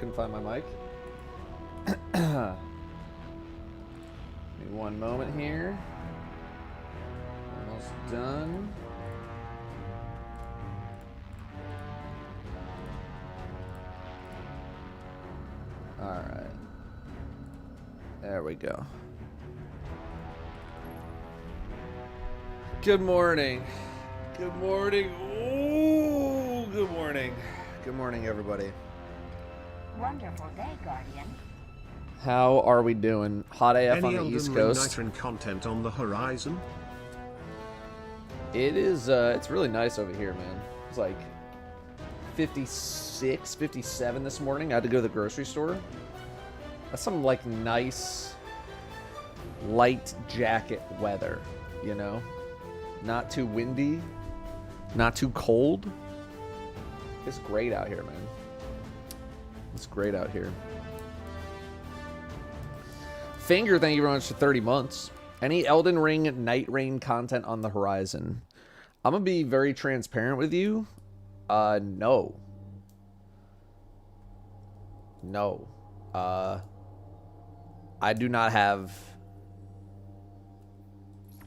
couldn't find my mic. Give me one moment here. Almost done. All right. There we go. Good morning. Good morning. Ooh, good morning. Good morning, everybody. Wonderful day, Guardian. How are we doing? Hot AF on the East Coast. Any content on the horizon? It is, it's really nice over here, man. It's like 56, 57 this morning. I had to go to the grocery store. That's some, like, nice, light jacket weather, you know? Not too windy, not too cold. It's great out here, man. It's great out here. Finger, thank you very much for 30 months. Any Elden Ring Night Rain content on the horizon? I'm gonna be very transparent with you. No. No. I do not have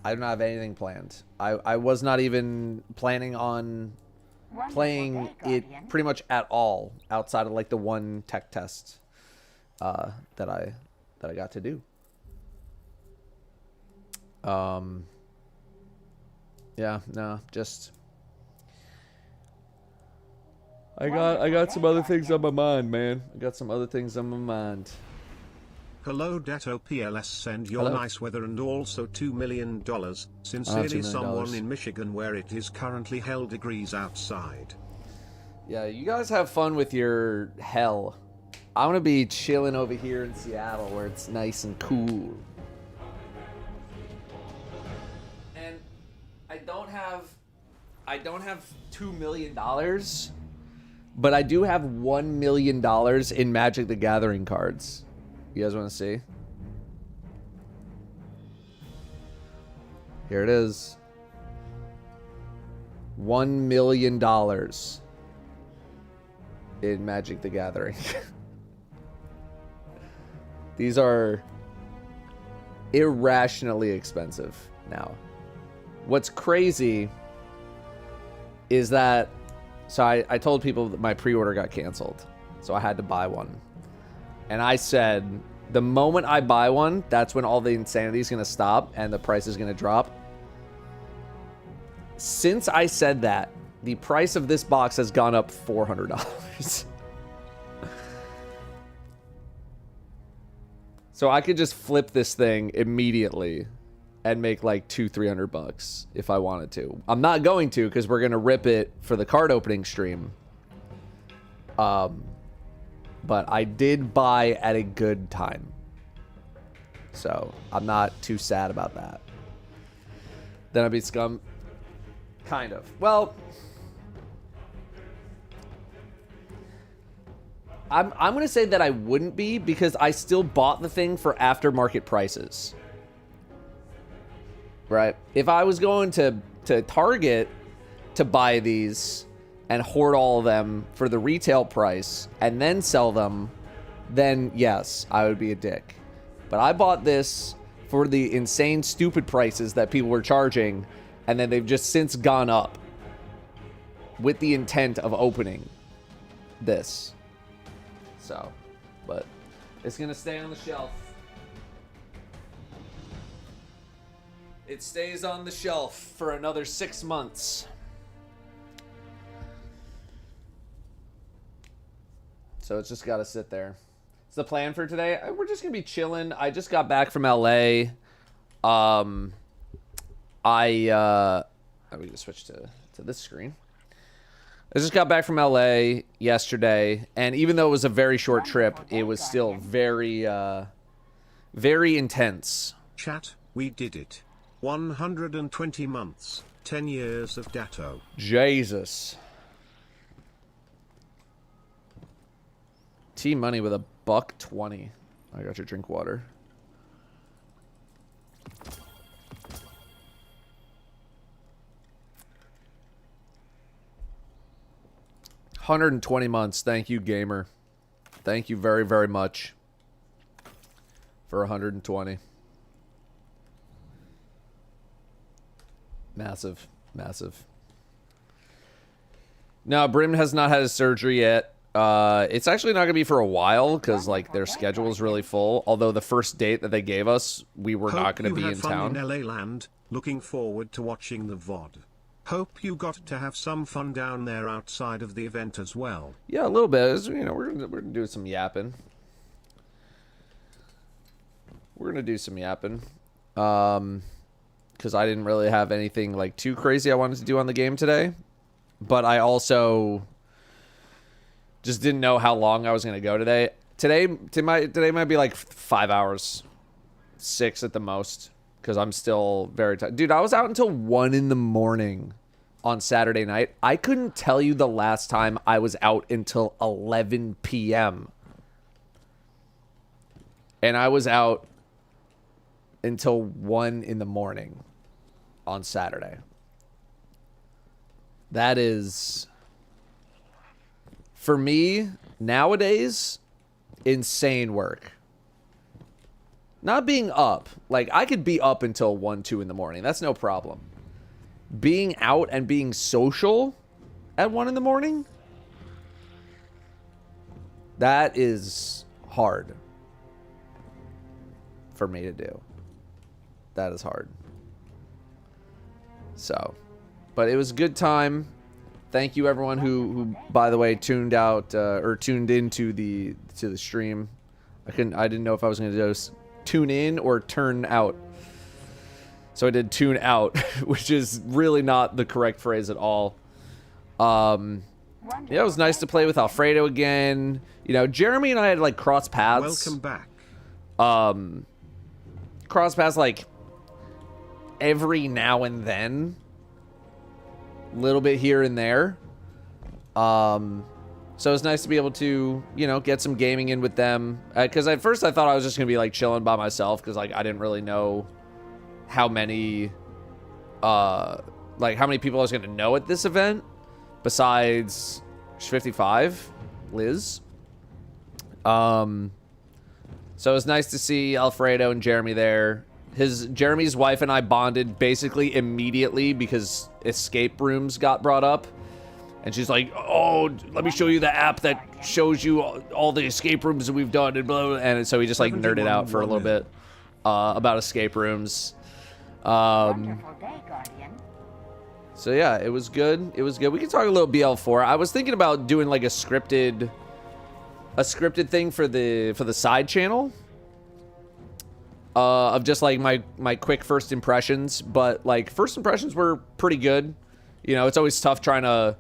anything planned. I was not even planning on playing it pretty much at all outside of like the one tech test that I got to do. Yeah, no, just I got some other things on my mind, man. I got some other things on my mind. Hello Datto PLS, send your Hello. nice weather and also $2 million. Sincerely, someone in Michigan where it is currently hell degrees outside. Yeah, you guys have fun with your hell. I'm gonna be chilling over here in Seattle where it's nice and cool. And I don't have $2 million, but I do have $1 million in Magic the Gathering cards. You guys want to see? Here it is. $1 million in Magic the Gathering. These are irrationally expensive now. What's crazy is that, so I told people that my pre-order got canceled, so I had to buy one. And I said, the moment I buy one, that's when all the insanity is going to stop and the price is going to drop. Since I said that, the price of this box has gone up $400. So I could just flip this thing immediately and make like $200-300 if I wanted to. I'm not going to because we're going to rip it for the card opening stream. But I did buy at a good time. So I'm not too sad about that. Then I'd be scum. Kind of. Well, I'm going to say that I wouldn't be because I still bought the thing for aftermarket prices. Right? If I was going to Target to buy these and hoard all of them for the retail price and then sell them, then yes, I would be a dick. But I bought this for the insane, stupid prices that people were charging, and then they've just since gone up with the intent of opening this. So, but it's going to stay on the shelf. It stays on the shelf for another 6 months. So it's just got to sit there. It's the plan for today. We're just going to be chilling. I just got back from LA. Let me just switch to this screen. I just got back from LA yesterday, and even though it was a very short trip, it was still very, very intense. Chat, we did it. 120 months, 10 years of Datto. Jesus. T-Money with a $1.20. I got your drink water. $120 months. Thank you, gamer. Thank you very, very much for 120. Massive, massive. No, Brim has not had his surgery yet. It's actually not gonna be for a while because like their schedule is really full. Although the first date that they gave us, we were not gonna be in town. In LA land. Looking forward to watching the VOD. Hope you got to have some fun down there outside of the event as well. Yeah, a little bit. You know, we're gonna do some yapping. We're gonna do some yapping. Because I didn't really have anything like too crazy I wanted to do on the game today. But I also just didn't know how long I was gonna go today. Today might be like 5 hours, 6 at the most. Because I'm still very tired. Dude, I was out until 1 in the morning on Saturday night. I couldn't tell you the last time I was out until 11 p.m. And I was out until 1 in the morning on Saturday. That is, for me, nowadays, insane work. Not being up. Like, I could be up until 1, 2 in the morning. That's no problem. Being out and being social at 1 in the morning? That is hard for me to do. That is hard. So, but it was a good time. Thank you everyone who by the way tuned out or tuned into the stream. I didn't know if I was going to just tune in or turn out. So I did tune out, which is really not the correct phrase at all. Yeah, it was nice to play with Alfredo again. You know, Jeremy and I had like cross paths. Welcome back. Cross paths like every now and then. Little bit here and there. So it's nice to be able to, you know, get some gaming in with them. Because at first I thought I was just going to be, like, chilling by myself. Because, like, I didn't really know how many, how many people I was going to know at this event. Besides 55, Liz. So it was nice to see Alfredo and Jeremy there. Jeremy's wife and I bonded basically immediately because escape rooms got brought up. And she's like, oh, let me show you the app that shows you all the escape rooms that we've done. And, blah, blah. And so we just like nerded out for a little bit about escape rooms. Wonderful day, Guardian. So yeah, it was good. It was good. We can talk a little BL4. I was thinking about doing like a scripted thing for the side channel. Of just like my quick first impressions. But like first impressions were pretty good. You know, it's always tough trying to,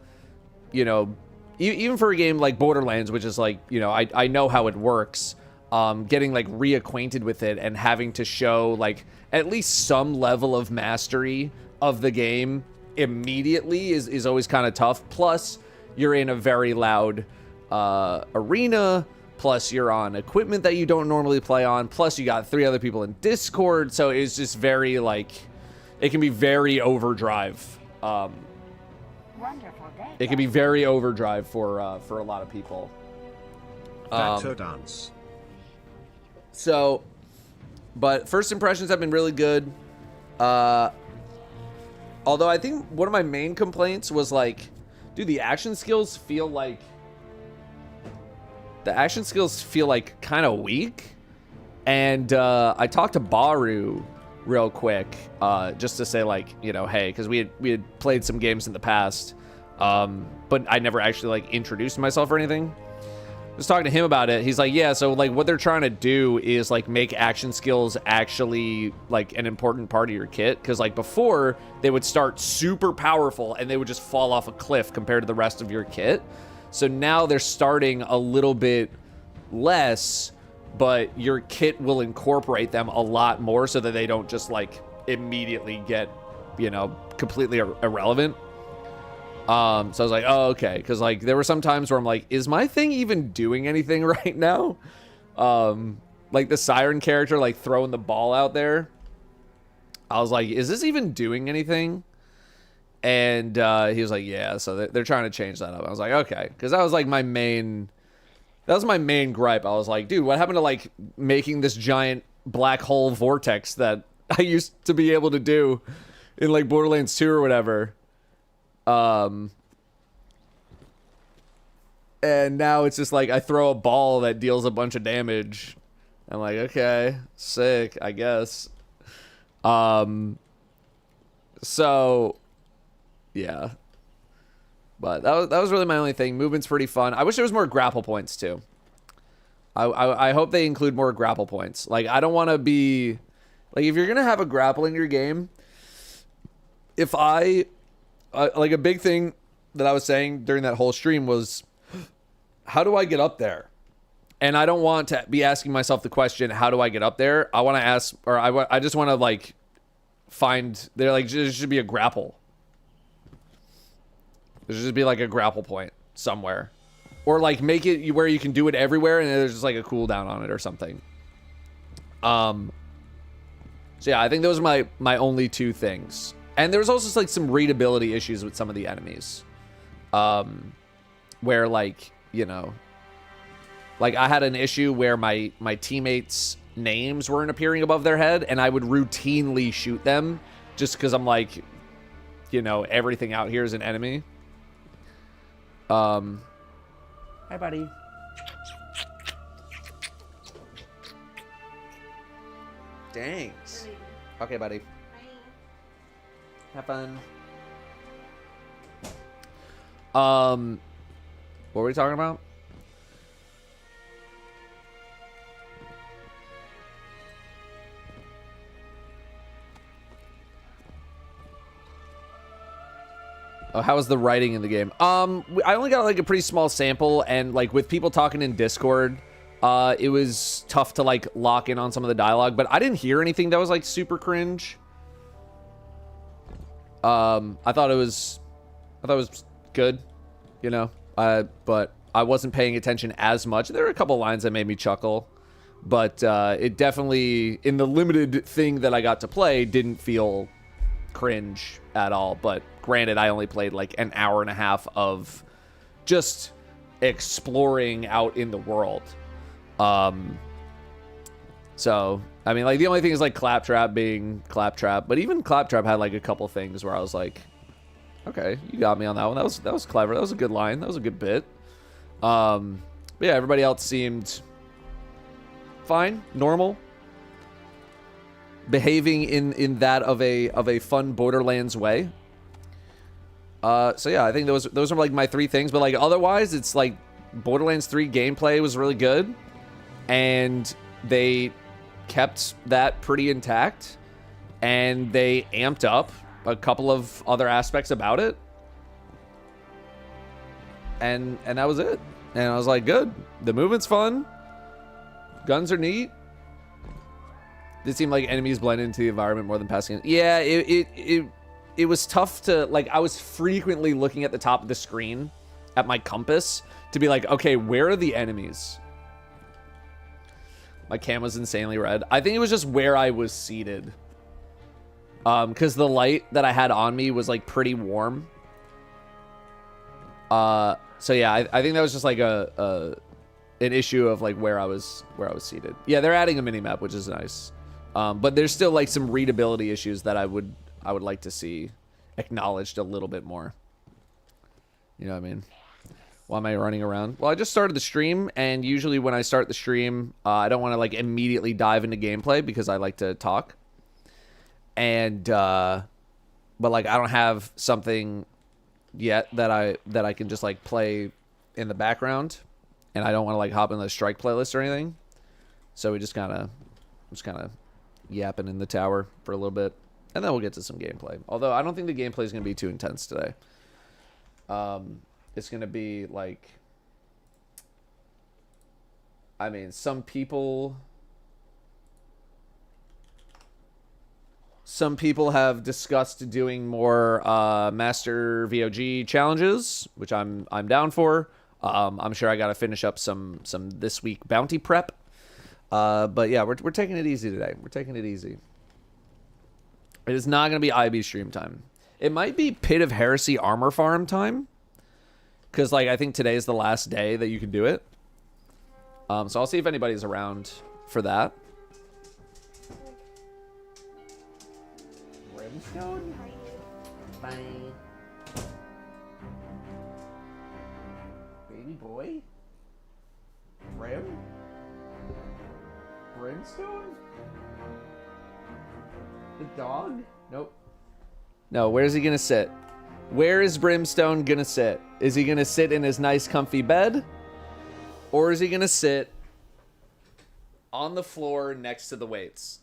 you know, even for a game like Borderlands, which is like, you know, I know how it works, getting like reacquainted with it and having to show like at least some level of mastery of the game immediately is always kind of tough. Plus, you're in a very loud arena. Plus, you're on equipment that you don't normally play on. Plus, you got 3 other people in Discord. So it's just very like, it can be very overdrive. Wonderful day. It can be very overdrive for a lot of people. Datto dance. So, but first impressions have been really good. Although I think one of my main complaints was like, dude, the action skills feel like kind of weak. And I talked to Baru real quick, just to say like, you know, hey, because we had played some games in the past, but I never actually like introduced myself or anything. I was talking to him about it. He's like, yeah, so like what they're trying to do is like make action skills actually like an important part of your kit. Because like before they would start super powerful and they would just fall off a cliff compared to the rest of your kit. So now they're starting a little bit less, but your kit will incorporate them a lot more so that they don't just like immediately get, you know, completely irrelevant. So I was like, oh, okay. Cause like there were some times where I'm like, is my thing even doing anything right now? Like the Siren character, like throwing the ball out there. I was like, is this even doing anything? And he was like, yeah, so they're trying to change that up. I was like, okay. Cause that was like my main That was my main gripe. I was like, dude, what happened to like making this giant black hole vortex that I used to be able to do in like Borderlands 2 or whatever? And now it's just like I throw a ball that deals a bunch of damage. I'm like, okay, sick, I guess. So yeah. But that was really my only thing. Movement's pretty fun. I wish there was more grapple points too. I hope they include more grapple points. Like, I don't want to be like, if you're gonna have a grapple in your game, if like a big thing that I was saying during that whole stream was, how do I get up there? And I don't want to be asking myself the question, how do I get up there? I want to ask, or I just want to like find, there like there should be a grapple. There should just be like a grapple point somewhere. Or like make it where you can do it everywhere and there's just like a cooldown on it or something. So yeah, I think those are my only two things. And there was also like some readability issues with some of the enemies. Where like, you know, like I had an issue where my teammates' names weren't appearing above their head and I would routinely shoot them just because I'm like, you know, everything out here is an enemy. Hi, buddy. Thanks. Okay, buddy. Have fun. What were we talking about? Oh, how was the writing in the game? I only got like a pretty small sample, and like with people talking in Discord, it was tough to like lock in on some of the dialogue, but I didn't hear anything that was like super cringe. I thought it was good, you know, but I wasn't paying attention as much. There were a couple lines that made me chuckle, but it definitely, in the limited thing that I got to play, didn't feel cringe at all. But granted, I only played like an hour and a half of just exploring out in the world. So I mean, like, the only thing is like Claptrap being Claptrap, but even Claptrap had like a couple things where I was like, okay, you got me on that one. That was clever. That was a good line. That was a good bit. But yeah, everybody else seemed fine, normal, behaving in that of a fun Borderlands way. So yeah, I think those are like my three things. But like otherwise, it's like Borderlands 3 gameplay was really good, and they kept that pretty intact, and they amped up a couple of other aspects about it, and that was it. And I was like, good. The movement's fun. Guns are neat. It seemed like enemies blend into the environment more than passing it. Yeah, it was tough to, like, I was frequently looking at the top of the screen at my compass to be like, okay, where are the enemies? My cam was insanely red. I think it was just where I was seated. Because the light that I had on me was like pretty warm. So yeah, I think that was just like an issue of like where I was seated. Yeah, they're adding a minimap, which is nice. But there's still like some readability issues that I would like to see acknowledged a little bit more. You know what I mean? Why am I running around? Well, I just started the stream, and usually when I start the stream, I don't want to like immediately dive into gameplay because I like to talk. And but like I don't have something yet that I can just like play in the background, and I don't want to like hop in the strike playlist or anything. So we just kind of yapping in the tower for a little bit, and then we'll get to some gameplay. Although I don't think the gameplay is going to be too intense today. It's going to be like, I mean, some people have discussed doing more Master VOG challenges, which I'm down for. I'm sure I got to finish up some this week bounty prep. But yeah, we're taking it easy today. We're taking it easy. It is not going to be IB stream time. It might be Pit of Heresy armor farm time, because like I think today is the last day that you can do it. So I'll see if anybody's around for that. Brimstone? Bye. Baby boy? Brimstone? The dog? Nope. No, where's he gonna sit? Where is Brimstone gonna sit? Is he gonna sit in his nice comfy bed? Or is he gonna sit on the floor next to the weights?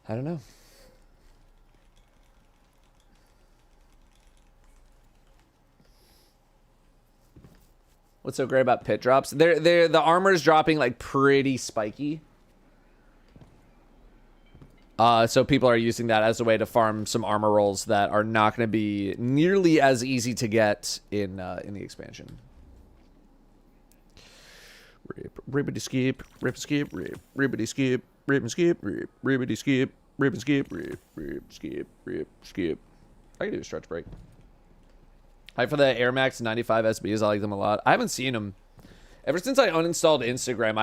I don't know. What's so great about pit drops? The armor's dropping like pretty spiky. So people are using that as a way to farm some armor rolls that are not going to be nearly as easy to get in the expansion. Ribbity skip, rip skip, rip, ribbity skip, rip and skip, rip, ribbity skip, rip and skip, rip, skip, rip, skip. I can do a stretch break. Hi for the Air Max 95 SBs. I like them a lot. I haven't seen them ever since I uninstalled Instagram.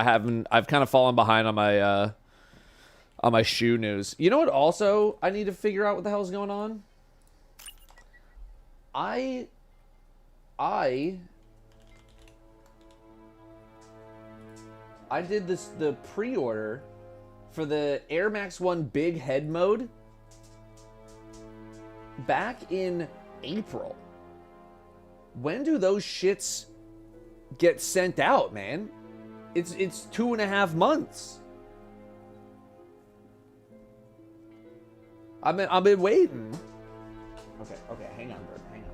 I've kind of fallen behind on my shoe news. You know what? Also, I need to figure out what the hell's going on. I did the pre-order for the Air Max 1 Big Head mode back in April. When do those shits get sent out, man? It's 2.5 months. I've been waiting. Okay, hang on, bro. Hang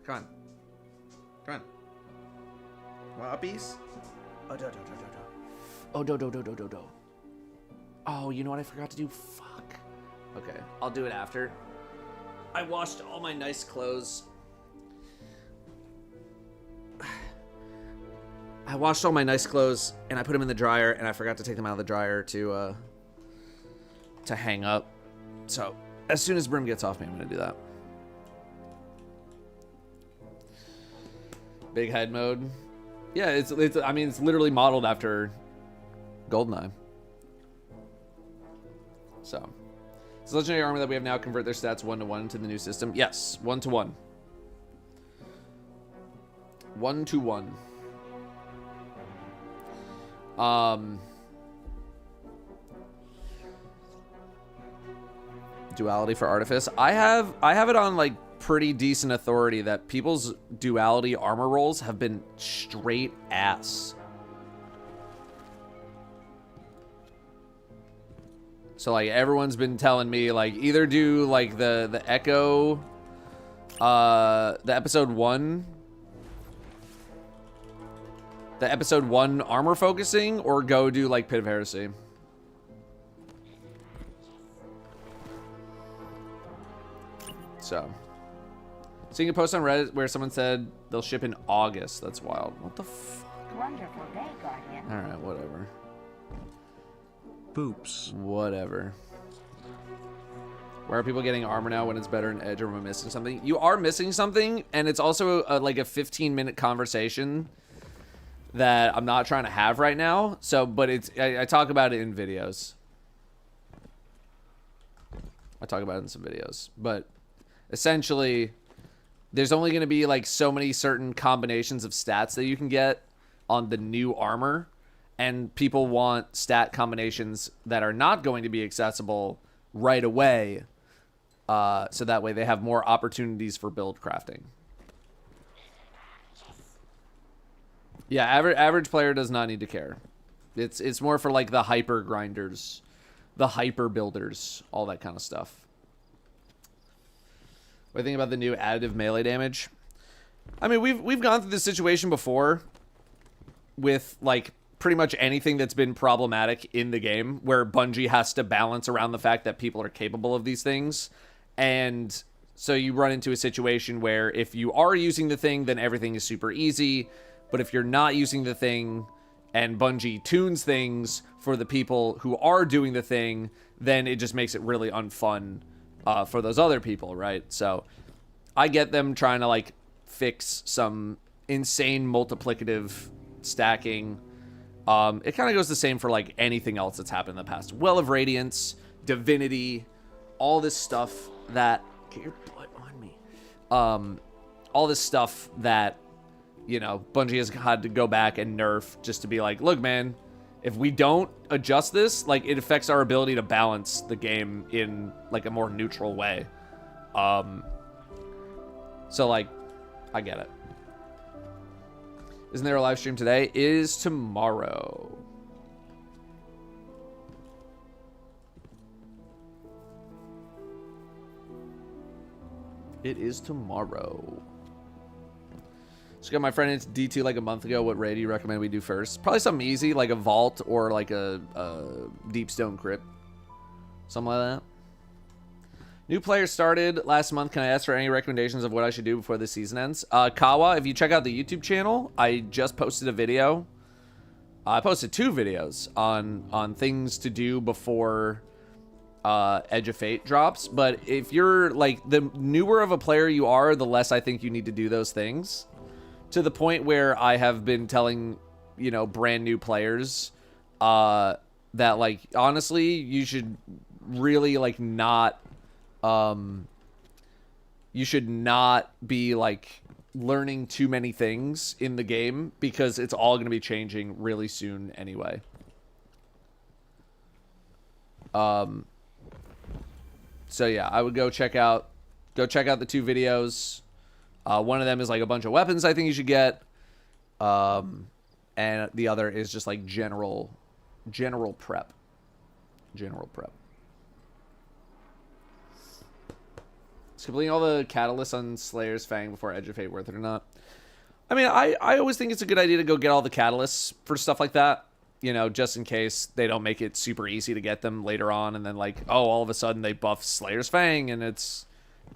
on. Come on. Want uppies? Do. Oh, you know what I forgot to do? Fuck. Okay, I'll do it after. I washed all my nice clothes. I washed all my nice clothes and I put them in the dryer and I forgot to take them out of the dryer to hang up. So as soon as Brim gets off me, I'm gonna do that. Big head mode. Yeah, it's literally modeled after Goldeneye. So it's legendary armor that we have now convert their stats 1-to-1 to the new system. Yes, 1-to-1. 1-to-1. Duality for Artifice. I have it on like pretty decent authority that people's duality armor rolls have been straight ass. So like everyone's been telling me like either do like the Echo the episode 1 armor focusing or go do like Pit of Heresy. So seeing a post on Reddit where someone said they'll ship in August. That's wild. What the fuck? Wonderful day, Guardian. All right, whatever. Boops. Whatever. Why are people getting armor now when it's better in Edge, or am I missing something? You are missing something, and it's also like a 15-minute conversation that I'm not trying to have right now. So, but I talk about it in videos. I talk about it in some videos. But essentially, there's only going to be like so many certain combinations of stats that you can get on the new armor. And people want stat combinations that are not going to be accessible right away. So that way they have more opportunities for build crafting. Yeah, average player does not need to care. It's more for like the hyper grinders, the hyper builders, all that kind of stuff. What do you think about the new additive melee damage? I mean, we've gone through this situation before with like pretty much anything that's been problematic in the game, where Bungie has to balance around the fact that people are capable of these things. And so you run into a situation where if you are using the thing, then everything is super easy. But if you're not using the thing, and Bungie tunes things for the people who are doing the thing, then it just makes it really unfun for those other people, right? So I get them trying to like fix some insane multiplicative stacking. It kind of goes the same for like anything else that's happened in the past. Well of Radiance, Divinity, all this stuff that... Get your butt on me. All this stuff that, you know, Bungie has had to go back and nerf just to be like, look, man, if we don't adjust this, like, it affects our ability to balance the game in, like, a more neutral way. So, like, I get it. Isn't there a live stream today? It is tomorrow. It is tomorrow. Just got my friend into D2 like a month ago. What raid do you recommend we do first? Probably something easy, like a vault or like a deep stone crypt. Something like that. New players started last month. Can I ask for any recommendations of what I should do before the season ends? Kawa, if you check out the YouTube channel, I just posted a video. I posted 2 videos on things to do before Edge of Fate drops. But if you're like, the newer of a player you are, the less I think you need to do those things. To the point where I have been telling, you know, brand new players that, like, honestly, you should really, like, not, you should not be, like, learning too many things in the game, because it's all going to be changing really soon anyway. So yeah, I would go check out the 2 videos. One of them is like a bunch of weapons I think you should get. And the other is just like general prep. General prep. Is completing all the catalysts on Slayer's Fang before Edge of Fate worth it or not? I mean, I always think it's a good idea to go get all the catalysts for stuff like that. You know, just in case they don't make it super easy to get them later on. And then like, oh, all of a sudden they buff Slayer's Fang and it's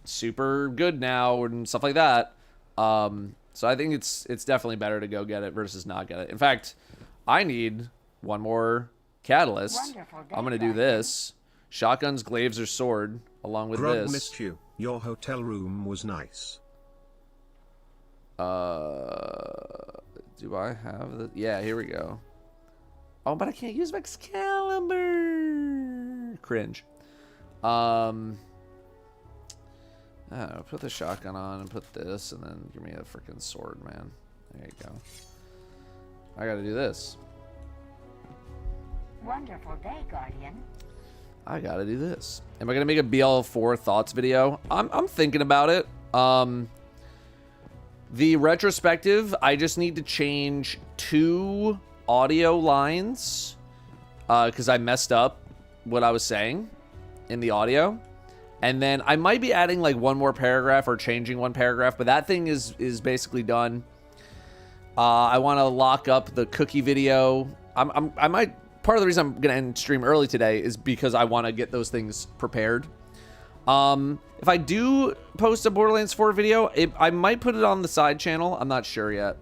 super good now and stuff like that. So I think it's definitely better to go get it versus not get it. In fact, I need one more catalyst. I'm gonna do this: shotguns, glaives, or sword, along with Grog this. missed you. Your hotel room was nice. Do I have the? Yeah, here we go. Oh, but I can't use Excalibur. Cringe. Put the shotgun on and put this, and then give me a freaking sword, man. There you go. I gotta do this. Wonderful day, Guardian. I gotta do this. Am I gonna make a BL4 thoughts video? I'm thinking about it. The retrospective, I just need to change 2 audio lines, because I messed up what I was saying in the audio. And then I might be adding like one more paragraph or changing one paragraph, but that thing is basically done. I want to lock up the cookie video. I might, part of the reason I'm going to end stream early today is because I want to get those things prepared. If I do post a Borderlands 4 video, I might put it on the side channel. I'm not sure yet.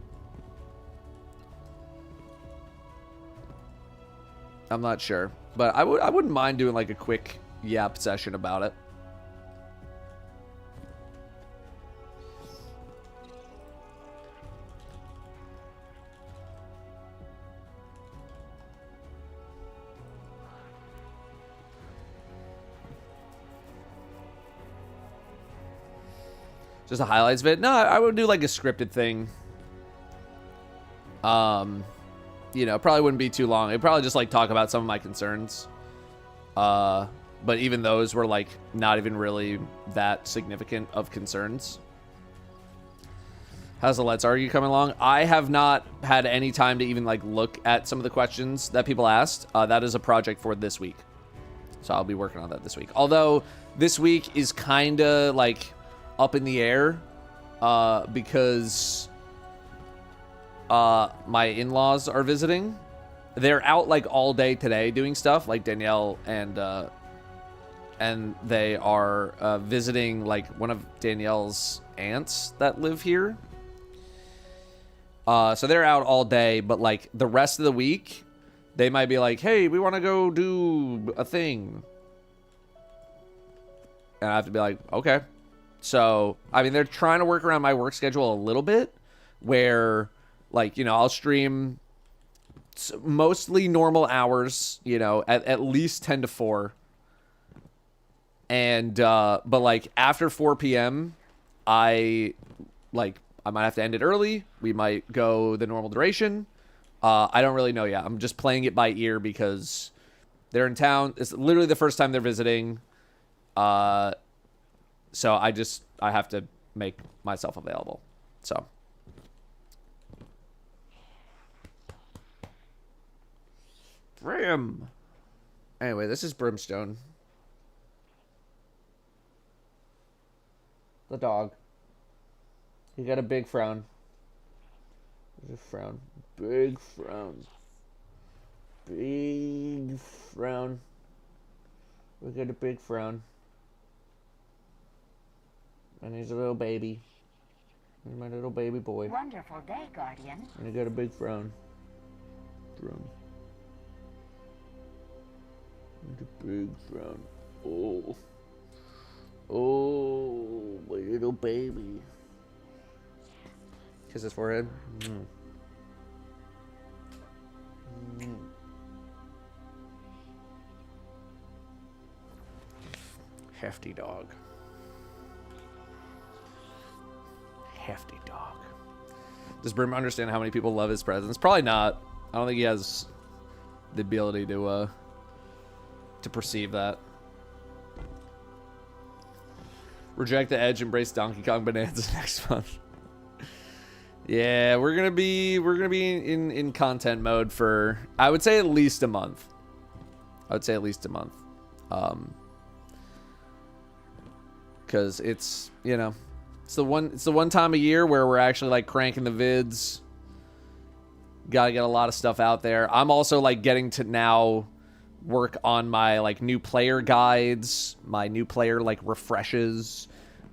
I'm not sure, but I wouldn't mind doing like a quick yap session about it. Just a highlights vid? No, I would do like a scripted thing. You know, probably wouldn't be too long. It'd probably just like talk about some of my concerns. But even those were like not even really that significant of concerns. How's the Let's Argue coming along? I have not had any time to even like look at some of the questions that people asked. That is a project for this week. So I'll be working on that this week. Although this week is kind of like up in the air because my in-laws are visiting. They're out like all day today doing stuff, like Danielle, and they are visiting like one of Danielle's aunts that live here. So they're out all day, but like the rest of the week, they might be like, hey, we want to go do a thing. And I have to be like, okay. So, I mean, they're trying to work around my work schedule a little bit where, like, you know, I'll stream mostly normal hours, you know, at least 10 to 4. And, but like after 4 p.m., I might have to end it early. We might go the normal duration. I don't really know yet. I'm just playing it by ear because they're in town. It's literally the first time they're visiting. So I have to make myself available. So. Brim. Anyway, this is Brimstone. The dog. He got a big frown. There's a frown. Big frown. Big frown. We got a big frown. And he's a little baby. He's my little baby boy. Wonderful day, Guardian. And he got a big frown. Frown. And a big frown. Oh. Oh, my little baby. Kiss his forehead. Mm. Mm. Hefty dog. Hefty dog. Does Brim understand how many people love his presence? Probably not. I don't think he has the ability to perceive that. Reject the edge, embrace Donkey Kong Bonanza next month. Yeah, we're gonna be in content mode for, I would say, at least a month. Because it's, you know, it's the one time a year where we're actually like cranking the vids. Gotta get a lot of stuff out there. I'm also like getting to now work on my like new player guides, my new player like refreshes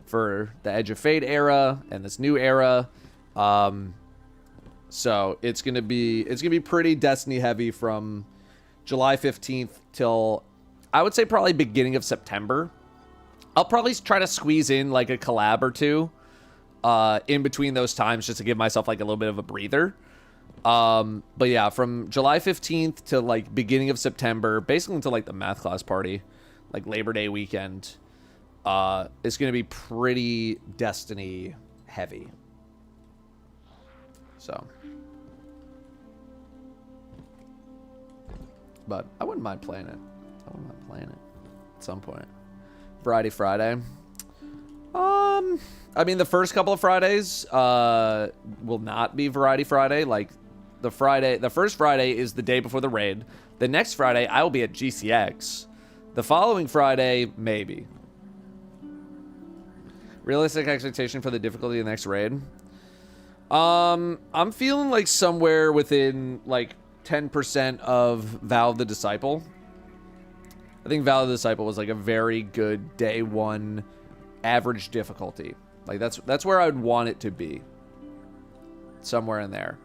for the Edge of Fate era and this new era. So it's gonna be pretty Destiny heavy from July 15th till I would say probably beginning of September. I'll probably try to squeeze in like a collab or two in between those times just to give myself like a little bit of a breather. But yeah, from July 15th to like beginning of September, basically until like the math class party, like Labor Day weekend, it's going to be pretty Destiny heavy. So, but I wouldn't mind playing it. At some point. Variety Friday. I mean, the first couple of Fridays, will not be Variety Friday. Like, the first Friday is the day before the raid. The next Friday, I will be at GCX. The following Friday, maybe. Realistic expectation for the difficulty of the next raid. I'm feeling like somewhere within, like, 10% of Vow the Disciple. I think Vow the Disciple was, like, a very good day one average difficulty. Like, that's where I would want it to be. Somewhere in there.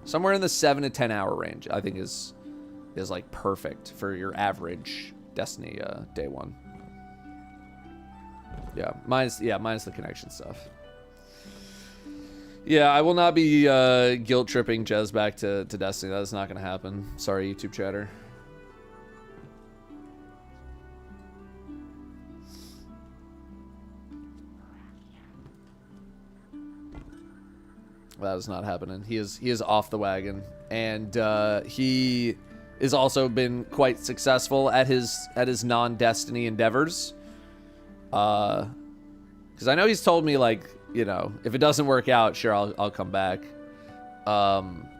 Somewhere in the 7 to 10 hour range, I think is like perfect for your average Destiny day one. Yeah, minus the connection stuff. Yeah, I will not be guilt tripping Jez back to Destiny. That is not going to happen. Sorry, YouTube chatter. That is not happening. He is off the wagon, and he has also been quite successful at his non-Destiny endeavors. Because I know he's told me, like, you know, if it doesn't work out, sure, I'll come back. But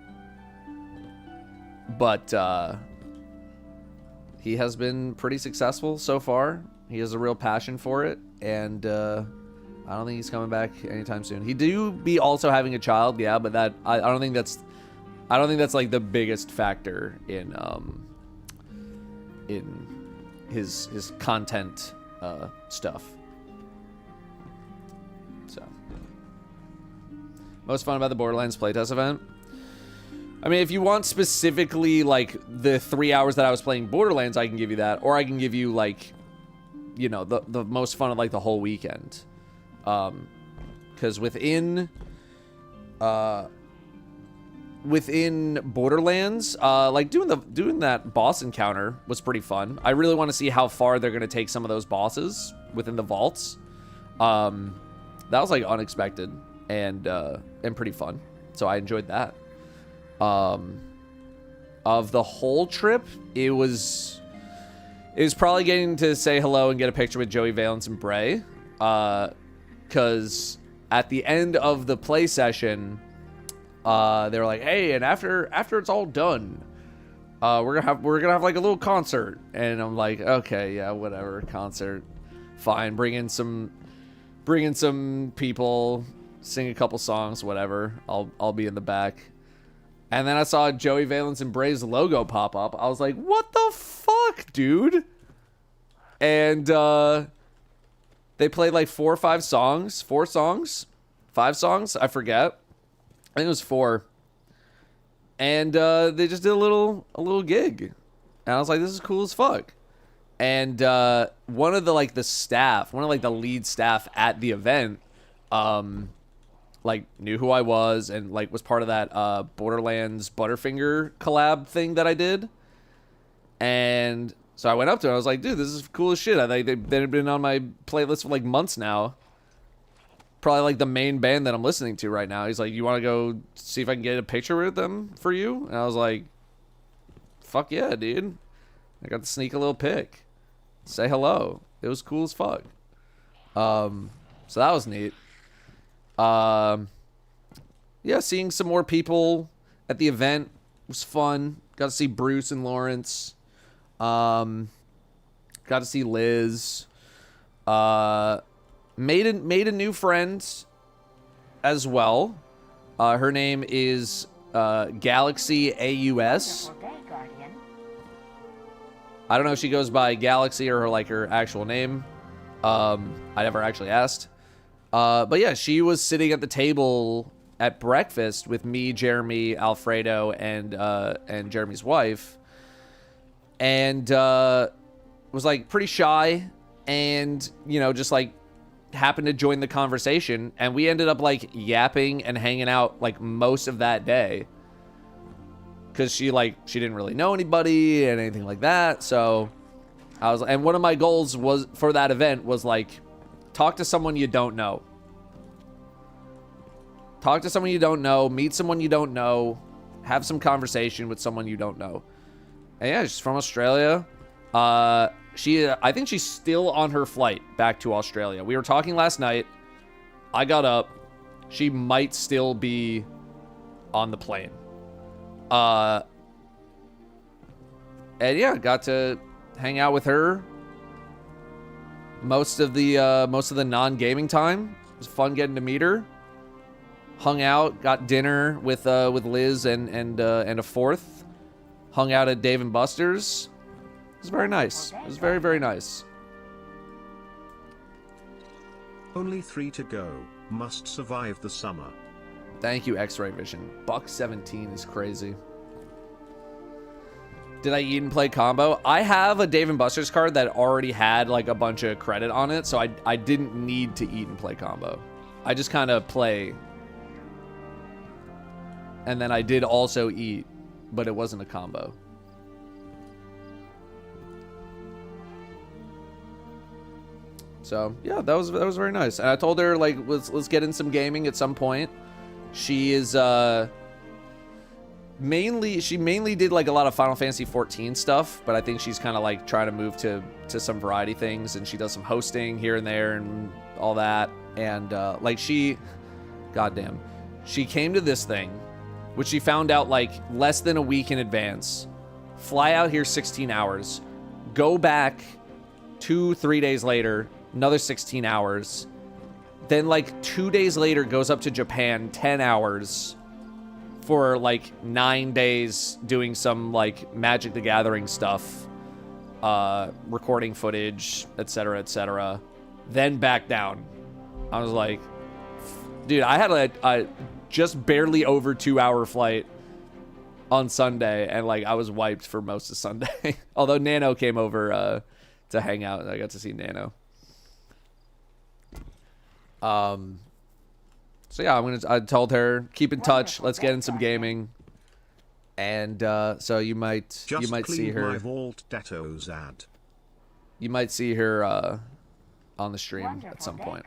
he has been pretty successful so far. He has a real passion for it, and I don't think he's coming back anytime soon. He do be also having a child, yeah, but that I don't think that's like the biggest factor in his content stuff. So, Most fun about the Borderlands playtest event. I mean, if you want specifically, like, the 3 hours that I was playing Borderlands, I can give you that. Or I can give you, like, you know, the most fun of, like, the whole weekend. Because within Borderlands, like, doing that boss encounter was pretty fun. I really want to see how far they're going to take some of those bosses within the vaults. That was, like, unexpected and pretty fun. So I enjoyed that. Of the whole trip, it was probably getting to say hello and get a picture with Joey Valence and Bray, because at the end of the play session, they were like, hey, and after it's all done, we're gonna have like a little concert. And I'm like, okay, yeah, whatever, concert, fine, bring in some people, sing a couple songs, whatever, I'll be in the back. And then I saw Joey Valence and Bray's logo pop up. I was like, what the fuck, dude? And they played like 4 or 5 songs. 5 songs, I forget. I think it was 4. And they just did a little gig. And I was like, this is cool as fuck. And one of the lead staff at the event, like, knew who I was and, like, was part of that Borderlands Butterfinger collab thing that I did. And so I went up to him. I was like, dude, this is cool as shit. They've been on my playlist for, like, months now. Probably, like, the main band that I'm listening to right now. He's like, you want to go see if I can get a picture with them for you? And I was like, fuck yeah, dude. I got to sneak a little pic. Say hello. It was cool as fuck. So that was neat. Yeah, seeing some more people at the event was fun. Got to see Bruce and Lawrence. Got to see Liz. Made a new friend as well. Her name is Galaxy AUS. I don't know if she goes by Galaxy or her actual name. I never actually asked. But yeah, she was sitting at the table at breakfast with me, Jeremy, Alfredo, and Jeremy's wife, and was like pretty shy, and just like happened to join the conversation, and we ended up like yapping and hanging out like most of that day, because she didn't really know anybody and anything like that. So and one of my goals was for that event was like, talk to someone you don't know. Talk to someone you don't know. Meet someone you don't know. Have some conversation with someone you don't know. And yeah, she's from Australia. I think she's still on her flight back to Australia. We were talking last night. I got up. She might still be on the plane. And yeah, got to hang out with her most of the non-gaming time. It was fun getting to meet her. Hung out, got dinner with Liz and a fourth. Hung out at Dave and Buster's. It was very nice. It was very, very nice. Only 3 to go. Must survive the summer. Thank you, X-Ray Vision. $1.17 is crazy. Did I eat and play combo? I have a Dave & Buster's card that already had like a bunch of credit on it, so I didn't need to eat and play combo. I just kind of play. And then I did also eat, but it wasn't a combo. So yeah, that was very nice. And I told her like let's get in some gaming at some point. She is mainly did like a lot of Final Fantasy 14 stuff, but I think she's kind of like trying to move to some variety things, and she does some hosting here and there and all that. And like she came to this thing, which she found out like less than a week in advance, fly out here 16 hours, go back 2-3 days later, another 16 hours, then like 2 days later goes up to Japan 10 hours for like 9 days doing some like Magic the Gathering stuff, recording footage, etc., then back down. I was like, dude, I had a just barely over 2-hour flight on Sunday, and like I was wiped for most of Sunday. Although Nano came over to hang out, and I got to see Nano. So yeah, I told her keep in touch. Let's get in some gaming, and so you might see her. My Vault Datto's ad. You might see her on the stream at some point.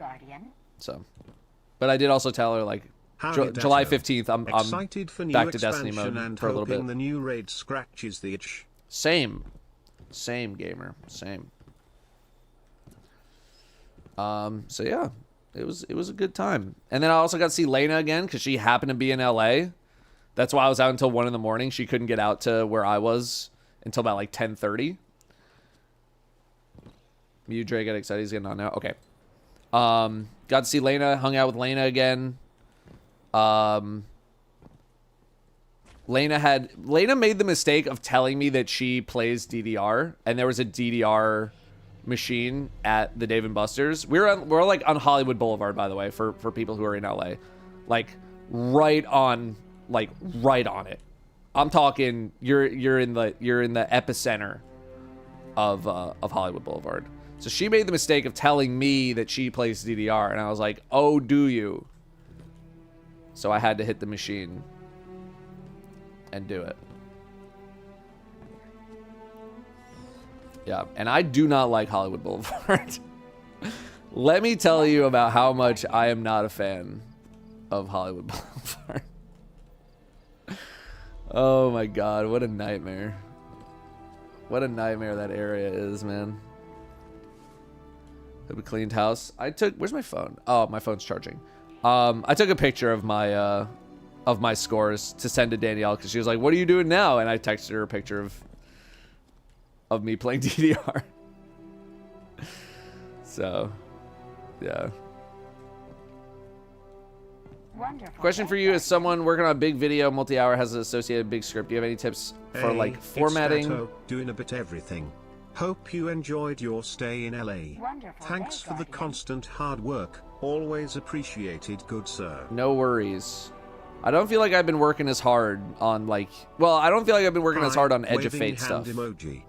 So, but I did also tell her like July 15th. I'm excited for new back to Destiny mode and for a little bit. The new raid scratches the itch. Same gamer, same. So yeah. It was a good time. And then I also got to see Lena again because she happened to be in LA. That's why I was out until 1 in the morning. She couldn't get out to where I was until about like 10:30. You, Dre, get excited. He's getting on now. Okay. Got to see Lena. Hung out with Lena again. Lena made the mistake of telling me that she plays DDR, and there was a DDR machine at the Dave & Buster's. We're like on Hollywood Boulevard, by the way, for people who are in LA, like right on it. I'm talking you're in the epicenter of Hollywood Boulevard. So she made the mistake of telling me that she plays DDR, and I was like, oh, do you? So I had to hit the machine and do it. Yeah, and I do not like Hollywood Boulevard. Let me tell you about how much I am not a fan of Hollywood Boulevard. Oh my god, what a nightmare. What a nightmare that area is, man. Have a cleaned house. Where's my phone? Oh, my phone's charging. I took a picture of my scores to send to Danielle because she was like, what are you doing now? And I texted her a picture of me playing DDR. So, yeah. Wonderful. Question for you: as someone working on a big video, multi-hour, has an associated big script, do you have any tips for like formatting? It's Datto, doing a bit everything. Hope you enjoyed your stay in LA. Wonderful. Thanks for the constant hard work. Always appreciated, good sir. No worries. I don't feel like I've been working as hard on I don't feel like I've been working as hard on Edge of Fate stuff. Emoji.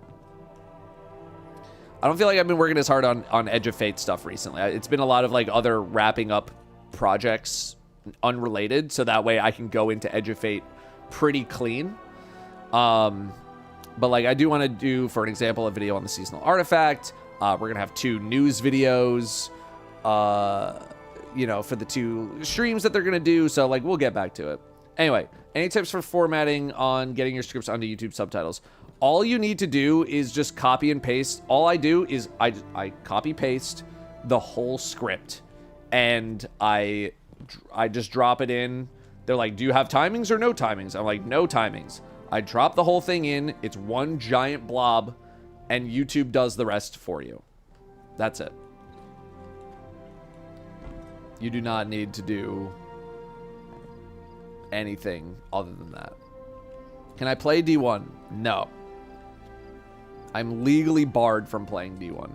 I don't feel like I've been working as hard on Edge of Fate stuff recently. It's been a lot of like other wrapping up projects unrelated, so that way I can go into Edge of Fate pretty clean. But like I do want to do, for an example, a video on the seasonal artifact. We're gonna have 2 news videos, for the 2 streams that they're gonna do. So like we'll get back to it. Anyway, any tips for formatting on getting your scripts onto YouTube subtitles? All you need to do is just copy and paste. All I do is I copy paste the whole script, and I just drop it in. They're like, do you have timings or no timings? I'm like, no timings. I drop the whole thing in. It's one giant blob, and YouTube does the rest for you. That's it. You do not need to do anything other than that. Can I play D1? No. I'm legally barred from playing D1.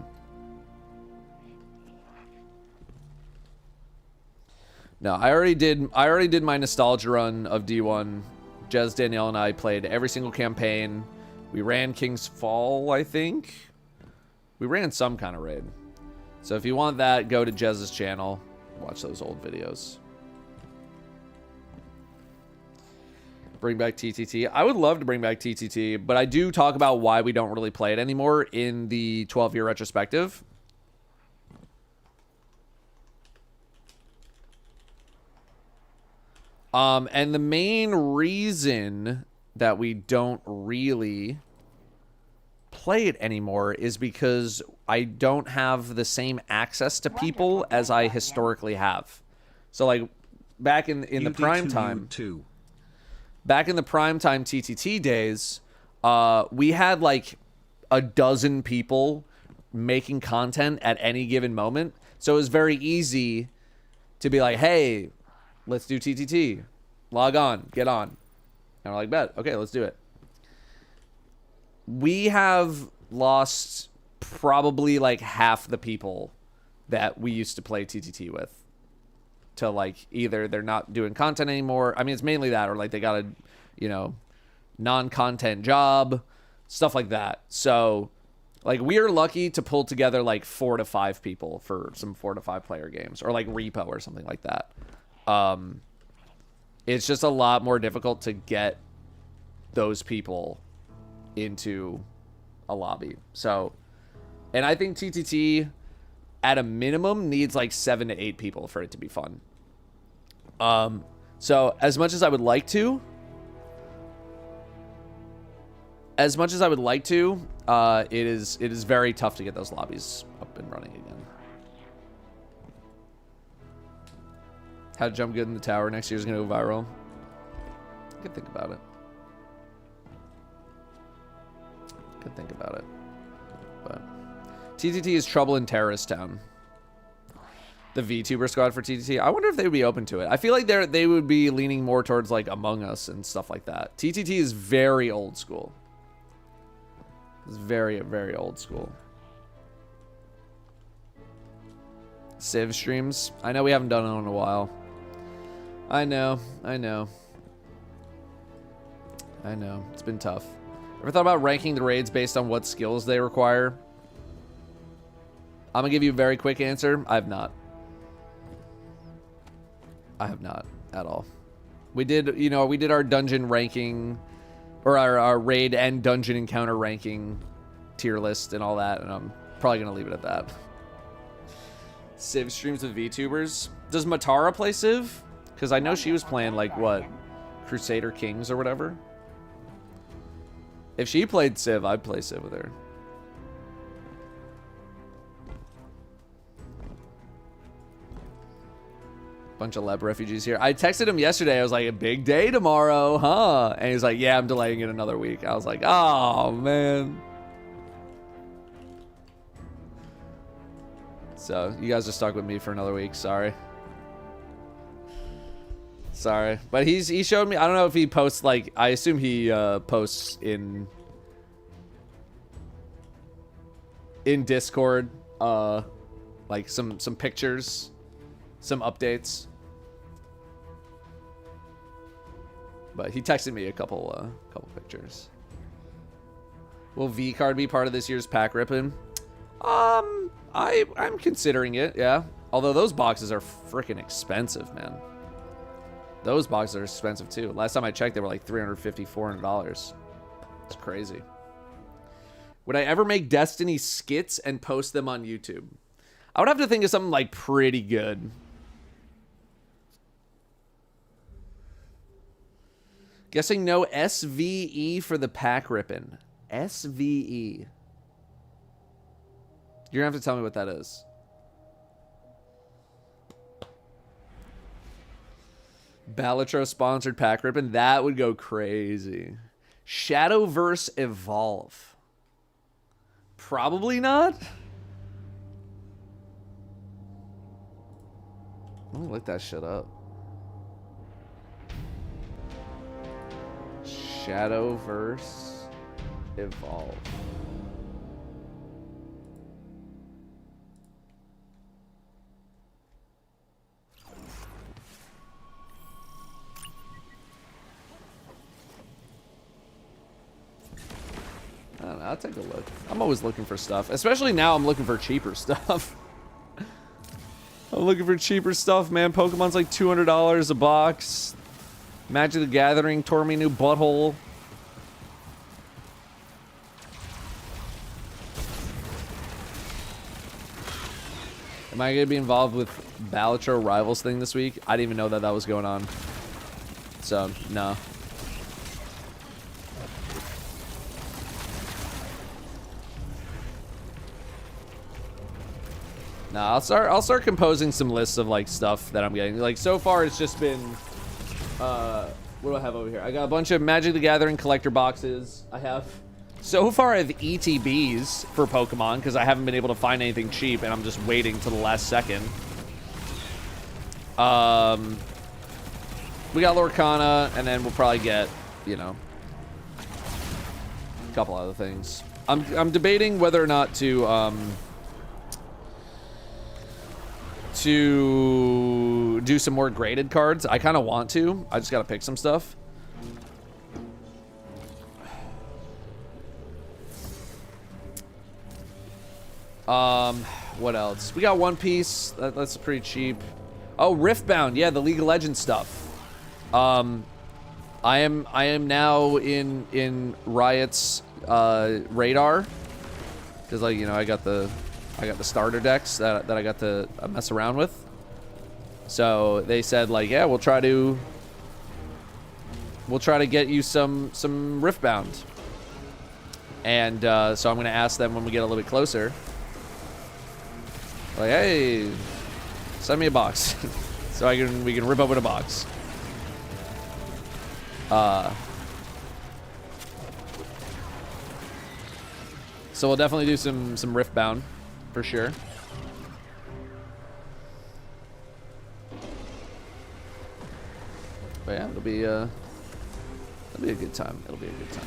No, I already did my nostalgia run of D1. Jez, Danielle, and I played every single campaign. We ran King's Fall, I think. We ran some kind of raid. So if you want that, go to Jez's channel. Watch those old videos. Bring back TTT. I would love to bring back TTT, but I do talk about why we don't really play it anymore in the 12-year retrospective. And the main reason that we don't really play it anymore is because I don't have the same access to people as I historically have. So like back in the prime time, back in the primetime TTT days, we had like a dozen people making content at any given moment. So it was very easy to be like, hey, let's do TTT. Log on. Get on. And we're like, bet. Okay, let's do it. We have lost probably like half the people that we used to play TTT with. to like either they're not doing content anymore. I mean, it's mainly that, or like they got a, you know, non-content job, stuff like that. So like we are lucky to pull together like 4 to 5 people for some 4 to 5 player games, or like repo or something like that. It's just a lot more difficult to get those people into a lobby. So, and I think TTT at a minimum needs like 7 to 8 people for it to be fun. So as much as I would like to, it is very tough to get those lobbies up and running again. How to jump good in the tower next year is going to go viral. I could think about it. But TTT is trouble in terrorist town. The VTuber squad for TTT. I wonder if they would be open to it. I feel like they would be leaning more towards like Among Us and stuff like that. TTT is very old school. It's very, very old school. Civ streams. I know we haven't done it in a while. I know. It's been tough. Ever thought about ranking the raids based on what skills they require? I'm gonna give you a very quick answer. I have not at all. We did our dungeon ranking, or our raid and dungeon encounter ranking tier list and all that, and I'm probably gonna leave it at that. Civ streams with VTubers. Does Matara play Civ? Because I know she was playing like what, Crusader Kings or whatever. If she played Civ, I'd play Civ with her. Bunch of Leb refugees here. I texted him yesterday. I was like, a big day tomorrow, huh? And he's like, yeah, I'm delaying it another week. I was like, oh, man. So, you guys are stuck with me for another week. Sorry. But he showed me, I don't know if he posts, like, I assume he posts in Discord, like some pictures, some updates. But he texted me a couple pictures. Will V card be part of this year's pack ripping? I'm considering it, yeah. Although those boxes are freaking expensive, man. Those boxes are expensive too. Last time I checked, they were like $350, $400. It's crazy. Would I ever make Destiny skits and post them on YouTube? I would have to think of something like pretty good. Guessing no SVE for the pack ripping. SVE. You're gonna have to tell me what that is. Balatro sponsored pack ripping. That would go crazy. Shadowverse Evolve. Probably not. Let me look that shit up. Shadowverse Evolve. I don't know, I'll take a look. I'm always looking for stuff. Especially now I'm looking for cheaper stuff. I'm looking for cheaper stuff, man. Pokemon's like $200 a box. Magic the Gathering tore me a new butthole. Am I going to be involved with Balatro Rivals thing this week? I didn't even know that that was going on. So, no. Nah, I'll start composing some lists of like stuff that I'm getting. Like so far it's just been what do I have over here? I got a bunch of Magic the Gathering collector boxes. I have so far I have ETBs for Pokemon because I haven't been able to find anything cheap and I'm just waiting to the last second. We got Lorcana and then we'll probably get, you know, a couple other things. I'm debating whether or not to do some more graded cards. I kind of want to. I just got to pick some stuff. What else? We got One Piece. That's pretty cheap. Oh, Riftbound. Yeah, the League of Legends stuff. I am now in Riot's radar, because, like, you know, I got the starter decks that I got to mess around with. So they said, like, yeah, we'll try to get you some Riftbound. And so I'm gonna ask them when we get a little bit closer. Like, hey, send me a box, so we can rip open a box. So we'll definitely do some Riftbound for sure. But yeah, it'll be a good time. It'll be a good time.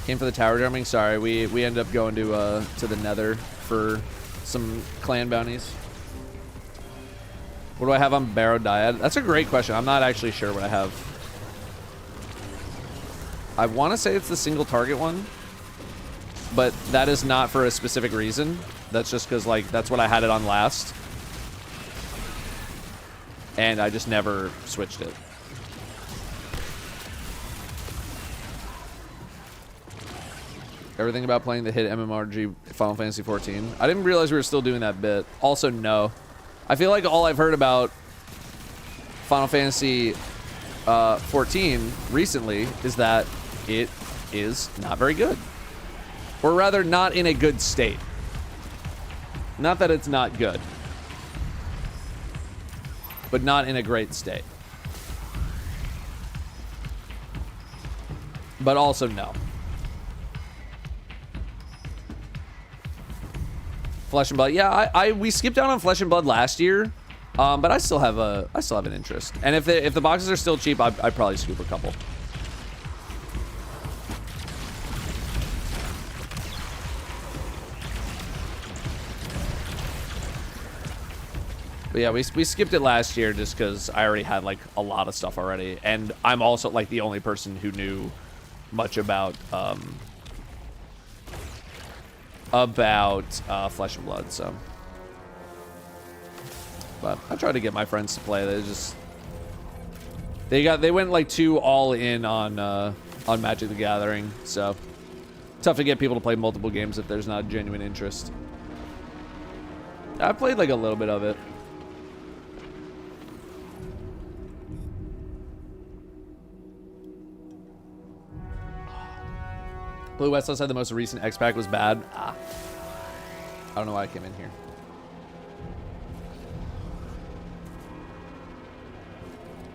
Came for the tower drumming. Sorry, we ended up going to the Nether for some clan bounties. What do I have on Barrow Dyad? That's a great question. I'm not actually sure what I have. I want to say it's the single target one, but that is not for a specific reason. That's just because, like, that's what I had it on last, and I just never switched it. Everything about playing the hit MMORPG Final Fantasy 14. I didn't realize we were still doing that bit. Also, no. I feel like all I've heard about Final Fantasy 14 recently is that it is not very good. Or rather, not in a good state. Not that it's not good, but not in a great state. But also, no. Flesh and Blood. Yeah, we skipped out on Flesh and Blood last year, but I still have an interest. And if the boxes are still cheap, I'd probably scoop a couple. But yeah, we skipped it last year just because I already had, like, a lot of stuff already, and I'm also, like, the only person who knew much about Flesh and Blood, so. But I tried to get my friends to play. They went, like, too all in on Magic the Gathering, so tough to get people to play multiple games if there's not genuine interest. I played, like, a little bit of it. Blue Westlaw said the most recent X-Pack was bad. I don't know why I came in here.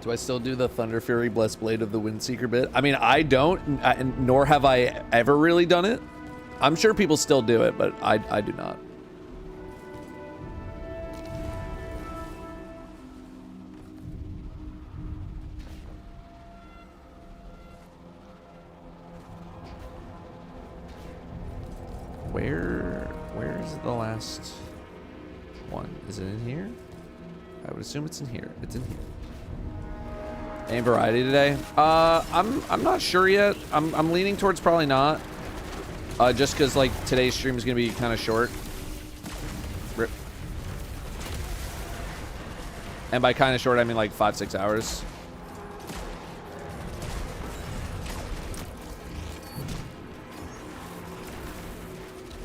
Do I still do the Thunder Fury Blessed Blade of the Windseeker bit? I mean, I don't, nor have I ever really done it. I'm sure people still do it, but I do not. Where's the last one? Is it in here? I would assume it's in here. It's in here. Any variety today? I'm not sure yet. I'm leaning towards probably not. Just because, like, today's stream is gonna be kind of short. Rip. And by kind of short, I mean like 5-6 hours.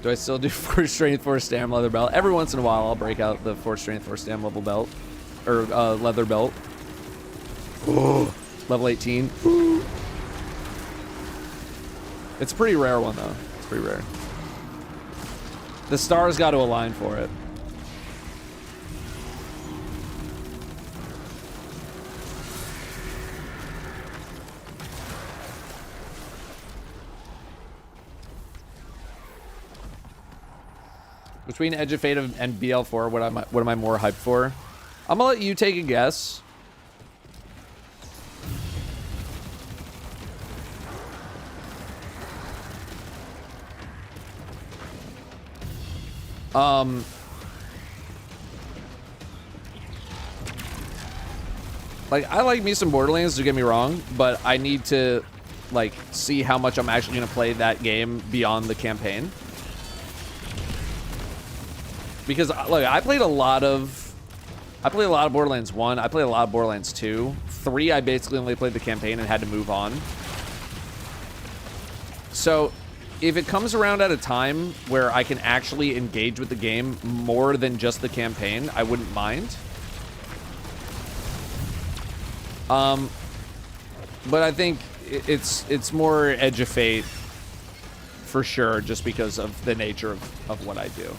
Do I still do 4 strength, 4 stam leather belt? Every once in a while, I'll break out the 4 strength, 4 stam level belt. Or leather belt. Oh, level 18. Ooh. It's a pretty rare one, though. It's pretty rare. The stars got to align for it. Between Edge of Fate and BL4, what am I more hyped for? I'm gonna let you take a guess. Like, I like me some Borderlands, don't get me wrong, but I need to, like, see how much I'm actually going to play that game beyond the campaign. Because, look, I played a lot of Borderlands 1. I played a lot of Borderlands 2. 3, I basically only played the campaign and had to move on. So, if it comes around at a time where I can actually engage with the game more than just the campaign, I wouldn't mind. But I think it's more Edge of Fate for sure, just because of the nature of what I do.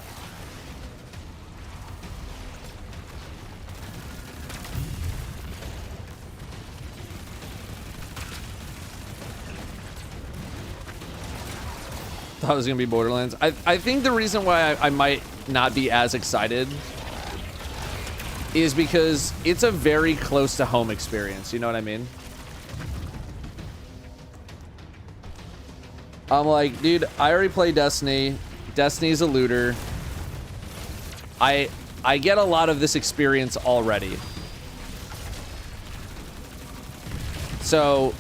Thought it was gonna be Borderlands. I think the reason why I might not be as excited is because it's a very close to home experience. You know what I mean? I'm like, dude, I already play Destiny. Destiny's a looter. I get a lot of this experience already. So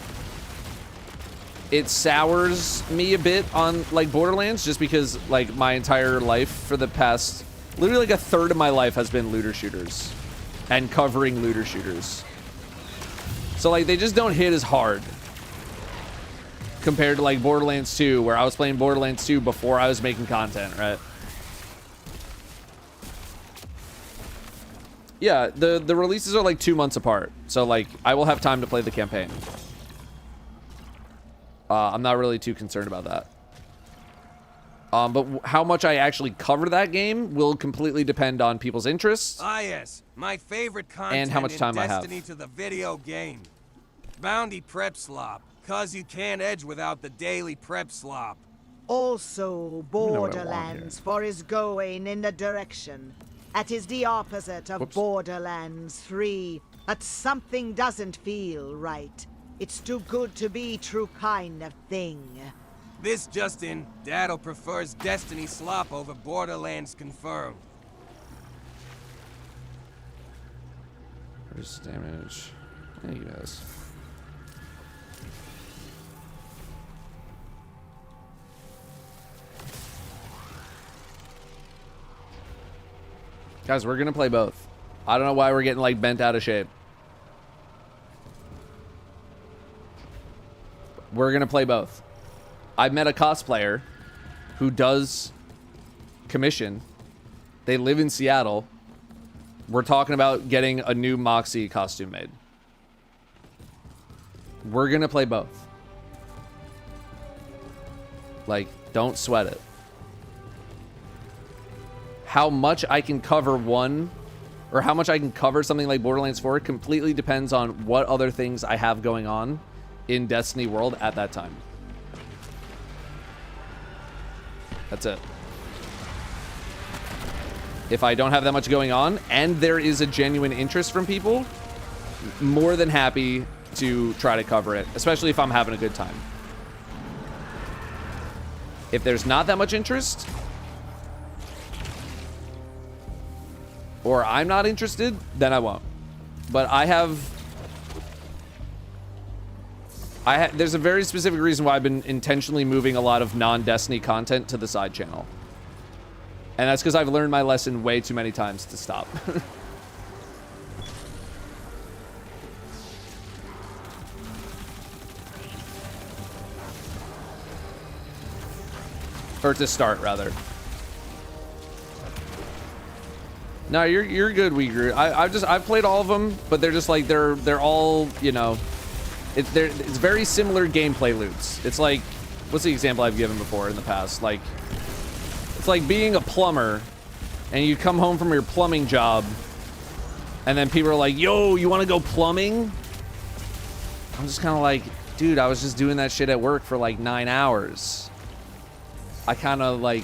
it sours me a bit on like Borderlands, just because like my entire life for the past, literally like a third of my life has been looter shooters and covering looter shooters. So like they just don't hit as hard compared to like Borderlands 2, where I was playing Borderlands 2 before I was making content, right? Yeah, the releases are like 2 months apart. So like I will have time to play the campaign. I'm not really too concerned about that. But how much I actually cover that game will completely depend on people's interests. Ah yes, my favorite content and how much time I have. Destiny to the video game. Bounty prep slop, cause you can't edge without the daily prep slop. Also, Borderlands for is going in the direction. That is the opposite of Borderlands 3. That something doesn't feel right. It's too good to be true kind of thing. This Justin, Datto prefers Destiny slop over Borderlands confirmed. Where's damage? There you guys. Guys, we're gonna play both. I don't know why we're getting like bent out of shape. We're gonna play both. I met a cosplayer who does commission. They live in Seattle. We're talking about getting a new Moxie costume made. We're gonna play both. Like, don't sweat it. How much I can cover one, or how much I can cover something like Borderlands 4 completely depends on what other things I have going on in Destiny world at that time. That's it. If I don't have that much going on and there is a genuine interest from people, more than happy to try to cover it, especially if I'm having a good time. If there's not that much interest, or I'm not interested, then I won't. But there's a very specific reason why I've been intentionally moving a lot of non-Destiny content to the side channel. And that's because I've learned my lesson way too many times to stop. Or to start, rather. No, you're good, Uyghur. I've played all of them, but they're just like they're all, you know, it's very similar gameplay loops. It's like, what's the example I've given before in the past? Like, it's like being a plumber, and you come home from your plumbing job, and then people are like, "Yo, you want to go plumbing?" I'm just kind of like, dude, I was just doing that shit at work for like 9 hours. I kind of like,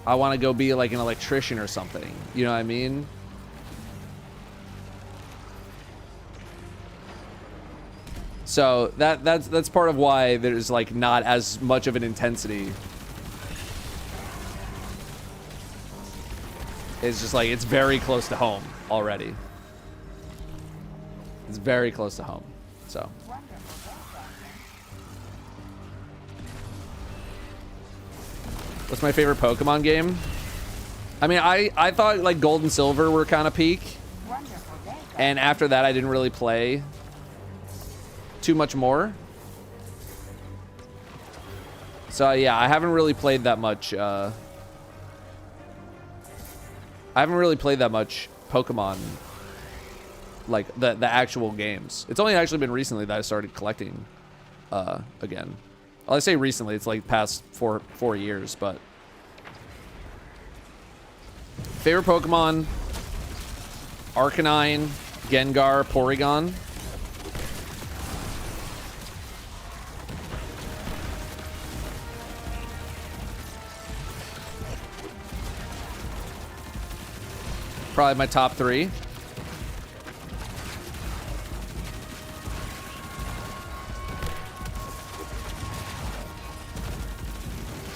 I want to go be like an electrician or something. You know what I mean? So that's part of why there's like not as much of an intensity. It's just like, it's very close to home already. It's very close to home. So. What's my favorite Pokemon game? I mean, I thought like Gold and Silver were kind of peak. And after that, I didn't really play too much more. So yeah, I haven't really played that much. I haven't really played that much Pokemon, like the actual games. It's only actually been recently that I started collecting again. Well, I say recently, it's like past four years, but favorite Pokemon: Arcanine, Gengar, Porygon. Probably my top 3.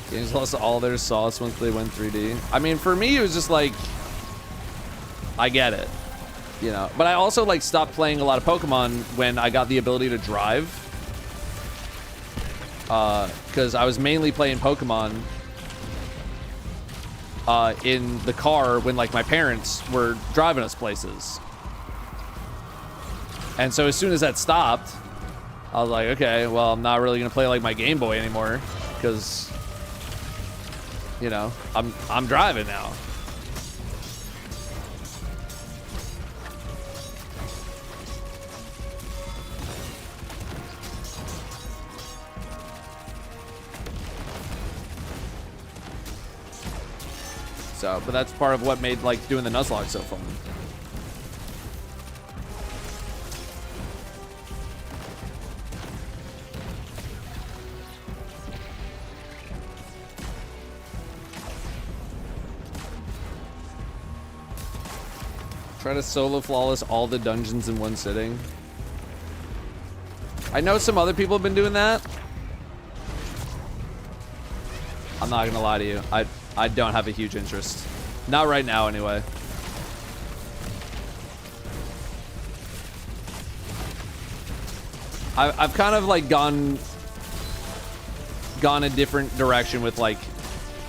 Games lost all their sauce once they went 3D. I mean, for me, it was just like, I get it, you know. But I also like stopped playing a lot of Pokemon when I got the ability to drive, because I was mainly playing Pokemon in the car when like my parents were driving us places. And so as soon as that stopped, I was like, okay, well, I'm not really gonna play like my Game Boy anymore, because, you know, I'm driving now. So, but that's part of what made like doing the Nuzlocke so fun. Try to solo flawless all the dungeons in one sitting. I know some other people have been doing that. I'm not gonna lie to you. I don't have a huge interest. Not right now, anyway. I've kind of like gone a different direction with like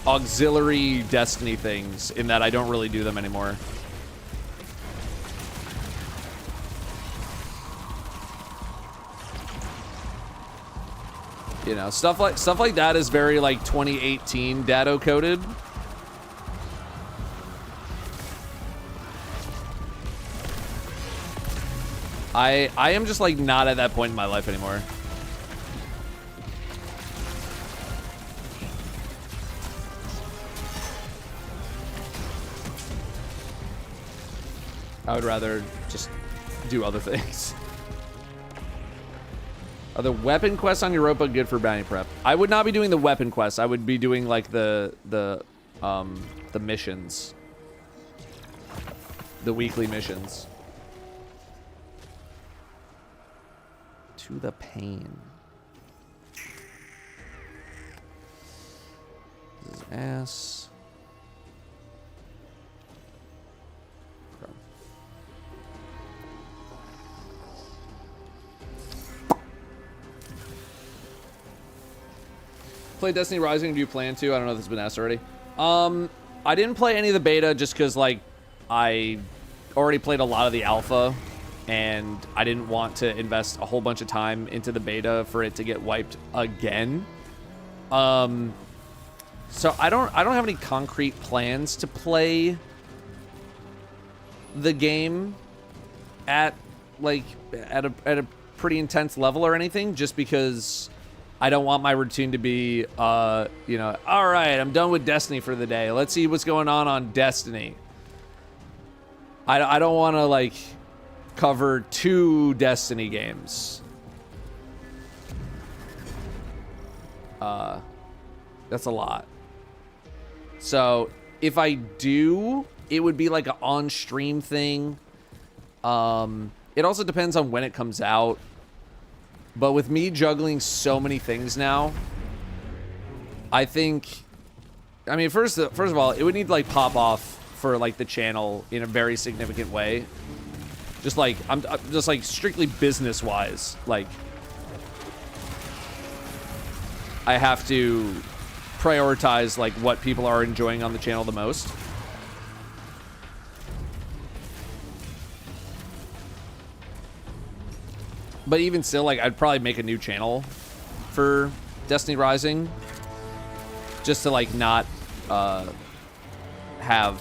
auxiliary Destiny things, in that I don't really do them anymore. You know, stuff like that is very like 2018 Datto coded. I am just like not at that point in my life anymore. I would rather just do other things. Are the weapon quests on Europa good for bounty prep? I would not be doing the weapon quests. I would be doing like the missions. The weekly missions. To the pain. This is ass. Okay. Play Destiny Rising? Do you plan to? I don't know if this has been asked already. I didn't play any of the beta just because like I already played a lot of the alpha, and I didn't want to invest a whole bunch of time into the beta for it to get wiped again. So I don't have any concrete plans to play the game at a pretty intense level or anything, just because I don't want my routine to be, you know, all right, I'm done with Destiny for the day. Let's see what's going on Destiny. I don't want to, like, cover 2 Destiny games. That's a lot. So, if I do, it would be like an on-stream thing. It also depends on when it comes out. But with me juggling so many things now, I think, I mean, first of all, it would need to like pop off for like the channel in a very significant way. Just like, I'm just like strictly business-wise. Like, I have to prioritize like what people are enjoying on the channel the most. But even still, like, I'd probably make a new channel for Destiny Rising, just to like not have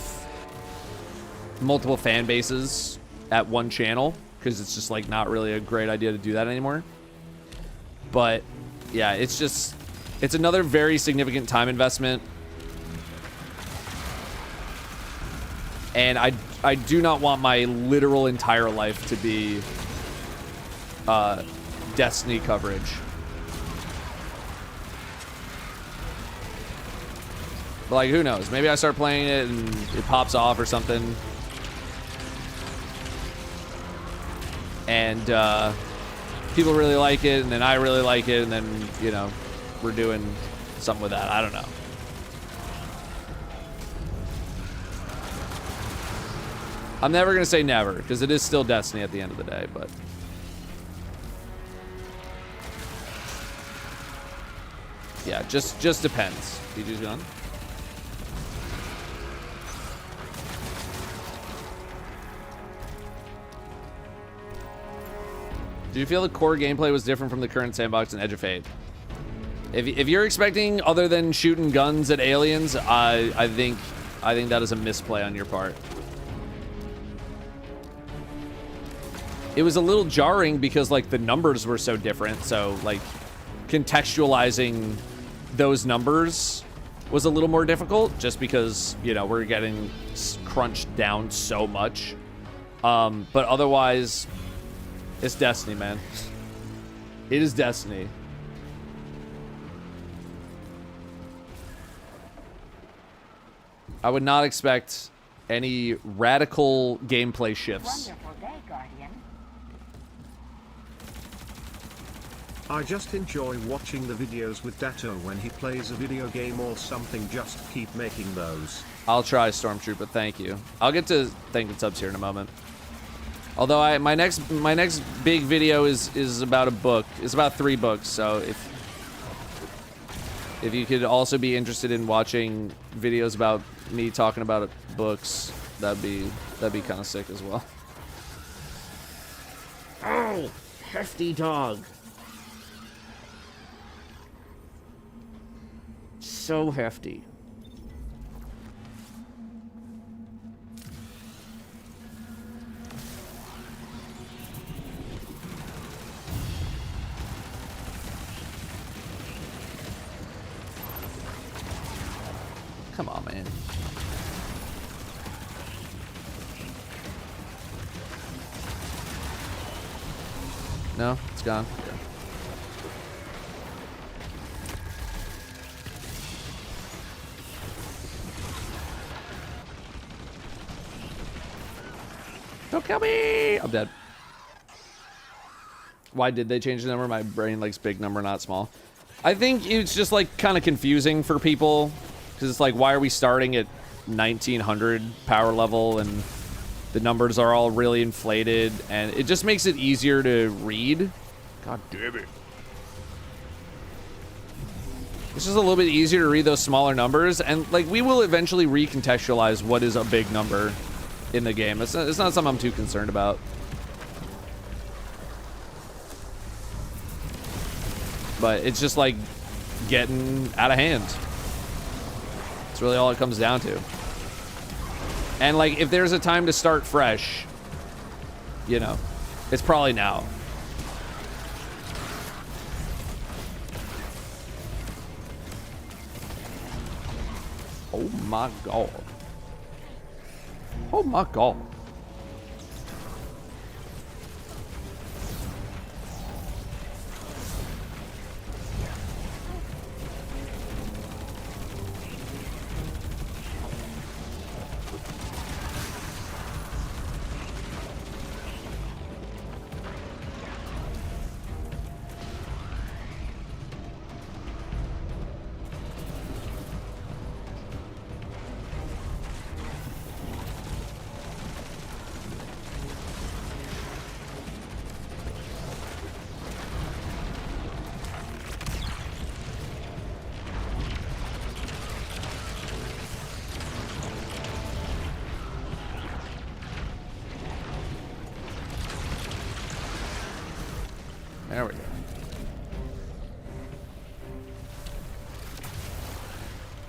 multiple fan bases at one channel, because it's just like not really a great idea to do that anymore. But yeah, it's another very significant time investment, and I do not want my literal entire life to be Destiny coverage. But like, who knows? Maybe I start playing it and it pops off or something. And people really like it, and then I really like it, and then, you know, we're doing something with that. I don't know. I'm never going to say never, because it is still Destiny at the end of the day, but... yeah, just depends. DJ's gone. Do you feel the core gameplay was different from the current sandbox and Edge of Fate? If you're expecting other than shooting guns at aliens, I think that is a misplay on your part. It was a little jarring because like the numbers were so different, so like contextualizing those numbers was a little more difficult, just because, you know, we're getting crunched down so much. But otherwise, it's Destiny, man. It is Destiny. I would not expect any radical gameplay shifts. Wonderful day, Guardian. I just enjoy watching the videos with Datto when he plays a video game or something. Just keep making those. I'll try, Stormtrooper. Thank you. I'll get to thanking subs here in a moment. Although my next big video is about a book. It's about 3 books. So if you could also be interested in watching videos about me talking about books, that'd be kind of sick as well. Oh, hefty dog. So hefty. Come on, man. No, it's gone. Okay. Don't kill me! I'm dead. Why did they change the number? My brain likes big number, not small. I think it's just like kind of confusing for people, because it's like, why are we starting at 1900 power level and the numbers are all really inflated, and it just makes it easier to read. God damn it. It's just a little bit easier to read those smaller numbers, and like, we will eventually recontextualize what is a big number in the game. It's not something I'm too concerned about. But it's just like getting out of hand. That's really all it comes down to. And like, if there's a time to start fresh, you know, it's probably now. Oh my god. Oh my god.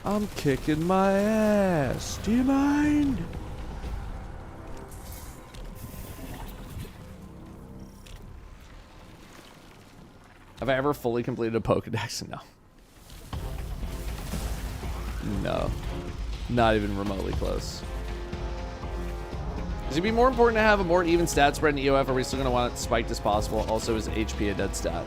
I'm kicking my ass. Do you mind? Have I ever fully completed a Pokedex? No. No. Not even remotely close. Is it be more important to have a more even stat spread in EOF? Or are we still going to want it spiked as possible? Also, is HP a dead stat?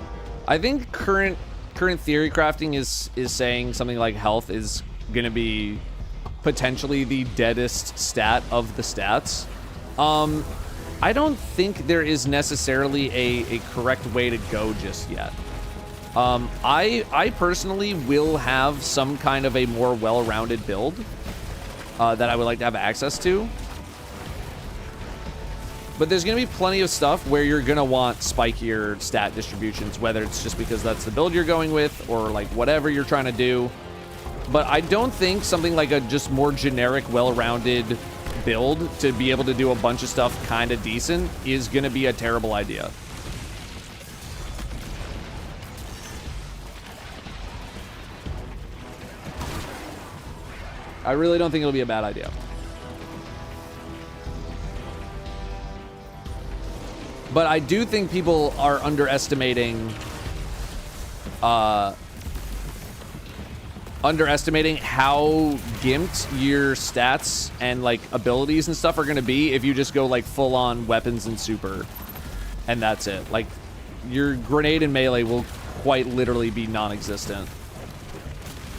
I think current theory crafting is saying something like health is going to be potentially the deadest stat of the stats. I don't think there is necessarily a correct way to go just yet. I personally will have some kind of a more well-rounded build that I would like to have access to. But there's going to be plenty of stuff where you're going to want spikier stat distributions, whether it's just because that's the build you're going with or like whatever you're trying to do. But I don't think something like a just more generic, well-rounded build to be able to do a bunch of stuff kind of decent is going to be a terrible idea. I really don't think it'll be a bad idea. But I do think people are underestimating how gimped your stats and like abilities and stuff are going to be if you just go like full on weapons and super and that's it. Like your grenade and melee will quite literally be non-existent,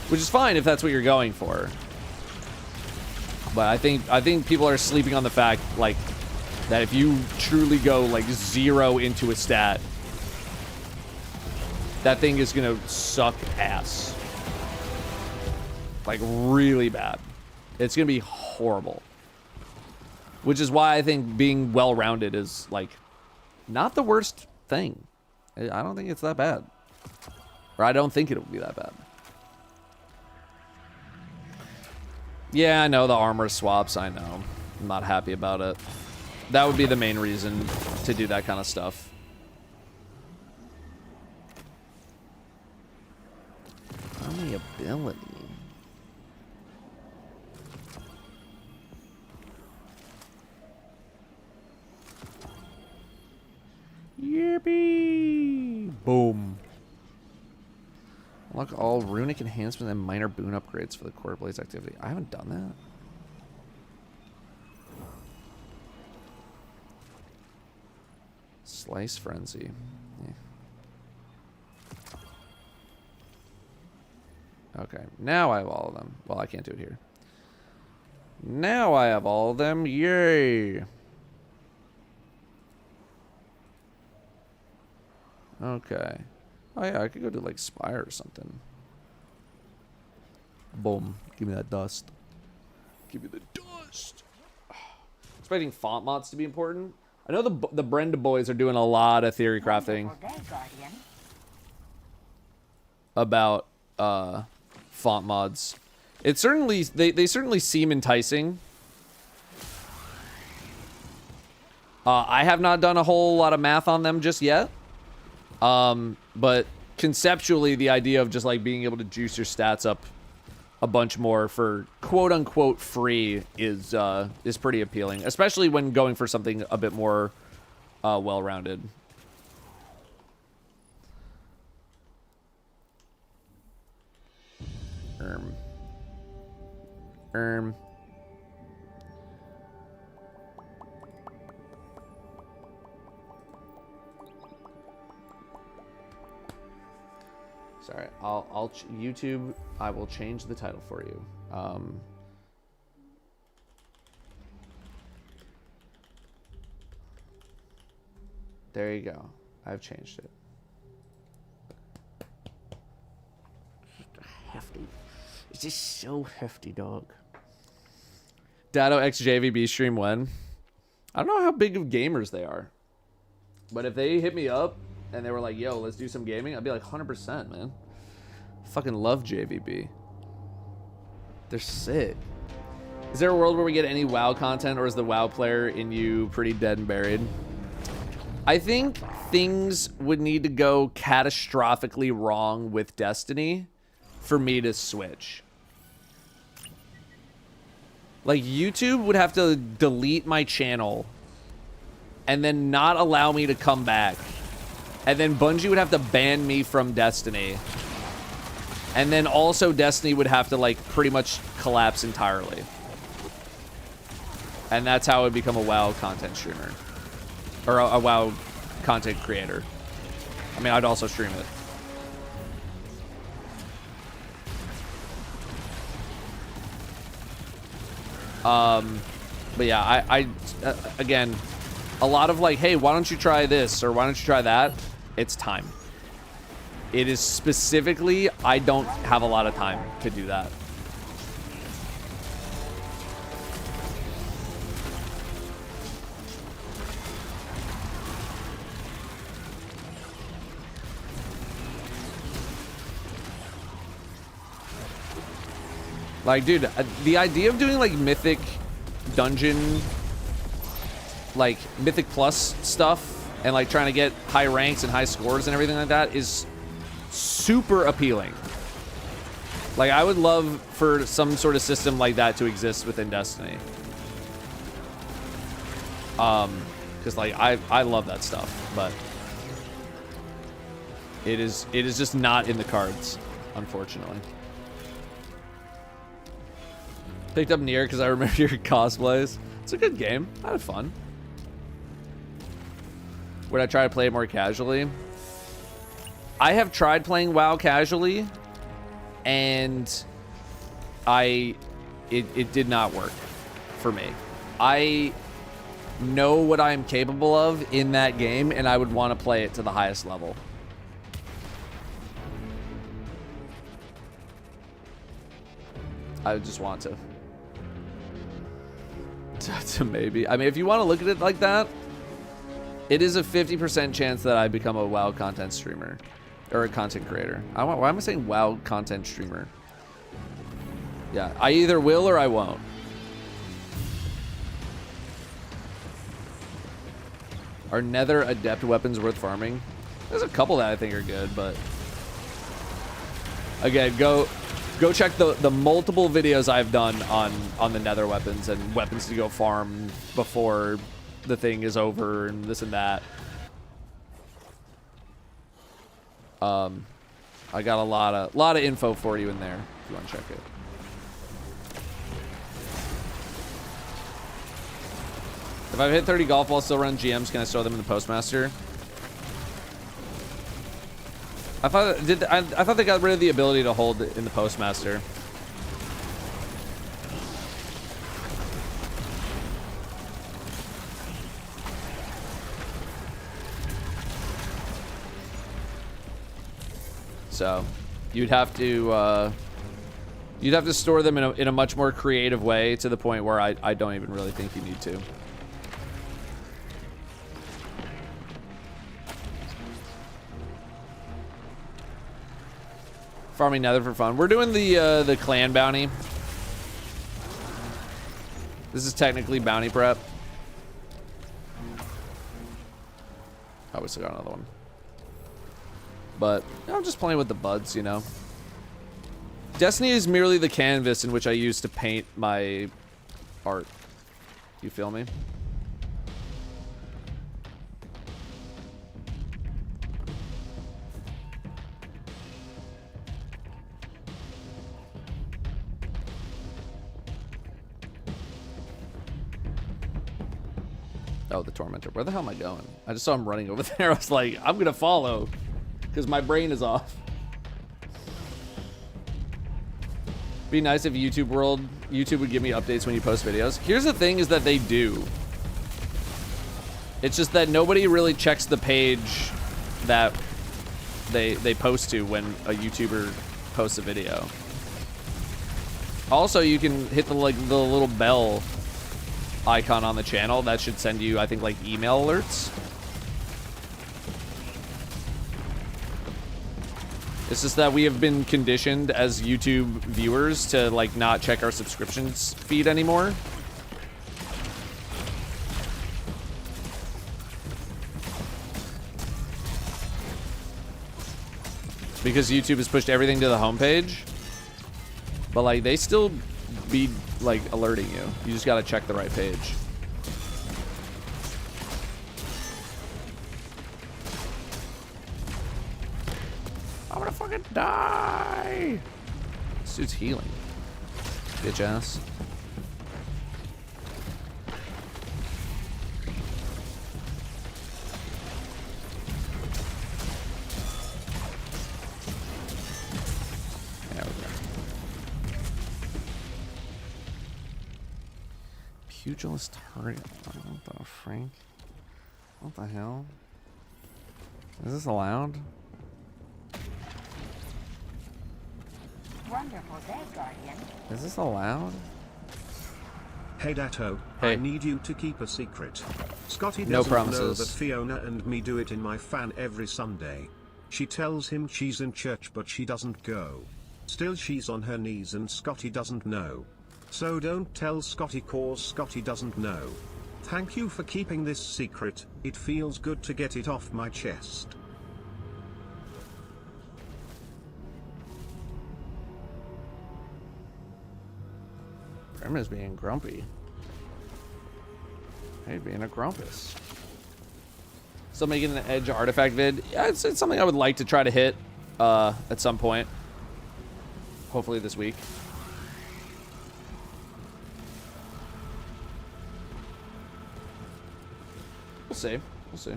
which is fine if that's what you're going for. But I think people are sleeping on the fact like that if you truly go like 0 into a stat, that thing is gonna suck ass. Like really bad. It's gonna be horrible. Which is why I think being well-rounded is like not the worst thing. I don't think it's that bad. Or I don't think it'll be that bad. Yeah, I know the armor swaps, I know. I'm not happy about it. That would be the main reason to do that kind of stuff. Only ability. Yippee! Boom. Unlock all runic enhancements and minor boon upgrades for the Core Blaze activity. I haven't done that. Slice Frenzy. Yeah. Okay, now I have all of them. Well, I can't do it here. Now I have all of them. Yay! Okay. Oh yeah, I could go to like Spire or something. Boom. Give me that dust. Give me the dust. Expecting font mods to be important. I know the Brenda boys are doing a lot of theory crafting about font mods. It certainly they certainly seem enticing. I have not done a whole lot of math on them just yet. But conceptually the idea of just like being able to juice your stats up a bunch more for quote unquote free is pretty appealing, especially when going for something a bit more well-rounded. Sorry, I'll YouTube. I will change the title for you. There you go. I've changed it. Hefty. It's just so hefty, dog. Datto X JVB stream when? I don't know how big of gamers they are, but if they hit me up and they were like, yo, let's do some gaming, I'd be like 100%, man. Fucking love JVB. They're sick. Is there a world where we get any WoW content, or is the WoW player in you pretty dead and buried? I think things would need to go catastrophically wrong with Destiny for me to switch. Like, YouTube would have to delete my channel and then not allow me to come back. And then Bungie would have to ban me from Destiny. And then also Destiny would have to, like, pretty much collapse entirely. And that's how I would become a WoW content streamer. Or a WoW content creator. I mean, I'd also stream it. But yeah, again, a lot of like, hey, why don't you try this or why don't you try that? It's time. It is specifically, I don't have a lot of time to do that. Like, dude, the idea of doing like mythic dungeon, like mythic plus stuff and like trying to get high ranks and high scores and everything like that is super appealing. Like, I would love for some sort of system like that to exist within Destiny. Because like I love that stuff, but it is just not in the cards, unfortunately. Picked up Nier because I remember your cosplays. It's a good game. I had fun. Would I try to play it more casually? I have tried playing WoW casually, and it did not work for me. I know what I am capable of in that game, and I would want to play it to the highest level. I would just want to. To maybe. I mean, if you want to look at it like that, it is a 50% chance that I become a WoW content streamer or a content creator. Why am I saying WoW content streamer? Yeah, I either will or I won't. Are Nether adept weapons worth farming? There's a couple that I think are good, but again, go check the multiple videos I've done on the Nether weapons and weapons to go farm before the thing is over and this and that. I got a lot of info for you in there if you want to check it. If I've hit 30 golf balls, still run GMs, can I store them in the Postmaster? I thought they got rid of the ability to hold it in the Postmaster. So you'd have to store them in a much more creative way, to the point where I don't even really think you need to. Farming Nether for fun. We're doing the clan bounty. This is technically bounty prep. Oh, we still got another one. But I'm just playing with the buds, you know. Destiny is merely the canvas in which I use to paint my art. You feel me? Oh, the Tormentor. Where the hell am I going? I just saw him running over there. I was like, I'm gonna follow, because my brain is off. Be nice if YouTube would give me updates when you post videos. Here's the thing, is that they do. It's just that nobody really checks the page that they post to when a YouTuber posts a video. Also, you can hit the little bell icon on the channel. That should send you, I think, like email alerts. It's just that we have been conditioned as YouTube viewers to like not check our subscriptions feed anymore. Because YouTube has pushed everything to the homepage. But like, they still be like alerting you. You just gotta check the right page. I'm gonna fucking die. This dude's healing. Bitch ass. There we go. Pugilist target. What the Frank? What the hell? Is this allowed? Wonderful day, Guardian. Is this allowed? Hey Datto, Hey. I need you to keep a secret. Scotty No doesn't know promises. that Fiona and me do it in my fan every Sunday. She tells him she's in church but she doesn't go. Still she's on her knees and Scotty doesn't know. So don't tell Scotty cause Scotty doesn't know. Thank you for keeping this secret, it feels good to get it off my chest. Grandma's being grumpy. Hey, being a grumpus. Still making an Edge artifact vid. Yeah, it's something I would like to try to hit at some point. Hopefully this week. We'll see. We'll see.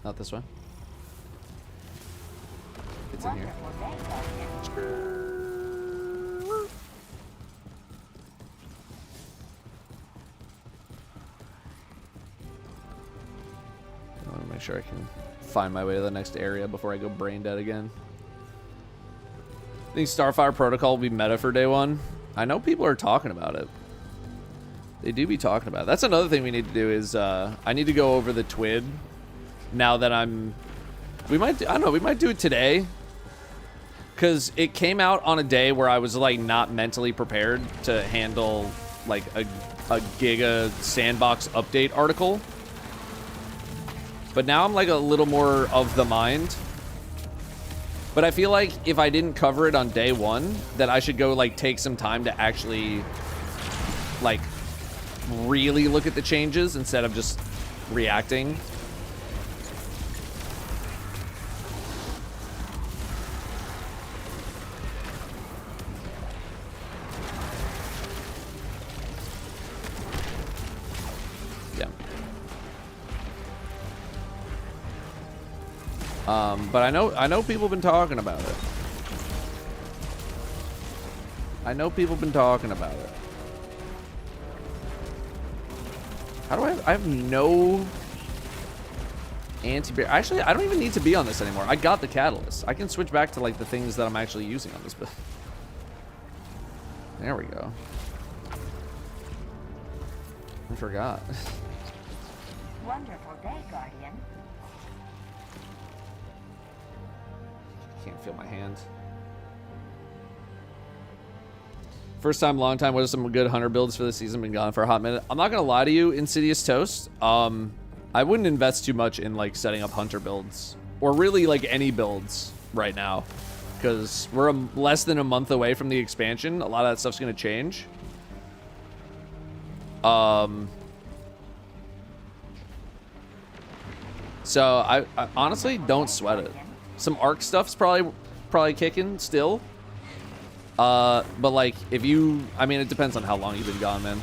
Not this way. It's in here. Wonderful day, Guardian. I want to make sure I can find my way to the next area before I go brain dead again. I think Starfire Protocol will be meta for day one. I know people are talking about it. They do be talking about it. That's another thing we need to do is I need to go over the TWID. Now that we might, I don't know, we might do it today. Because it came out on a day where I was like not mentally prepared to handle like a Giga Sandbox update article. But now I'm like a little more of the mind. But I feel like if I didn't cover it on day one, that I should go like take some time to actually like really look at the changes instead of just reacting. But I know people have been talking about it. I know people have been talking about it. How do I have no anti-bear. Actually, I don't even need to be on this anymore. I got the catalyst. I can switch back to like the things that I'm actually using on this build. There we go. I forgot. Wonderful day, Guardian. Can't feel my hand. First time, long time. What are some good hunter builds for the season? Been gone for a hot minute. I'm not gonna lie to you, Insidious Toast. I wouldn't invest too much in like setting up hunter builds or really like any builds right now, because we're less than a month away from the expansion. A lot of that stuff's gonna change. So I honestly don't sweat it. Some arc stuff's probably kicking still. But like if you, I mean, it depends on how long you've been gone, man.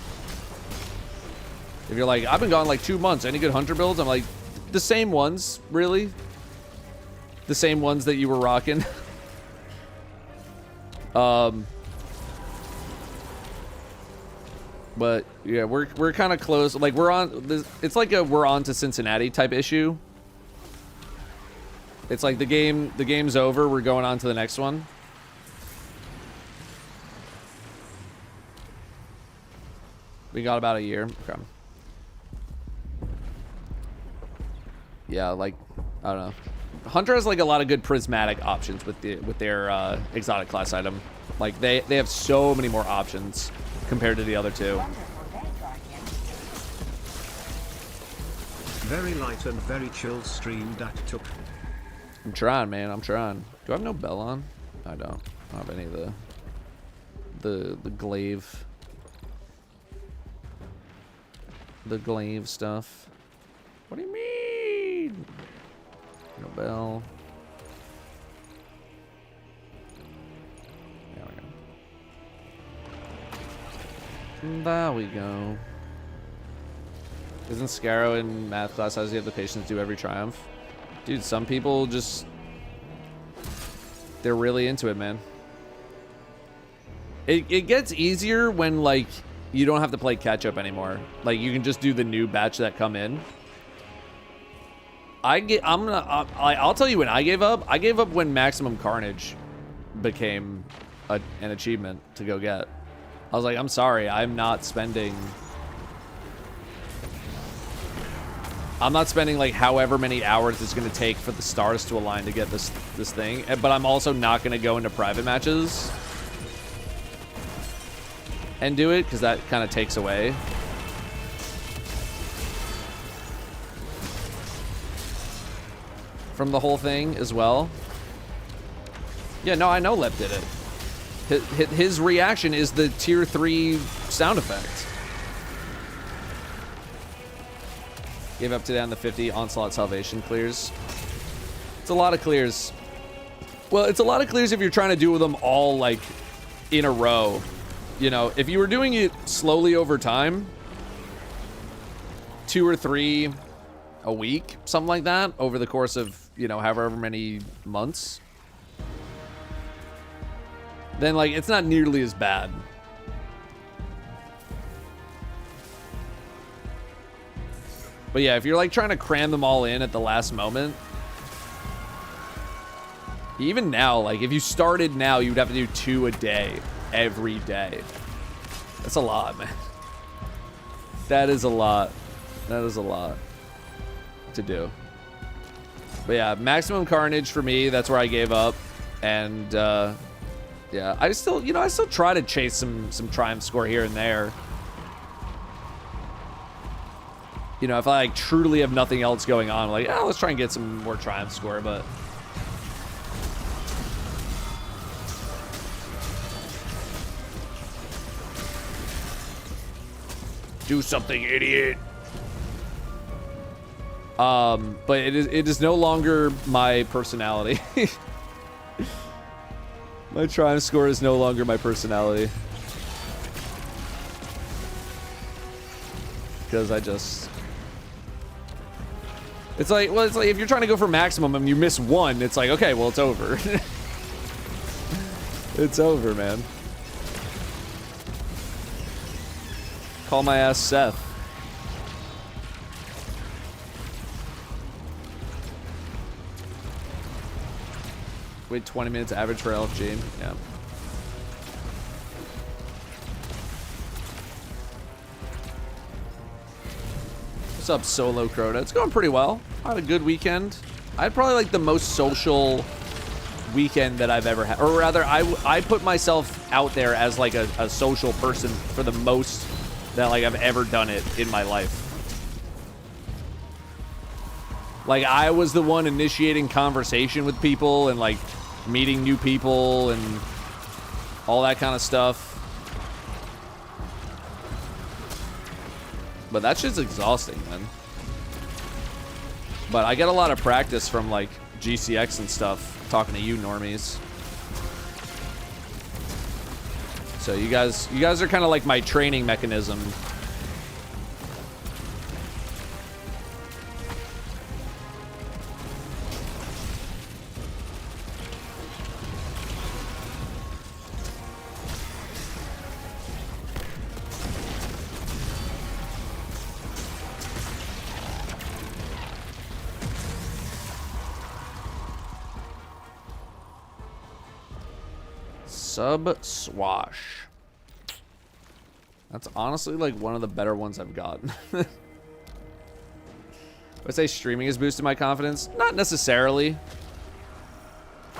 If you're like, I've been gone like 2 months, any good hunter builds? I'm like, the same ones, really. The same ones that you were rocking. But yeah, we're kind of close. Like we're on this, it's like a we're on to Cincinnati type issue. It's like the game's over, we're going on to the next one. We got about a year. Okay. Yeah, like I don't know. Hunter has like a lot of good prismatic options with their exotic class item. Like they have so many more options compared to the other two. Wonderful day, Guardian. Very light and very chill stream Datto. I'm trying, man. I'm trying. Do I have no bell on? I don't. I don't have any of the glaive. The glaive stuff. What do you mean? No bell. There we go. Isn't Scarrow in math class? How does he have the patience to do every triumph? Dude, some people just... they're really into it, man. It gets easier when, like, you don't have to play catch-up anymore. Like, you can just do the new batch that come in. I'll tell you when I gave up. I gave up when Maximum Carnage became an achievement to go get. I was like, I'm sorry, I'm not spending like however many hours it's gonna take for the stars to align to get this thing. But I'm also not gonna go into private matches and do it, because that kind of takes away. From the whole thing as well. Yeah, no, I know Lep did it. His reaction is the tier 3 sound effect. Gave up today on the 50 Onslaught Salvation clears. It's a lot of clears. Well, it's a lot of clears if you're trying to do them all, like, in a row. You know, if you were doing it slowly over time, 2 or 3 a week, something like that, over the course of, you know, however many months, then, like, it's not nearly as bad. But yeah, if you're, like, trying to cram them all in at the last moment, even now, like, if you started now, you'd have to do 2 a day, every day. That's a lot, man. That is a lot. That is a lot to do. But yeah, Maximum Carnage for me, that's where I gave up. And, yeah, I still, you know, I still try to chase some triumph score here and there. You know, if I, like, truly have nothing else going on, like, oh, let's try and get some more triumph score, but... do something, idiot. But it is no longer my personality. My triumph score is no longer my personality. Because I just... It's like, well, it's like if you're trying to go for maximum and you miss 1, it's like, okay, well, it's over. It's over, man. Call my ass Seth. Wait 20 minutes average for LFG. Yeah. What's up, Solo Crota? It's going pretty well. I had a good weekend. I had probably like the most social weekend that I've ever had. Or rather, I put myself out there as like a social person for the most that like I've ever done it in my life. Like, I was the one initiating conversation with people and like meeting new people and all that kind of stuff. But that shit's exhausting, man. But I get a lot of practice from like GCX and stuff, talking to you normies. So you guys are kind of like my training mechanism. Sub Swash. That's honestly like one of the better ones I've gotten. Would I say streaming has boosted my confidence? Not necessarily.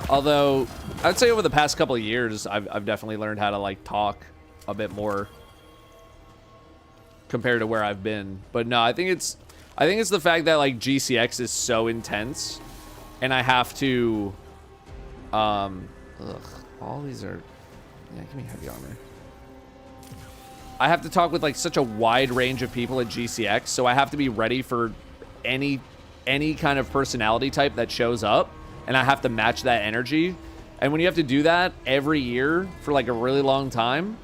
Although, I'd say over the past couple of years, I've definitely learned how to like talk a bit more compared to where I've been. But no, I think I think it's the fact that like GCX is so intense, and I have to, all these are, yeah, give me heavy armor. I have to talk with like such a wide range of people at GCX, so I have to be ready for any kind of personality type that shows up, and I have to match that energy. And when you have to do that every year for like a really long time,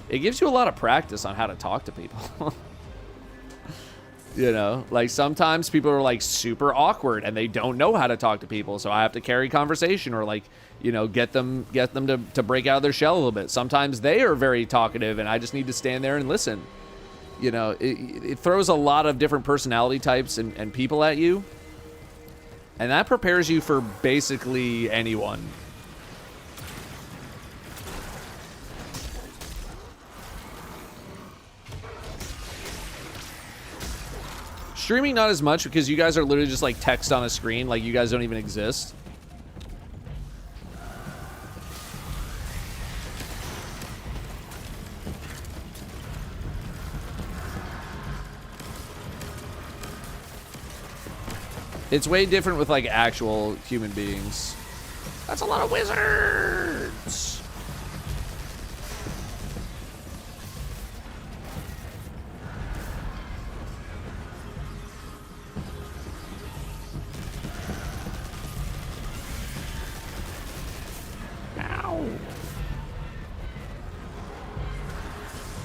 it gives you a lot of practice on how to talk to people. You know, like sometimes people are like super awkward and they don't know how to talk to people, so I have to carry conversation or like, you know, get them to break out of their shell a little bit. Sometimes they are very talkative and I just need to stand there and listen. You know, it throws a lot of different personality types and people at you, and that prepares you for basically anyone. Streaming not as much because you guys are literally just like text on a screen, like you guys don't even exist. It's way different with like actual human beings. That's a lot of wizards.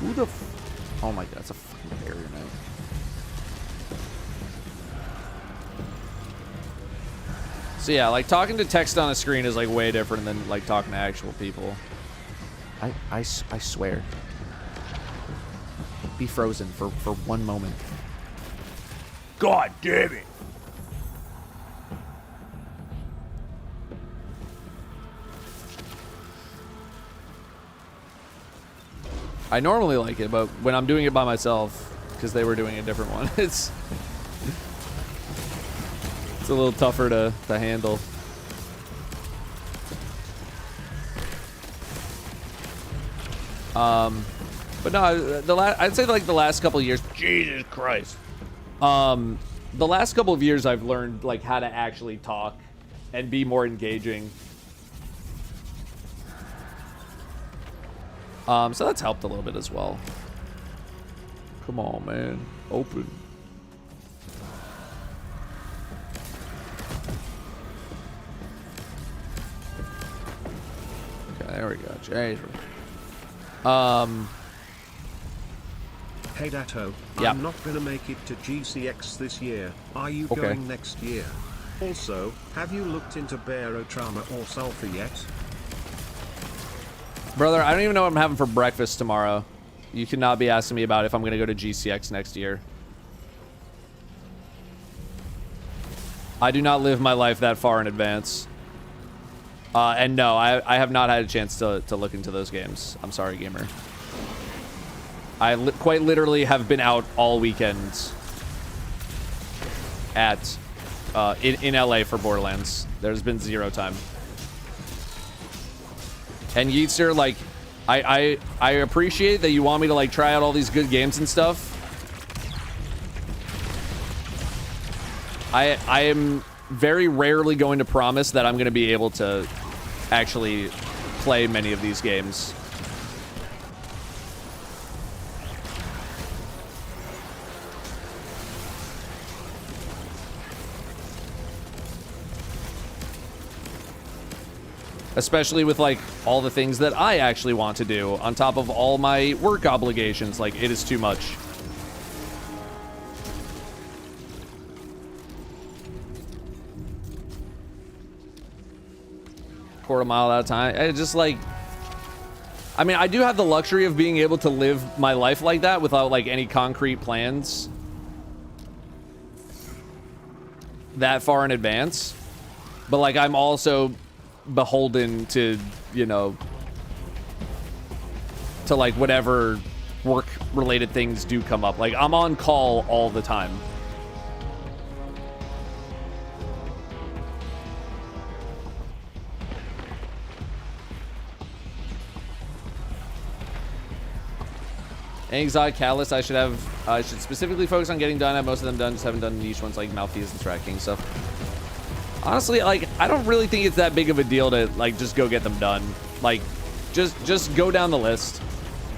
Who the oh my god, that's a fucking barrier knight. So yeah, like talking to text on a screen is like way different than like talking to actual people. I swear. Be frozen for one moment. God damn it. I normally like it, but when I'm doing it by myself, because they were doing a different one, it's a little tougher to handle. But no, I'd say like the last couple of years, Jesus Christ. The last couple of years I've learned like how to actually talk and be more engaging. So that's helped a little bit as well. Come on, man. Open. Okay, there we go. Jeez. Hey Datto, yeah. I'm not gonna make it to GCX this year. Are you Okay. going next year? Also, have you looked into barotrauma or sulfur yet? Brother, I don't even know what I'm having for breakfast tomorrow. You cannot be asking me about if I'm going to go to GCX next year. I do not live my life that far in advance. And no, I have not had a chance to look into those games. I'm sorry, gamer. I quite literally have been out all weekend at in LA for Borderlands. There's been zero time. And Yeetster, like, I appreciate that you want me to like try out all these good games and stuff. I am very rarely going to promise that I'm going to be able to actually play many of these games. Especially with like all the things that I actually want to do on top of all my work obligations. Like, it is too much. Quarter mile at a time. It's just like, I mean, I do have the luxury of being able to live my life like that without like any concrete plans that far in advance. But like, I'm also beholden to, you know, to like whatever work related things do come up. Like, I'm on call all the time. Exotic catalyst I should specifically focus on getting done. I have most of them done, just haven't done niche ones like malfeasance tracking stuff. Honestly, like, I don't really think it's that big of a deal to, like, just go get them done. Like, just go down the list.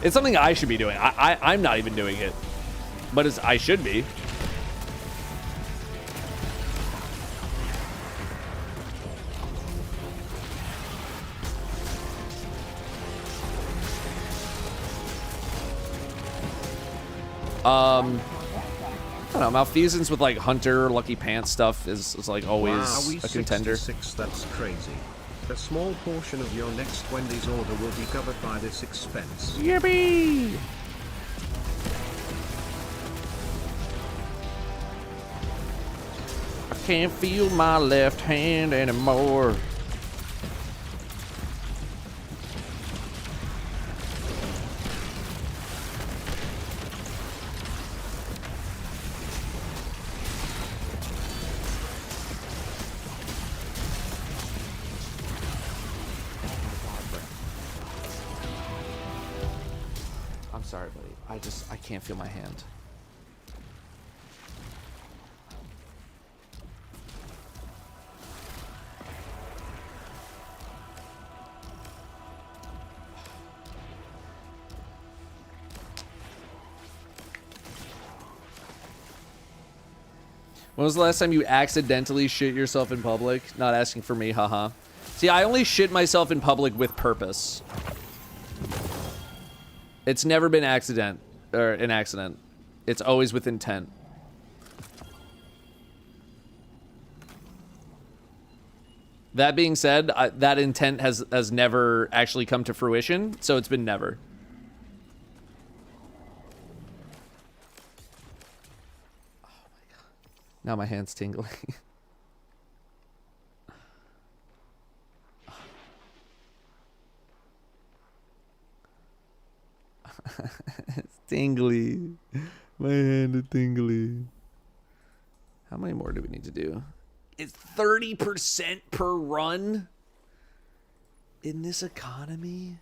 It's something I should be doing. I'm not even doing it. But I should be. I don't know, malfeasance with like hunter, lucky pants stuff is like always wow, a contender. 66, that's crazy. A small portion of your next Wendy's order will be covered by this expense. Yippee! I can't feel my left hand anymore. I'm sorry, buddy. I can't feel my hand. When was the last time you accidentally shit yourself in public? Not asking for me, haha. See, I only shit myself in public with purpose. It's never been an accident. It's always with intent. That being said, that intent has never actually come to fruition, so it's been never. Oh my god. Now my hand's tingling. It's tingly. My hand is tingly. How many more do we need to do? It's 30% per run in this economy.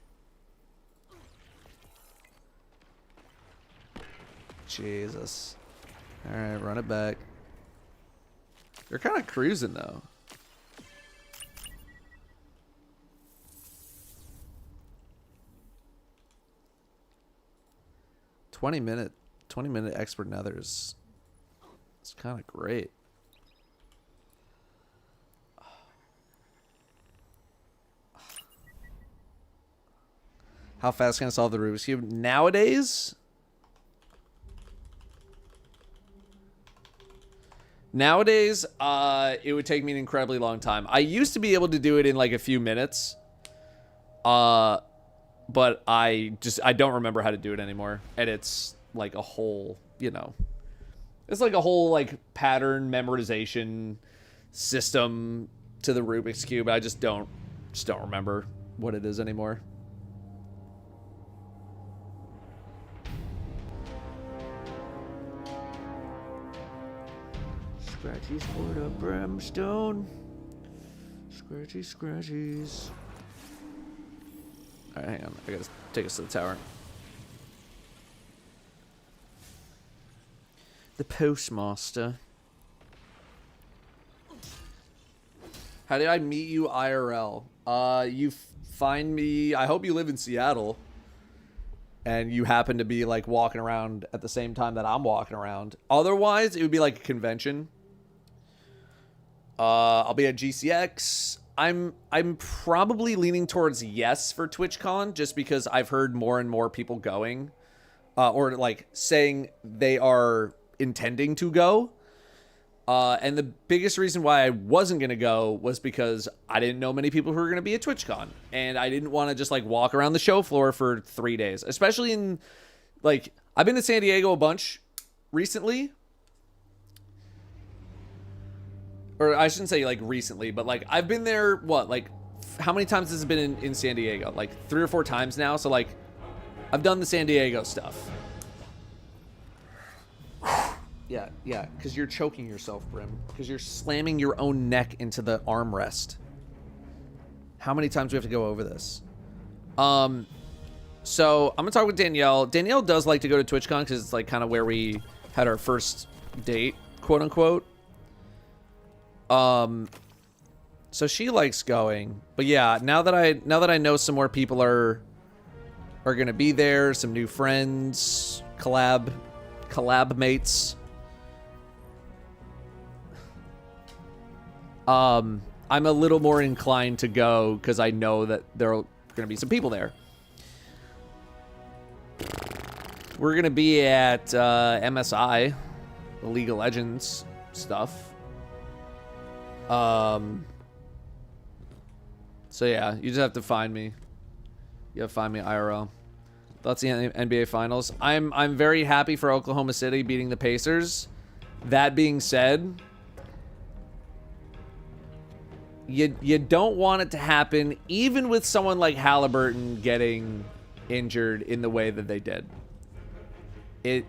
Jesus. All right, run it back. They're kind of cruising though. $20 minute expert nethers. It's kind of great. How fast can I solve the Rubik's Cube? Nowadays, it would take me an incredibly long time. I used to be able to do it in like a few minutes. But I don't remember how to do it anymore. And it's like a whole, you know, it's like a whole like pattern memorization system to the Rubik's Cube. I just don't remember what it is anymore. Scratchies for the brimstone. Scratchies. Alright, hang on. I gotta take us to the tower. The postmaster. How did I meet you IRL? You find me... I hope you live in Seattle. And you happen to be, like, walking around at the same time that I'm walking around. Otherwise, it would be like a convention. I'll be at GCX. I'm probably leaning towards yes for TwitchCon just because I've heard more and more people going or like saying they are intending to go. And the biggest reason why I wasn't going to go was because I didn't know many people who were going to be at TwitchCon and I didn't want to just like walk around the show floor for 3 days, especially in like I've been to San Diego a bunch recently. Or I shouldn't say like recently, but like I've been there, what, like how many times has it been in San Diego? Like 3 or 4 times now. So like I've done the San Diego stuff. Yeah, because you're choking yourself, Brim. Because you're slamming your own neck into the armrest. How many times do we have to go over this? So I'm gonna talk with Danielle. Danielle does like to go to TwitchCon because it's like kind of where we had our first date, quote unquote. So she likes going, but yeah, now that I know some more people are gonna be there, some new friends, collab mates. I'm a little more inclined to go because I know that there are gonna be some people there. We're gonna be at MSI, the League of Legends stuff. So yeah, you just have to find me. You have to find me IRL. That's the NBA Finals. I'm very happy for Oklahoma City beating the Pacers. That being said, you don't want it to happen, even with someone like Halliburton getting injured in the way that they did. It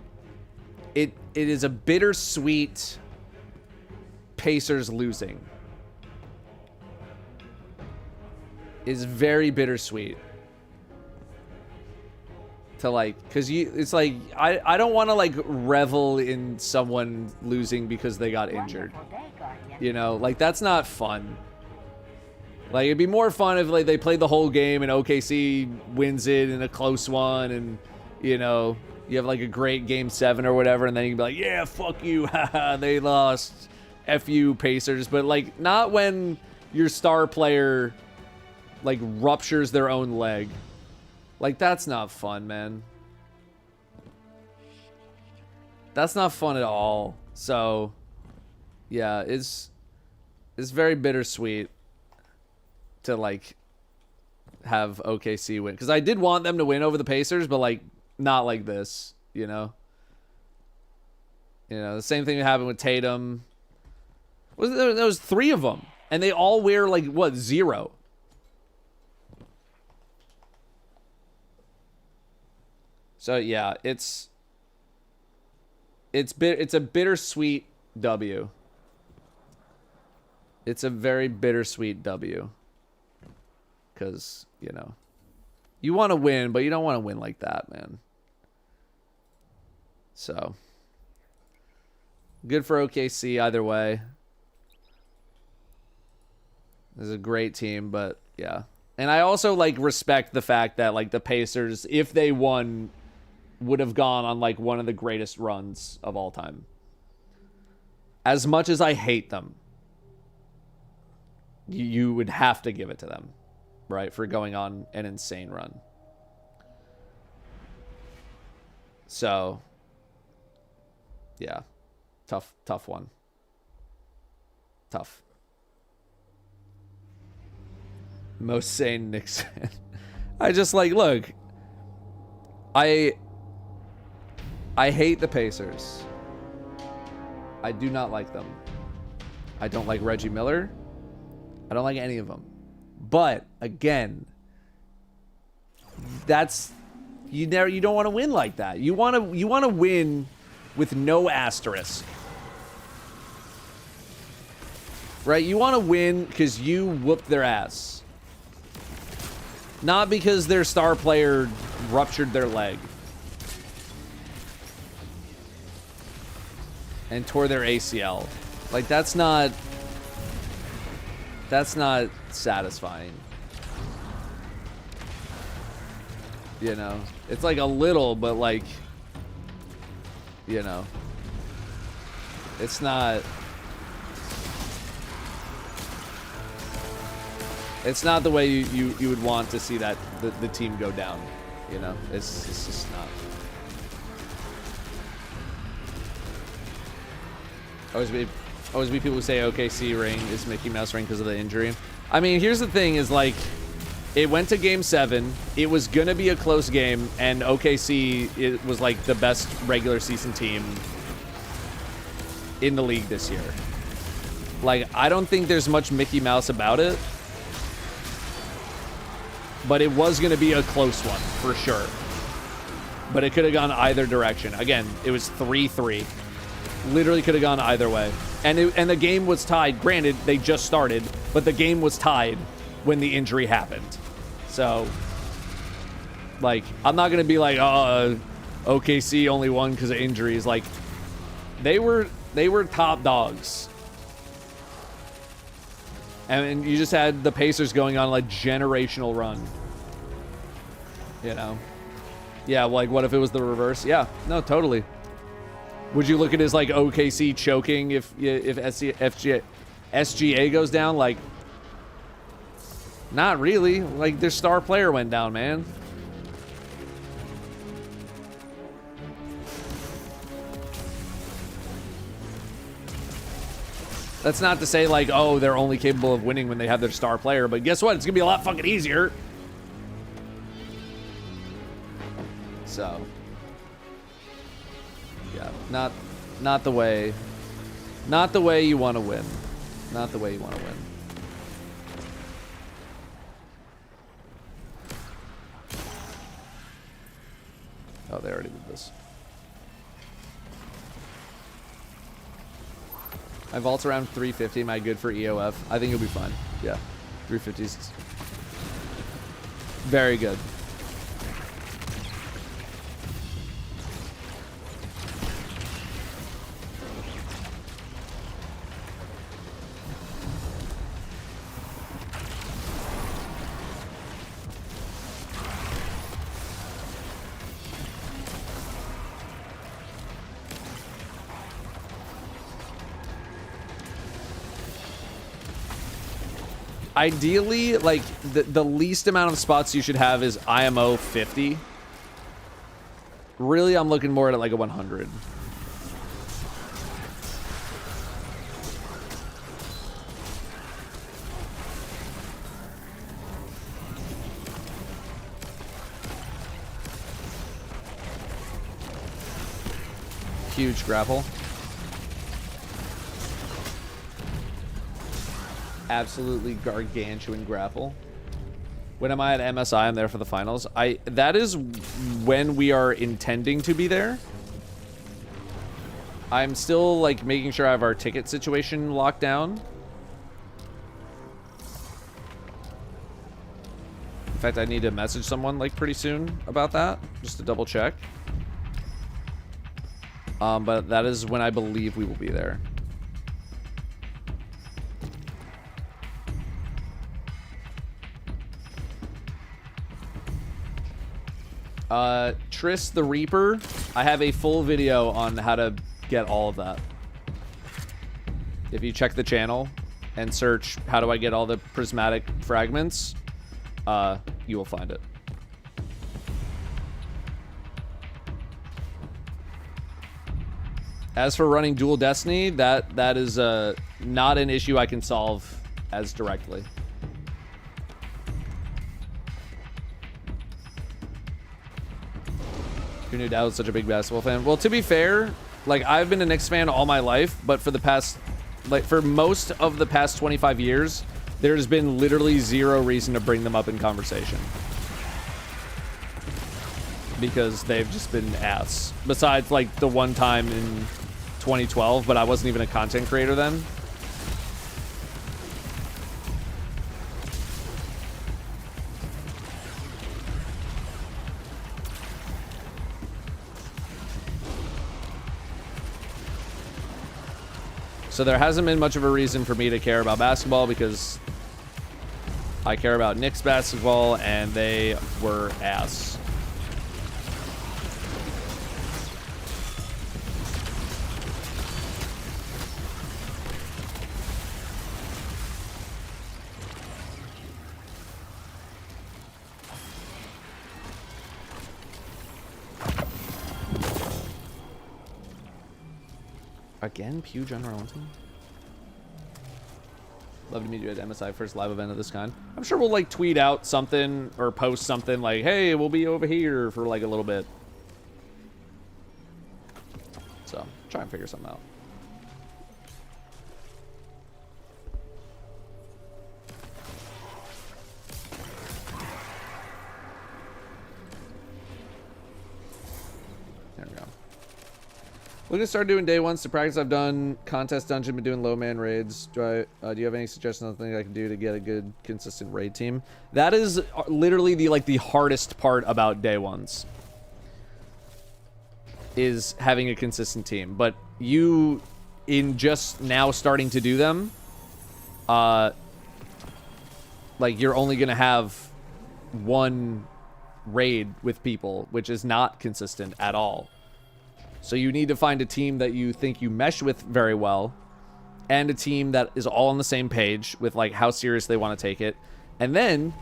is a bittersweet Pacers losing. Is very bittersweet. To like, cause it's like I don't want to like revel in someone losing because they got injured. Wonderful day, Guardian. You know, like that's not fun. Like it'd be more fun if like they played the whole game and OKC wins it in a close one, and you know you have like a great game 7 or whatever, and then you can be like, yeah, fuck you, haha, they lost, F you Pacers. But like not when your star player like ruptures their own leg. Like that's not fun, man. That's not fun at all. So yeah, it's very bittersweet to like have OKC win, because I did want them to win over the Pacers, but like not like this, you know. You know, the same thing that happened with Tatum. There was 3 of them, and they all wear like what, 0. So yeah, it's a bittersweet W. It's a very bittersweet W. Because, you know, you want to win, but you don't want to win like that, man. So, good for OKC either way. This is a great team, but yeah. And I also, like, respect the fact that, like, the Pacers, if they won, would have gone on, like, one of the greatest runs of all time. As much as I hate them, you would have to give it to them, right, for going on an insane run. So, yeah, tough one. Tough. Most sane Nixon. I just like, look, I hate the Pacers. I do not like them. I don't like Reggie Miller. I don't like any of them. But again, that's you don't want to win like that. You want to win with no asterisk. Right? You want to win because you whooped their ass. Not because their star player ruptured their leg and tore their ACL. Like that's not satisfying. You know, it's like a little, but like, you know, it's not the way you would want to see that the team go down. You know, it's just not. Always be people who say OKC ring is Mickey Mouse ring because of the injury. I mean, here's the thing: is like, it went to Game 7. It was gonna be a close game, and OKC was like the best regular season team in the league this year. Like, I don't think there's much Mickey Mouse about it, but it was gonna be a close one for sure. But it could have gone either direction. Again, it was 3-3. Literally could have gone either way. And the game was tied. Granted, they just started, but the game was tied when the injury happened. So, Like, I'm not gonna be like, oh, OKC only won because of injuries. Like, they were top dogs. And you just had the Pacers going on like generational run. You know? Yeah, like what if it was the reverse? Yeah, no, totally. Would you look at it as like OKC choking if SGA goes down? Like, not really. Like, their star player went down, man. That's not to say like, oh, they're only capable of winning when they have their star player, but guess what? It's gonna be a lot fucking easier. So, yeah, not the way you want to win. Not the way you want to win. Oh, they already did this. My vault's around 350. Am I good for EOF? I think you'll be fine. Yeah, 350's very good. Ideally, like, the least amount of spots you should have is IMO 50. Really, I'm looking more at like a 100. Huge grapple. Absolutely gargantuan grapple. When am I at MSI? I'm there for the finals. That is when we are intending to be there. I'm still like making sure I have our ticket situation locked down. In fact, I need to message someone like pretty soon about that, just to double check. But that is when I believe we will be there. Triss the Reaper, I have a full video on how to get all of that. If you check the channel and search how do I get all the prismatic fragments, you will find it. As for running dual destiny, that is not an issue I can solve as directly. Who knew Dad was such a big basketball fan? Well, to be fair, like, I've been a Knicks fan all my life, but for the past, like, for most of the past 25 years, there's been literally zero reason to bring them up in conversation. Because they've just been ass. Besides, like, the one time in 2012, but I wasn't even a content creator then. So there hasn't been much of a reason for me to care about basketball because I care about Knicks basketball and they were ass. Again, Puge unrelenting. Love to meet you at MSI first live event of this kind. I'm sure we'll like tweet out something or post something like, hey, we'll be over here for like a little bit. So try and figure something out. There we go. We're gonna start doing day ones to practice. I've done contest dungeon, been doing low man raids. Do you have any suggestions on things I can do to get a good consistent raid team? That is literally the hardest part about day ones. Is having a consistent team. But you, in just now starting to do them, like you're only gonna have one raid with people, which is not consistent at all. So you need to find a team that you think you mesh with very well, and a team that is all on the same page with like how serious they want to take it. And then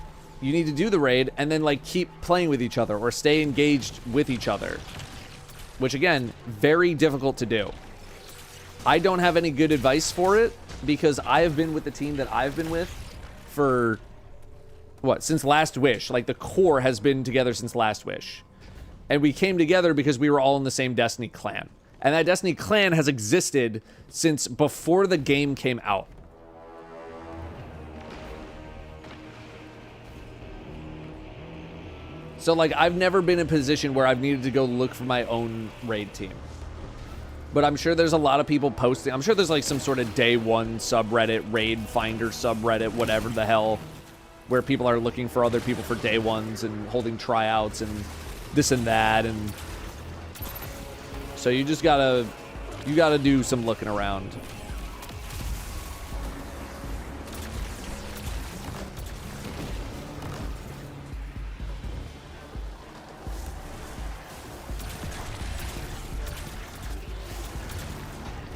you need to do the raid and then like keep playing with each other or stay engaged with each other, which again, very difficult to do. I don't have any good advice for it because I have been with the team that I've been with for since Last Wish. Like the core has been together since Last Wish. And we came together because we were all in the same Destiny clan. And that Destiny clan has existed since before the game came out. So, like, I've never been in a position where I've needed to go look for my own raid team. But I'm sure there's a lot of people posting. I'm sure there's, like, some sort of day one subreddit, raid finder subreddit, whatever the hell, where people are looking for other people for day ones and holding tryouts and this and that, and so you just gotta do some looking around.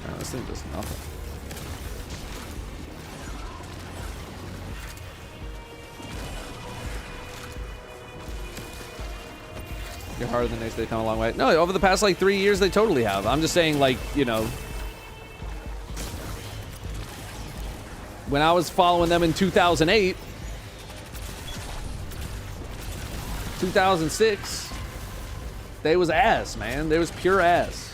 Oh, this thing does nothing. You're harder than they come a long way. No, over the past like 3 years, they totally have. I'm just saying, like, you know, when I was following them in 2008, 2006, they was ass, man. They was pure ass.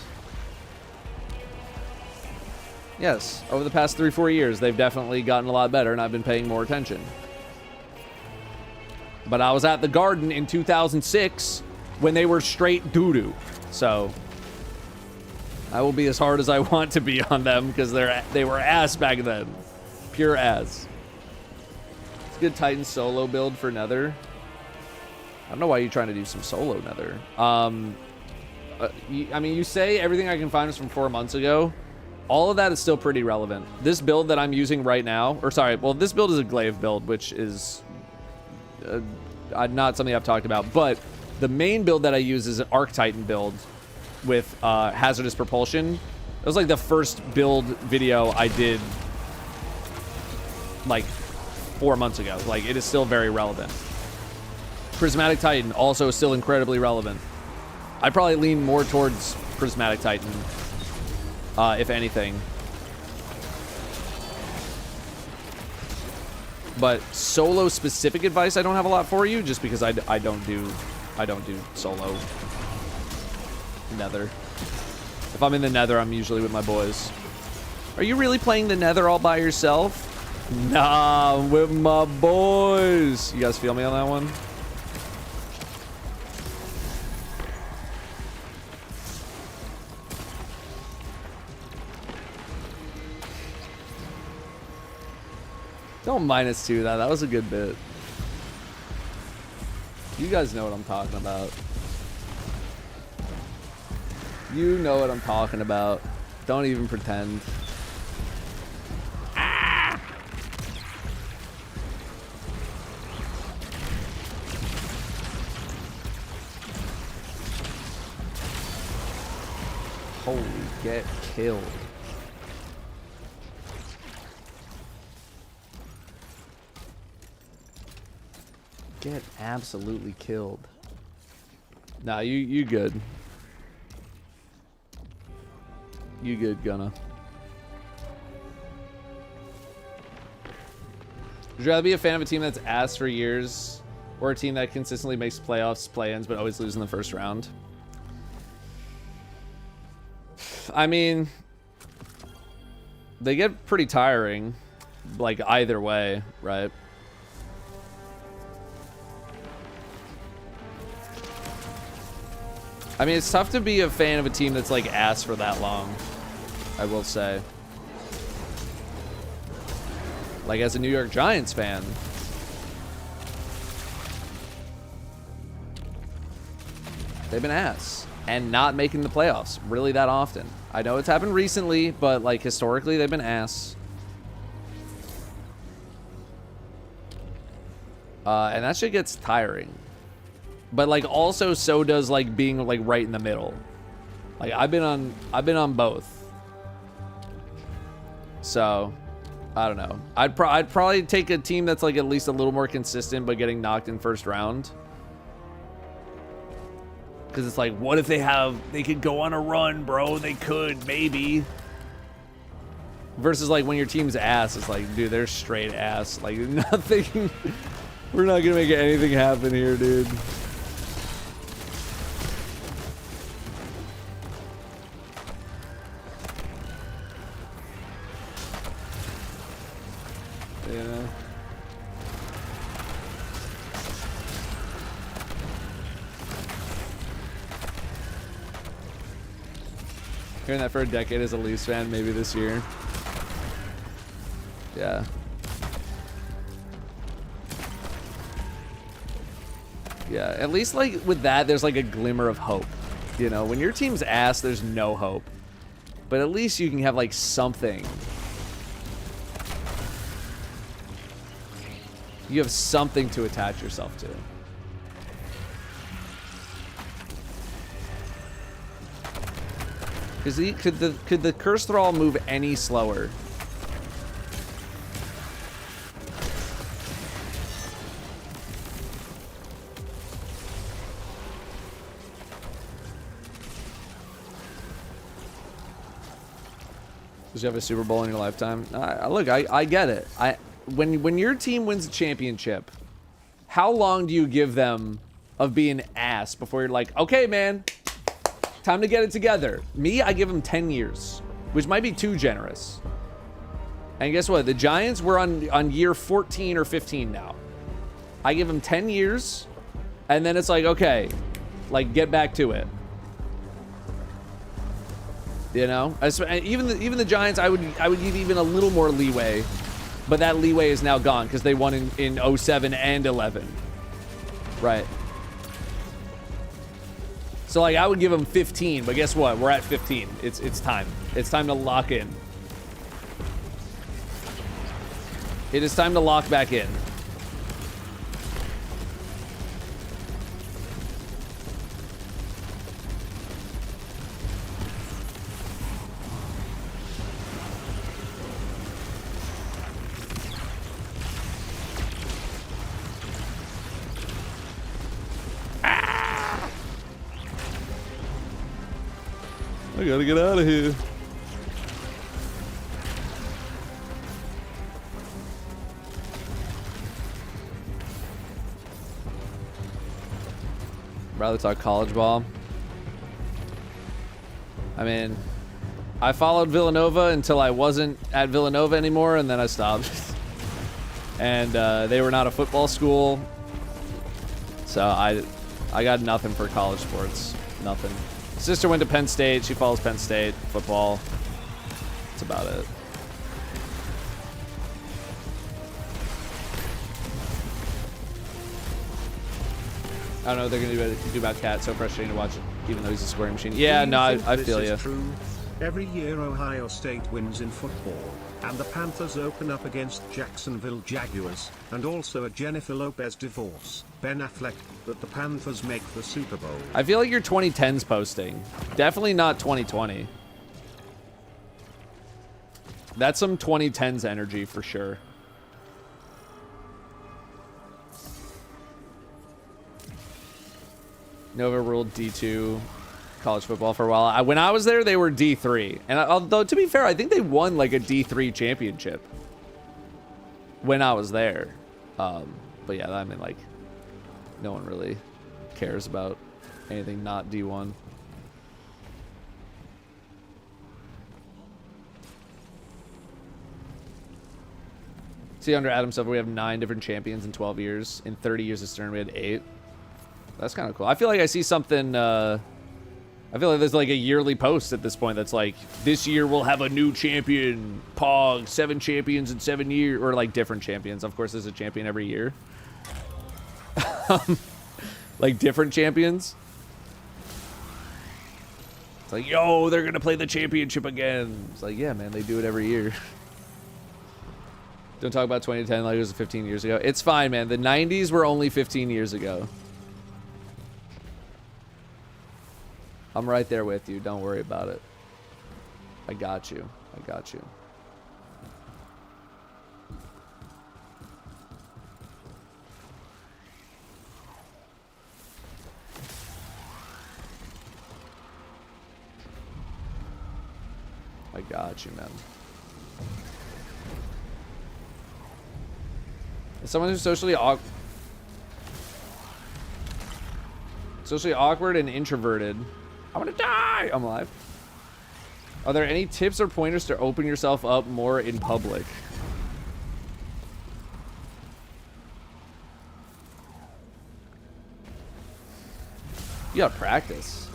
Yes, over the past 3-4 years, they've definitely gotten a lot better, and I've been paying more attention. But I was at the Garden in 2006 when they were straight doo-doo. So I will be as hard as I want to be on them because they were ass back then. Pure ass. It's a good Titan solo build for Nether. I don't know why you're trying to do some solo Nether. I mean, you say everything I can find is from 4 months ago. All of that is still pretty relevant. This build that I'm using right now, or sorry, well, this build is a glaive build, which is not something I've talked about, but the main build that I use is an Arc Titan build with hazardous propulsion. It was like the first build video I did like 4 months ago. Like, it is still very relevant. Prismatic Titan, also still incredibly relevant. I'd probably lean more towards Prismatic Titan, if anything. But solo specific advice, I don't have a lot for you, just because I don't do solo Nether. If I'm in the Nether, I'm usually with my boys. Are you really playing the Nether all by yourself? Nah, I'm with my boys. You guys feel me on that one? Don't -2 that. That was a good bit. You guys know what I'm talking about. You know what I'm talking about. Don't even pretend. Ah! Holy, get killed. Get absolutely killed. Nah, you good. You good, Gunna. Would you rather be a fan of a team that's ass for years, or a team that consistently makes playoffs, play-ins, but always lose in the first round? I mean, they get pretty tiring, like either way, right? I mean, it's tough to be a fan of a team that's like ass for that long, I will say. Like, as a New York Giants fan. They've been ass. And not making the playoffs really that often. I know it's happened recently, but like historically, they've been ass. And that shit gets tiring. But like also so does like being like right in the middle. Like I've been on both. So I don't know. I'd probably take a team that's like at least a little more consistent but getting knocked in first round. Because it's like, what if they could go on a run, bro? They could, maybe. Versus like when your team's ass, it's like, dude, they're straight ass. Like nothing. We're not gonna make anything happen here, dude. Yeah. Hearing that for a decade as a Leafs fan, maybe this year. Yeah. Yeah, at least like with that, there's like a glimmer of hope. You know, when your team's ass, there's no hope. But at least you can have like something. You have something to attach yourself to. Could the curse thrall move any slower? Did you have a Super Bowl in your lifetime? Look, I get it. When your team wins a championship, how long do you give them of being ass before you're like, okay, man, time to get it together? Me, I give them 10 years, which might be too generous. And guess what? The Giants, we're on year 14 or 15 now. I give them 10 years, and then it's like, okay, like get back to it. You know, even the Giants, I would give even a little more leeway, but that leeway is now gone because they won in 07 and 11, right? So like I would give them 15, but guess what? We're at 15. It's time. It's time to lock in. It is time to lock back in. I gotta get out of here. Rather talk college ball. I mean, I followed Villanova until I wasn't at Villanova anymore, and then I stopped. And they were not a football school, so I got nothing for college sports. Nothing. Sister went to Penn State. She follows Penn State football. That's about it. I don't know what they're going to do about Cat. So frustrating to watch, even though he's a scoring machine. Yeah, no, I feel you. True? Every year Ohio State wins in football, and the Panthers open up against Jacksonville Jaguars, and also a Jennifer Lopez divorce, Ben Affleck, that the Panthers make the Super Bowl. I feel like your 2010s posting. Definitely not 2020. That's some 2010s energy for sure. Nova ruled D2 college football for a while. When I was there, they were D3. And although, to be fair, I think they won like a D3 championship when I was there. But yeah, I mean, like, no one really cares about anything not D1. See, under Adam Silver, we have 9 different champions in 12 years. In 30 years of Stern, we had 8. That's kind of cool. I feel like I see something I feel like there's like a yearly post at this point that's like, this year we'll have a new champion. Pog, 7 champions in 7 years. Or like different champions. Of course, there's a champion every year. Like different champions. It's like, yo, they're going to play the championship again. It's like, yeah, man, they do it every year. Don't talk about 2010 like it was 15 years ago. It's fine, man. The 90s were only 15 years ago. I'm right there with you. Don't worry about it. I got you. I got you. I got you, man. As someone who's socially awkward and introverted, I'm gonna die! I'm alive. Are there any tips or pointers to open yourself up more in public? You gotta practice.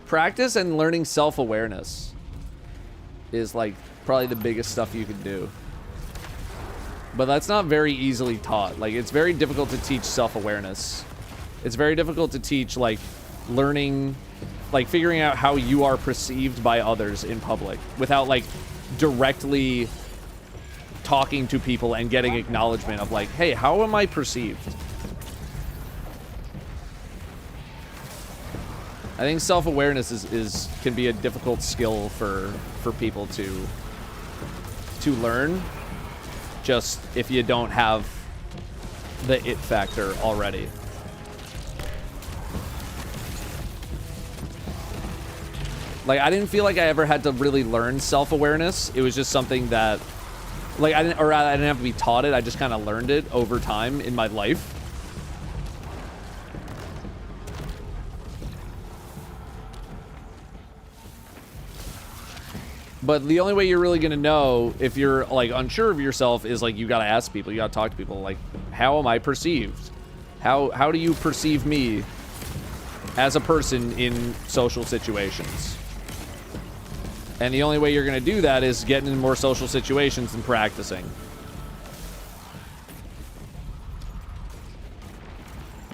Practice and learning self-awareness is like probably the biggest stuff you can do. But that's not very easily taught. Like, it's very difficult to teach self-awareness. It's very difficult to teach, like, learning, like, figuring out how you are perceived by others in public without, like, directly talking to people and getting acknowledgement of, like, hey, how am I perceived? I think self-awareness is can be a difficult skill for people to learn, just if you don't have the it factor already. Like, I didn't feel like I ever had to really learn self-awareness. It was just something that, like, I didn't have to be taught it. I just kind of learned it over time in my life. But the only way you're really going to know if you're, like, unsure of yourself is, like, you got to ask people. You got to talk to people. Like, how am I perceived? How do you perceive me as a person in social situations? And the only way you're going to do that is getting in more social situations and practicing.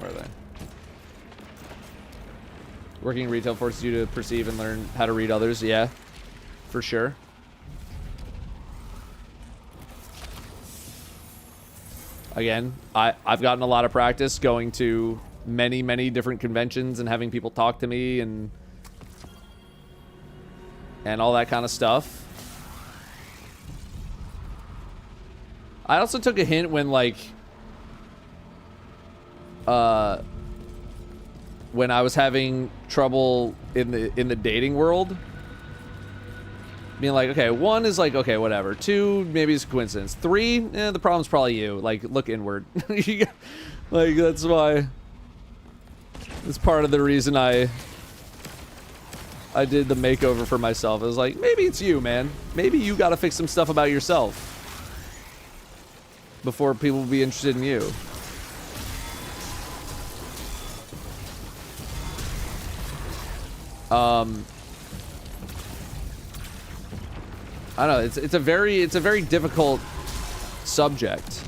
Where are they? Working in retail forces you to perceive and learn how to read others. Yeah. For sure. Again, I've gotten a lot of practice going to many different conventions and having people talk to me and all that kind of stuff. I also took a hint when, like, when I was having trouble in the dating world. Being like, okay, 1 is like, okay, whatever. 2, maybe it's a coincidence. 3, the problem's probably you. Like, look inward. Like, that's why. That's part of the reason I did the makeover for myself. I was like, maybe it's you, man. Maybe you gotta fix some stuff about yourself before people will be interested in you. I don't know. It's a very difficult subject,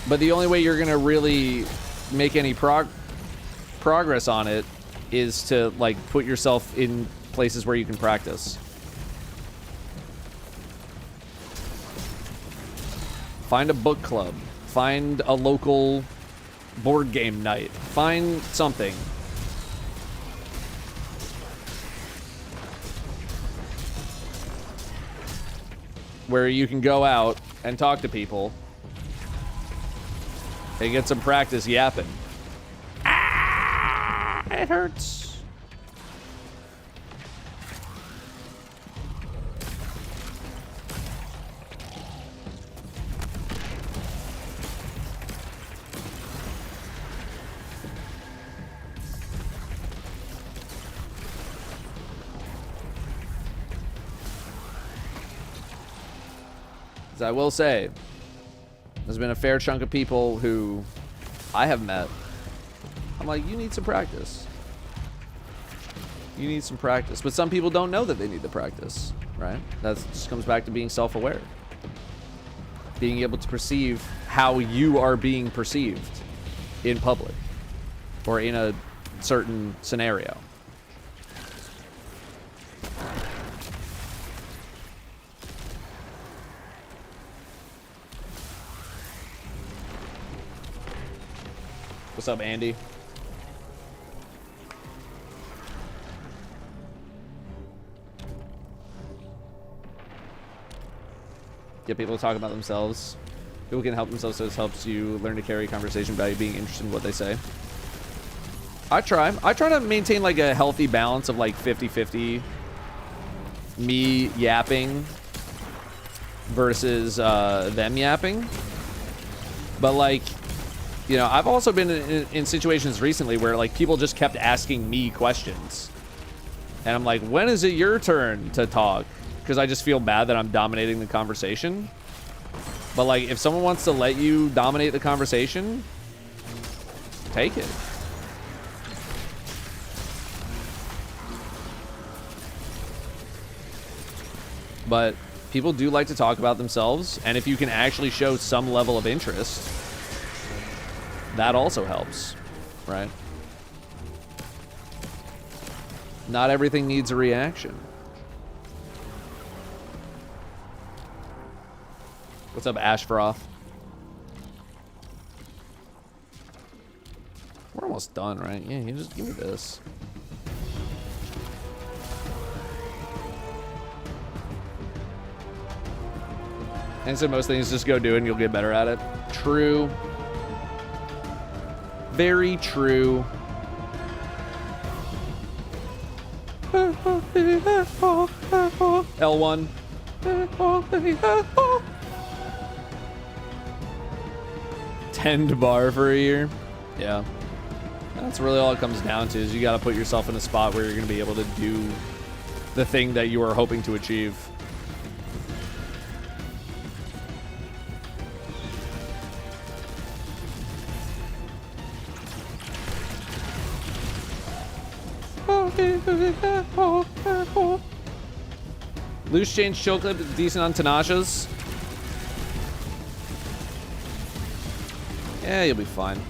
but the only way you're gonna really make any progress on it is to, like, put yourself in places where you can practice. Find a book club. Find a local board game night. Find something. Where you can go out and talk to people and get some practice yapping. Ah, it hurts. I will say, there's been a fair chunk of people who I have met I'm like, you need some practice. You need some practice. But some people don't know that they need the practice, right? That just comes back to being self-aware. Being able to perceive how you are being perceived in public or in a certain scenario. What's up, Andy? Get people to talk about themselves. People can help themselves, so this helps you learn to carry conversation by being interested in what they say. I try to maintain like a healthy balance of like 50-50 me yapping versus them yapping. But like, you know, I've also been in situations recently where like people just kept asking me questions. And I'm like, when is it your turn to talk? Because I just feel bad that I'm dominating the conversation. But like, if someone wants to let you dominate the conversation, take it. But people do like to talk about themselves, and if you can actually show some level of interest, that also helps, right? Not everything needs a reaction. What's up, Ashfroth? We're almost done, right? Yeah, you just give me this. And so most things just go do it and you'll get better at it. True. Very true. L1. Tend bar for a year. Yeah. That's really all it comes down to, is you got to put yourself in a spot where you're going to be able to do the thing that you are hoping to achieve. Loose change chill clip, decent on Tanasha's. Yeah, you'll be fine.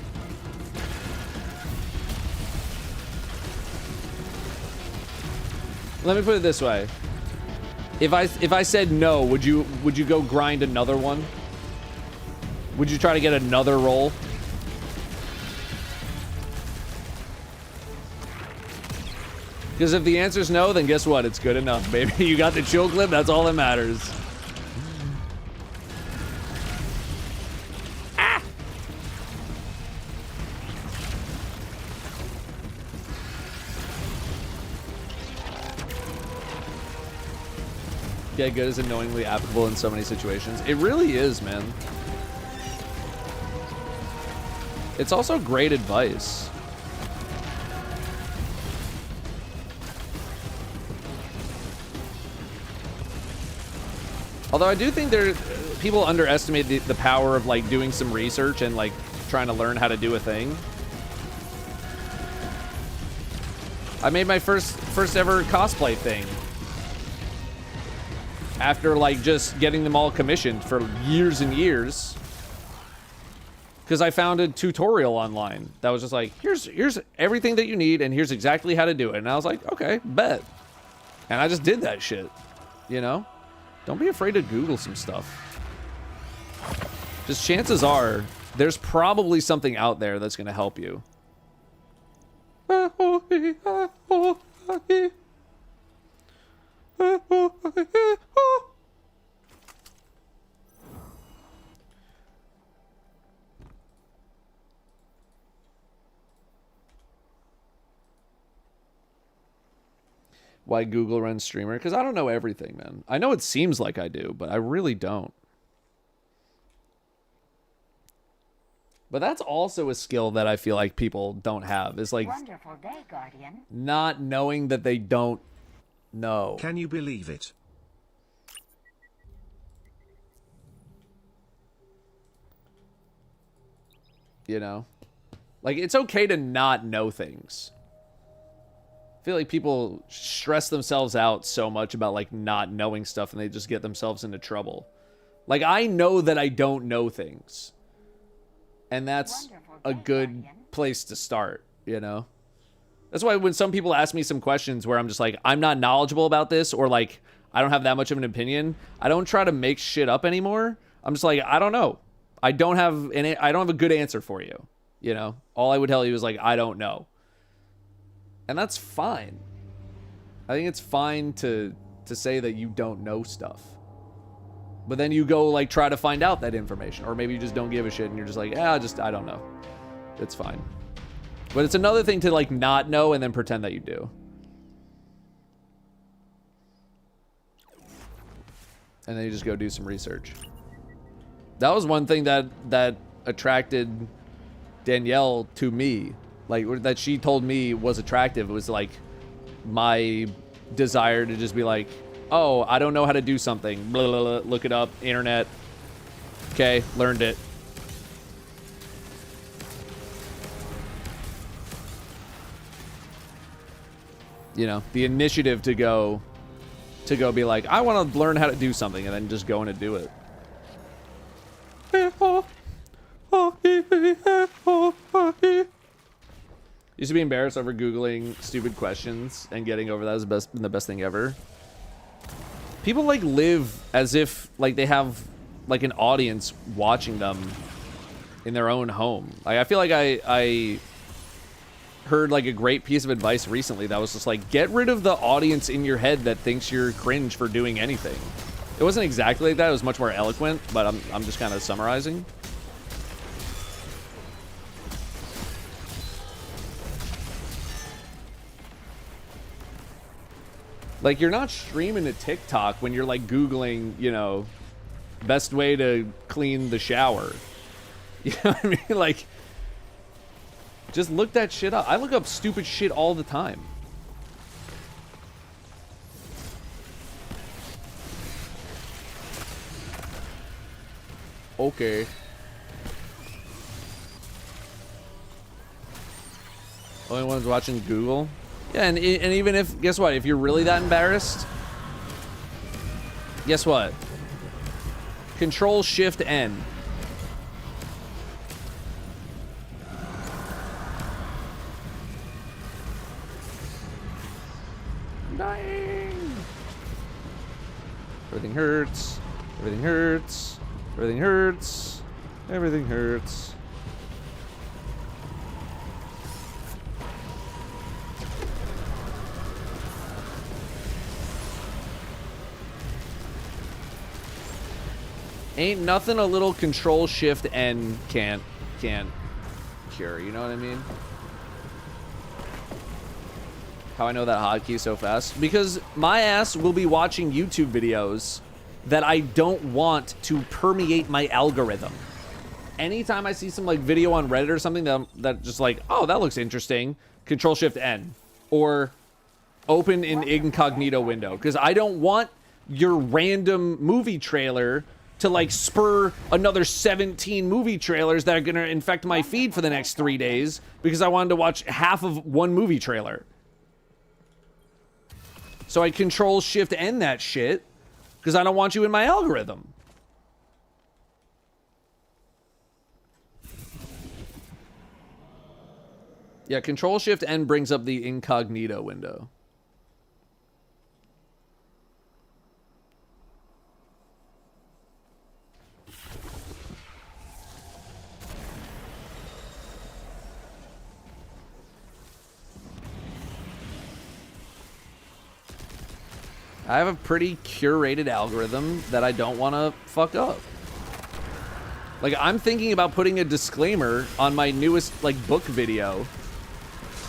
Let me put it this way. If I said no, would you go grind another one? Would you try to get another roll? Because if the answer is no, then guess what? It's good enough, baby. You got the chill clip, that's all that matters. Ah! Get good is annoyingly applicable in so many situations. It really is, man. It's also great advice. Although I do think people underestimate the power of like doing some research and like trying to learn how to do a thing. I made my first ever cosplay thing after like just getting them all commissioned for years and years, because I found a tutorial online that was just like, here's everything that you need and here's exactly how to do it. And I was like, okay, bet. And I just did that shit, you know? Don't be afraid to Google some stuff. Just chances are, there's probably something out there that's going to help you. Why Google runs streamer? Because I don't know everything, man. I know it seems like I do, but I really don't. But that's also a skill that I feel like people don't have. Is like Wonderful day, Guardian. not knowing that they don't know. Can you believe it? You know? Like, it's okay to not know things. I feel like people stress themselves out so much about, like, not knowing stuff, and they just get themselves into trouble. Like, I know that I don't know things. And that's a good place to start, you know? That's why when some people ask me some questions where I'm just like, I'm not knowledgeable about this, or like, I don't have that much of an opinion, I don't try to make shit up anymore. I'm just like, I don't know. I don't have a good answer for you. You know? All I would tell you is like, I don't know. And that's fine. I think it's fine to say that you don't know stuff. But then you go like try to find out that information, or maybe you just don't give a shit and you're just like, I don't know. It's fine. But it's another thing to like not know and then pretend that you do. And then you just go do some research. That was one thing that attracted Danielle to me. Like, that she told me was attractive. It was like my desire to just be like, oh, I don't know how to do something. Blah, blah, blah, look it up, internet. Okay, learned it. You know, the initiative to go be like, I want to learn how to do something, and then just go in and do it. Used to be embarrassed over Googling stupid questions and getting over that is the best thing ever. People like live as if like they have like an audience watching them in their own home. Like, I feel like I heard like a great piece of advice recently that was just like, get rid of the audience in your head that thinks you're cringe for doing anything. It wasn't exactly like that. It was much more eloquent, but I'm just kind of summarizing. Like, you're not streaming to TikTok when you're like Googling, you know, best way to clean the shower. You know what I mean? Like, just look that shit up. I look up stupid shit all the time. Okay. Only ones watching Google? Yeah, and even if, guess what? If you're really that embarrassed, guess what? Control-Shift-N. I'm dying. Everything hurts. Everything hurts. Everything hurts. Everything hurts. Ain't nothing a little Control-Shift-N can't cure, you know what I mean? How I know that hotkey so fast? Because my ass will be watching YouTube videos that I don't want to permeate my algorithm. Anytime I see some like video on Reddit or something that just like, oh, that looks interesting, Control-Shift-N. Or open in incognito window. Because I don't want your random movie trailer to like spur another 17 movie trailers that are gonna infect my feed for the next 3 days because I wanted to watch half of one movie trailer. So I Control-Shift-N that shit because I don't want you in my algorithm. Yeah, Control-Shift-N brings up the incognito window. I have a pretty curated algorithm that I don't want to fuck up. Like, I'm thinking about putting a disclaimer on my newest, like, book video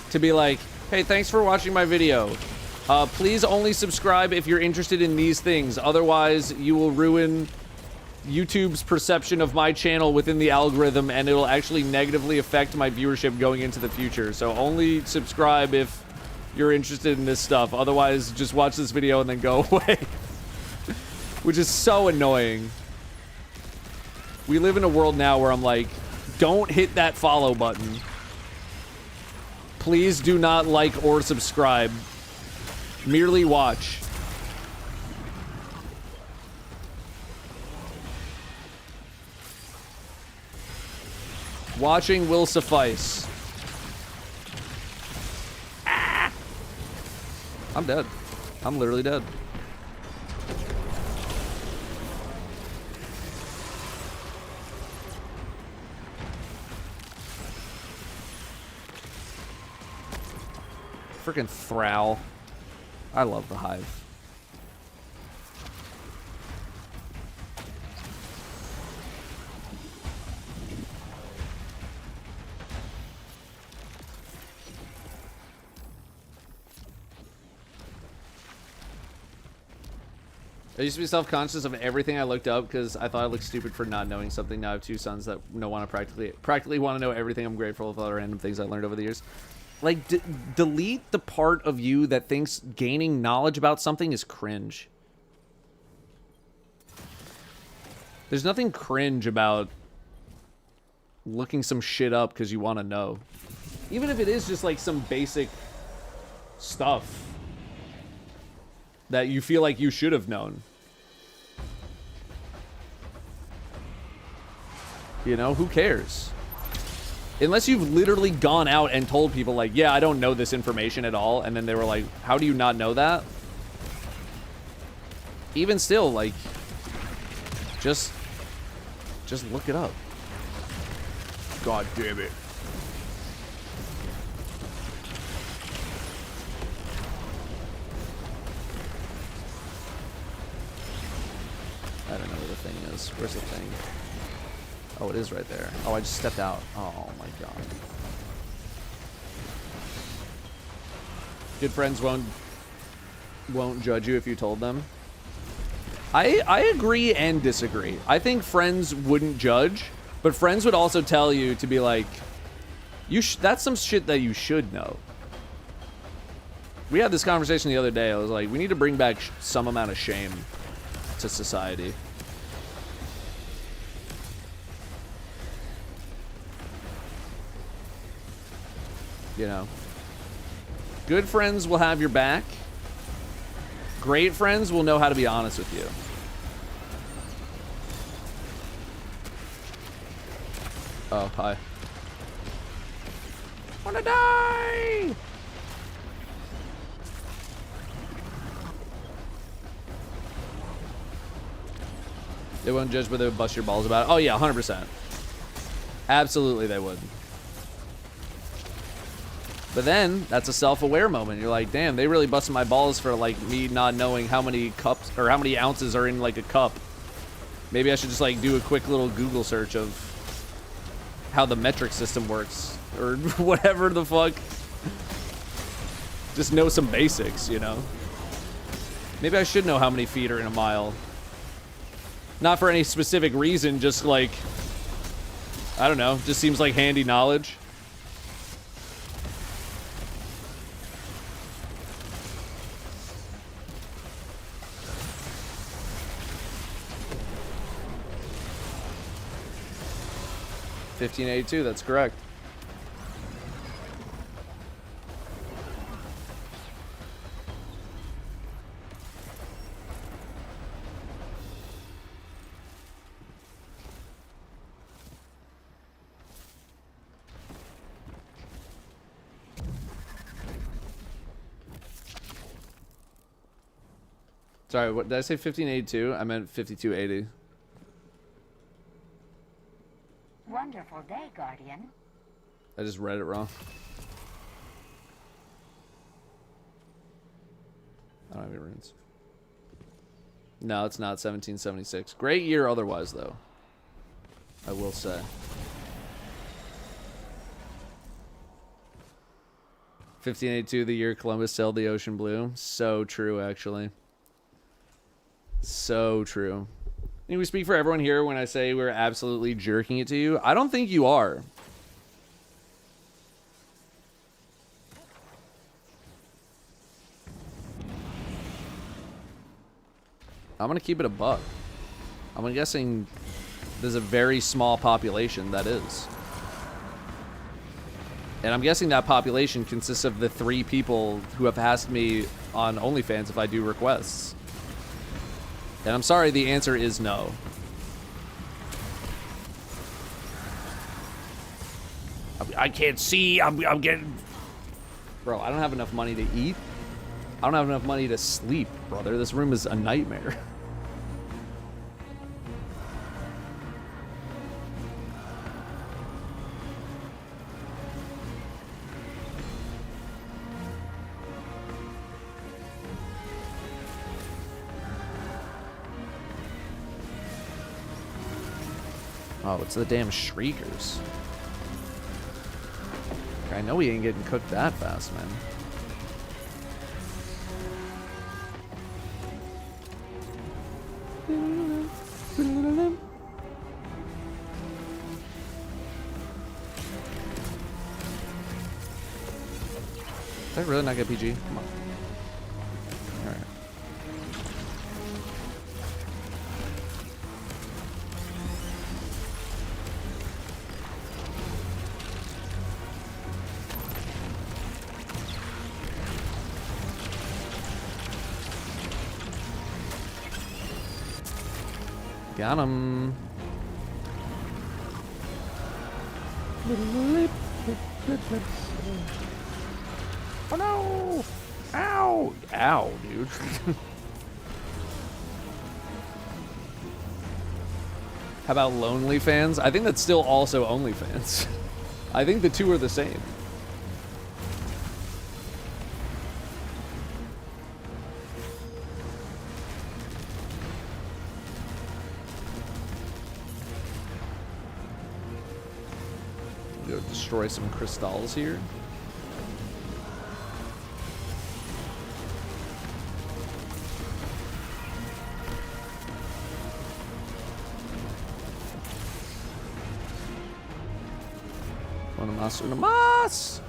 to be like, hey, thanks for watching my video. Please only subscribe if you're interested in these things. Otherwise, you will ruin YouTube's perception of my channel within the algorithm, and it'll actually negatively affect my viewership going into the future. So only subscribe if you're interested in this stuff. Otherwise, just watch this video and then go away. Which is so annoying. We live in a world now where I'm like, don't hit that follow button. Please do not like or subscribe. Merely watch. Watching will suffice. Ah! I'm dead. I'm literally dead. Freaking Thrall. I love the Hive. I used to be self-conscious of everything I looked up because I thought I looked stupid for not knowing something. Now I have two sons that want to practically want to know everything. I'm grateful for all the random things I learned over the years. Like, delete the part of you that thinks gaining knowledge about something is cringe. There's nothing cringe about looking some shit up because you want to know. Even if it is just like some basic stuff that you feel like you should have known. You know, who cares? Unless you've literally gone out and told people like, yeah, I don't know this information at all. And then they were like, how do you not know that? Even still, like, just look it up. God damn it. I don't know where the thing is. Where's the thing? Oh, it is right there. Oh, I just stepped out. Oh my god. Good friends won't judge you if you told them. I agree and disagree. I think friends wouldn't judge, but friends would also tell you to be like, that's some shit that you should know. We had this conversation the other day. I was like, we need to bring back some amount of shame to society. You know, good friends will have your back. Great friends will know how to be honest with you. Oh, hi. Wanna die! They won't judge, but they would bust your balls about it. Oh yeah, 100%. Absolutely they would. But then, that's a self-aware moment. You're like, damn, they really busted my balls for, like, me not knowing how many cups, or how many ounces are in, like, a cup. Maybe I should just, like, do a quick little Google search of how the metric system works. Or whatever the fuck. Just know some basics, you know? Maybe I should know how many feet are in a mile. Not for any specific reason, just, like, I don't know, just seems like handy knowledge. $15.82, that's correct. Sorry, what did I say? 1582? I meant 5280. Wonderful day, Guardian. I just read it wrong. I don't have any runes. No, it's not 1776. Great year otherwise, though. I will say. $15.82, the year Columbus sailed the ocean blue. So true, actually. So true. And we speak for everyone here when I say we're absolutely jerking it to you. I don't think you are. I'm gonna keep it a buck. I'm guessing there's a very small population that is. And I'm guessing that population consists of the 3 people who have asked me on OnlyFans if I do requests. And I'm sorry, the answer is no. I can't see. I'm getting... Bro, I don't have enough money to eat. I don't have enough money to sleep, brother. This room is a nightmare. Oh, it's the damn shriekers. I know we ain't getting cooked that fast, man. Did I really not get PG? Come on. Alright. Got him. Oh no! Ow! Ow, dude. How about Lonely Fans? I think that's still also OnlyFans. I think the two are the same. Go destroy some crystals here. Una más.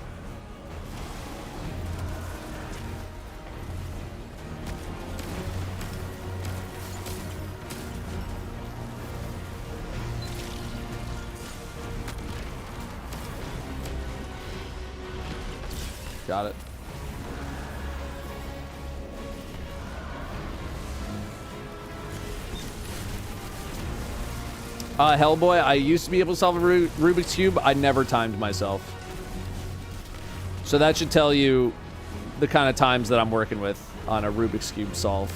Got it. Hellboy, I used to be able to solve a Rubik's Cube. I never timed myself. So that should tell you the kind of times that I'm working with on a Rubik's Cube solve.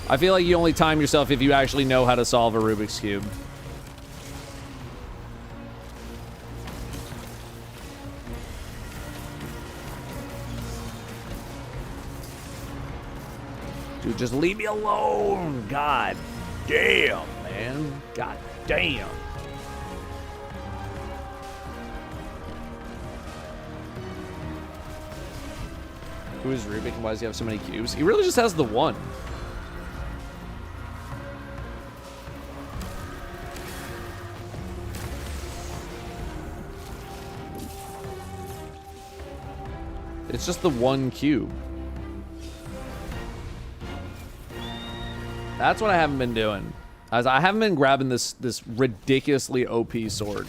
I feel like you only time yourself if you actually know how to solve a Rubik's Cube. Dude, just leave me alone. God damn, man. God damn. Who is Rubik and why does he have so many cubes? He really just has the one. It's just the one cube. That's what I haven't been doing. As I haven't been grabbing this ridiculously OP sword.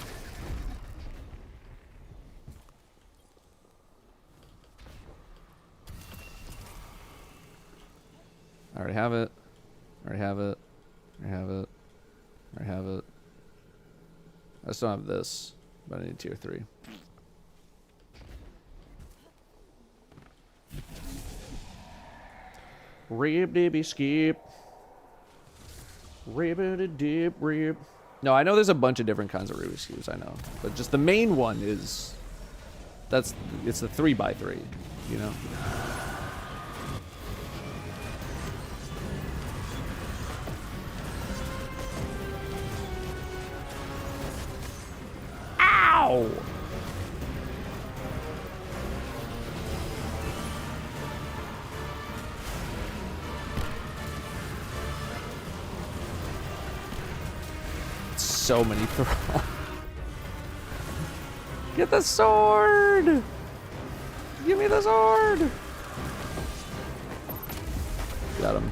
I already have it. I already have it. I have it. I have it. I still have this, but I need tier 3. Rib dibby skip. Ribbity dip rib. No, I know there's a bunch of different kinds of Rubik's Cubes, I know. But just the main one is it's the 3x3, you know? Ow! So many throws. Get the sword! Give me the sword! Got him.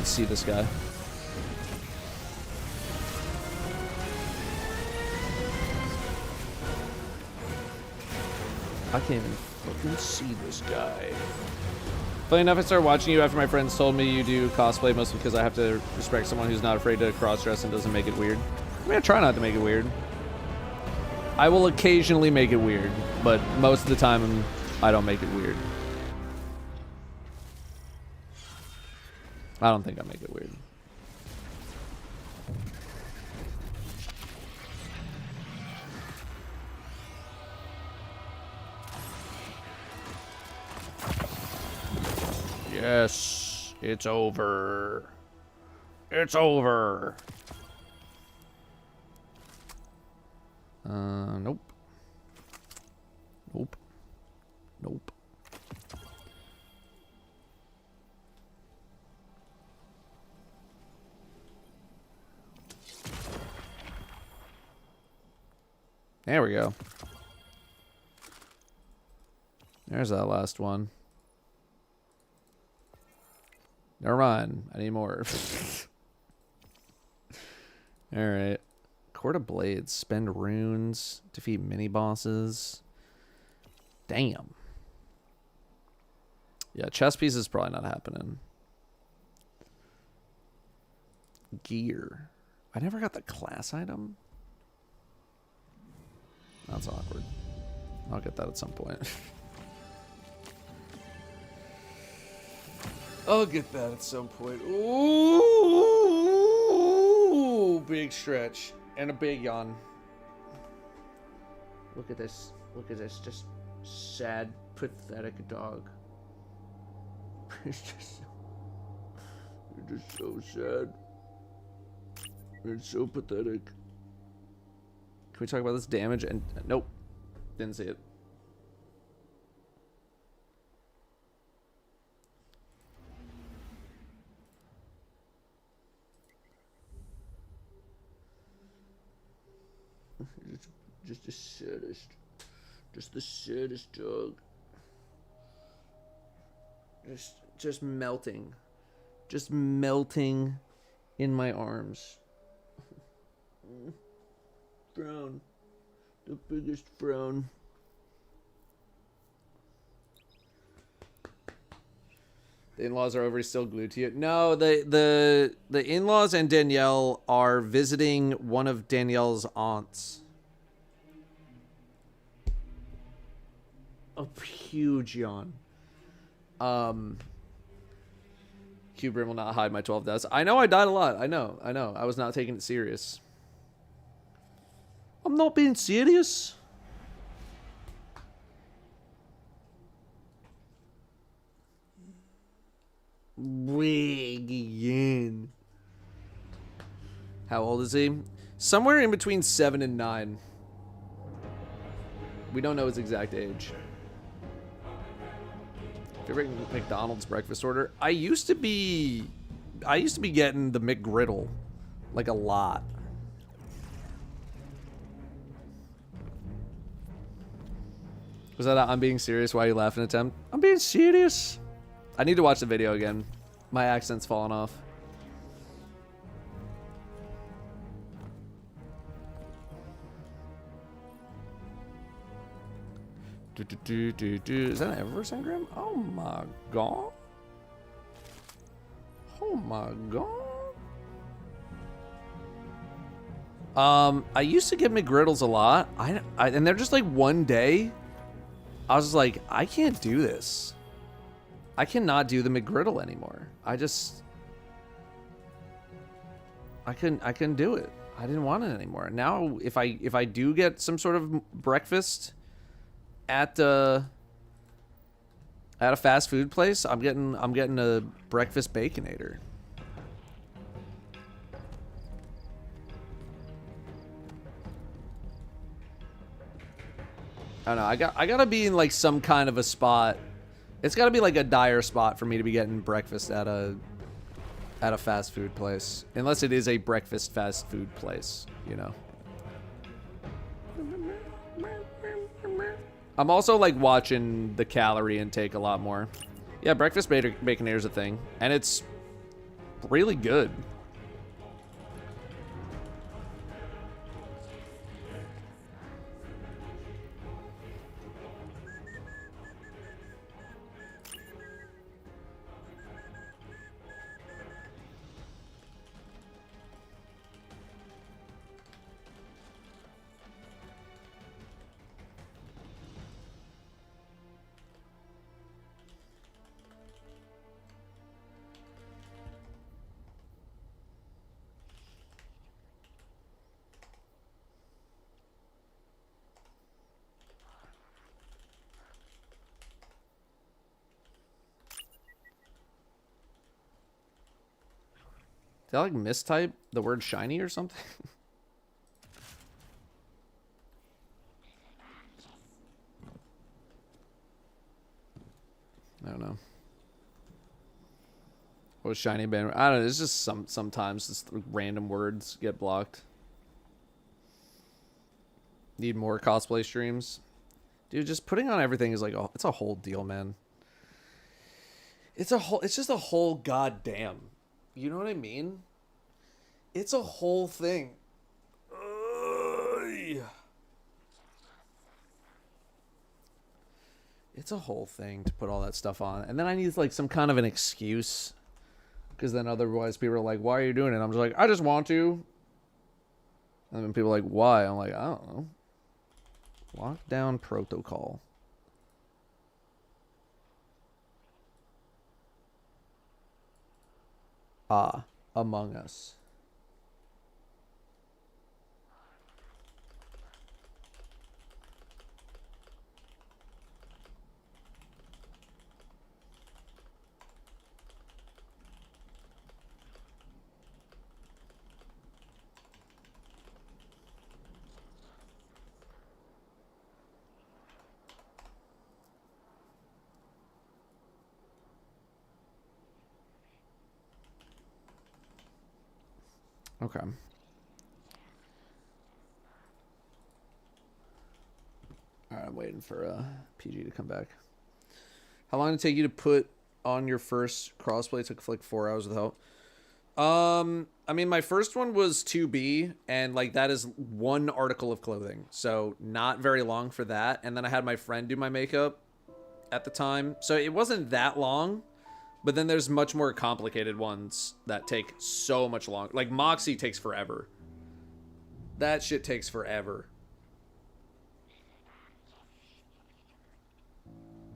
even see this guy. I can't even fucking see this guy. Funny enough, I started watching you after my friends told me you do cosplay, mostly because I have to respect someone who's not afraid to cross-dress and doesn't make it weird. I mean, I try not to make it weird. I will occasionally make it weird, but most of the time I don't make it weird. I don't think I make it weird. Yes, it's over. It's over. Nope. Nope. Nope. There we go. There's that last one. Never mind. I need more. Alright. Court of Blades. Spend runes. Defeat mini-bosses. Damn. Yeah, chess piece is probably not happening. Gear. I never got the class item. That's awkward. I'll get that at some point. I'll get that at some point. Ooh, big stretch and a big yawn. Look at this. Look at this. Just sad, pathetic dog. It's just so sad. It's so pathetic. Can we talk about this damage? And nope, didn't see it. Just the saddest. Just the saddest dog. Just melting. Just melting in my arms. Frown. The biggest frown. The in-laws are over. He's still glued to you. No, the in-laws and Danielle are visiting one of Danielle's aunts. A huge yawn. Hubrin will not hide my 12 deaths. I know I died a lot. I know. I was not taking it serious. I'm not being serious. Again. How old is he? Somewhere in between 7 and 9. We don't know his exact age. Favorite McDonald's breakfast order? I used to be getting the McGriddle, like, a lot. Was that a I'm being serious? Why are you laughing attempt? I'm being serious. I need to watch the video again. My accent's falling off. Is that an Eververse engram? Oh my god. Oh my god. I used to get McGriddles a lot. And they're just like one day. I was like, I can't do this. I cannot do the McGriddle anymore. I couldn't do it. I didn't want it anymore. Now if I do get some sort of breakfast at a fast food place, I'm getting a breakfast Baconator. I don't know. I gotta be in like some kind of a spot. It's gotta be like a dire spot for me to be getting breakfast at a fast food place, unless it is a breakfast fast food place, you know. I'm also like watching the calorie intake a lot more. Yeah, breakfast Baconator is a thing, and it's really good. Did I like mistype the word shiny or something? I don't know. What was shiny band? I don't know. It's just sometimes just random words get blocked. Need more cosplay streams, dude. Just putting on everything is like it's a whole deal, man. It's just a whole goddamn. You know what I mean? It's a whole thing. It's a whole thing to put all that stuff on. And then I need like some kind of an excuse. Because then otherwise people are like, why are you doing it? I'm just like, I just want to. And then people are like, why? I'm like, I don't know. Lockdown protocol. Ah, Among Us. Okay. Alright, I'm waiting for PG to come back. How long did it take you to put on your first crossplay? It took like 4 hours with help. I mean, my first one was 2B, and like that is one article of clothing, so not very long for that. And then I had my friend do my makeup at the time, so it wasn't that long. But then there's much more complicated ones that take so much longer. Like Moxie takes forever. That shit takes forever.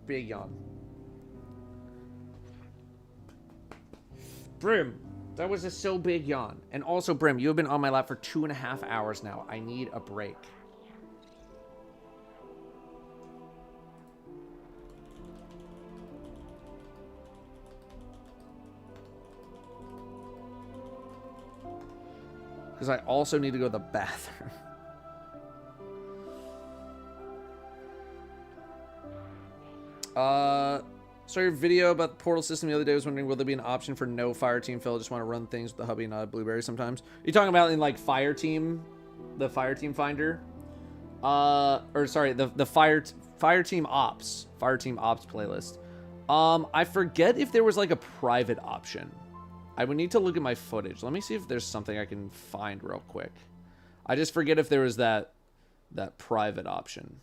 Big yawn. Brim, that was a so big yawn. And also, Brim, you have been on my lap for 2.5 hours now. I need a break. Because I also need to go to the bathroom. Saw your video about the portal system the other day. I was wondering, will there be an option for no Fireteam fill? Just want to run things with the hubby, not a blueberry sometimes. Are you talking about in like Fireteam, the Fireteam Finder? Or sorry, the Fireteam Ops playlist. I forget if there was like a private option. I would need to look at my footage. Let me see if there's something I can find real quick. I just forget if there was that private option.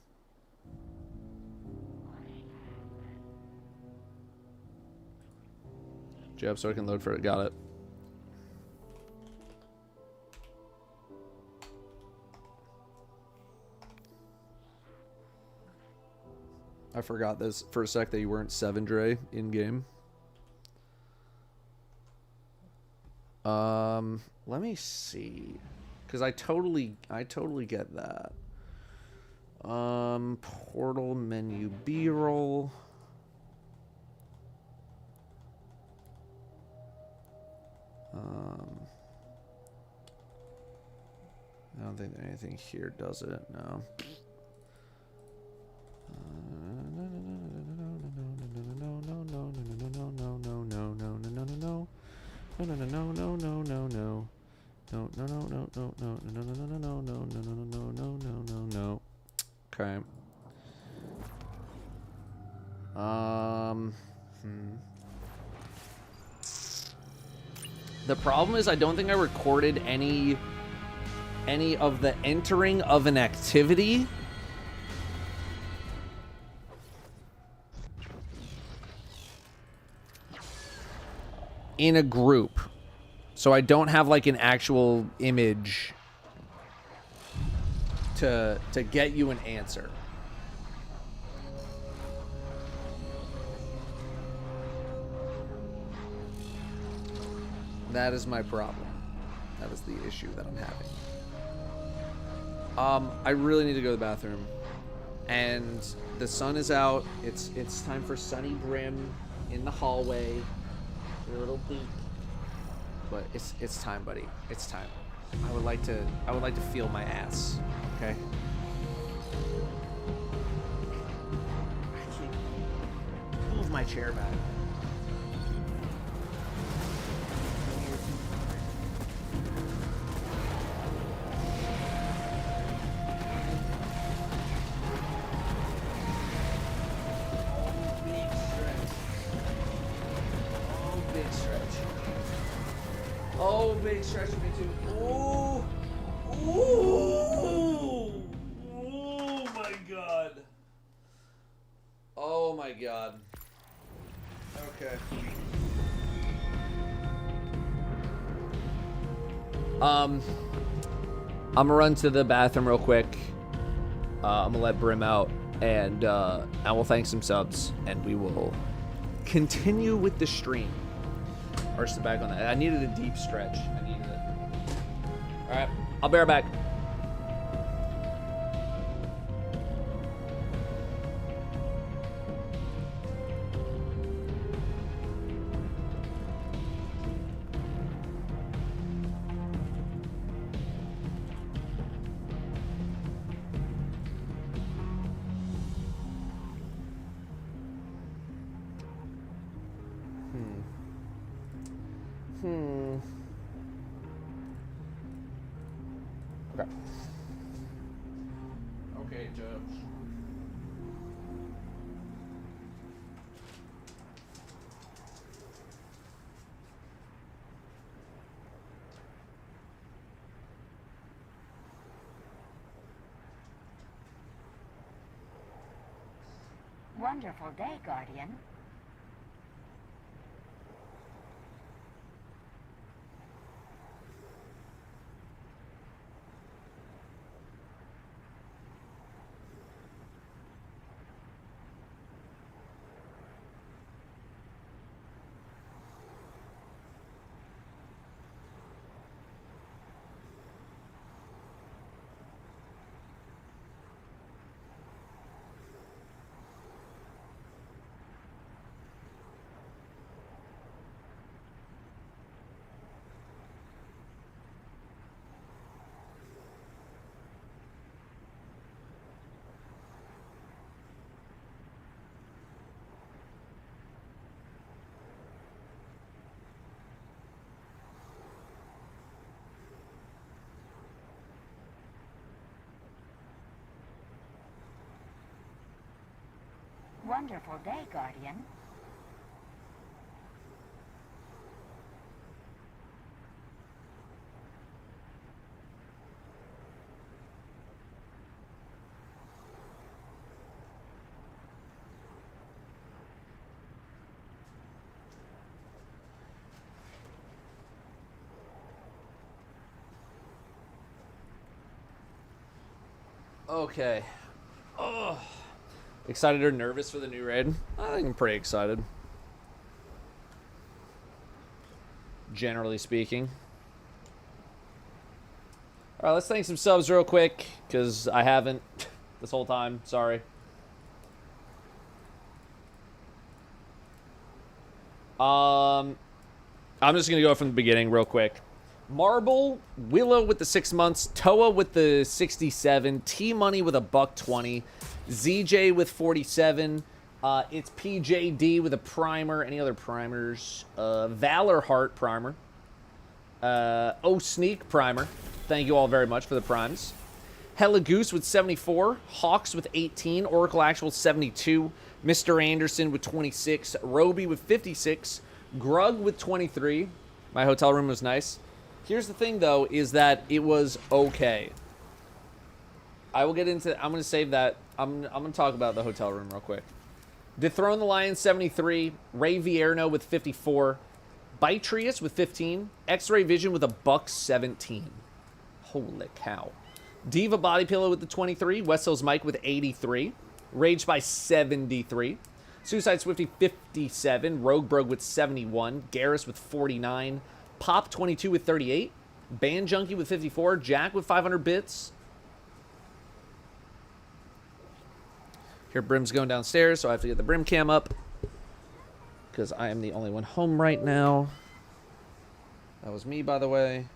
Jab so I can load for it. Got it. I forgot this for a sec that you weren't 7 Dre in game. Let me see, because I totally get that. Portal menu B-roll. I don't think anything here does it. No. Okay. The problem is I don't think I recorded any of the entering of an activity in a group. So I don't have like an actual image to get you an answer. That is my problem. That is the issue that I'm having. I really need to go to the bathroom. And the sun is out. It's time for Sunny Brim in the hallway. A little peek. But it's time, buddy. It's time. I would like to feel my ass. Okay? I can't move my chair back. Oh, big stretch of me too. Ooh. Ooh. Oh my god. Oh my god. Okay. I'm gonna run to the bathroom real quick. I'm gonna let Brim out, and I will thank some subs, and we will continue with the stream. Or sit back on that. I needed a deep stretch. I needed it. All right, I'll be right back. Okay. Okay, Judge. Wonderful day, Guardian. Wonderful day, Guardian. Okay. Oh. Excited or nervous for the new raid? I think I'm pretty excited. Generally speaking. Alright, let's thank some subs real quick, because I haven't this whole time. Sorry. I'm just going to go from the beginning real quick. Marble, Willow with the 6 months, Toa with the 67, T-Money with a $1.20, ZJ with 47, it's PJD with a primer, any other primers, Valor Heart primer, Sneak primer, thank you all very much for the primes, Hella Goose with 74, Hawks with 18, Oracle Actual 72, Mr. Anderson with 26, Roby with 56, Grug with 23, My hotel room was nice. Here's the thing, though, is that it was okay. I will get into... I'm going to save that. I'm going to talk about the hotel room real quick. Dethrone the Lion, 73. Ray Vierno with 54. Bytrius with 15. X-Ray Vision with a $1.17. Holy cow. Diva Body Pillow with the 23. West Hills Mike with 83. Rage by 73. Suicide Swifty 57. Rogue Brogue with 71. Garrus with 49. Pop 22 with 38. Band Junkie with 54. Jack with 500 bits. Here, Brim's going downstairs, so I have to get the Brim cam up. Because I am the only one home right now. That was me, by the way.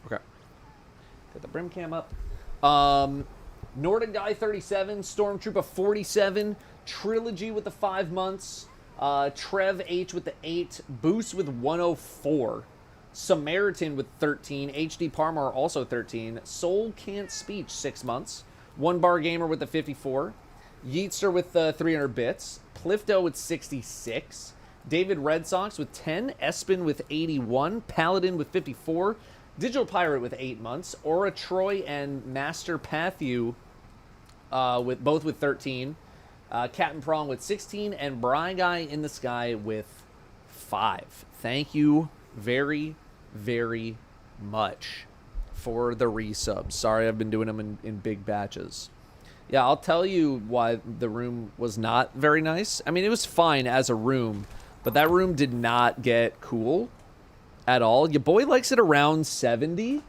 Okay. Get the Brim cam up. Nordic Guy 37, Stormtrooper 47, Trilogy with the 5 months, Trev H with the 8, Boost with 104, Samaritan with 13, HD Parmar also 13, Soul Can't Speech 6 months, One Bar Gamer with the 54, Yeetster with the 300 bits, Plifto with 66, David Red Sox with 10, Espen with 81, Paladin with 54, Digital Pirate with 8 months, Aura Troy and Master Pathu with both with 13, Captain Prong with 16, and Bry Guy in the Sky with 5. Thank you very, very much for the resubs. Sorry, I've been doing them in big batches. Yeah, I'll tell you why the room was not very nice. I mean, it was fine as a room, but that room did not get cool at all. Your boy likes it around 70.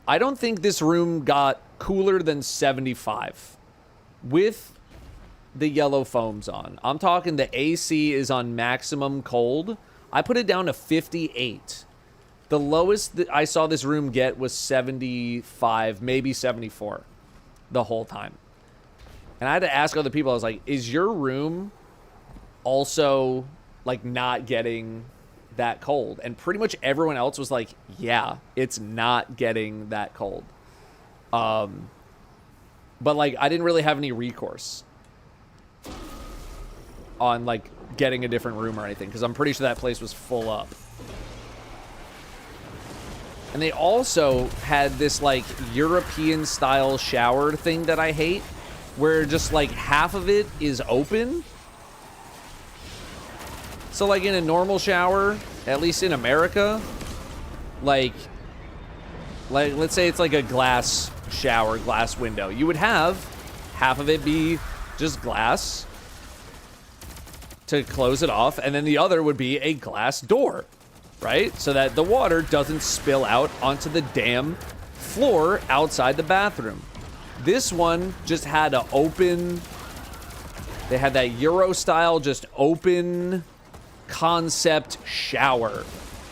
I don't think this room got cooler than 75 with the yellow foams on. I'm talking the AC is on maximum cold. I put it down to 58. The lowest that I saw this room get was 75, maybe 74 the whole time. And I had to ask other people, I was like, is your room also like not getting that cold? And pretty much everyone else was like, yeah, it's not getting that cold. But like I didn't really have any recourse on like getting a different room or anything, because I'm pretty sure that place was full up. And they also had this like European style shower thing that I hate, where just like half of it is open. So like in a normal shower, at least in America, like let's say it's like a glass shower, glass window. You would have half of it be just glass to close it off, and then the other would be a glass door, right? So that the water doesn't spill out onto the damn floor outside the bathroom. This one just had an open, they had that Euro style, just open concept shower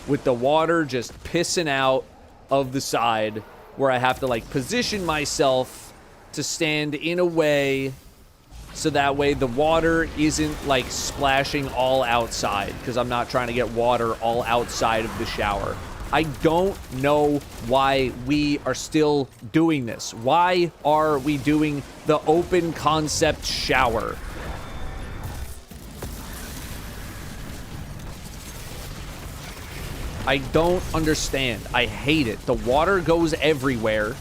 with the water just pissing out of the side, where I have to like position myself to stand in a way so that way the water isn't like splashing all outside, because I'm not trying to get water all outside of the shower. I don't know why we are still doing this. Why are we doing the open concept shower? I don't understand. I hate it. The water goes everywhere.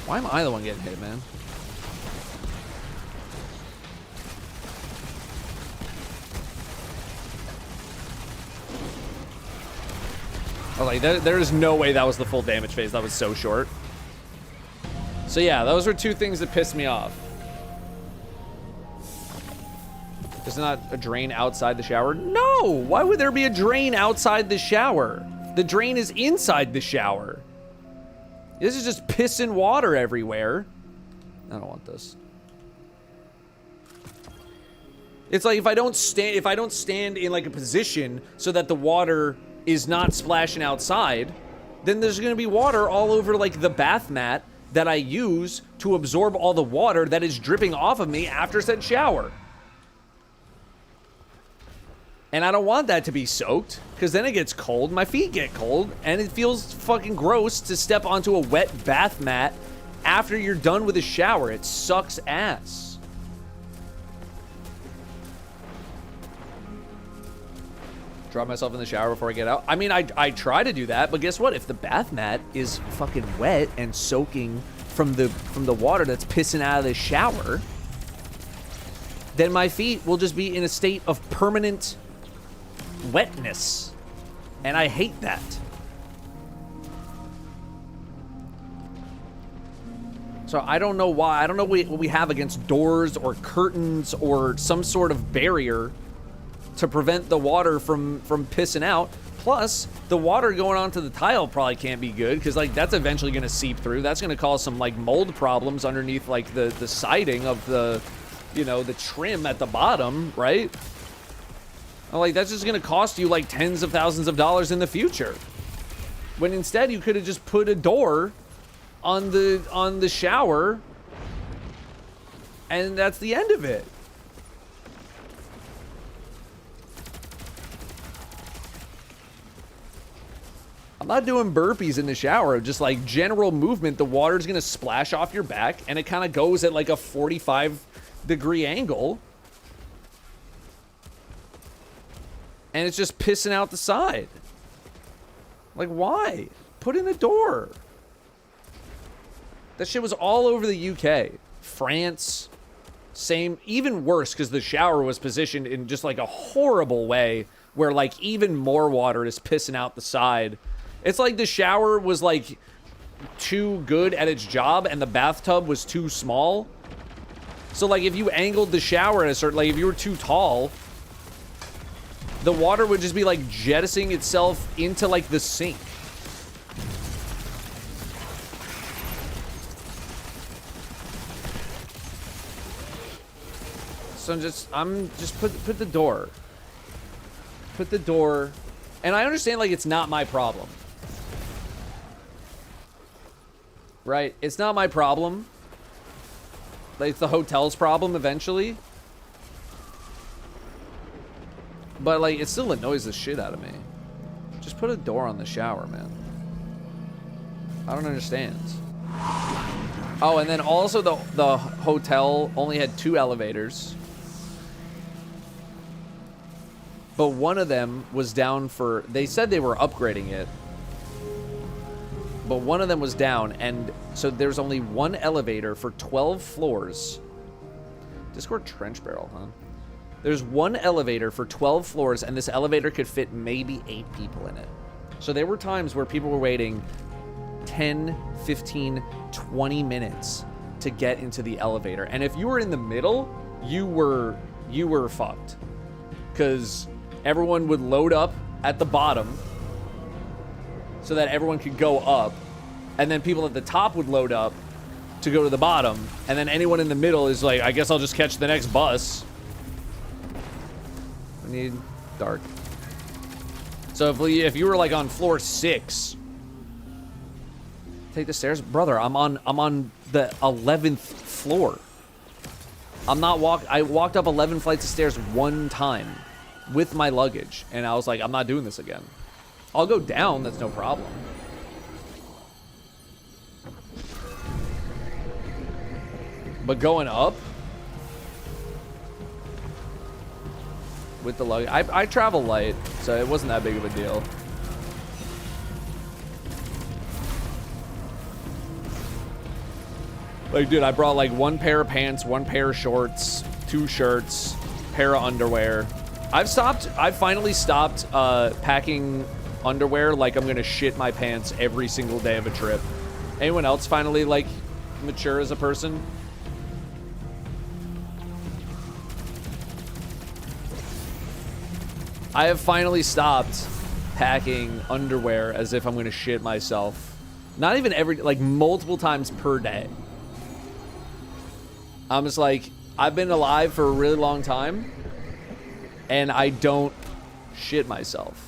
Why am I the one getting hit, man? I was like, there is no way that was the full damage phase. That was so short. So yeah, those were two things that pissed me off. There's not a drain outside the shower? No! Why would there be a drain outside the shower? The drain is inside the shower. This is just pissing water everywhere. I don't want this. It's like if I don't stand in like a position so that the water is not splashing outside, then there's going to be water all over like the bath mat that I use to absorb all the water that is dripping off of me after said shower. And I don't want that to be soaked, because then it gets cold, my feet get cold, and it feels fucking gross to step onto a wet bath mat after you're done with a shower. It sucks ass. Drop myself in the shower before I get out. I mean, I try to do that, but guess what? If the bath mat is fucking wet and soaking from the water that's pissing out of the shower, then my feet will just be in a state of permanent wetness. And I hate that. So I don't know why. I don't know what we have against doors or curtains or some sort of barrier to prevent the water from pissing out. Plus, the water going onto the tile probably can't be good, because like that's eventually going to seep through. That's going to cause some like mold problems underneath like the siding of the, you know, the trim at the bottom, right? Like that's just going to cost you like tens of thousands of dollars in the future. When instead you could have just put a door on the shower, and that's the end of it. I'm not doing burpees in the shower. Just like general movement, the water's gonna splash off your back, and it kind of goes at like a 45-degree angle, and it's just pissing out the side. Like, why? Put in a door. That shit was all over the UK. France, same, even worse, because the shower was positioned in just like a horrible way where like even more water is pissing out the side. It's like the shower was like too good at its job and the bathtub was too small. So like if you angled the shower at a certain, like if you were too tall, the water would just be like jettisoning itself into like the sink. So I'm just put the door. Put the door. And I understand like it's not my problem. Right? It's not my problem. Like it's the hotel's problem eventually. But like it still annoys the shit out of me. Just put a door on the shower, man. I don't understand. Oh, and then also the hotel only had 2 elevators. But one of them was down for, they said they were upgrading it. But one of them was down, and so there's only 1 elevator for 12 floors. Discord trench barrel, huh? There's 1 elevator for 12 floors, and this elevator could fit maybe 8 people in it. So there were times where people were waiting 10, 15, 20 minutes to get into the elevator. And if you were in the middle, you were fucked. Because everyone would load up at the bottom so that everyone could go up, and then people at the top would load up to go to the bottom, and then anyone in the middle is like, I guess I'll just catch the next bus. I need dark. So if you were like on floor 6, take the stairs, brother. I'm on the 11th floor. I walked up 11 flights of stairs 1 time with my luggage, and I was like, I'm not doing this again. I'll go down, that's no problem. But going up with the luggage, I travel light, so it wasn't that big of a deal. Like, dude, I brought like 1 pair of pants, 1 pair of shorts, 2 shirts, pair of underwear. I've finally stopped packing underwear like I'm gonna shit my pants every single day of a trip. Anyone else finally like mature as a person? I have finally stopped packing underwear as if I'm gonna shit myself. Not even like multiple times per day. I'm just like, I've been alive for a really long time, and I don't shit myself.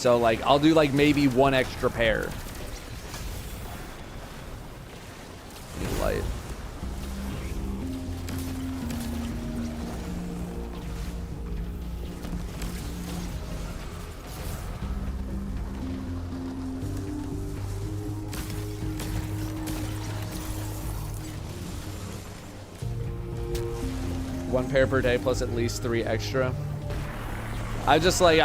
So like I'll do like maybe one extra pair. Need light. One pair per day plus at least 3 extra. I just like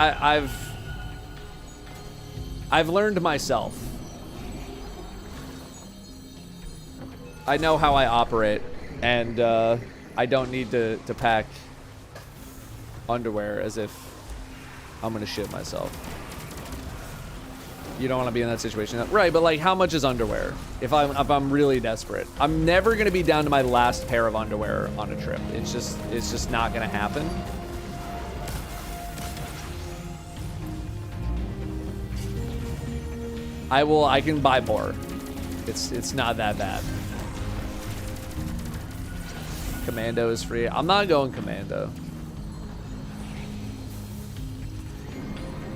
I've learned myself. I know how I operate, and I don't need to pack underwear as if I'm gonna shit myself. You don't want to be in that situation, right? But like, how much is underwear? If I'm really desperate, I'm never gonna be down to my last pair of underwear on a trip. It's just not gonna happen. I can buy more. It's not that bad. Commando is free. I'm not going commando.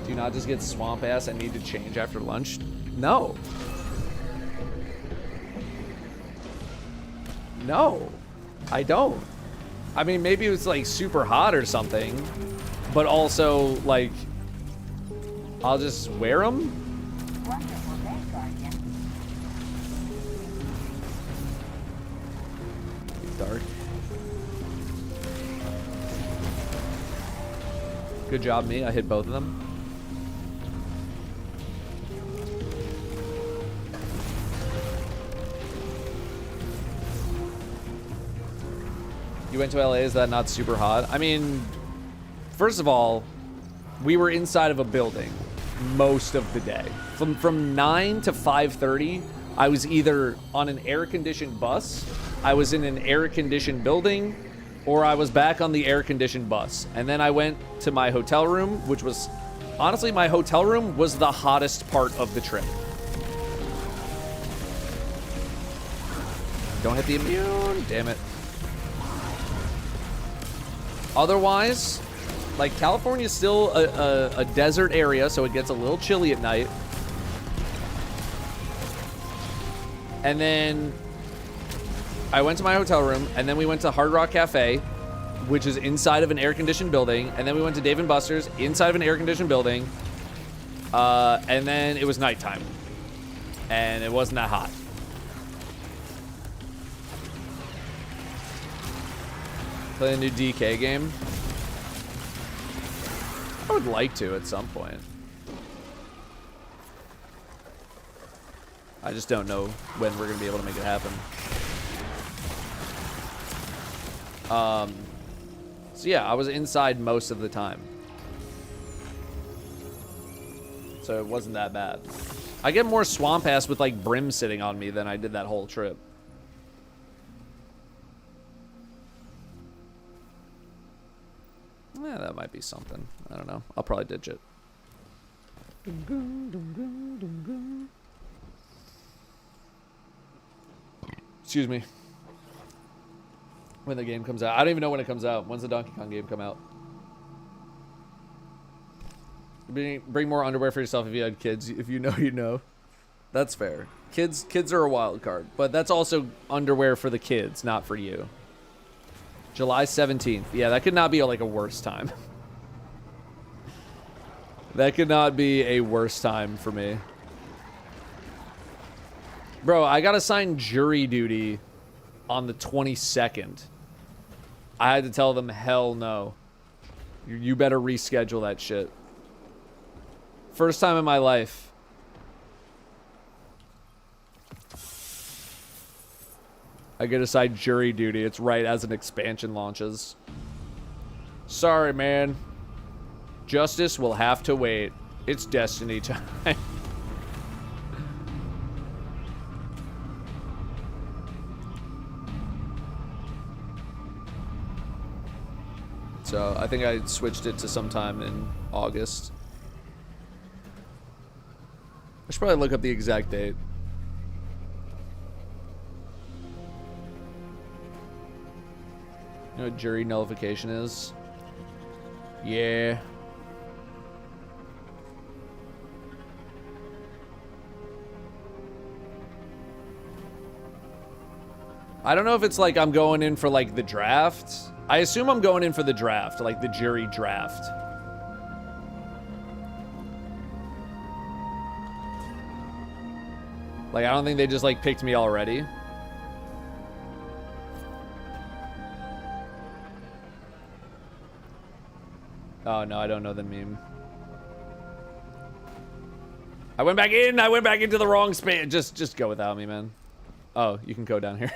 Do you not just get swamp ass and need to change after lunch? No. No, I don't. I mean, maybe it was like super hot or something, but also like, I'll just wear them. Wonderful day, Guardian. Dark. Good job, me. I hit both of them. You went to LA, is that not super hot? I mean, first of all, we were inside of a building most of the day. From 9 to 5:30, I was either on an air-conditioned bus, I was in an air-conditioned building, or I was back on the air-conditioned bus. And then I went to my hotel room, which was, honestly, my hotel room was the hottest part of the trip. Don't hit the immune, damn it. Otherwise, like, California is still a desert area, so it gets a little chilly at night. And then I went to my hotel room, and then we went to Hard Rock Cafe, which is inside of an air-conditioned building, and then we went to Dave & Buster's, inside of an air-conditioned building, and then it was nighttime, and it wasn't that hot. Play a new DK game? I would like to at some point. I just don't know when we're going to be able to make it happen. So yeah, I was inside most of the time. So it wasn't that bad. I get more swamp ass with like Brim sitting on me than I did that whole trip. Yeah, that might be something. I don't know. I'll probably ditch it. Excuse me. When the game comes out. I don't even know when it comes out. When's the Donkey Kong game come out? Bring more underwear for yourself if you had kids. If you know, you know. That's fair. Kids are a wild card. But that's also underwear for the kids, not for you. July 17th. Yeah, that could not be like a worse time. That could not be a worse time for me. Bro, I got assigned jury duty on the 22nd. I had to tell them, hell no. You better reschedule that shit. First time in my life. I get assigned jury duty. It's right as an expansion launches. Sorry, man. Justice will have to wait. It's Destiny time. So I think I switched it to sometime in August. I should probably look up the exact date. You know what jury nullification is? Yeah. I don't know if it's like I'm going in for like the draft. I assume I'm going in for the draft, like the jury draft. Like, I don't think they just like picked me already. Oh no, I don't know the meme. I went back in. I went back into the wrong space. Just go without me, man. Oh, you can go down here.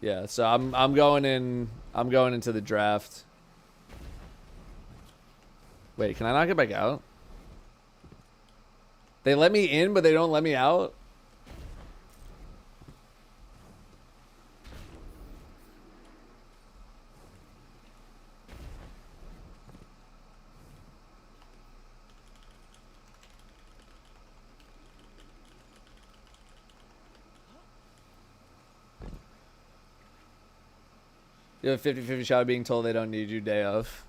Yeah, so I'm going in. I'm going into the draft. Wait, can I not get back out? They let me in, but they don't let me out. You have a 50-50 shot of being told they don't need you day of.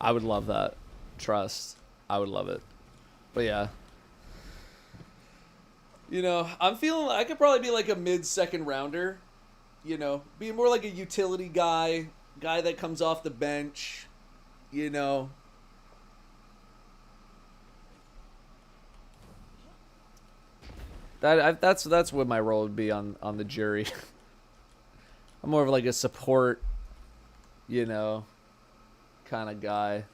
I would love that. Trust. I would love it. But yeah. You know, I'm feeling I could probably be like a mid-second rounder. You know, be more like a utility guy that comes off the bench. You know. That's what my role would be on the jury. I'm more of like a support, you know, kind of guy.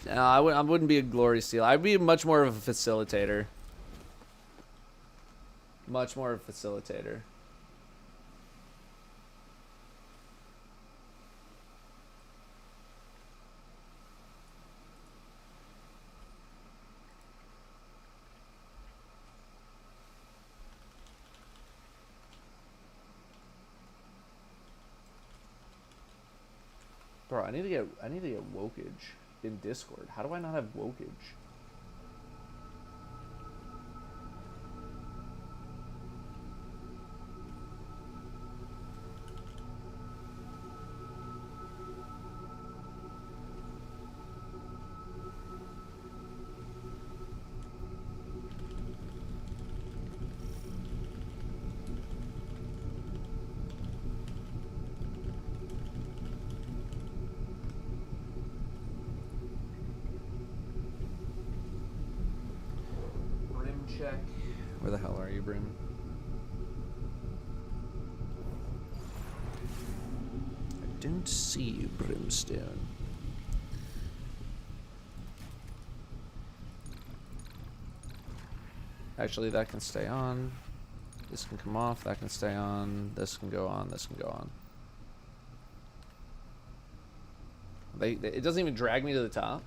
No, I wouldn't be a glory stealer. I'd be much more of a facilitator. Much more of a facilitator. Bro, I need to get wokage in Discord. How do I not have wokage? Check. Where the hell are you, Brim? I don't see you, Brimstone. Actually, that can stay on. This can come off. That can stay on. This can go on. This can go on. It doesn't even drag me to the top.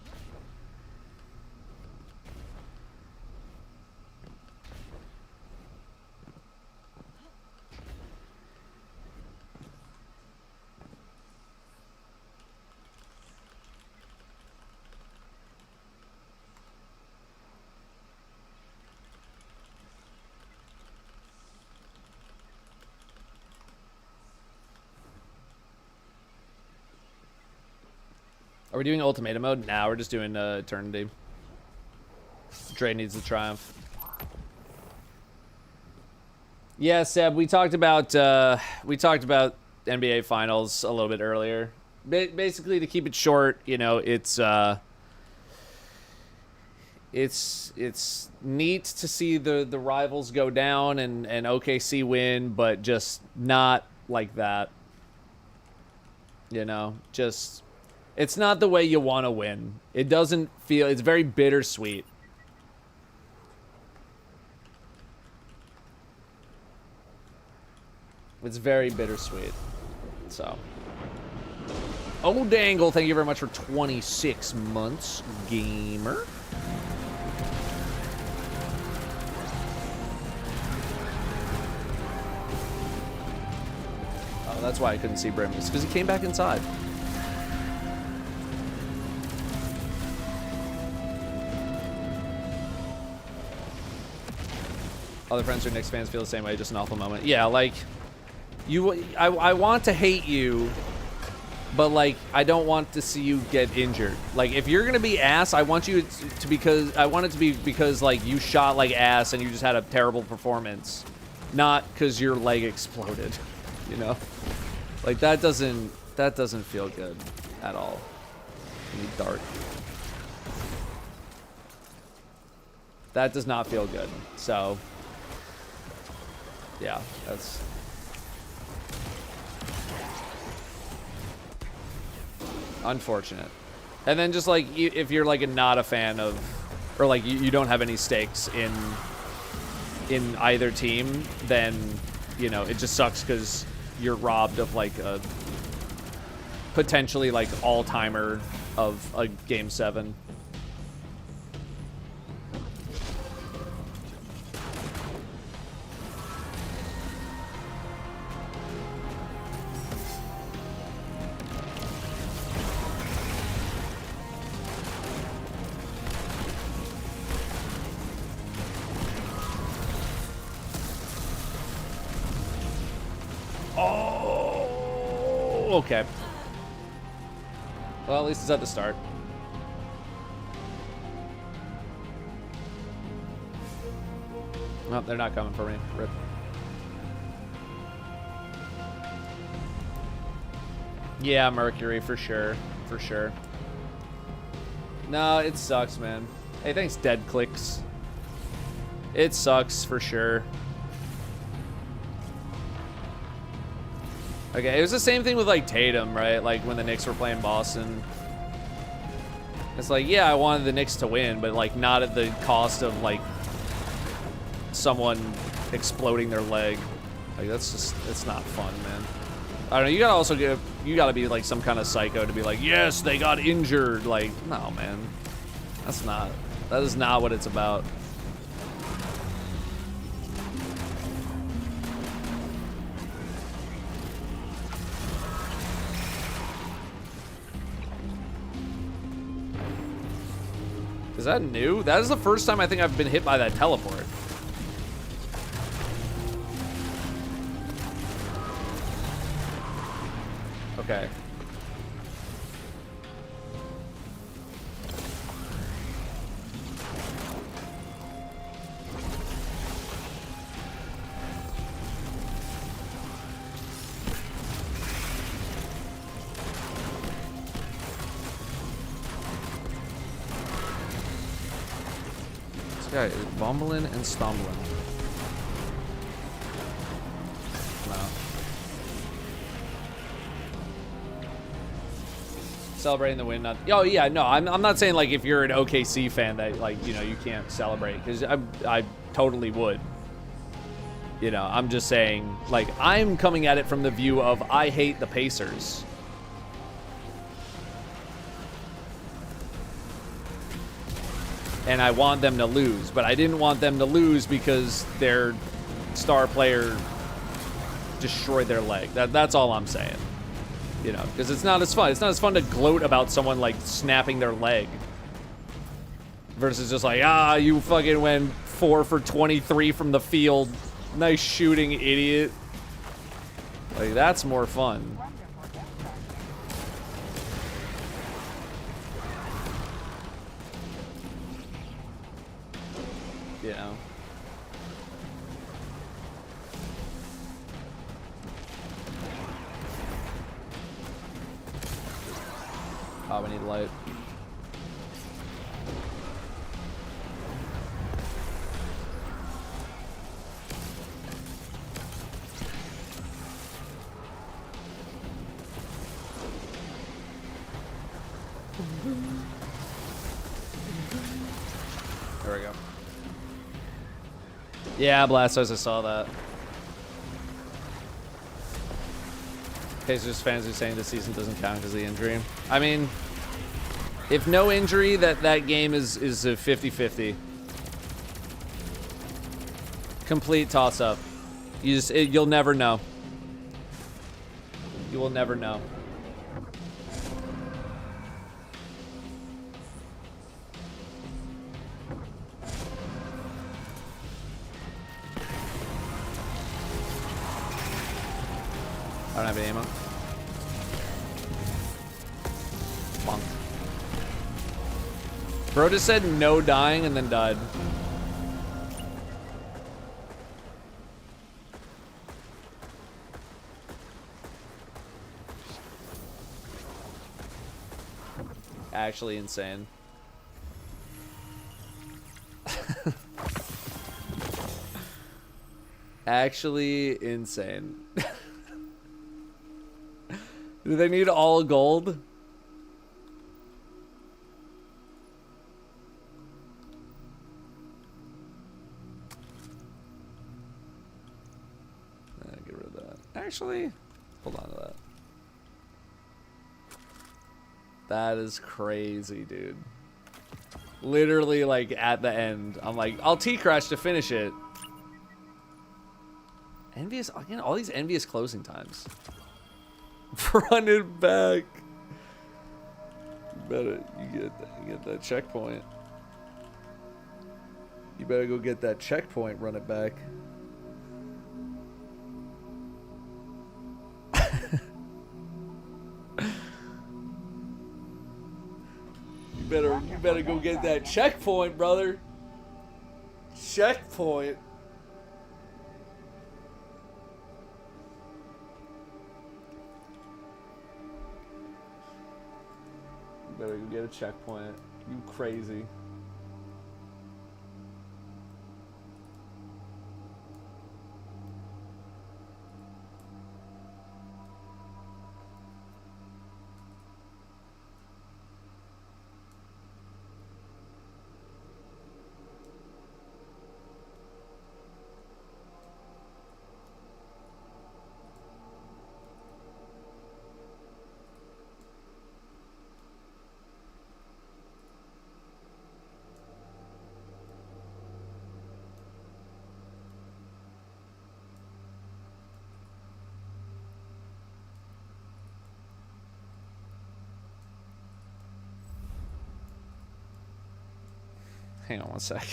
Are we doing ultimatum mode? Nah, we're just doing eternity. Dre needs the triumph. Yeah, Seb, we talked about NBA Finals a little bit earlier. Basically, to keep it short, you know, it's neat to see the rivals go down and OKC win, but just not like that. You know, just. It's not the way you want to win. It doesn't feel... It's very bittersweet. It's very bittersweet. So. Oh, Dangle, thank you very much for 26 months, gamer. Oh, that's why I couldn't see Brim. It's because he came back inside. Other friends who are Knicks fans feel the same way, just an awful moment. Yeah, like, I want to hate you, but like I don't want to see you get injured. Like if you're gonna be ass, I want you to because I want it to be because like you shot like ass and you just had a terrible performance, not because your leg exploded. You know, like that doesn't feel good at all. You need dark. That does not feel good. So yeah, that's. Unfortunate. And then just like if you're like not a fan of, or like you don't have any stakes in either team, then you know it just sucks because you're robbed of like a potentially like all-timer of a game 7. Okay. Well, at least it's at the start. Well, they're not coming for me. Rip. Yeah, Mercury, for sure. For sure. No, it sucks, man. Hey, thanks, Dead Clicks. It sucks, for sure. Okay, it was the same thing with like Tatum, right? Like when the Knicks were playing Boston. It's like, yeah, I wanted the Knicks to win, but like not at the cost of like someone exploding their leg. Like that's just, it's not fun, man. I don't know, you gotta also you gotta be like some kind of psycho to be like, yes, they got injured. Like, no, man. That is not what it's about. Is that new? That is the first time I think I've been hit by that teleport. Okay. Guy is bumbling and stumbling. No. Celebrating the win, not. Oh yeah, no, I'm not saying like if you're an OKC fan that like you know you can't celebrate because I totally would. You know, I'm just saying like I'm coming at it from the view of I hate the Pacers. And I want them to lose, but I didn't want them to lose because their star player destroyed their leg. That's all I'm saying. You know, because it's not as fun. It's not as fun to gloat about someone like snapping their leg versus just like, ah, you fucking went 4 for 23 from the field. Nice shooting, idiot. Like, that's more fun. You know. Oh, we need light. There we go. Yeah, Blastos, I saw that. Pacers fans are saying the season doesn't count because of the injury. I mean, if no injury, that game is a 50-50. Complete toss-up. You'll never know. You will never know. I don't have any ammo. Bro just said no dying and then died. Actually insane. Actually insane. Do they need all gold? Get rid of that. Actually, hold on to that. That is crazy, dude. Literally, like, at the end, I'm like, I'll T-crash to finish it. Envious, again, all these envious closing times. Run it back. You get that checkpoint. You better go get that checkpoint, run it back. You better go get that checkpoint, brother. Checkpoint. You better go get a checkpoint. You crazy. Hang on one sec.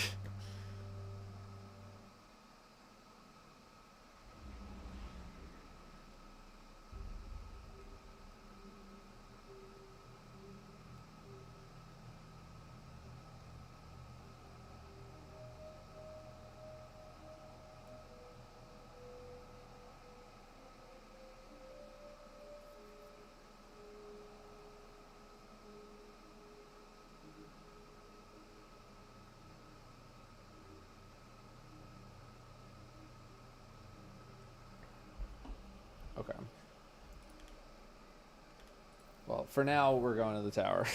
Okay. Well, for now, we're going to the tower.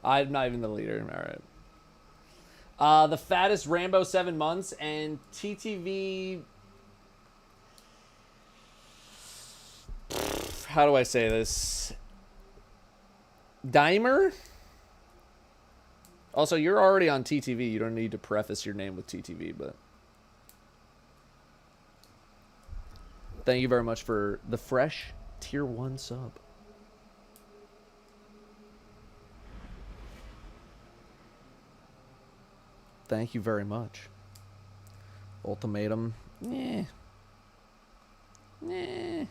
I'm not even the leader. All right. The fattest Rambo 7 months and TTV. How do I say this? Dimer? Also, you're already on TTV. You don't need to preface your name with TTV, but. Thank you very much for the fresh tier 1 sub. Thank you very much. Ultimatum. Yeah. Yeah.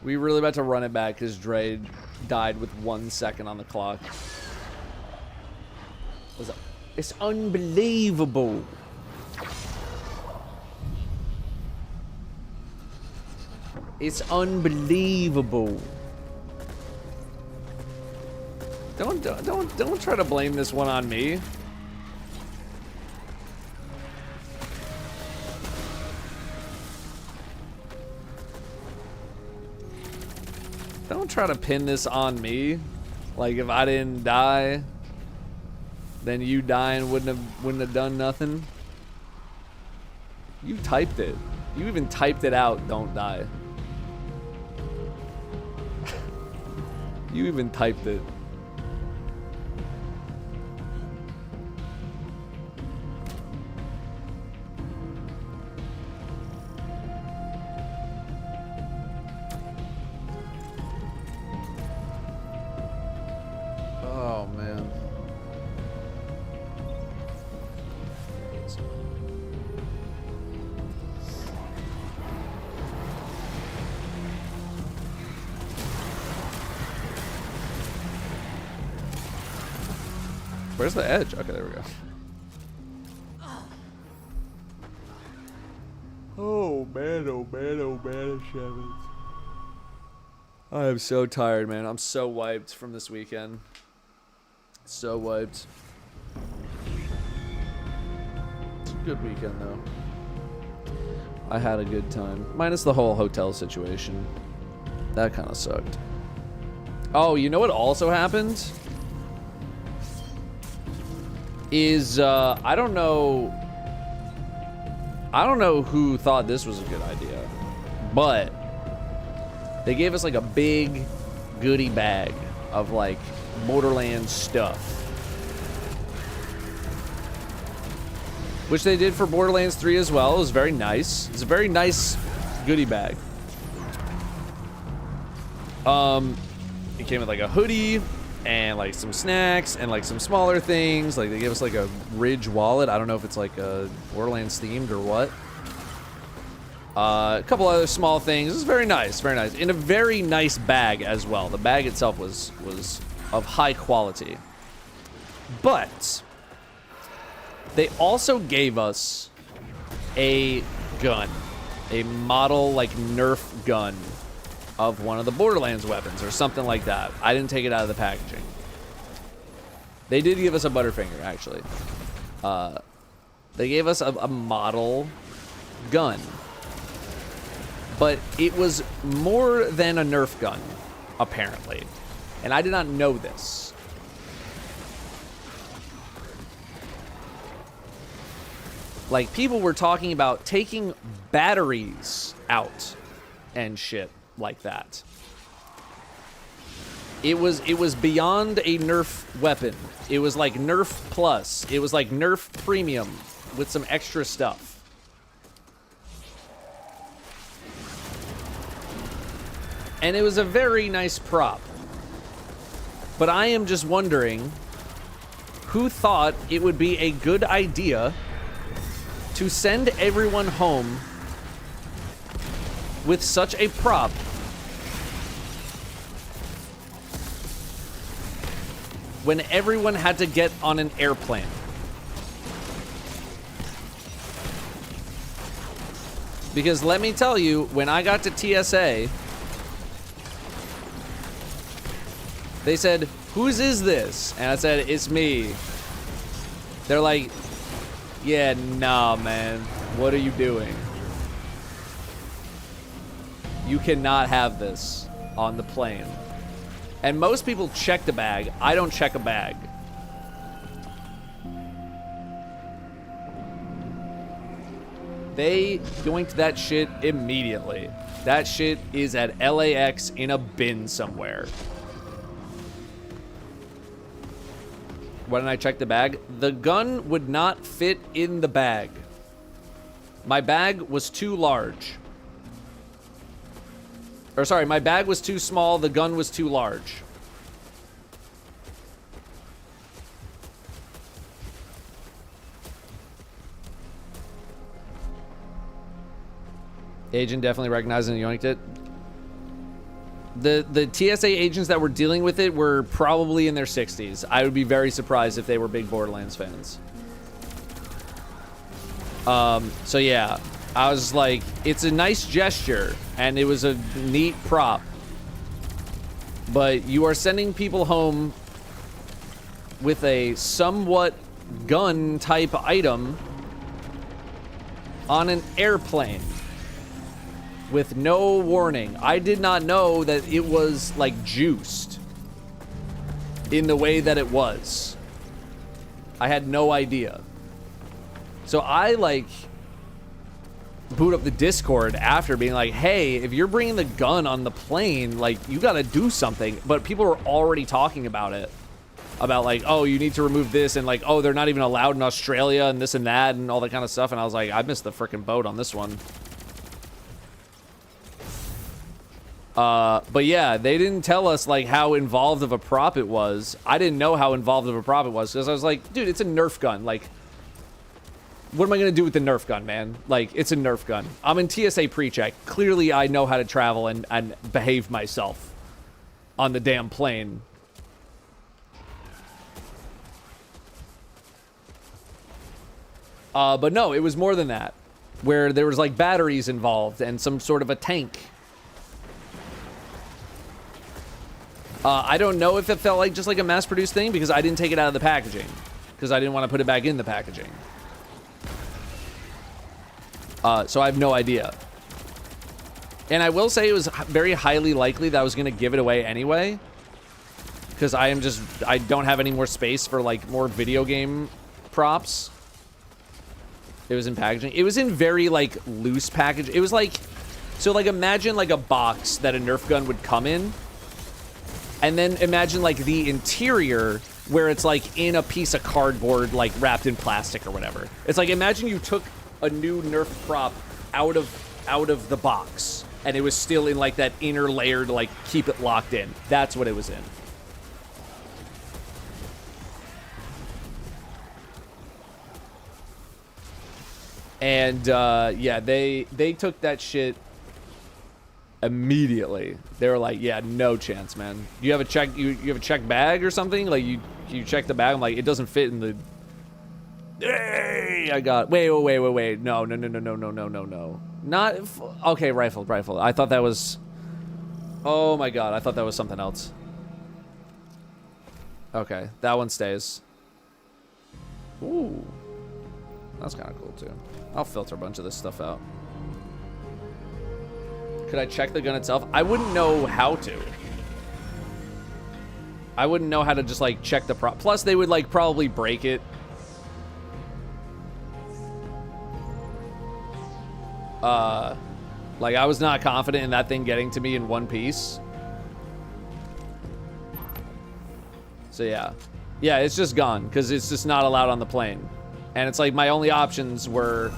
We really about to run it back because Dre died with 1 second on the clock. It's unbelievable. It's unbelievable. Don't try to blame this one on me. Don't try to pin this on me. Like if I didn't die, then you dying wouldn't have done nothing. You typed it. You even typed it out, don't die. You even typed it. Oh, man. Where's the edge? Okay, there we go. Oh man, oh man, oh man, Shavins. I am so tired, man. I'm so wiped from this weekend. So wiped. It's a good weekend, though. I had a good time. Minus the whole hotel situation. That kind of sucked. Oh, you know what also happened? Is, I don't know who thought this was a good idea, but they gave us like a big goodie bag of like Borderlands stuff, which they did for Borderlands 3 as well. It was very nice. It's a very nice goodie bag. It came with like a hoodie and like some snacks and like some smaller things. Like they gave us like a Ridge wallet. I don't know if it's like a Borderlands themed or what. A couple other small things. It was very nice, very nice. In a very nice bag as well. The bag itself was of high quality. But they also gave us a gun, a model like Nerf gun of one of the Borderlands weapons or something like that. I didn't take it out of the packaging. They did give us a Butterfinger, actually. They gave us a model gun. But it was more than a Nerf gun, apparently. And I did not know this. Like, people were talking about taking batteries out and shit like that. It was beyond a Nerf weapon. It was like Nerf Plus. It was like Nerf Premium with some extra stuff. And it was a very nice prop. But I am just wondering who thought it would be a good idea to send everyone home with such a prop when everyone had to get on an airplane. Because let me tell you, when I got to TSA, they said, "Whose is this?" And I said, "It's me." They're like, "Yeah, nah, man. What are you doing? You cannot have this on the plane." And most people check the bag. I don't check a bag. They yoinked that shit immediately. That shit is at LAX in a bin somewhere. Why didn't I check the bag? The gun would not fit in the bag. My bag was too large. Or sorry, my bag was too small, the gun was too large. Agent definitely recognized and yoinked it. The TSA agents that were dealing with it were probably in their 60s. I would be very surprised if they were big Borderlands fans. So yeah, I was like, it's a nice gesture, and it was a neat prop. But you are sending people home with a somewhat gun-type item on an airplane with no warning. I did not know that it was, like, juiced in the way that it was. I had no idea. So I, like, boot up the Discord after being like, hey, if you're bringing the gun on the plane, like, you gotta do something. But people were already talking about it. About, like, oh, you need to remove this, and, like, oh, they're not even allowed in Australia, and this and that, and all that kind of stuff. And I was like, I missed the frickin' boat on this one. But yeah, they didn't tell us, like, how involved of a prop it was. I didn't know how involved of a prop it was, because I was like, dude, it's a Nerf gun. Like, what am I going to do with the Nerf gun, man? Like, it's a Nerf gun. I'm in TSA pre-check. Clearly, I know how to travel and behave myself on the damn plane. But no, it was more than that, where there was like batteries involved and some sort of a tank. I don't know if it felt like just like a mass-produced thing because I didn't take it out of the packaging because I didn't want to put it back in the packaging. So I have no idea. And I will say it was very highly likely that I was going to give it away anyway. Because I don't have any more space for like more video game props. It was in packaging. It was in very like loose package. It was like, so like imagine like a box that a Nerf gun would come in. And then imagine like the interior where it's like in a piece of cardboard, like wrapped in plastic or whatever. It's like, imagine you took a new Nerf prop out of the box and it was still in like that inner layer to like keep it locked in. That's what it was in. And yeah, they took that shit immediately. They were like, yeah, no chance, man. You have a check, you have a check bag or something? Like you check the bag. I'm like, it doesn't fit in the. Hey, I got. Wait. No. Not. Okay, rifle. I thought that was. Oh my god, I thought that was something else. Okay, that one stays. Ooh, that's kind of cool too. I'll filter a bunch of this stuff out. Could I check the gun itself? I wouldn't know how to. I wouldn't know how to just like check the prop. Plus they would like probably break it. Like I was not confident in that thing getting to me in one piece. So yeah. Yeah, it's just gone because it's just not allowed on the plane. And it's like my only options were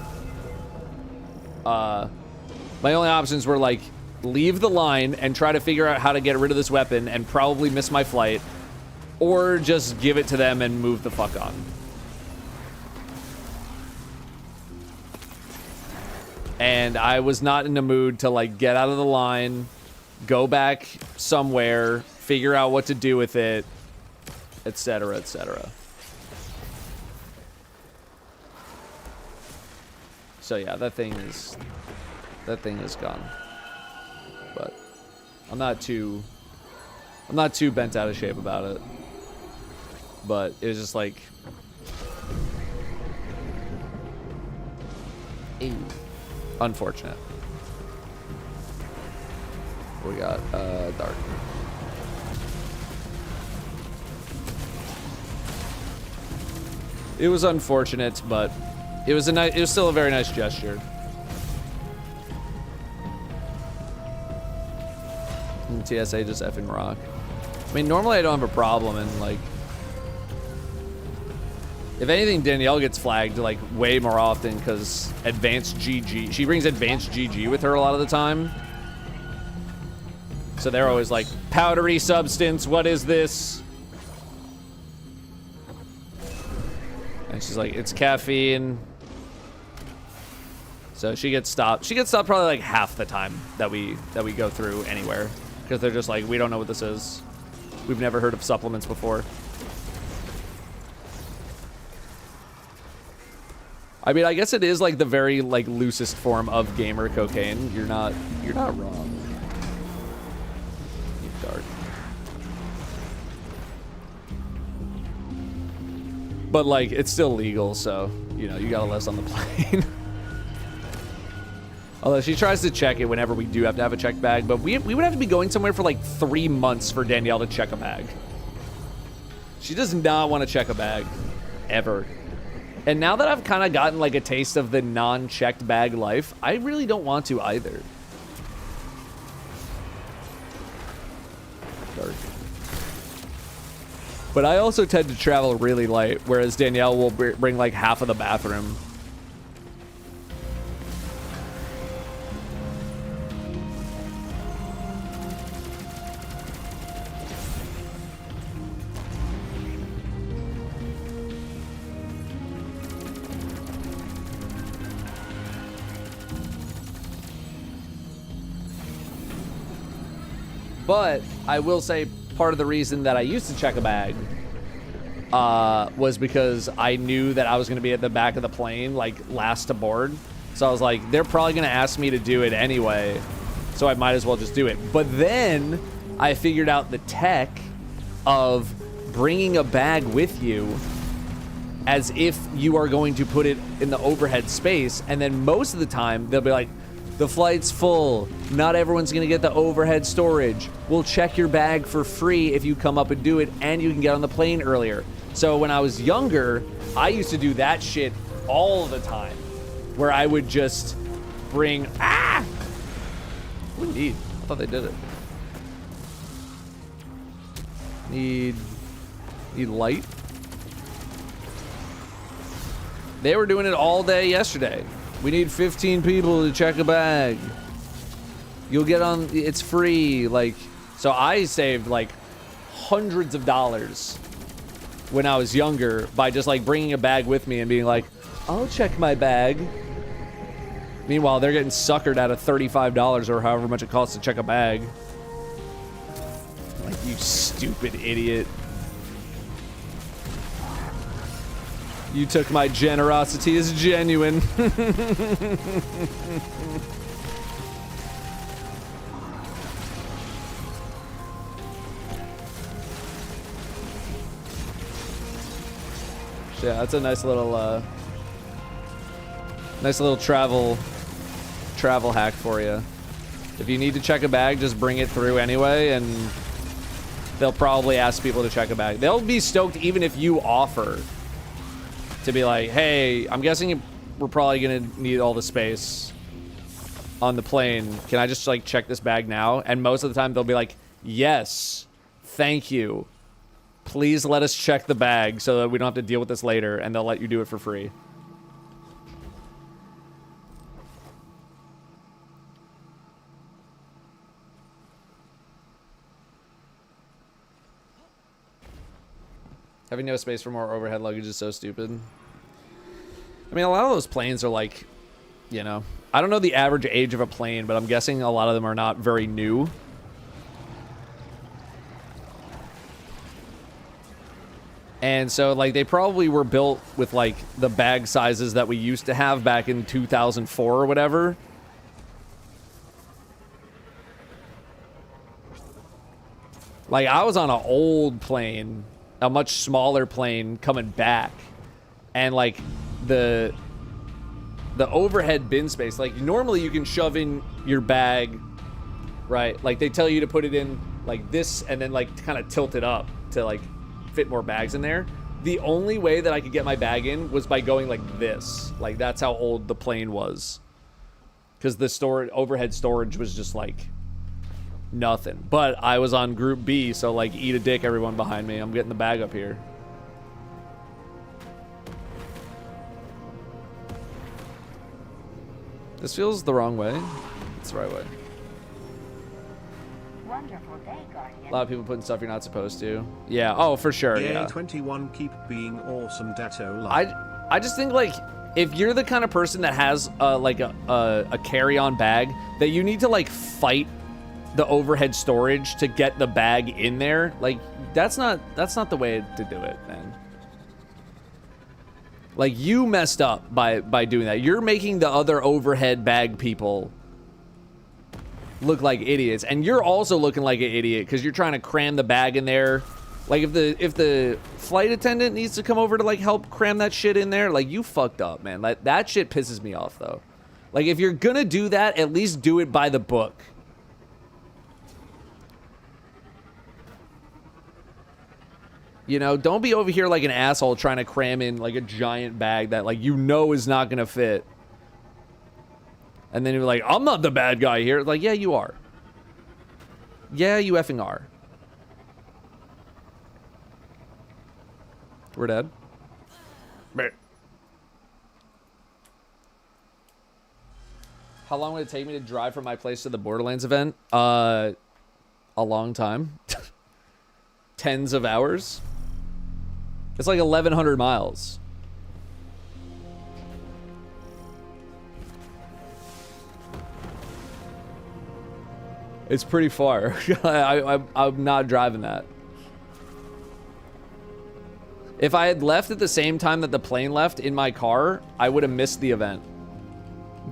like leave the line and try to figure out how to get rid of this weapon and probably miss my flight, or just give it to them and move the fuck on. And I was not in the mood to like get out of the line, go back somewhere, figure out what to do with it, etc., etc. So yeah, that thing is gone. But I'm not too bent out of shape about it. But it was just like, unfortunate. We got dark. It was unfortunate, but it was still a very nice gesture. And TSA just effing rock. I mean, normally I don't have a problem, and like, if anything, Danielle gets flagged like way more often because advanced GG. She brings advanced GG with her a lot of the time. So they're always like, powdery substance, what is this? And she's like, it's caffeine. So she gets stopped. She gets stopped probably like half the time that we go through anywhere. Because they're just like, we don't know what this is. We've never heard of supplements before. I mean, I guess it is like the very like loosest form of gamer cocaine. You're not wrong. Dark. But like, it's still legal, so you know, you gotta let us on the plane. Although she tries to check it whenever we do have to have a check bag, but we would have to be going somewhere for like 3 months for Danielle to check a bag. She does not want to check a bag, ever. And now that I've kind of gotten like a taste of the non-checked bag life, I really don't want to either. Dark. But I also tend to travel really light, whereas Danielle will bring like half of the bathroom. But I will say part of the reason that I used to check a bag was because I knew that I was going to be at the back of the plane, like last to board. So I was like, they're probably going to ask me to do it anyway, so I might as well just do it. But then I figured out the tech of bringing a bag with you as if you are going to put it in the overhead space, and then most of the time they'll be like, the flight's full, not everyone's gonna get the overhead storage, we'll check your bag for free if you come up and do it, and you can get on the plane earlier. So when I was younger, I used to do that shit all the time, where I would just bring, what need? I thought they did it. Need light? They were doing it all day yesterday. We need 15 people to check a bag. You'll get on, it's free. Like, so I saved like hundreds of dollars when I was younger by just like bringing a bag with me and being like, I'll check my bag. Meanwhile, they're getting suckered out of $35 or however much it costs to check a bag. Like, you stupid idiot. You took my generosity as genuine. Yeah, that's a nice little travel hack for you. If you need to check a bag, just bring it through anyway, and they'll probably ask people to check a bag. They'll be stoked even if you offer to be like, hey, I'm guessing we're probably gonna need all the space on the plane. Can I just like check this bag now? And most of the time they'll be like, yes, thank you. Please let us check the bag so that we don't have to deal with this later, and they'll let you do it for free. Having no space for more overhead luggage is so stupid. I mean, a lot of those planes are like, you know, I don't know the average age of a plane, but I'm guessing a lot of them are not very new. And so, like, they probably were built with, like, the bag sizes that we used to have back in 2004 or whatever. Like, I was on an old plane, a much smaller plane coming back, and like the overhead bin space, like normally you can shove in your bag, right? Like they tell you to put it in like this and then like kind of tilt it up to like fit more bags in there. The only way that I could get my bag in was by going like this. Like that's how old the plane was, because the overhead storage was just like nothing. But I was on group B, so like eat a dick, everyone behind me. I'm getting the bag up here. This feels the wrong way. It's the right way. Wonderful day, Guardian. A lot of people putting stuff you're not supposed to. Yeah, oh for sure. Yay, yeah. 21 keep being awesome, Datto. I just think like if you're the kind of person that has like a carry-on bag, that you need to like fight the overhead storage to get the bag in there, like that's not the way to do it, man. Like you messed up by doing that. You're making the other overhead bag people look like idiots, and you're also looking like an idiot because you're trying to cram the bag in there. Like if the flight attendant needs to come over to like help cram that shit in there, like you fucked up, man. Like that shit pisses me off though. Like if you're gonna do that, at least do it by the book. You know, don't be over here like an asshole trying to cram in like a giant bag that like you know is not gonna fit. And then you're like, I'm not the bad guy here. Like, yeah, you are. Yeah, you effing are. We're dead. How long would it take me to drive from my place to the Borderlands event? A long time. Tens of hours. It's like 1,100 miles. It's pretty far. I'm not driving that. If I had left at the same time that the plane left in my car, I would have missed the event.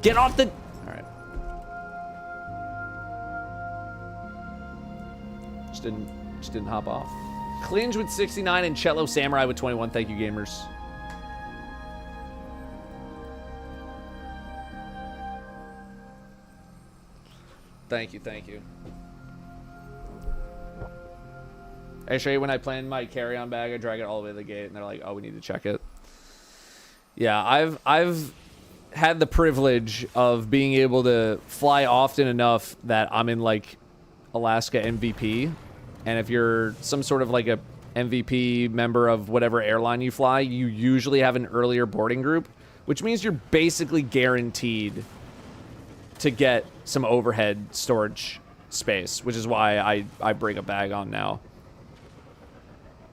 Get off the... All right. Just didn't hop off. Clinge with 69 and Cello Samurai with 21. Thank you, gamers. Thank you, thank you. I show you when I plan my carry-on bag, I drag it all the way to the gate, and they're like, "Oh, we need to check it." Yeah, I've had the privilege of being able to fly often enough that I'm in like Alaska MVP, and if you're some sort of like a MVP member of whatever airline you fly, you usually have an earlier boarding group, which means you're basically guaranteed to get some overhead storage space, which is why I bring a bag on now.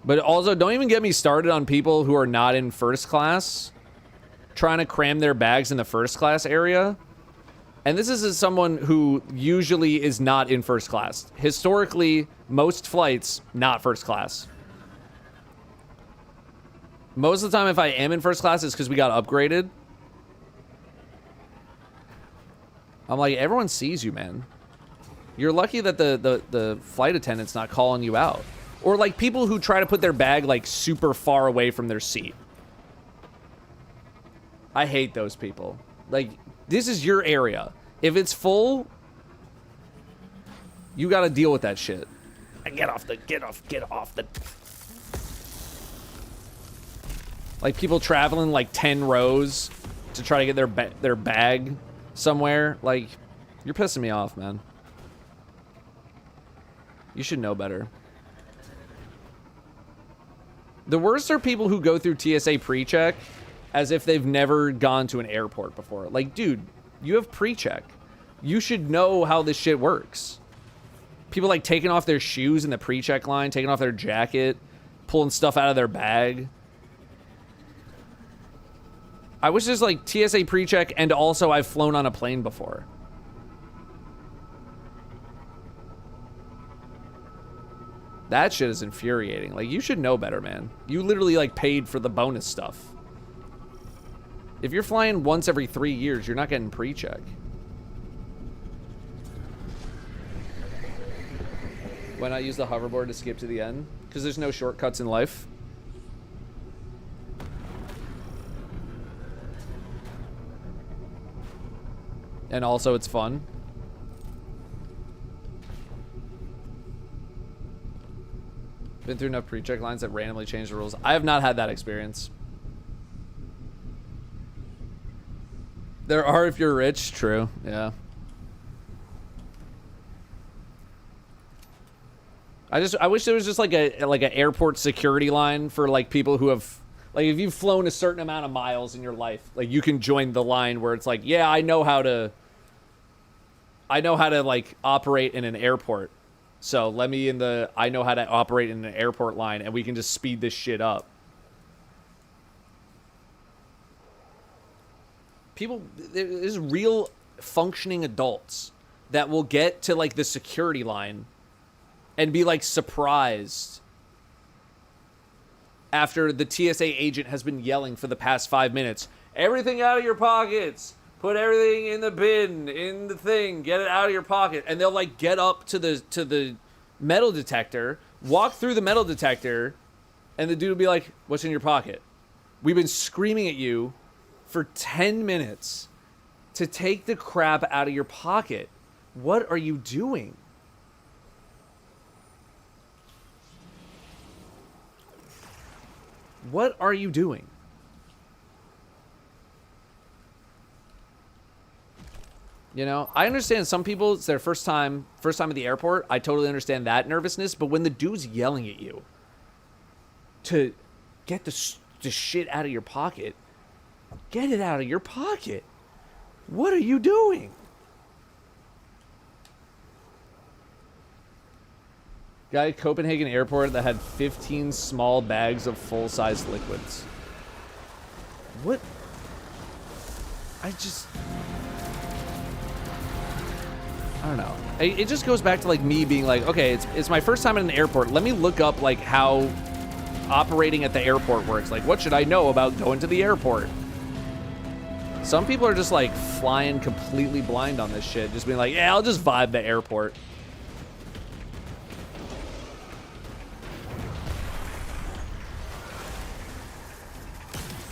But also, don't even get me started on people who are not in first class trying to cram their bags in the first class area. And this is as someone who usually is not in first class. Historically, most flights, not first class. Most of the time, if I am in first class, it's because we got upgraded. I'm like, everyone sees you, man. You're lucky that the flight attendant's not calling you out. Or like people who try to put their bag like super far away from their seat. I hate those people. Like, this is your area. If it's full, you gotta deal with that shit. Get off the. Like people traveling like 10 rows to try to get their bag somewhere. Like, you're pissing me off, man. You should know better. The worst are people who go through TSA pre-check as if they've never gone to an airport before. Like, dude, you have pre-check. You should know how this shit works. People like taking off their shoes in the pre-check line, taking off their jacket, pulling stuff out of their bag. I wish there's like TSA pre-check, and also I've flown on a plane before. That shit is infuriating. Like, you should know better, man. You literally like paid for the bonus stuff. If you're flying once every 3 years, you're not getting pre-check. Why not use the hoverboard to skip to the end? Because there's no shortcuts in life. And also, it's fun. Been through enough pre-check lines that randomly change the rules. I have not had that experience. There are if you're rich. True. Yeah. I wish there was just like an airport security line for like people who have, like, if you've flown a certain amount of miles in your life, like you can join the line where it's like, yeah, I know how to like operate in an airport. So let me in the I know how to operate in an airport line, and we can just speed this shit up. People, there's real functioning adults that will get to like the security line and be like surprised after the TSA agent has been yelling for the past 5 minutes, everything out of your pockets, put everything in the bin, in the thing, get it out of your pocket. And they'll like get up to the metal detector, walk through the metal detector, and the dude will be like, what's in your pocket? We've been screaming at you for 10 minutes to take the crap out of your pocket. What are you doing? What are you doing? You know, I understand some people, it's their first time at the airport. I totally understand that nervousness. But when the dude's yelling at you to get the shit out of your pocket, get it out of your pocket. What are you doing? Guy at Copenhagen airport that had 15 small bags of full-size liquids. What? I don't know. It just goes back to like me being like, okay, it's my first time at an airport. Let me look up like how operating at the airport works. Like, what should I know about going to the airport? Some people are just like flying completely blind on this shit. Just being like, yeah, I'll just vibe the airport.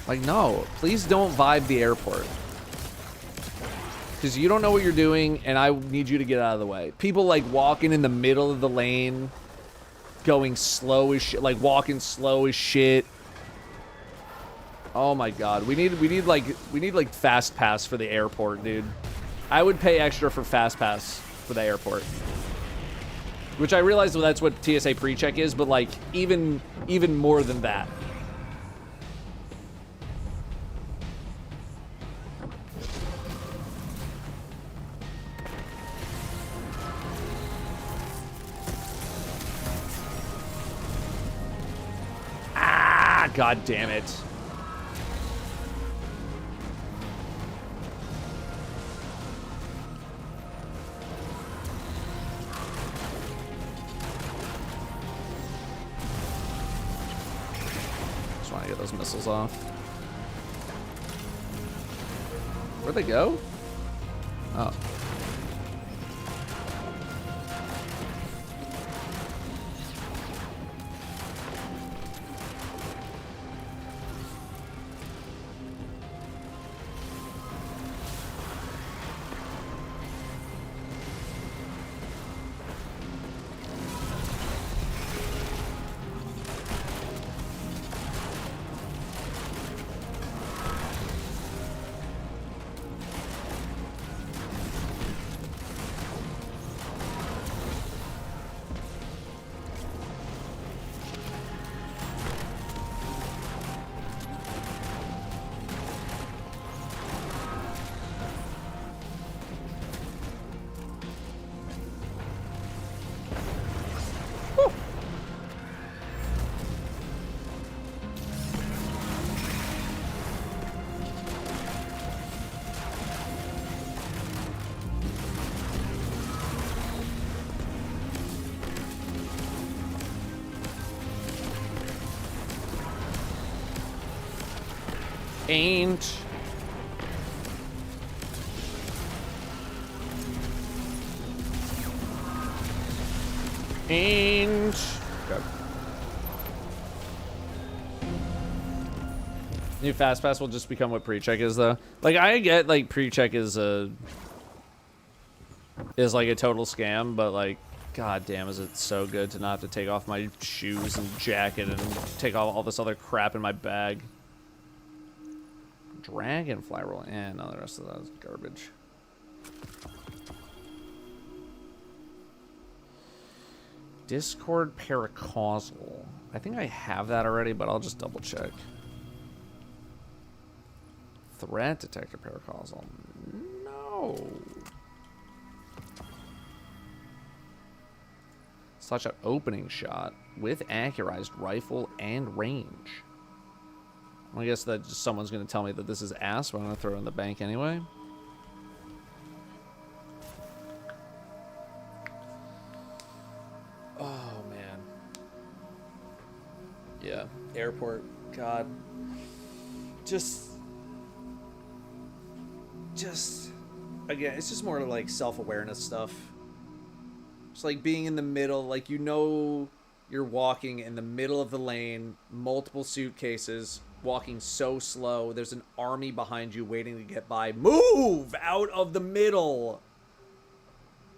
Like, no, please don't vibe the airport. Because you don't know what you're doing, and I need you to get out of the way. People, like, walking in the middle of the lane, going slow as shit, like, walking slow as shit. Oh, my God. We need, like, fast pass for the airport, dude. I would pay extra for fast pass for the airport. Which I realize that's what TSA pre-check is, but, like, even more than that. God damn it. Just want to get those missiles off. Where'd they go? Oh. Ain't. Okay. New fast pass will just become what pre-check is, though. Like, I get like pre-check is like a total scam, but like, god damn, is it so good to not have to take off my shoes and jacket and take all this other crap in my bag. Dragonfly roll. No, the rest of that is garbage. Discord paracausal. I think I have that already, but I'll just double check. Threat detector paracausal. No. Such an opening shot with accurized rifle and range. I guess that just someone's going to tell me that this is ass, but I'm going to throw it in the bank anyway. Oh, man. Yeah, airport. God. Just, again, it's just more like self-awareness stuff. Just like being in the middle, like, you know, you're walking in the middle of the lane, multiple suitcases, walking so slow. There's an army behind you waiting to get by. Move out of the middle.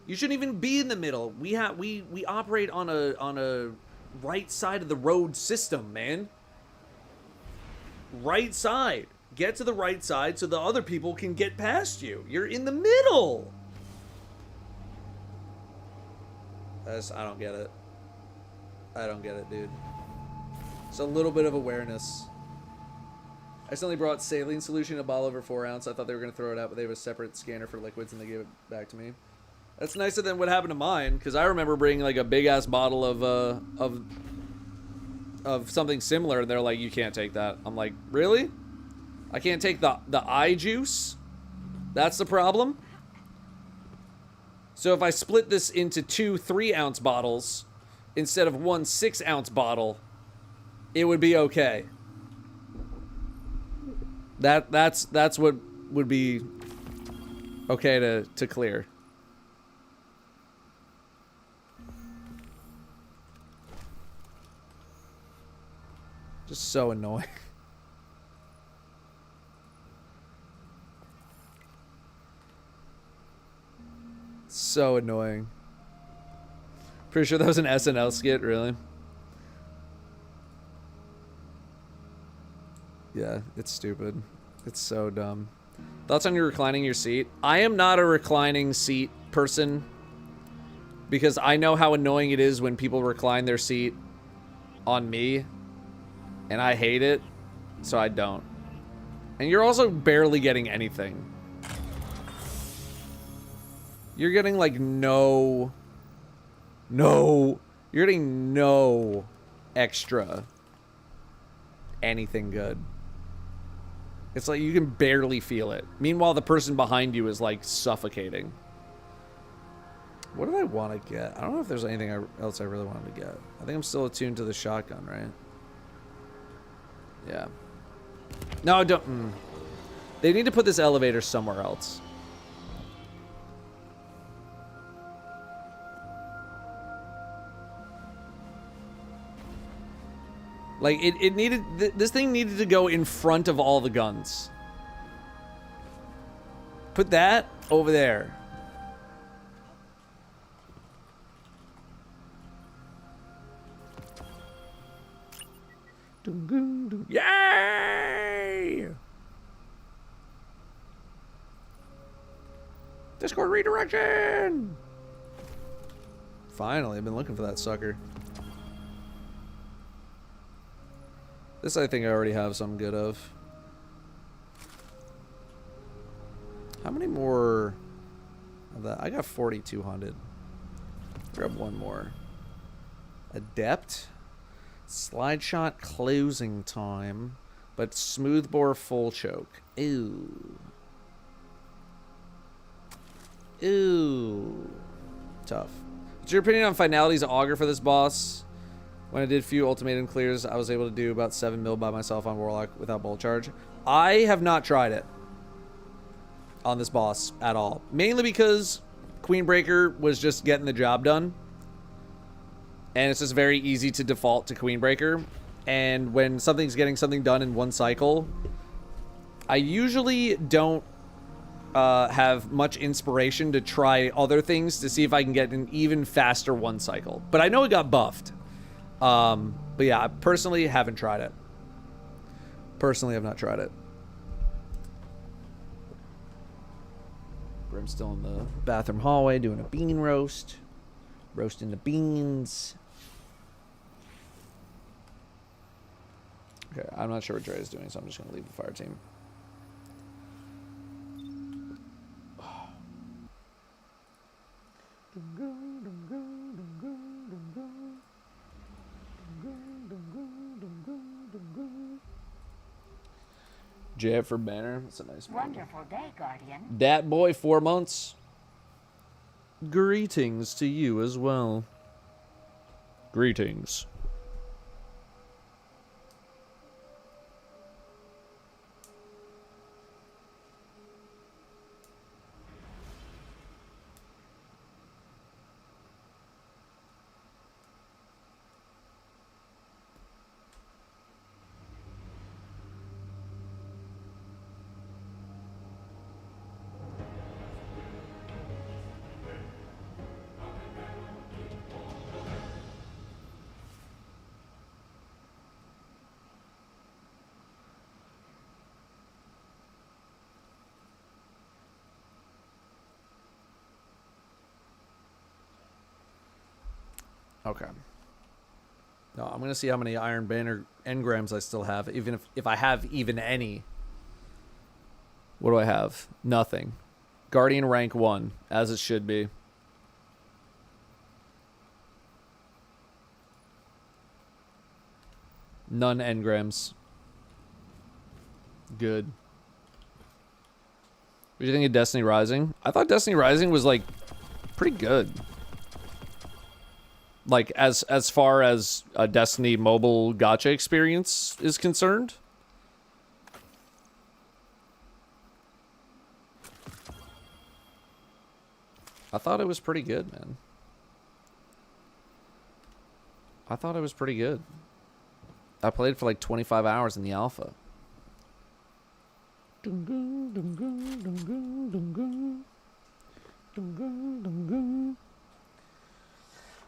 You shouldn't even be in the middle. We operate on a right side of the road system, man. Right side. Get to the right side so the other people can get past you. You're in the middle. I don't get it. I don't get it, dude. It's a little bit of awareness. I accidentally brought saline solution, a bottle over 4 ounce. I thought they were going to throw it out, but they have a separate scanner for liquids, and they gave it back to me. That's nicer than what happened to mine, because I remember bringing like a big ass bottle of something similar, and they're like, "You can't take that." I'm like, "Really? I can't take the eye juice? That's the problem?" So if I split this into 2 3-ounce bottles instead of 1 6-ounce bottle, it would be okay. That's what would be okay to clear. Just so annoying. So annoying. Pretty sure that was an SNL skit, really. Yeah, it's stupid. It's so dumb. Thoughts on you reclining your seat? I am not a reclining seat person because I know how annoying it is when people recline their seat on me, and I hate it, so I don't. And you're also barely getting anything. You're getting like you're getting no extra anything good. It's like you can barely feel it. Meanwhile, the person behind you is like suffocating. What do I want to get? I don't know if there's anything else I really wanted to get. I think I'm still attuned to the shotgun, right? Yeah. No, don't. They need to put this elevator somewhere else. Like, it needed... This thing needed to go in front of all the guns. Put that over there. Yay! Discord redirection! Finally, I've been looking for that sucker. This I think I already have some good of. How many more of that? I got 4,200. Grab one more. Adept. Slide shot closing time. But smoothbore full choke. Ooh. Ooh. Tough. What's your opinion on Finality's auger for this boss? When I did few ultimatum clears, I was able to do about 7 mil by myself on Warlock without bolt charge. I have not tried it on this boss at all. Mainly because Queenbreaker was just getting the job done. And it's just very easy to default to Queenbreaker. And when something's getting something done in one cycle, I usually don't have much inspiration to try other things to see if I can get an even faster one cycle. But I know it got buffed. But yeah, I personally haven't tried it. Personally, I've not tried it. Brim's still in the bathroom hallway doing a bean roast. Roasting the beans. Okay, I'm not sure what Dre is doing, so I'm just going to leave the fire team. J for banner. That's a nice one. Wonderful day, Guardian. Dat boy, 4 months. Greetings to you as well. Greetings. Okay. No, I'm gonna see how many Iron Banner engrams I still have, even if I have even any. What do I have? Nothing. Guardian rank 1, as it should be. None engrams. Good. What do you think of Destiny Rising? I thought Destiny Rising was like pretty good. Like, as far as a Destiny mobile gacha experience is concerned. I thought it was pretty good, man. I thought it was pretty good. I played for like 25 hours in the alpha.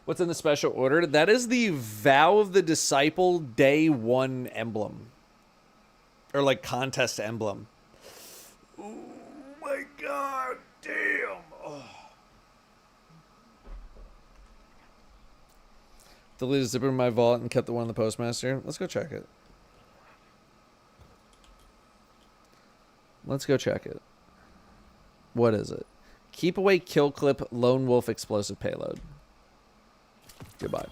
What's in the special order? That is the Vow of the Disciple Day 1 emblem. Or like contest emblem. Oh my god, damn. Oh. Deleted a zipper in my vault and kept the one in the postmaster. Let's go check it. Let's go check it. What is it? Keep away kill clip lone wolf explosive payload. Goodbye.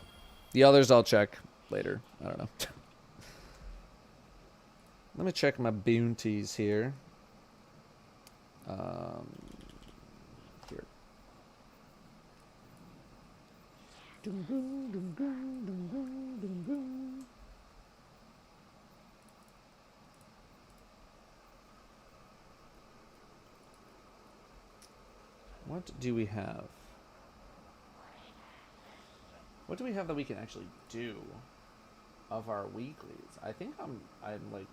The others I'll check later. I don't know. Let me check my bounties here. Here. What do we have? What do we have that we can actually do of our weeklies? I think I'm like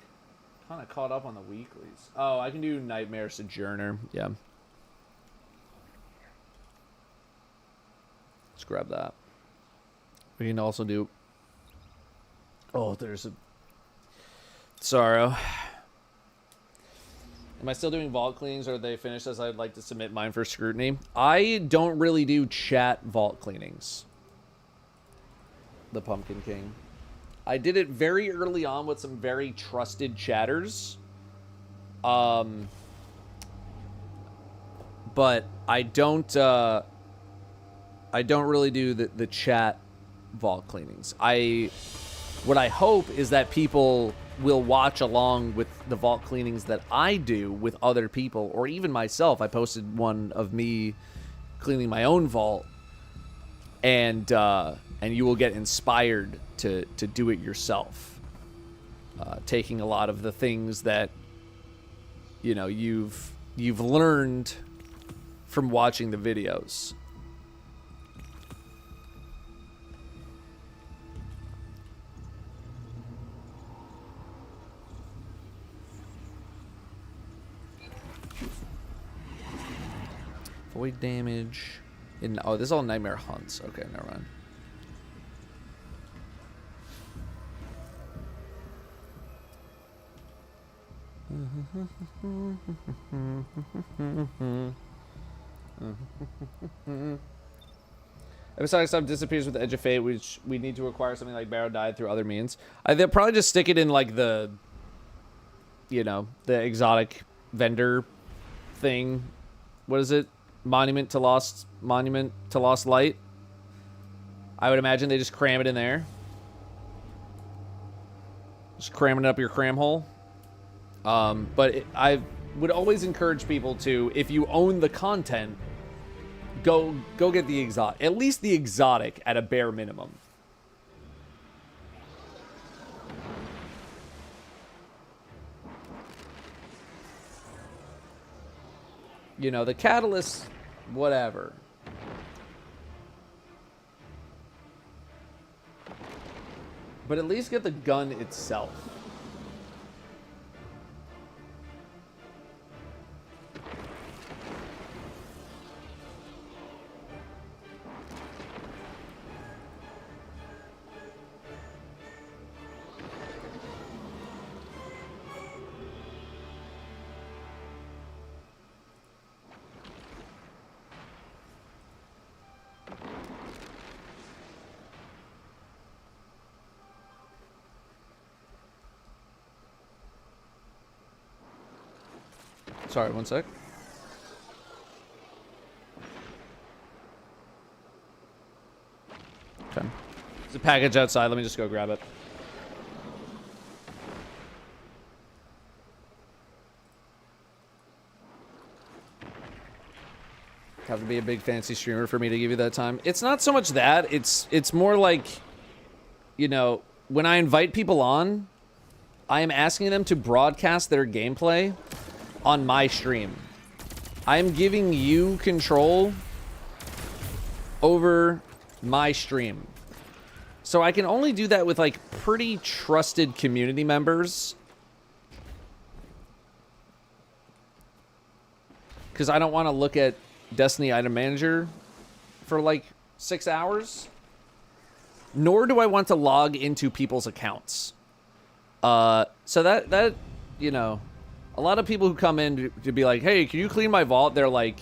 kind of caught up on the weeklies. Oh, I can do Nightmare Sojourner. Yeah. Let's grab that. We can also do... Oh, there's a... Sorrow. Am I still doing vault cleanings, or are they finished as I'd like to submit mine for scrutiny? I don't really do chat vault cleanings. The Pumpkin King. I did it very early on with some very trusted chatters. But I don't really do the chat vault cleanings. What I hope is that people will watch along with the vault cleanings that I do with other people, or even myself. I posted one of me cleaning my own vault, and you will get inspired to do it yourself. Taking a lot of the things that you've learned from watching the videos. Void damage. Oh, this is all Nightmare Hunts. Okay, never mind. Episodic stuff disappears with the Edge of Fate, which we need to acquire something like Barrow died through other means. They'll probably just stick it in like the exotic vendor thing. What is it? Monument to Lost Light. I would imagine they just cram it in there. Just cramming it up your cram hole. I would always encourage people to, if you own the content, go get the exotic. At least the exotic at a bare minimum. The catalyst, whatever. But at least get the gun itself. Sorry, one sec. Okay. There's a package outside. Let me just go grab it. Have a be a big fancy streamer for me to give you that time. It's not so much that. It's more like, you know, when I invite people on, I am asking them to broadcast their gameplay on my stream. I am giving you control over my stream. So I can only do that with, like, pretty trusted community members. Because I don't want to look at Destiny Item Manager for, like, 6 hours. Nor do I want to log into people's accounts. So that, you know, a lot of people who come in to be like, hey, can you clean my vault? They're like,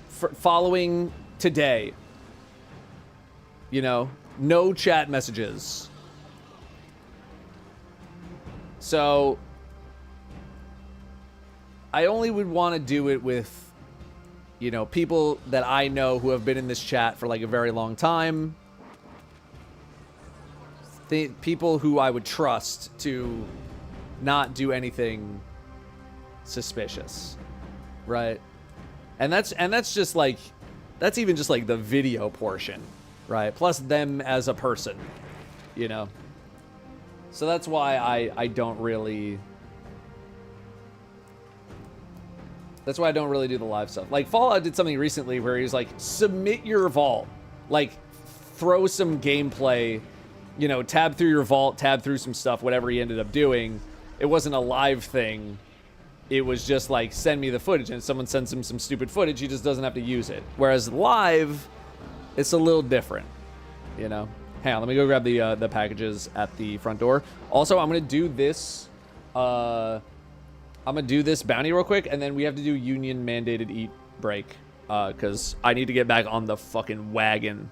following today. You know, no chat messages. So I only would want to do it with, you know, people that I know who have been in this chat for like a very long time. People who I would trust to not do anything suspicious, right? And that's just like, that's even just like the video portion, right? Plus them as a person, you know? So that's why I don't really... That's why I don't really do the live stuff. Like, Fallout did something recently where he was like, submit your vault. Like, throw some gameplay, you know, tab through your vault, tab through some stuff, whatever he ended up doing. It wasn't a live thing. It was just like, send me the footage. And if someone sends him some stupid footage, he just doesn't have to use it. Whereas live, it's a little different, you know? Hang on, let me go grab the packages at the front door. Also, I'm going to do this... I'm gonna do this bounty real quick, and then we have to do union mandated eat break, because I need to get back on the fucking wagon.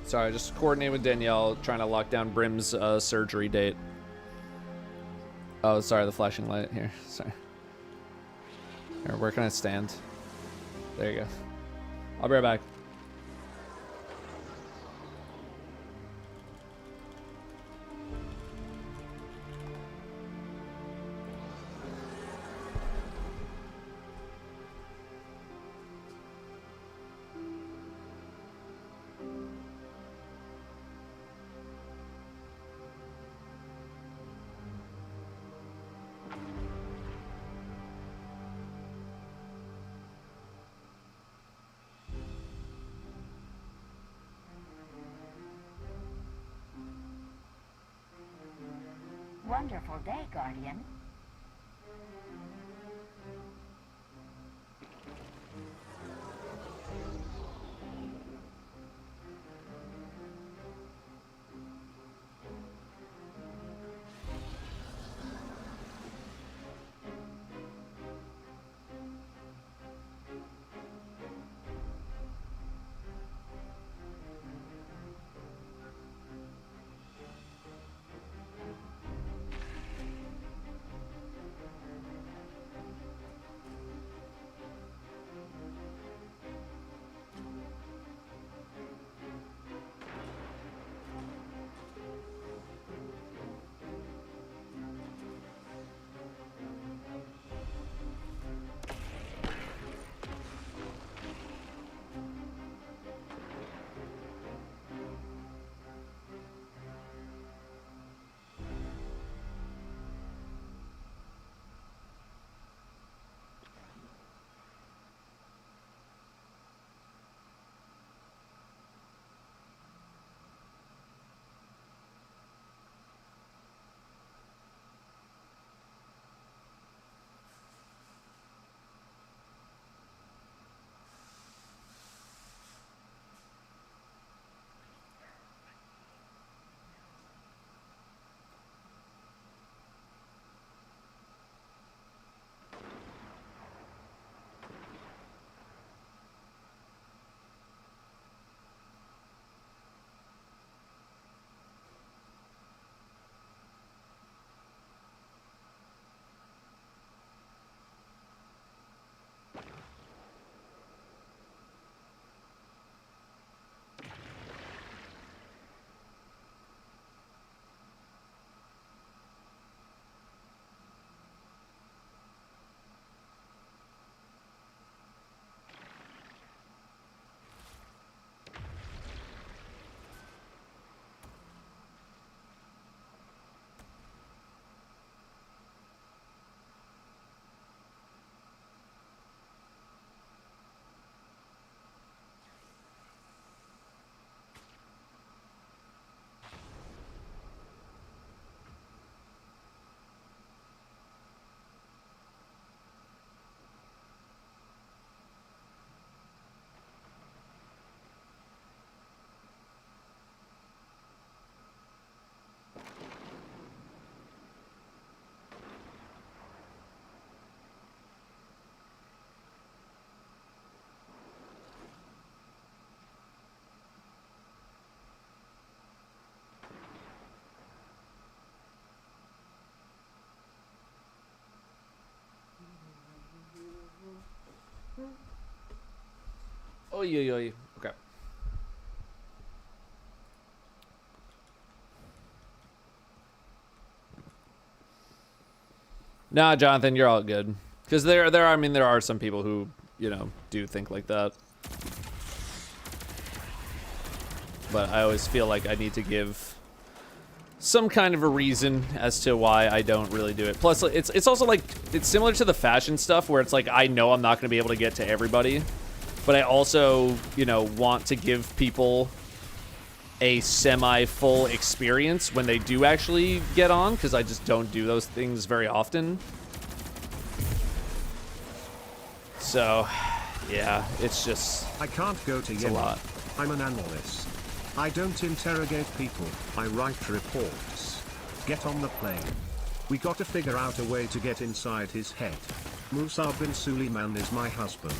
Sorry, just coordinating with Danielle, trying to lock down Brim's surgery date. Oh, sorry, the flashing light here. Sorry. Here, where can I stand? There you go. I'll be right back. Wonderful day, Guardian. Oy, oy, oy. Okay. Nah, Jonathan, you're all good. Because there are some people who, you know, do think like that. But I always feel like I need to give some kind of a reason as to why I don't really do it. Plus, it's also like, it's similar to the fashion stuff where it's like, I know I'm not going to be able to get to everybody. But I also, you know, want to give people a semi-full experience when they do actually get on, because I just don't do those things very often. So, yeah, it's just... I can't go to a lot. I'm an analyst. I don't interrogate people, I write reports. Get on the plane. We gotta figure out a way to get inside his head. Musa bin Suleiman is my husband.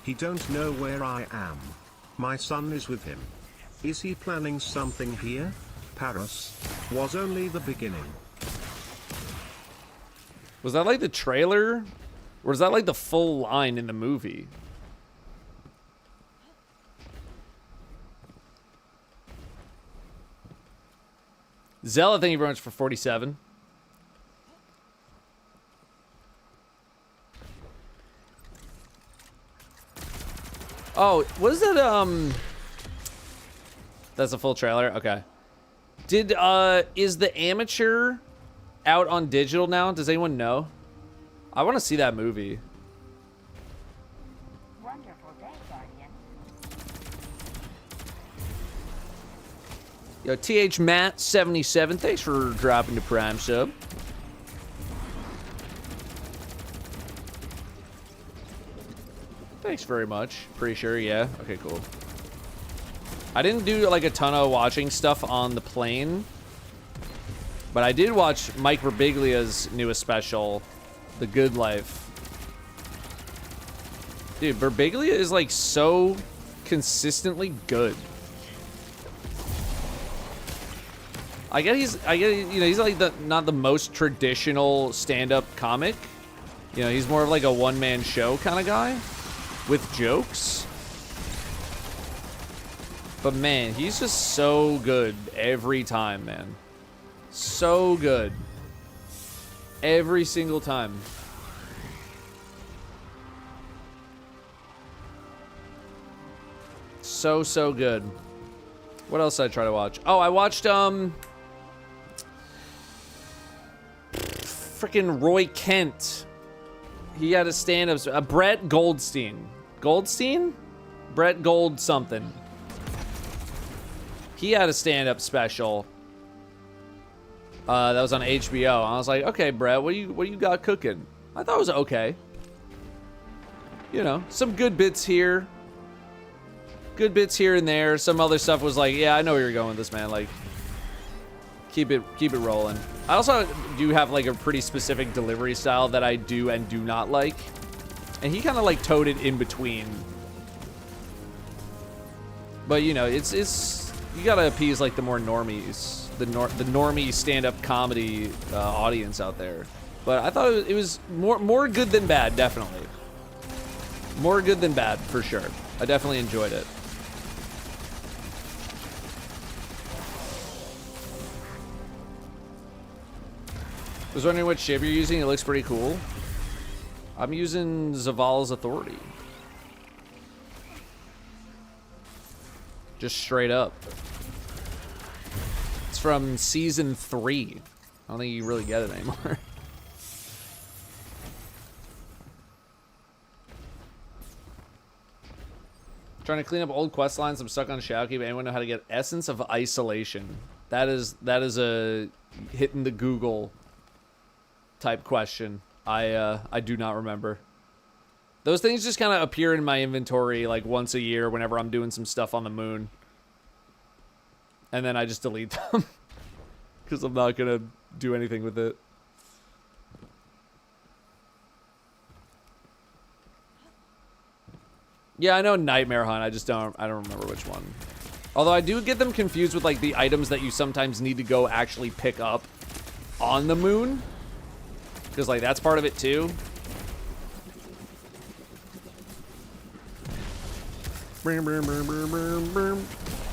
He don't know where I am. My son is with him. Is he planning something here? Paris was only the beginning. Was that like the trailer? Or is that like the full line in the movie? Zella, thank you very much for 47. Oh, what is that, that's a full trailer? Okay. Is the Amateur out on digital now? Does anyone know? I want to see that movie. Wonderful day, Guardian. Yo, TH Matt 77, thanks for dropping the Prime sub. Thanks very much. Pretty sure, yeah. Okay, cool. I didn't do like a ton of watching stuff on the plane, but I did watch Mike Birbiglia's newest special, The Good Life. Dude, Birbiglia is like so consistently good. I get you know, he's like not the most traditional stand-up comic. You know, he's more of like a one-man show kind of guy with jokes. But man, he's just so good every time, man. So good. Every single time. So good. What else did I try to watch? Oh, I watched freaking Roy Kent. He had a stand-up, Brett Goldstein. Goldstein? Brett Gold something. He had a stand-up special that was on HBO. I was like, okay, Brett, what you got cooking? I thought it was okay. You know, some good bits here. Good bits here and there. Some other stuff was like, yeah, I know where you're going with this, man. Like, keep it rolling. I also do have like a pretty specific delivery style that I do and do not like. And he kind of like towed it in between. But you know, it's you gotta appease like the more normies, the normie stand-up comedy audience out there. But I thought it was more good than bad, definitely. More good than bad for sure. I definitely enjoyed it. I was wondering what shape you're using. It looks pretty cool. I'm using Zaval's Authority. Just straight up. It's from season 3. I don't think you really get it anymore. Trying to clean up old quest lines. I'm stuck on Shouki, but anyone know how to get Essence of Isolation? That is a hitting the Google type question. I do not remember. Those things just kind of appear in my inventory like once a year whenever I'm doing some stuff on the moon. And then I just delete them. Because I'm not going to do anything with it. Yeah, I know Nightmare Hunt. I don't remember which one. Although I do get them confused with like the items that you sometimes need to go actually pick up on the moon. Because like that's part of it too. Boom, boom, boom, boom, boom, boom,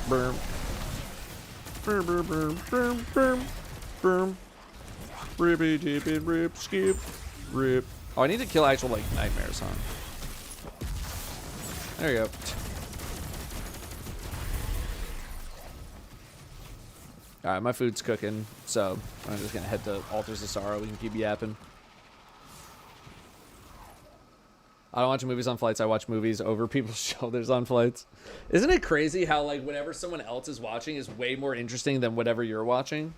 boom. Boom, boom, boom, boom, boom, boom. Rippy, dippy, rip, skip, rip. Oh, I need to kill actual, like, nightmares, huh? There you go. Alright, my food's cooking, so I'm just gonna head to Altars of Sorrow. We can keep yapping. I don't watch movies on flights. I watch movies over people's shoulders on flights. Isn't it crazy how, like, whatever someone else is watching is way more interesting than whatever you're watching?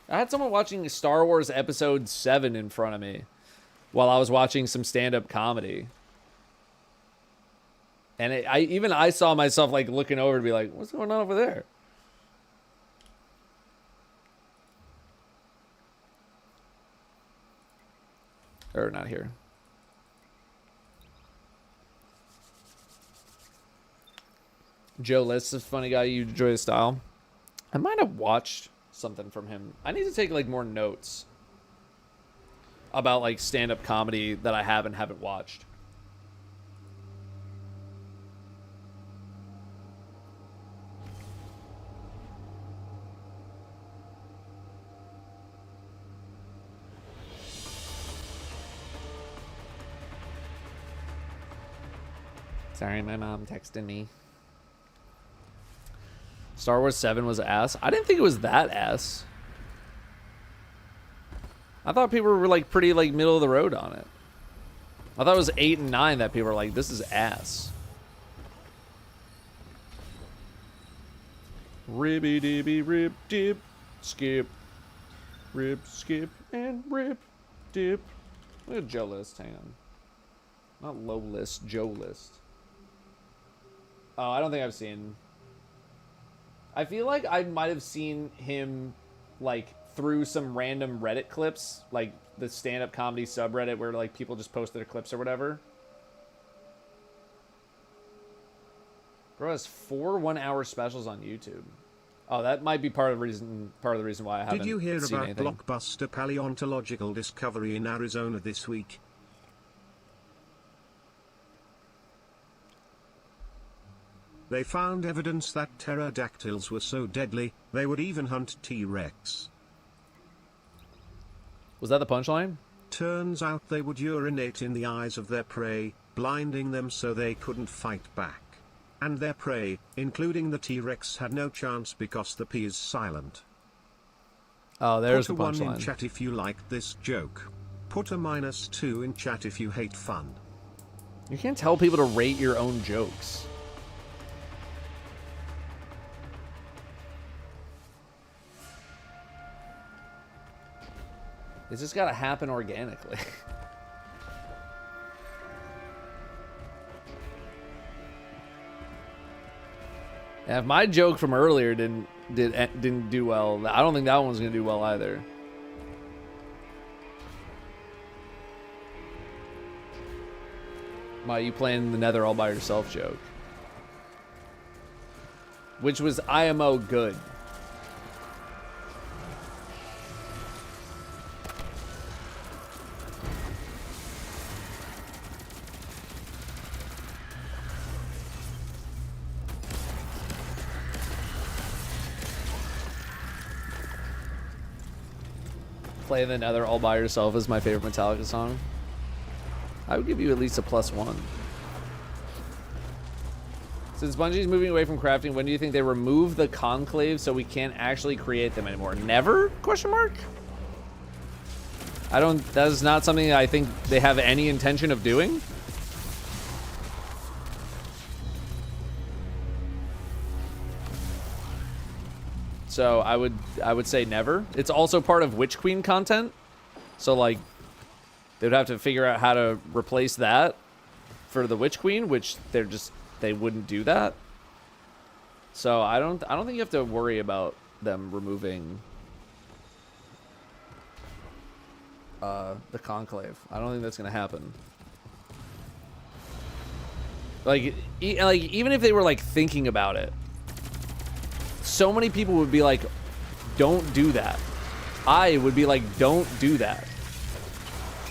I had someone watching Star Wars Episode 7 in front of me while I was watching some stand-up comedy. And I saw myself, like, looking over to be like, what's going on over there? Or not here. Joe List is a funny guy. You enjoy his style. I might have watched something from him. I need to take, like, more notes about, like, stand-up comedy that I haven't watched. Sorry, my mom texted me. Star Wars 7 was ass. I didn't think it was that ass. I thought people were, like, pretty, like, middle of the road on it. I thought it was 8 and 9 that people were like, this is ass. Ribby dibby rip dip skip. Rip skip and rip dip. Look at Joe List, hang on. Not low list, Joe List. Oh, I don't think I've seen. I feel like I might have seen him, like, through some random Reddit clips, like the stand-up comedy subreddit where, like, people just post their clips or whatever. Bro has 4 1-hour specials on YouTube. Oh, that might be part of the reason why I haven't. Did you hear seen about anything. blockbuster paleontological discovery in Arizona this week? They found evidence that pterodactyls were so deadly, they would even hunt T-Rex. Was that the punchline? Turns out they would urinate in the eyes of their prey, blinding them so they couldn't fight back. And their prey, including the T-Rex, had no chance because the P is silent. Oh, there's the Put a 1 in punchline. chat if you liked this joke. Put a -2 in chat if you hate fun. You can't tell people to rate your own jokes. It's just gotta happen organically. Yeah, if my joke from earlier didn't do well, I don't think that one's gonna do well either. Why you playing the Nether all by yourself joke? Which was IMO good. Play the Nether all by yourself is my favorite Metallica song. I would give you at least a +1. Since Bungie's moving away from crafting, when do you think they remove the conclave so we can't actually create them anymore? Never? Question mark? I don't. That is not something I think they have any intention of doing. So I would say never. It's also part of Witch Queen content. So, like, they would have to figure out how to replace that for the Witch Queen, which they wouldn't do that. So I don't think you have to worry about them removing the conclave. I don't think that's gonna happen. Like even if they were, like, thinking about it, so many people would be like, don't do that. I would be like, don't do that.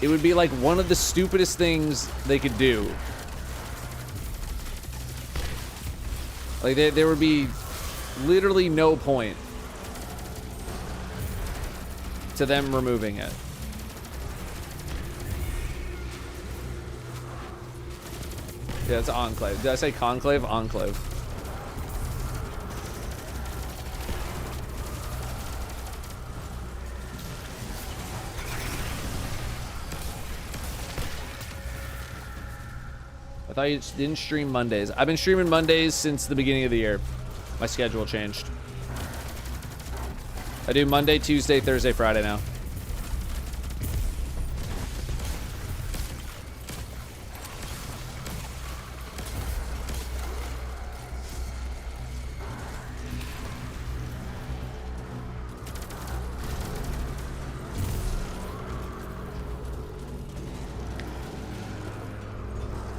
It would be like one of the stupidest things they could do. Like, there would be literally no point to them removing it. Yeah, it's Enclave. Did I say Conclave? Enclave. I thought you didn't stream Mondays. I've been streaming Mondays since the beginning of the year. My schedule changed. I do Monday, Tuesday, Thursday, Friday now.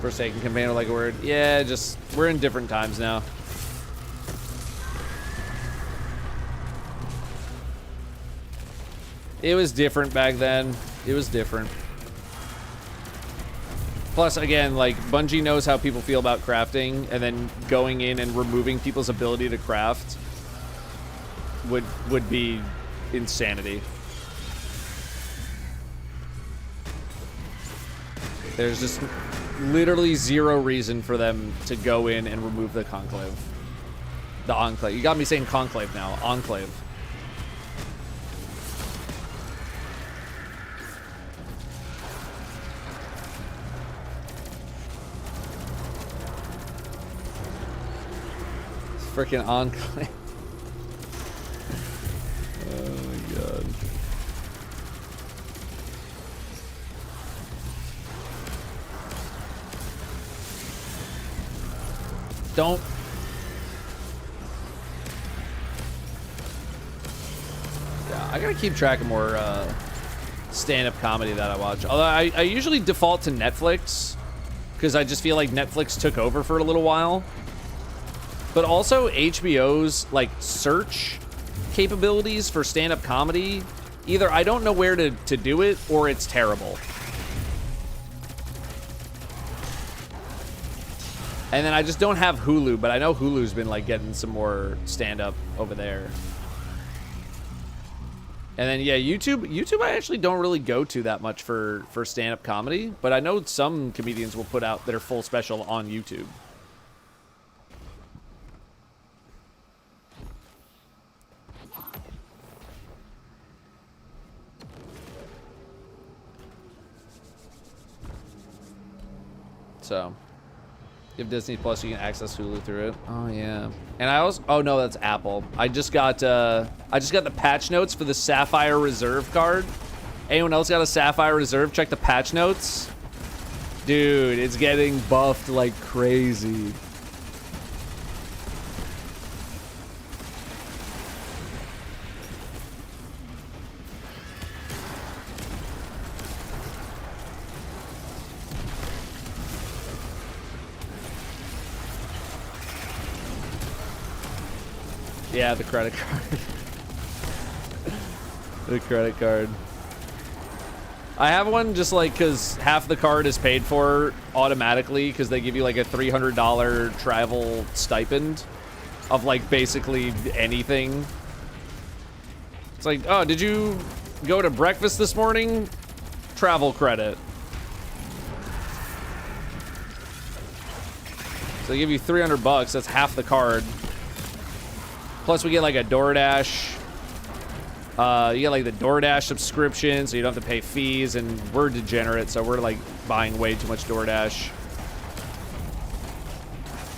Forsaken Container like a word. Yeah, just we're in different times now. It was different back then. It was different. Plus, again, like, Bungie knows how people feel about crafting, and then going in and removing people's ability to craft would be insanity. There's just literally zero reason for them to go in and remove the conclave. The enclave. You got me saying conclave now. Enclave. Freaking enclave. Oh my god. Don't. Yeah, I gotta keep track of more stand-up comedy that I watch. Although I usually default to Netflix because I just feel like Netflix took over for a little while. But also HBO's like search capabilities for stand-up comedy, either I don't know where to do it or it's terrible. And then I just don't have Hulu, but I know Hulu's been like getting some more stand-up over there. And then yeah, YouTube I actually don't really go to that much for stand-up comedy, but I know some comedians will put out their full special on YouTube. So, you have Disney Plus, you can access Hulu through it. Oh yeah, and I also, oh no, that's Apple. I just got the patch notes for the Sapphire Reserve card. Anyone else got a Sapphire Reserve? Check the patch notes. Dude, it's getting buffed like crazy. Yeah, the credit card. The credit card. I have one just like because half the card is paid for automatically because they give you like a $300 travel stipend of like basically anything. It's like, oh, did you go to breakfast this morning? Travel credit. So they give you $300. That's half the card. Plus, we get like a DoorDash. You get like the DoorDash subscription, so you don't have to pay fees. And we're degenerate, so we're like buying way too much DoorDash.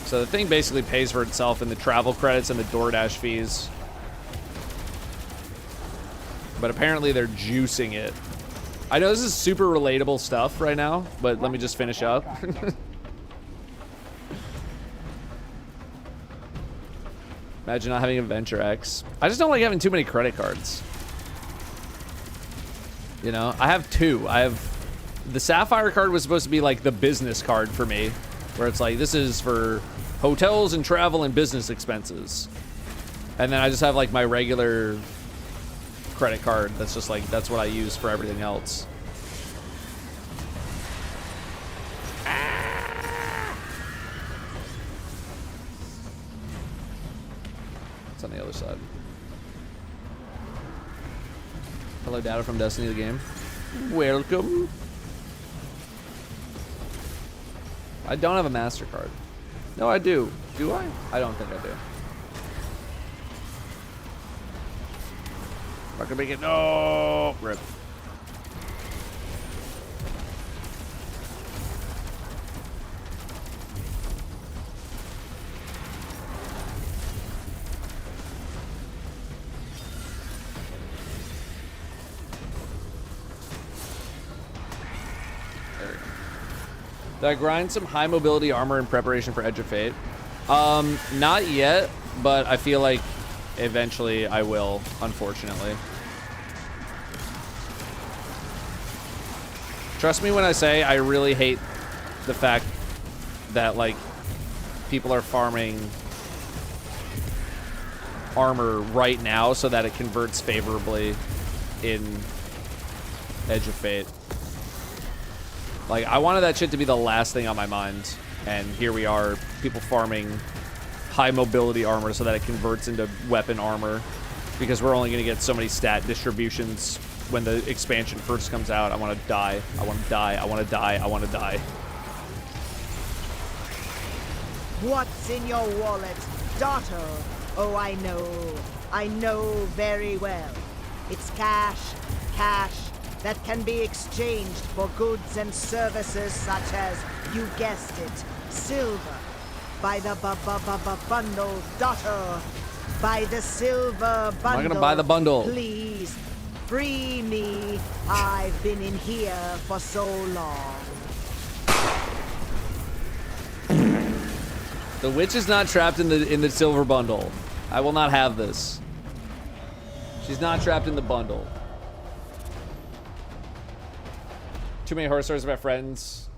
So the thing basically pays for itself in the travel credits and the DoorDash fees. But apparently they're juicing it. I know this is super relatable stuff right now, but let me just finish up. Imagine not having a Venture X. I just don't like having too many credit cards. You know, I have two. I have the Sapphire card was supposed to be like the business card for me, where it's like this is for hotels and travel and business expenses. And then I just have like my regular credit card. That's just like that's what I use for everything else. side. Hello, Datto from Destiny the game. Welcome. I don't have a MasterCard. No, I do. Do I? I don't think I do. I can make it. No! Rip. Did I grind some high mobility armor in preparation for Edge of Fate? Not yet, but I feel like eventually I will, unfortunately. Trust me when I say I really hate the fact that, like, people are farming armor right now so that it converts favorably in Edge of Fate. Like, I wanted that shit to be the last thing on my mind, and here we are, people farming high mobility armor so that it converts into weapon armor, because we're only going to get so many stat distributions when the expansion first comes out. I want to die. I want to die. I want to die. I want to die. What's in your wallet, Datto? Oh, I know. I know very well. It's cash. Cash that can be exchanged for goods and services such as, you guessed it, silver. By the bundle, Datto. By the silver bundle. I'm not gonna buy the bundle. Please, free me. I've been in here for so long. The witch is not trapped in the silver bundle. I will not have this. She's not trapped in the bundle. Too many horror stories about friends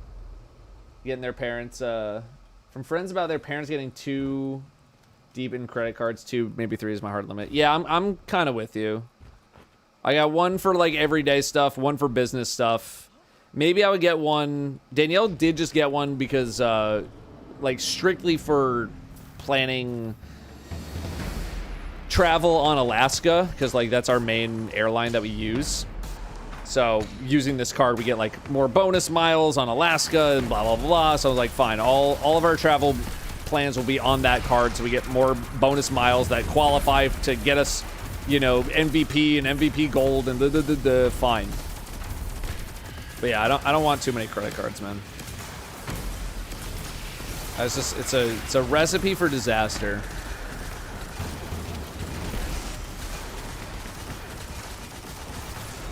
getting their parents, from friends about their parents getting too deep in credit cards. 2, maybe 3 is my hard limit. Yeah, I'm kind of with you. I got one for like everyday stuff, one for business stuff. Maybe I would get one. Danielle did just get one because, like, strictly for planning travel on Alaska, because, like, that's our main airline that we use. So using this card, we get like more bonus miles on Alaska and blah, blah, blah. So I was like, fine, all of our travel plans will be on that card. So we get more bonus miles that qualify to get us, you know, MVP and MVP gold and the fine. But yeah, I don't want too many credit cards, man. It's just, it's a recipe for disaster.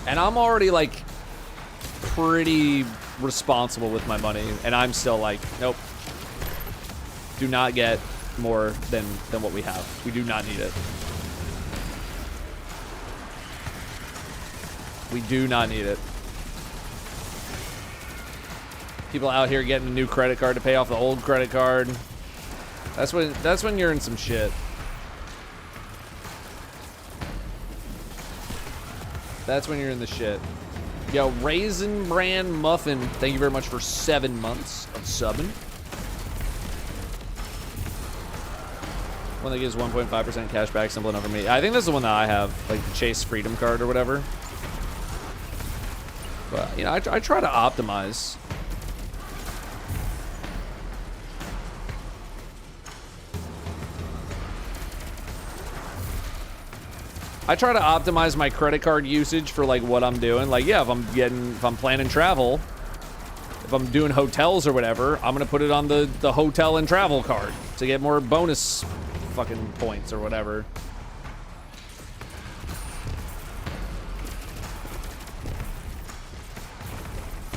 And I'm already, like, pretty responsible with my money, and I'm still like, nope. Do not get more than what we have. We do not need it. We do not need it. People out here getting a new credit card to pay off the old credit card. That's when you're in some shit. That's when you're in the shit. Yo, Raisin Bran Muffin, thank you very much for 7 months of subbing. One that gives 1.5% cash back, simple enough for me. I think this is the one that I have, like the Chase Freedom card or whatever. But, you know, I try to optimize. I try to optimize my credit card usage for, like, what I'm doing. Like, yeah, if I'm planning travel, if I'm doing hotels or whatever, I'm gonna put it on the hotel and travel card to get more bonus fucking points or whatever.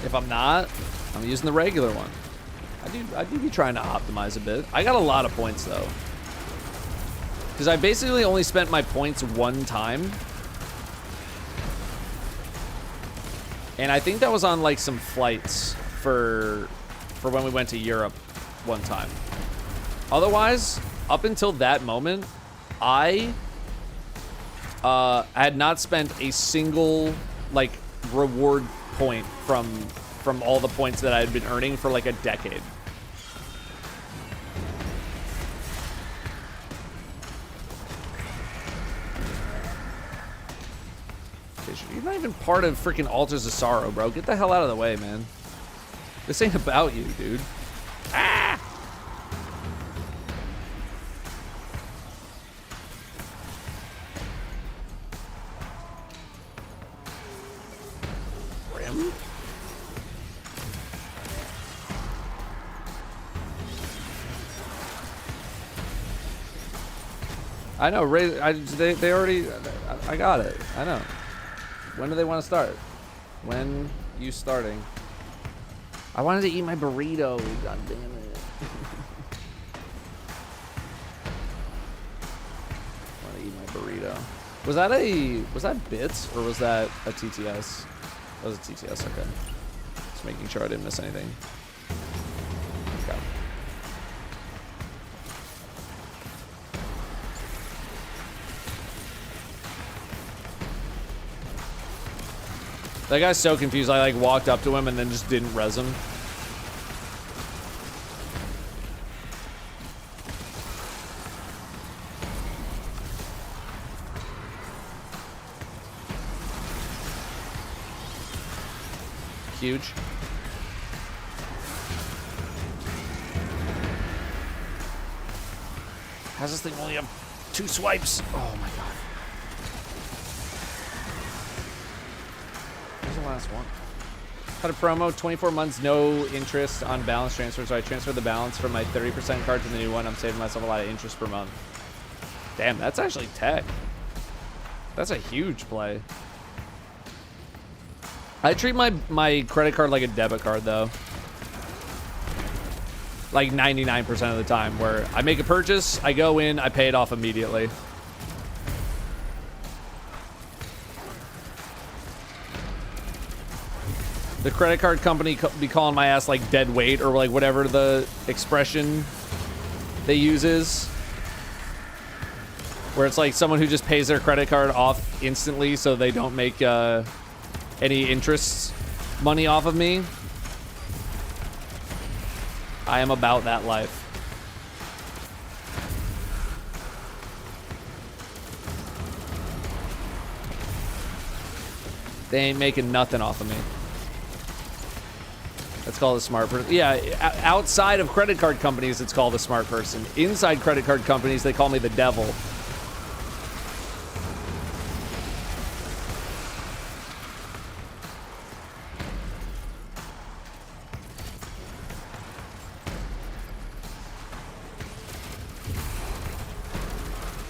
If I'm not, I'm using the regular one. I do be trying to optimize a bit. I got a lot of points though. Because I basically only spent my points one time. And I think that was on, like, some flights for when we went to Europe one time. Otherwise, up until that moment, I had not spent a single, like, reward point from all the points that I had been earning for, like, a decade. conversation. You're not even part of freaking Altars of Sorrow, bro. Get the hell out of the way, man. This ain't about you, dude. Ah! Rim? I know, they already, I got it. I know. When do they want to start? When you starting? I wanted to eat my burrito. God damn it. I want to eat my burrito. Was that bits or was that a TTS? That was a TTS, okay. Just making sure I didn't miss anything. Okay. That guy's so confused. I like walked up to him and then just didn't res him. Huge. How's this thing only have 2 swipes? Oh my god. Where's the last one? Had a promo, 24 months, no interest on balance transfer, so I transferred the balance from my 30% card to the new one. I'm saving myself a lot of interest per month. Damn, that's actually tech. That's a huge play. I treat my credit card like a debit card, though. Like 99% of the time, where I make a purchase, I go in, I pay it off immediately. The credit card company be calling my ass like dead weight or like whatever the expression they use is. Where it's like someone who just pays their credit card off instantly so they don't make any interest money off of me. I am about that life. They ain't making nothing off of me. That's called a smart person. Yeah, outside of credit card companies, it's called a smart person. Inside credit card companies, they call me the devil.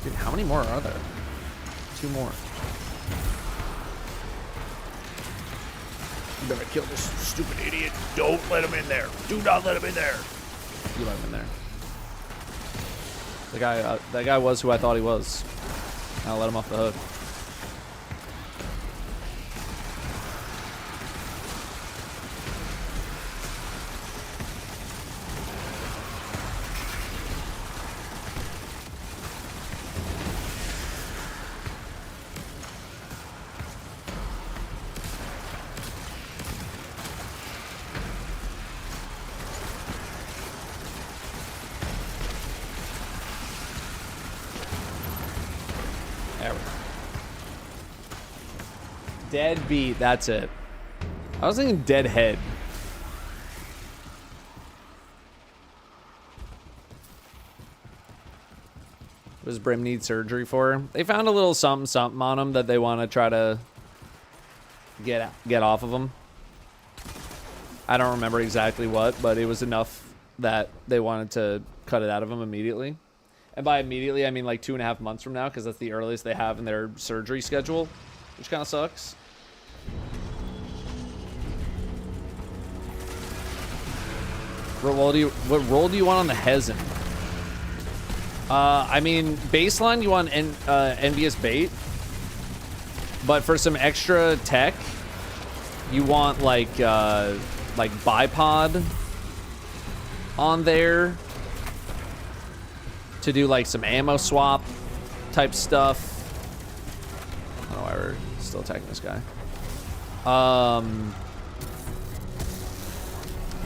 Dude, how many more are there? 2 more. You better kill this stupid idiot. Don't let him in there. Do not let him in there. You let him in there. That guy was who I thought he was. I'll let him off the hook. Dead beat, that's it. I was thinking dead head. What does Brim need surgery for? They found a little something something on him that they want to try to get off of him. I don't remember exactly what, but it was enough that they wanted to cut it out of him immediately. And by immediately, I mean like 2.5 months from now, because that's the earliest they have in their surgery schedule, which kind of sucks. What role do you want on the Hezen? I mean, baseline you want Envious Bait, but for some extra tech, you want like bipod on there to do like some ammo swap type stuff. I don't know why we're still attacking this guy.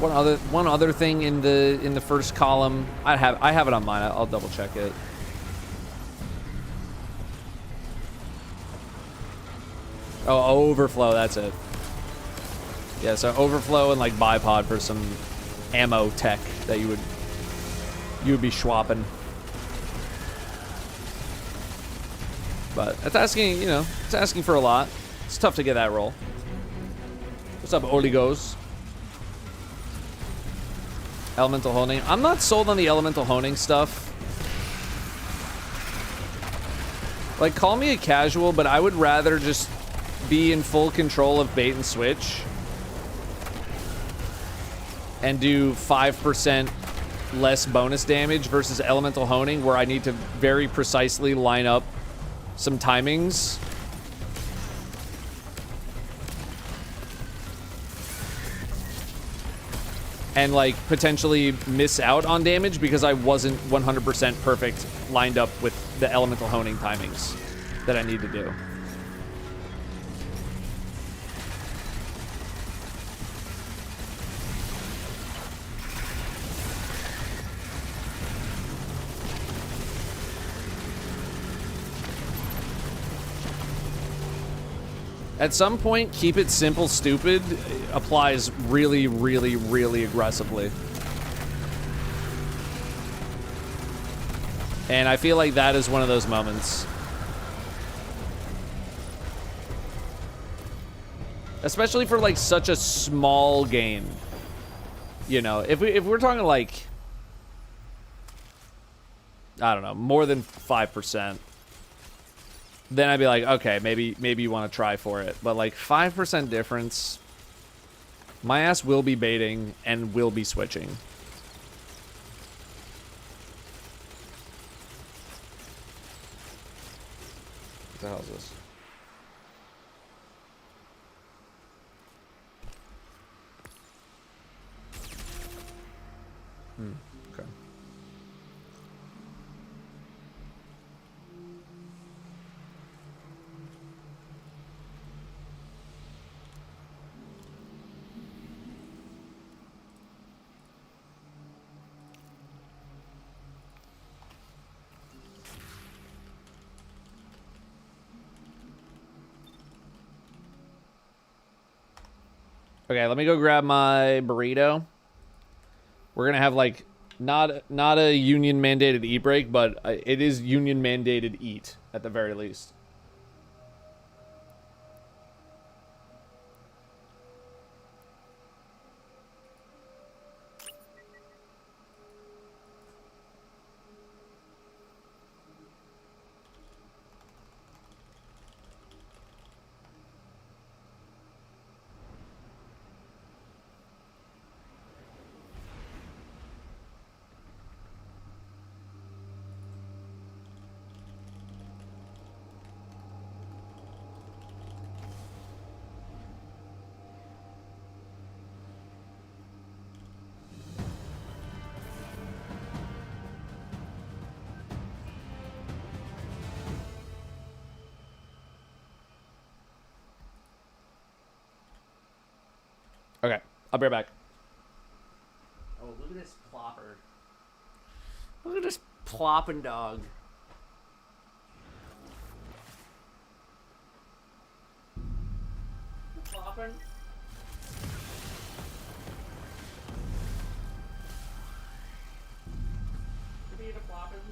One other thing in the first column, I have it on mine. I'll double check it. Oh, overflow, that's it. Yeah, so overflow and like bipod for some ammo tech that you would be swapping. But it's asking, you know, it's asking for a lot. It's tough to get that roll. What's up, Oligos? Elemental honing. I'm not sold on the elemental honing stuff. Like, call me a casual, but I would rather just be in full control of bait and switch and do 5% less bonus damage versus elemental honing, where I need to very precisely line up some timings. And like potentially miss out on damage because I wasn't 100% perfect lined up with the elemental honing timings that I need to do. At some point, keep it simple, stupid applies really, really, really aggressively. And I feel like that is one of those moments. Especially for like such a small game. You know, if we're talking like, I don't know, more than 5%. Then I'd be like, okay, maybe you want to try for it. But like 5% difference, my ass will be baiting and will be switching. What the hell is this? Okay. Okay, let me go grab my burrito. We're gonna have like not a union mandated eat break, but it is union mandated eat at the very least. Okay, I'll be right back. Oh, look at this plopper. Look at this plopping dog. Plopping. Could be the ploppins.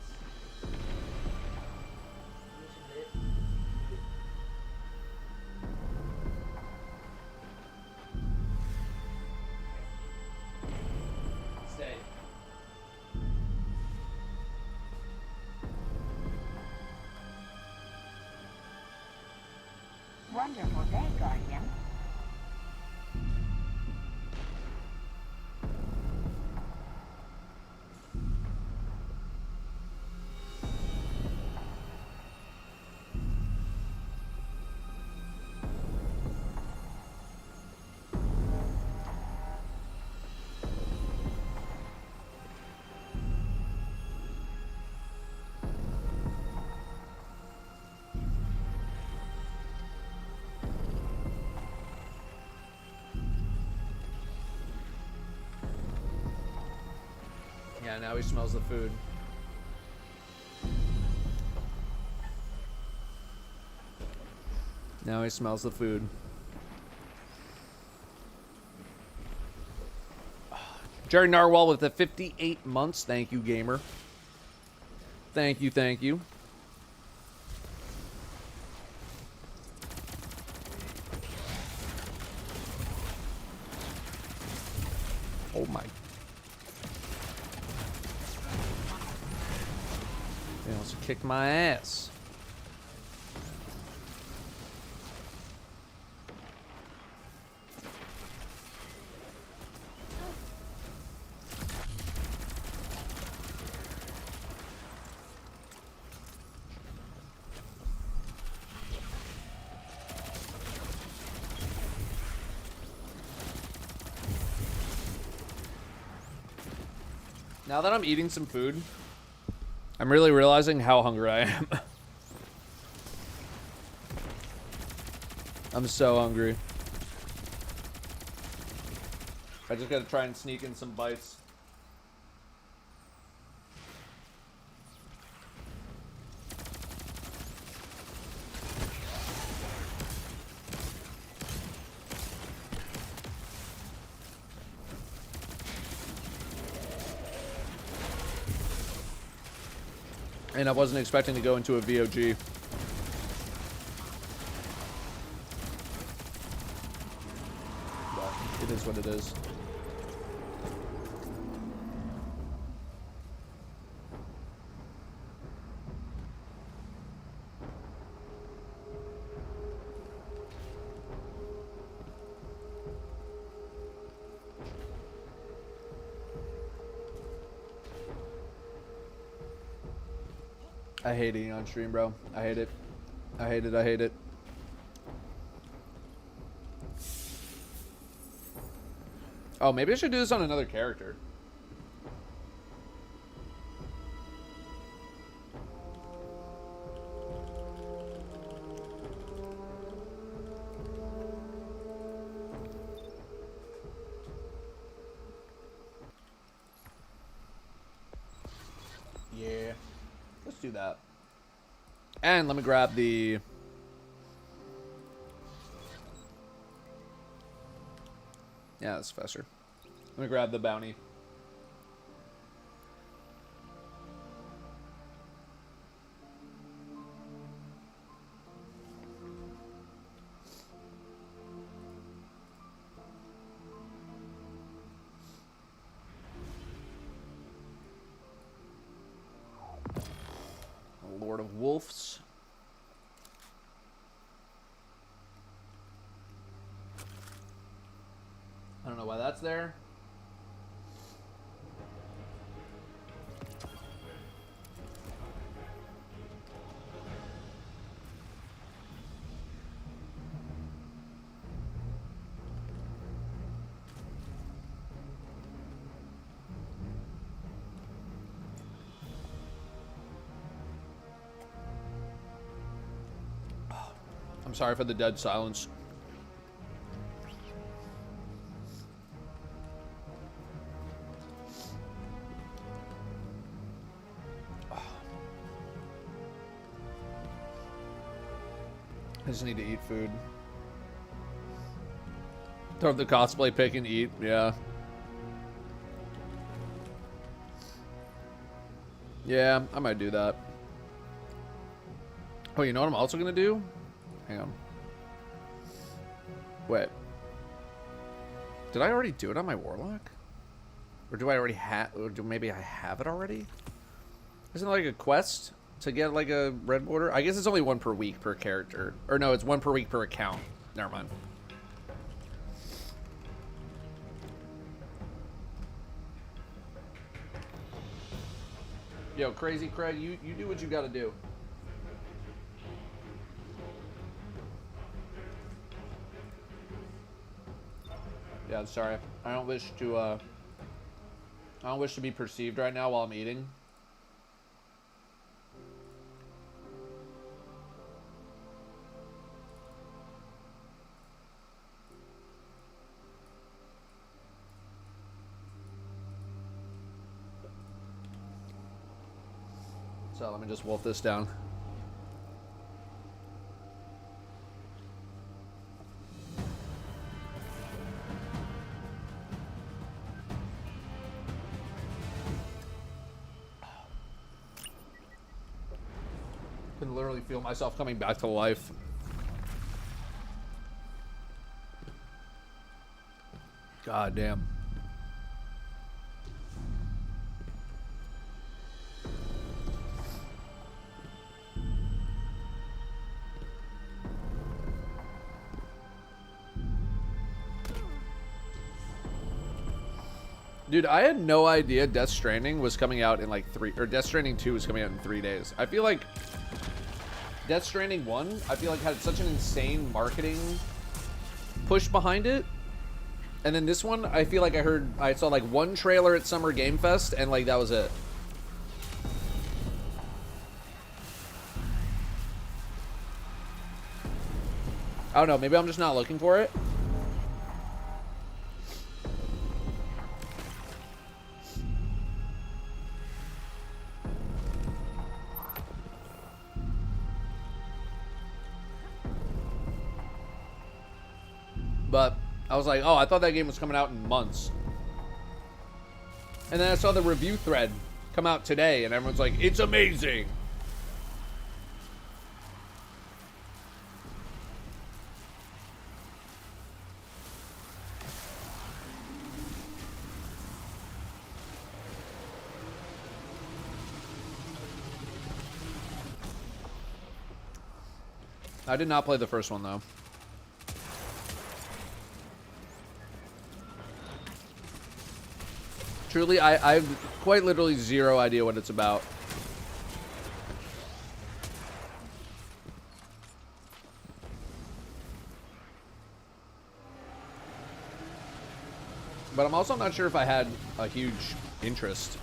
Stay. Wonderful day, Guardian. Yeah, now he smells the food. Now he smells the food. Jerry Narwhal with the 58 months. Thank you, gamer. Thank you, thank you. Oh my. He wants to kick my ass. Now that I'm eating some food, I'm really realizing how hungry I am. I'm so hungry. I just gotta try and sneak in some bites. And I wasn't expecting to go into a VOG. But it is what it is. I hate eating on stream, bro. I hate it. I hate it. I hate it. Oh, maybe I should do this on another character. Yeah. Let's do that. And let me grab the... Yeah, that's faster. Let me grab the bounty. Lord of Wolves. I don't know why that's there. I'm sorry for the dead silence. I just need to eat food. Throw up the cosplay pick and eat, yeah. Yeah, I might do that. Oh, you know what I'm also gonna do? Hang on. Wait. Did I already do it on my Warlock? Or do I already have, or maybe I have it already? Isn't it like a quest to get like a red border? I guess it's only one per week per character. Or no, it's one per week per account. Never mind. Yo, Crazy Craig, you do what you gotta do. Yeah, I'm sorry. I don't wish to be perceived right now while I'm eating. So let me just wolf this down. can literally feel myself coming back to life. God damn. Dude, I had no idea Death Stranding was coming out in like Death Stranding 2 was coming out in 3 days. I feel like Death Stranding 1, I feel like had such an insane marketing push behind it. And then this one, I feel like I saw like one trailer at Summer Game Fest and like that was it. I don't know, maybe I'm just not looking for it. But I was like, oh, I thought that game was coming out in months. And then I saw the review thread come out today, and everyone's like, it's amazing. I did not play the first one, though. Truly, I have quite literally zero idea what it's about. But I'm also not sure if I had a huge interest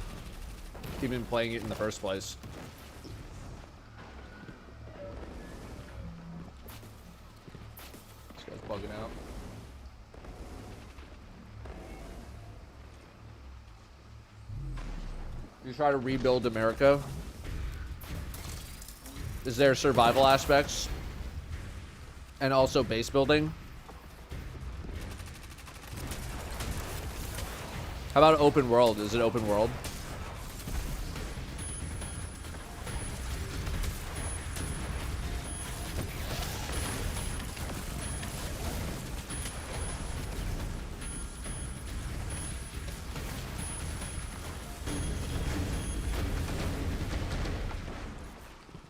even playing it in the first place. This guy's bugging out. You try to rebuild America. Is there survival aspects? And also base building? How about open world? Is it open world?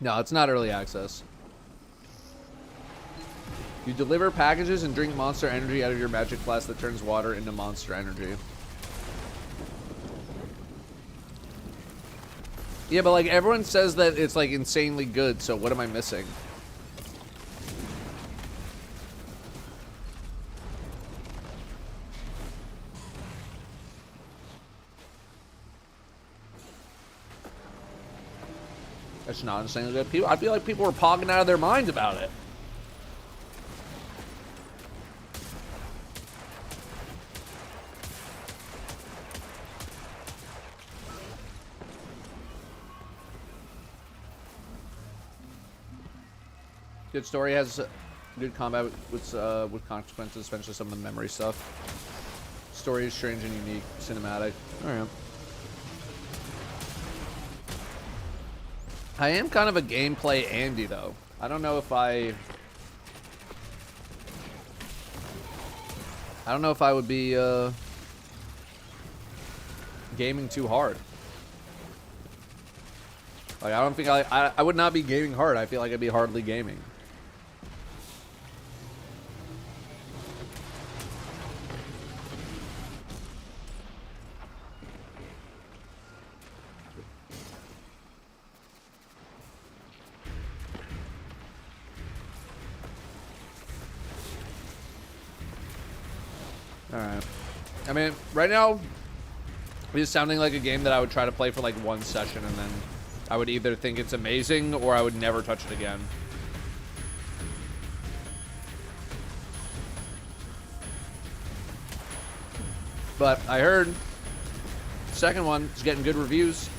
No, it's not early access. You deliver packages and drink monster energy out of your magic flask that turns water into monster energy. Yeah, but like everyone says that it's like insanely good, so what am I missing? It's not insanely good. People, I feel like people were pogging out of their minds about it. Good story, has good combat with consequences, especially some of the memory stuff. Story is strange and unique, cinematic. Alright. I am kind of a gameplay Andy though. I don't know if I would be gaming too hard. Like I don't think I would not be gaming hard. I feel like I'd be hardly gaming. Alright. I mean, right now, it's sounding like a game that I would try to play for like one session and then I would either think it's amazing or I would never touch it again. But I heard the second one is getting good reviews.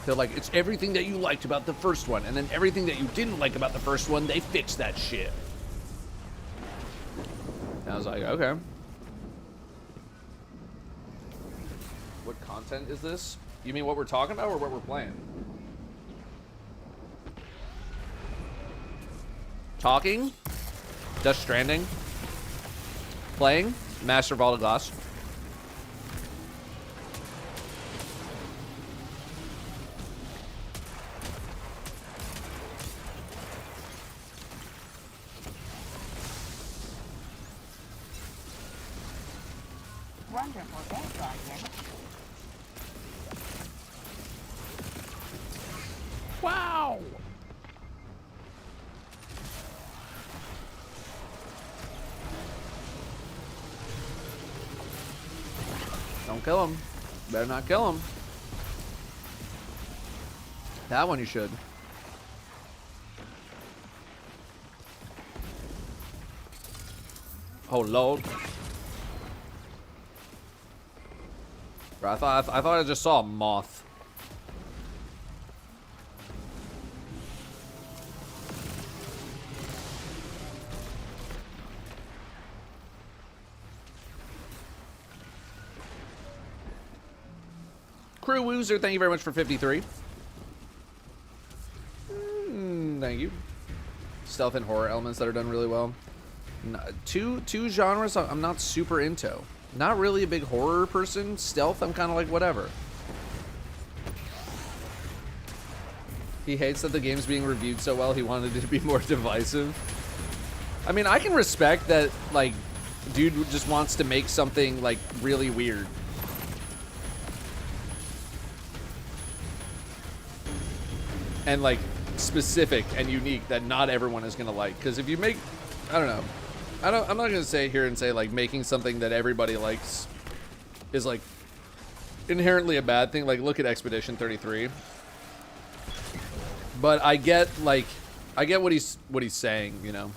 They're like, it's everything that you liked about the first one, and then everything that you didn't like about the first one, they fixed that shit. And I was like, okay. content is this? You mean what we're talking about or what we're playing? Talking? Death Stranding? Playing? Master of All the Glass? Wonderful day, Guardian. Wow! Don't kill him. Better not kill him. That one you should. Oh Lord. Bro, I thought I just saw a moth. Crew Woozer, thank you very much for 53. Thank you. Stealth and horror elements that are done really well. Two genres I'm not super into. Not really a big horror person. Stealth, I'm kind of like whatever. He hates that the game's being reviewed so well. He wanted it to be more divisive. I mean, I can respect that, like, dude just wants to make something, like, really weird. And, like, specific and unique that not everyone is gonna like. Because if you make, I don't know. I'm not gonna say here and say like making something that everybody likes is like inherently a bad thing. Like look at Expedition 33. But I get what he's saying, you know.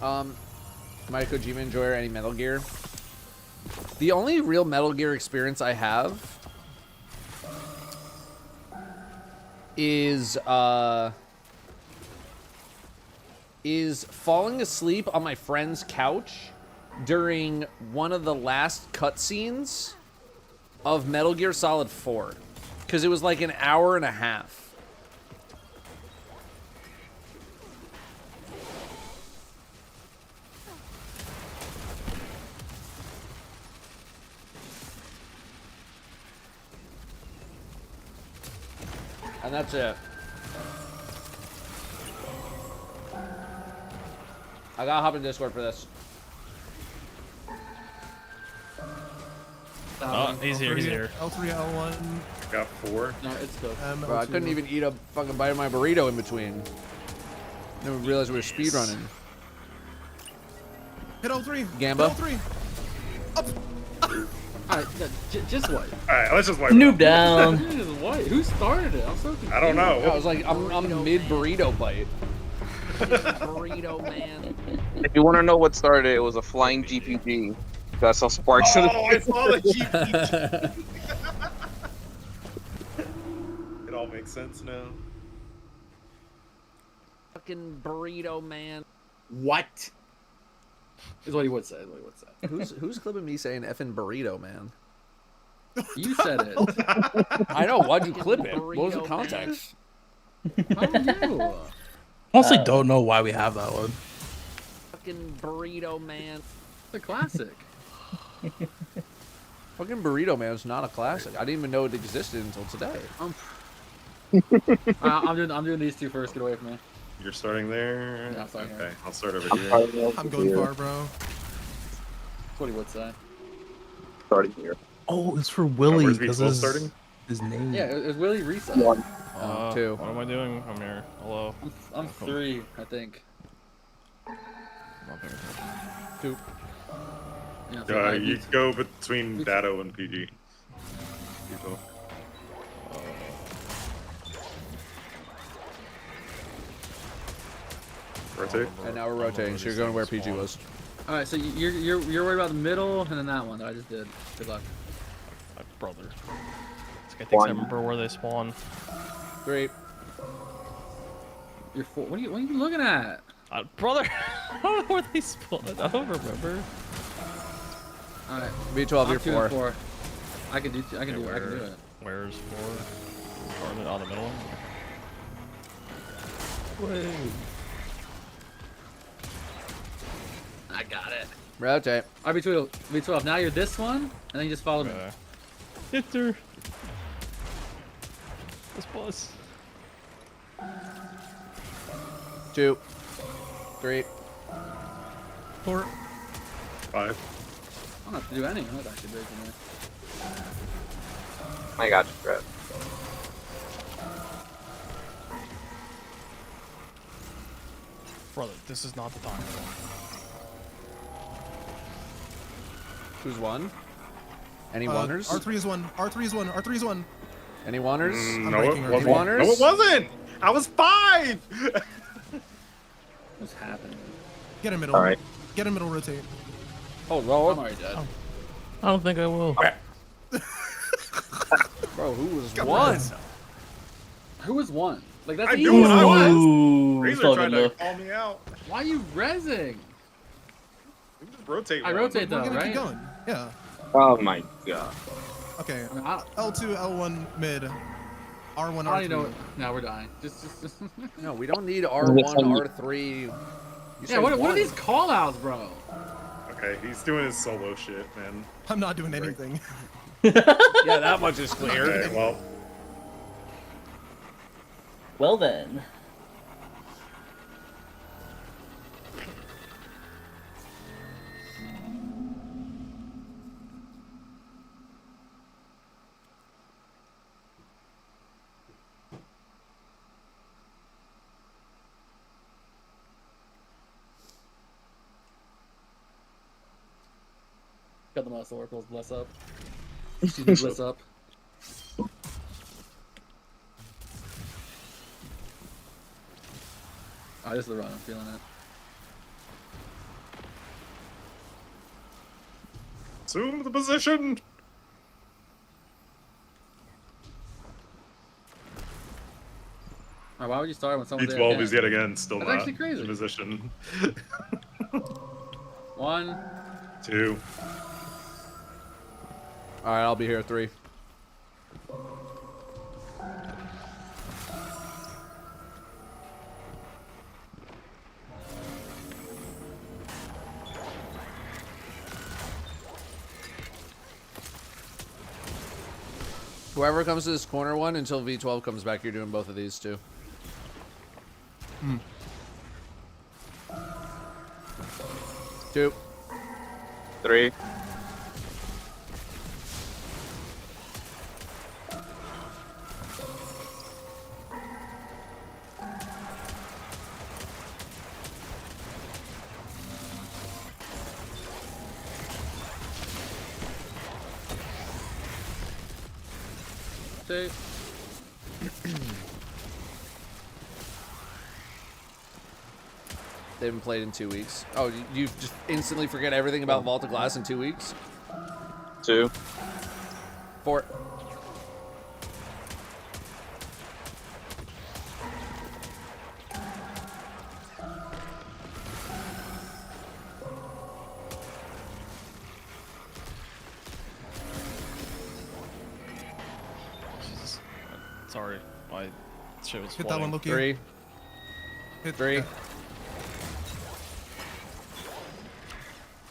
Am I a Kojima enjoyer? Any Metal Gear? The only real Metal Gear experience I have is falling asleep on my friend's couch during one of the last cutscenes of Metal Gear Solid 4. Because it was like an hour and a half. And that's it. I gotta hop in Discord for this. He's here, he's here. L3, L1. Got 4. No, it's good. Bro, I couldn't even eat a fucking bite of my burrito in between. I didn't realize we were speedrunning. Hit L3. Gambo. Hit L3. Alright, just what? Alright, let's just wipe Noob it down. What? Who started it? I'm so confused. I don't know. I was like, I'm mid burrito bite. Burrito man. If you want to know what started, it was a flying GPG. That's how Sparks should have. Oh, it's all a GPG. It all makes sense now. Fucking burrito man. What? Is what he would say. Is what he would say. Who's clipping me saying effing burrito man? You said it. I know. Why'd you clip it? What was the context? How are you? Honestly, don't know why we have that one. Fucking burrito man. The classic. Fucking burrito man is not a classic. I didn't even know it existed until today. I'm doing these two first. Get away from me. You're starting there? Yeah, I'm starting okay, here. I'll start over here. I'm going far, bro. That's what he would say. Starting here. Oh, it's for Willie where's because Beach starting? his name. Yeah, it was Willie reset. One. Two. What am I doing? I'm here. Hello. I'm 3, I think. Not paying attention. Two. Yeah, so You go between Datto and PG. People. Rotate. And now we're rotating, so you're going where PG was. all right, so you're worried about the middle and then that one that I just did. Good luck. My brother. This guy thinks I remember where they spawn. 3. You're 4. What are you looking at? Brother, I don't know where they spawn. I don't remember. All right. V12, you're 2 and 4. I can do it. Where's 4? On the middle one? Wait. I got it. Rotate. V12. Now you're this one, and then you just follow me. Hit her. This bus. 2, 3, 4. 5. I don't have to do any. That's actually big for me. I got you, Brett. Brother, this is not the time. Who's one? Any oneers? R3 is 1. R3 is 1. R3 is 1. Any oneers? No, it breaking wasn't. her. Wanners? No, it wasn't. I was 5. What's happening? Get in middle. All right. Get in middle, rotate. Oh, I'm Lord. already dead. I don't think I will. Bro, who was one? Who was 1? Like that's I easy. knew what I was. Ooh, Razor fucking tried to look. call me out. Why are you rezzing? We can just rotate. I one. rotate We're though, gonna right? keep going. Yeah. Oh my god. Okay. I mean, I L2, L1 mid. R1, don't R3. even know. Now we're dying. Just. No, we don't need R1, R3. You Yeah. said What are one. these call outs, bro? Okay, he's doing his solo shit, man. I'm not doing anything. Yeah, that much is clear. Okay, well, Well then. Got the mouse oracles. Bless up. Excuse me, bless up. Oh, this is the run. I'm feeling it. assume the position. Why would you start when someone's there? D12 is yet again still That's not actually crazy. in position. 1, 2. All right, I'll be here 3. Whoever comes to this corner one until V12 comes back, you're doing both of these too. 2. 3. Two. They haven't played in 2 weeks. Oh, you just instantly forget everything about Vault of Glass in 2 weeks? 2. 4. Jesus. Sorry, my shit was Hit that flooding. one, Loki. 3. Hit 3.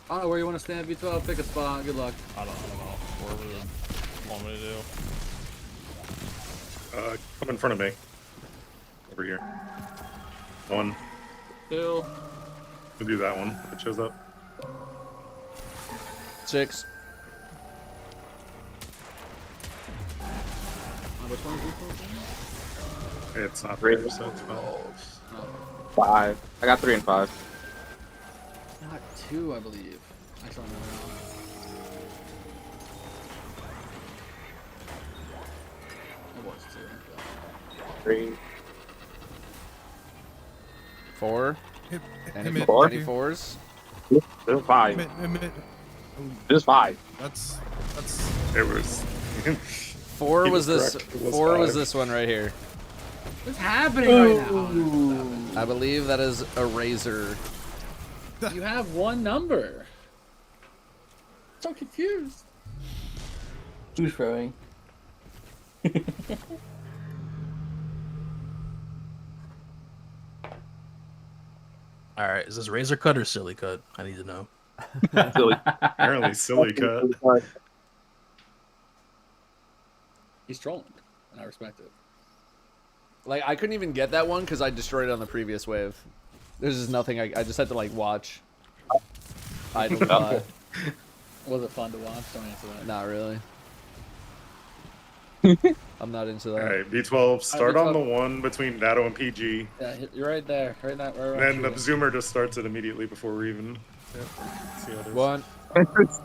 I don't know where you want to stand, V12. Pick a spot. Good luck. I don't know. Wherever you want me to do. Come in front of me. Over here. 1. 2. We'll do that one. It shows up. 6. Which one is V12? It's not 3. there, so it's fine. 5. I got 3 and 5. Not 2, I believe. Actually, I'm wrong. It was 2. Okay. 3. 4. Hit Any, mid. Four? any 4s? There's 5. Mid. There's 5. That's. It was. 4 He was was this. correct. It was 4 was 5. this one right here. What's happening right now? I believe that is a razor. You have one number. So confused. Who's throwing? All right, is this razor cut or silly cut? I need to know. Silly. Apparently silly cut. He's trolling, and I respect it. Like, I couldn't even get that one because I destroyed it on the previous wave. There's just nothing. I just had to, like, watch. Idle thought. Was it fun to watch? Don't answer that. Not really. I'm not into that. Alright, B12, start B12. on the one between Datto and PG. Yeah, you're right there. Right now. Right And then the zoomer just starts it immediately before we even see others. 1.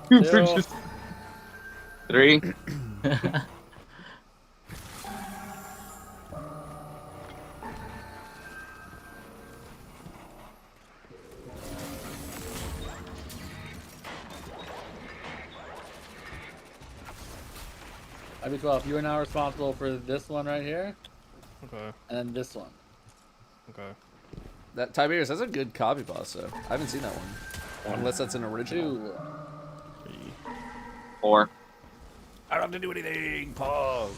2. 3. IB12, you are now responsible for this one right here, Okay. and then this one. Okay. That Tiberius, that's a good copy boss, though. I haven't seen that one. Unless that's an original. 2. 4. I don't have to do anything, Paul.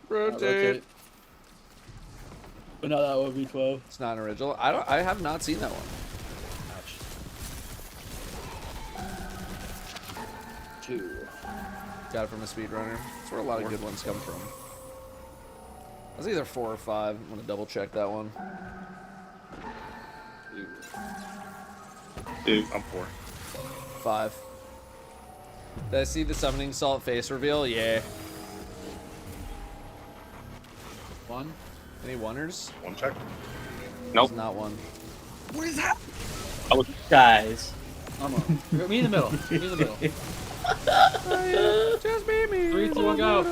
Rotate. But no, that would be 12. It's not an original. I have not seen that one. 2. Got it from a speedrunner. That's where a lot of good ones come from. That's either 4 or 5. I'm gonna double check that one. 2. I'm 4. 5. Did I see the summoning salt face reveal? Yeah. 1. Any oneers? One check. Nope. There's not one. What is that? Guys. I'm on. Me in the middle. Me in the middle. Just be me. 3, 2, 1, go.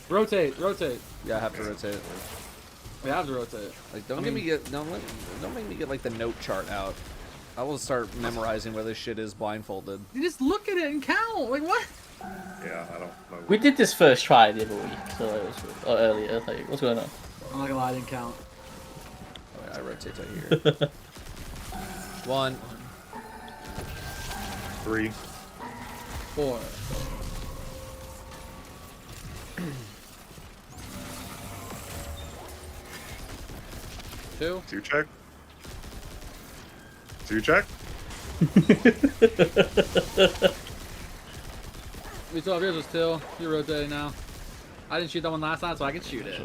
Rotate. Rotate. Yeah, I have to rotate. We have to rotate. Like, don't make me get like the note chart out. I will start memorizing where this shit is blindfolded. You just look at it and count. Like what? Yeah, I don't know. We did this first try the other week, so it was earlier. Like, what's going on? I'm not gonna lie, I didn't count. Oh, wait, I rotate to here. 1. 3. 4. 2. 2 check. 2 check. We still have yours was still. You're rotating now. I didn't shoot that one last time, so I can shoot it.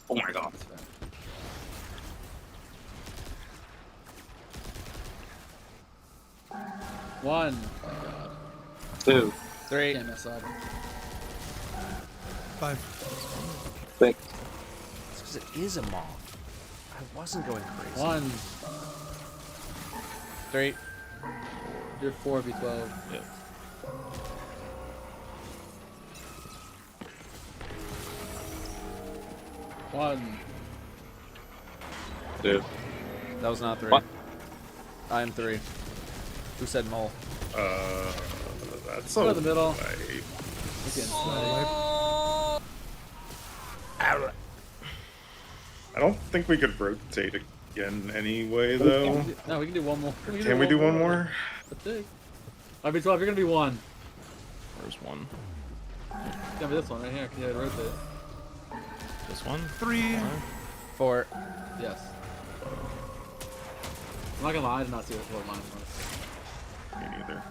Oh my god. 1. 2. 3. Can't mess up. 5. 6. It's because it is a moth. I wasn't going crazy. 1. 3. You're 4v12. Yep. 1. 2. That was not 3. What? I am 3. Who said mole? That's Go so to the middle. late. I don't think we could rotate again anyway, though. No, we can do one more. Can we do one more? Let's see. IB12, you're gonna be 1. Where's 1? It's gonna be this one right here. Can you rotate? This one? 3. 4. Yes. I'm not gonna lie, I did not see what mine was. Me neither.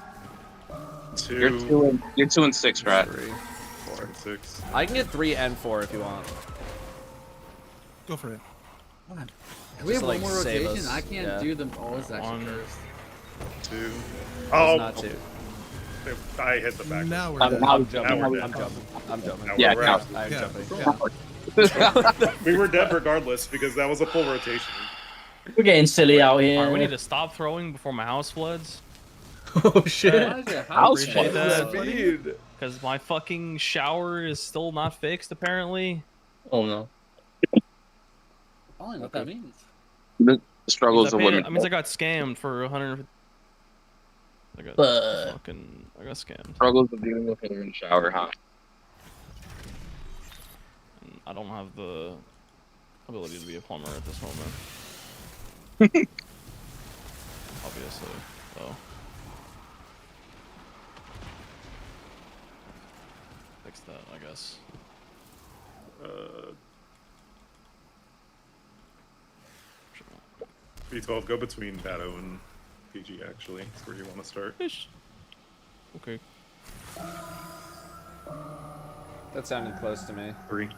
You're 2 and 6, right? 3. 4 and 6. I can get 3 and 4 if you want. Go for it. Can we have to, one like, more save rotation? us. I can't Yeah. do them all. It's actually 1. cursed. 2. It's Oh, not 2. I hit the back. Now we're Now dead. I'm jumping. Now we're I'm dead. jumping. I'm jumping. Now Yeah, we're now- out. I'm Yeah. jumping. Yeah. We were dead regardless because that was a full rotation. We're getting silly out here. Alright, we need to stop throwing before my house floods. Oh shit. Why is your House Appreciate flood. that. Because my fucking shower is still not fixed, apparently. Oh no. I don't know what that means. The struggles of That women. means I got scammed for 100. I got scammed. Struggles of dealing with her in the shower, huh? And I don't have the ability to be a plumber at this moment. Obviously, so. Fix that, I guess. B12, go between Datto and PG, actually. That's where you want to start. Okay. That sounded close to me. 3.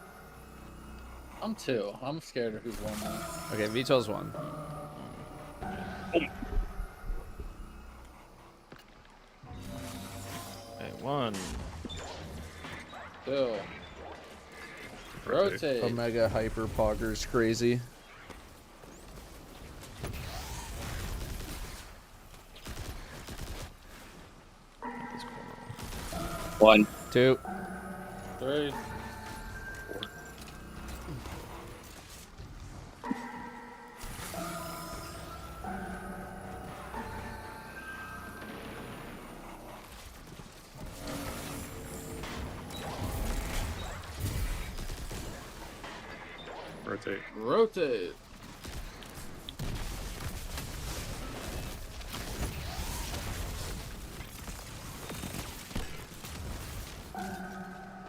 I'm 2. I'm scared of who's won that. Okay, V12's 1. Okay, 1. 2. Rotate. Omega Hyper Pogger's crazy. This corner. 1. 2. 3. 4. Rotate. Rotate.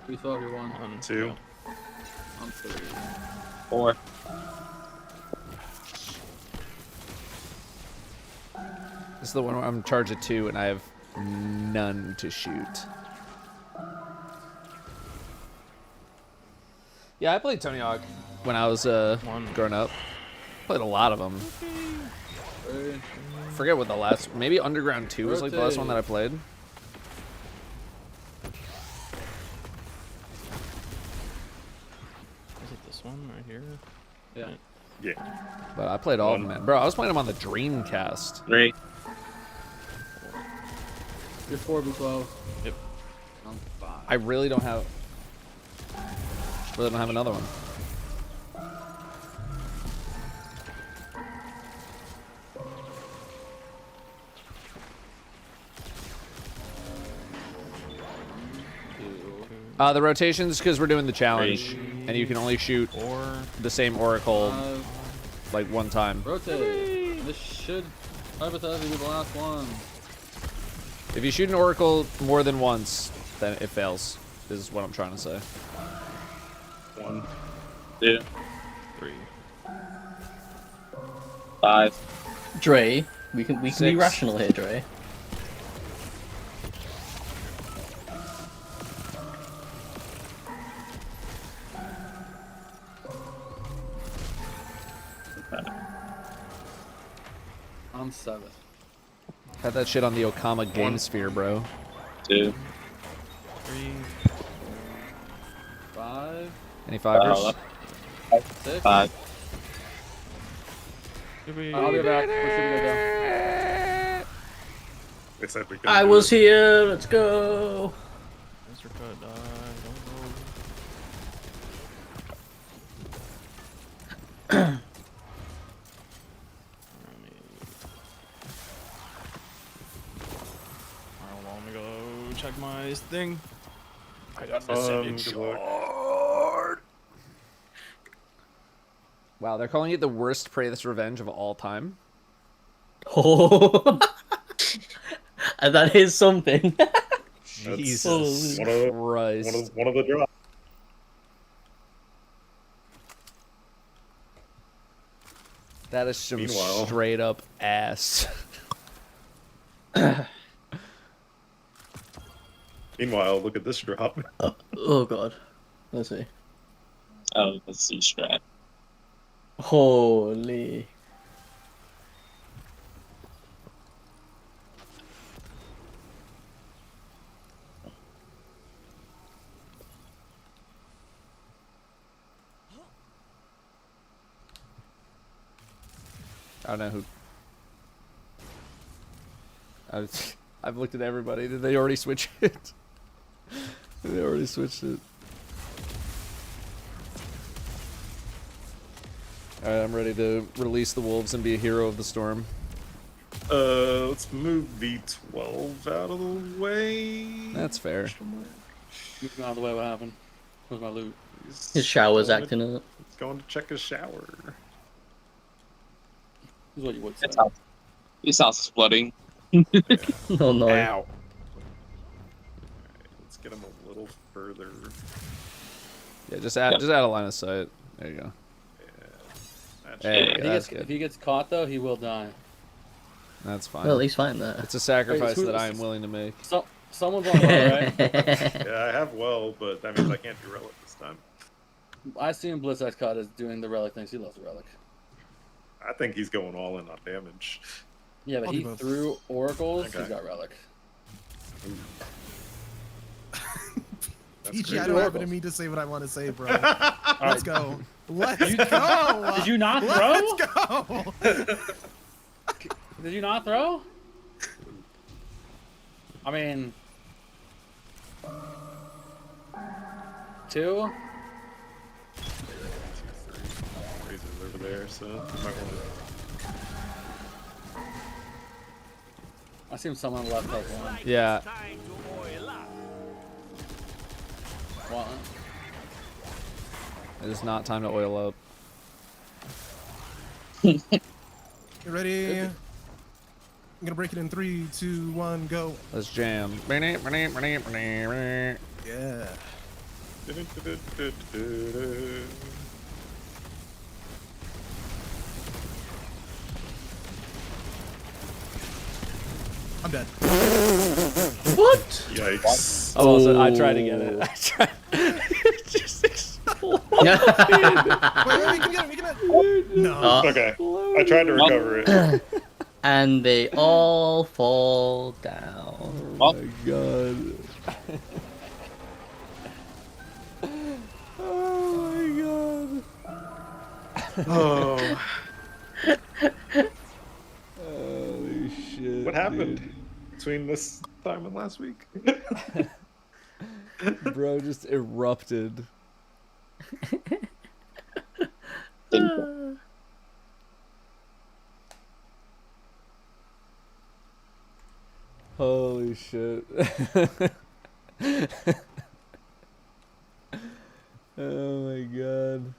We thought you won. 2. I'm 3. 4. This is the one where I'm in charge of 2 and I have none to shoot. Yeah, I played Tony Hawk when I was growing up. Played a lot of them. Forget what the last, maybe Underground 2 was like the last one that I played. Is it this one right here? Yeah. Yeah. But I played all of them, man. Bro, I was playing them on the Dreamcast. 3. You're 4 B12. Yep. I'm 5. I really don't have another one. The rotations because we're doing the challenge, and you can only shoot the same oracle like one time. Rotate. This should hypothetically be the last one. If you shoot an oracle more than once, then it fails. Is what I'm trying to say. 1. 2. 3. 5. Dre, we can be 6. rational here, Dre. 7. Had that shit on the Okama Game Sphere, bro. 2. 3. 5. Any fivers? 6. 5. I'll be back. They said we I was here. Let's go. Mr. Cut, don't go. Let me go check my thing. I got this shard. Wow, they're calling it the worst Praethus Revenge of all time. Oh, and that is something. Jesus Christ. One of the drops. That is some Meanwhile. straight up ass. Meanwhile, look at this drop. Oh god. Let's see. Oh, let's see strat. Holy. I don't know who. I've looked at everybody. Did they already switch it? They already switched it. Alright, I'm ready to release the wolves and be a hero of the storm. Let's move V12 out of the way. That's fair. Moving out of the way, what happened? Where's my loot? His shower's acting up. He's going to check his shower. This is what you would say. His house is flooding. Oh no. Ow. Let's get him a little further. Yeah, just add a line of sight. There you go. Hey, that's good. If he gets caught though, he will die. That's fine. Well, at least find that. It's a sacrifice that I am willing to make. Someone's on well, right? Yeah, I have well, but that means I can't do relic this time. I see him Blitz X Cod is doing the relic things. He loves the relic. I think he's going all in on damage. Yeah, but he threw oracles. Okay. He's got relic. EG, I don't have it in me to say what I want to say, bro. Let's go. Let's go. Did you not throw? Let's go. Did you not throw? I mean, 2. Razor's over there, so might want I see someone left has one. Yeah. What? It is not time to oil up. You ready? I'm gonna break it in 3, 2, 1, go. Let's jam. Yeah. I'm dead. What? Yikes. Oh, I tried to get it. I tried. It just exploded. Wait, we can get it. No. Okay. I tried to recover it. And they all fall down. Oh my god. Oh my god. Oh. Holy shit. What happened dude. between this time and last week? Bro just erupted. Holy shit. Oh my god.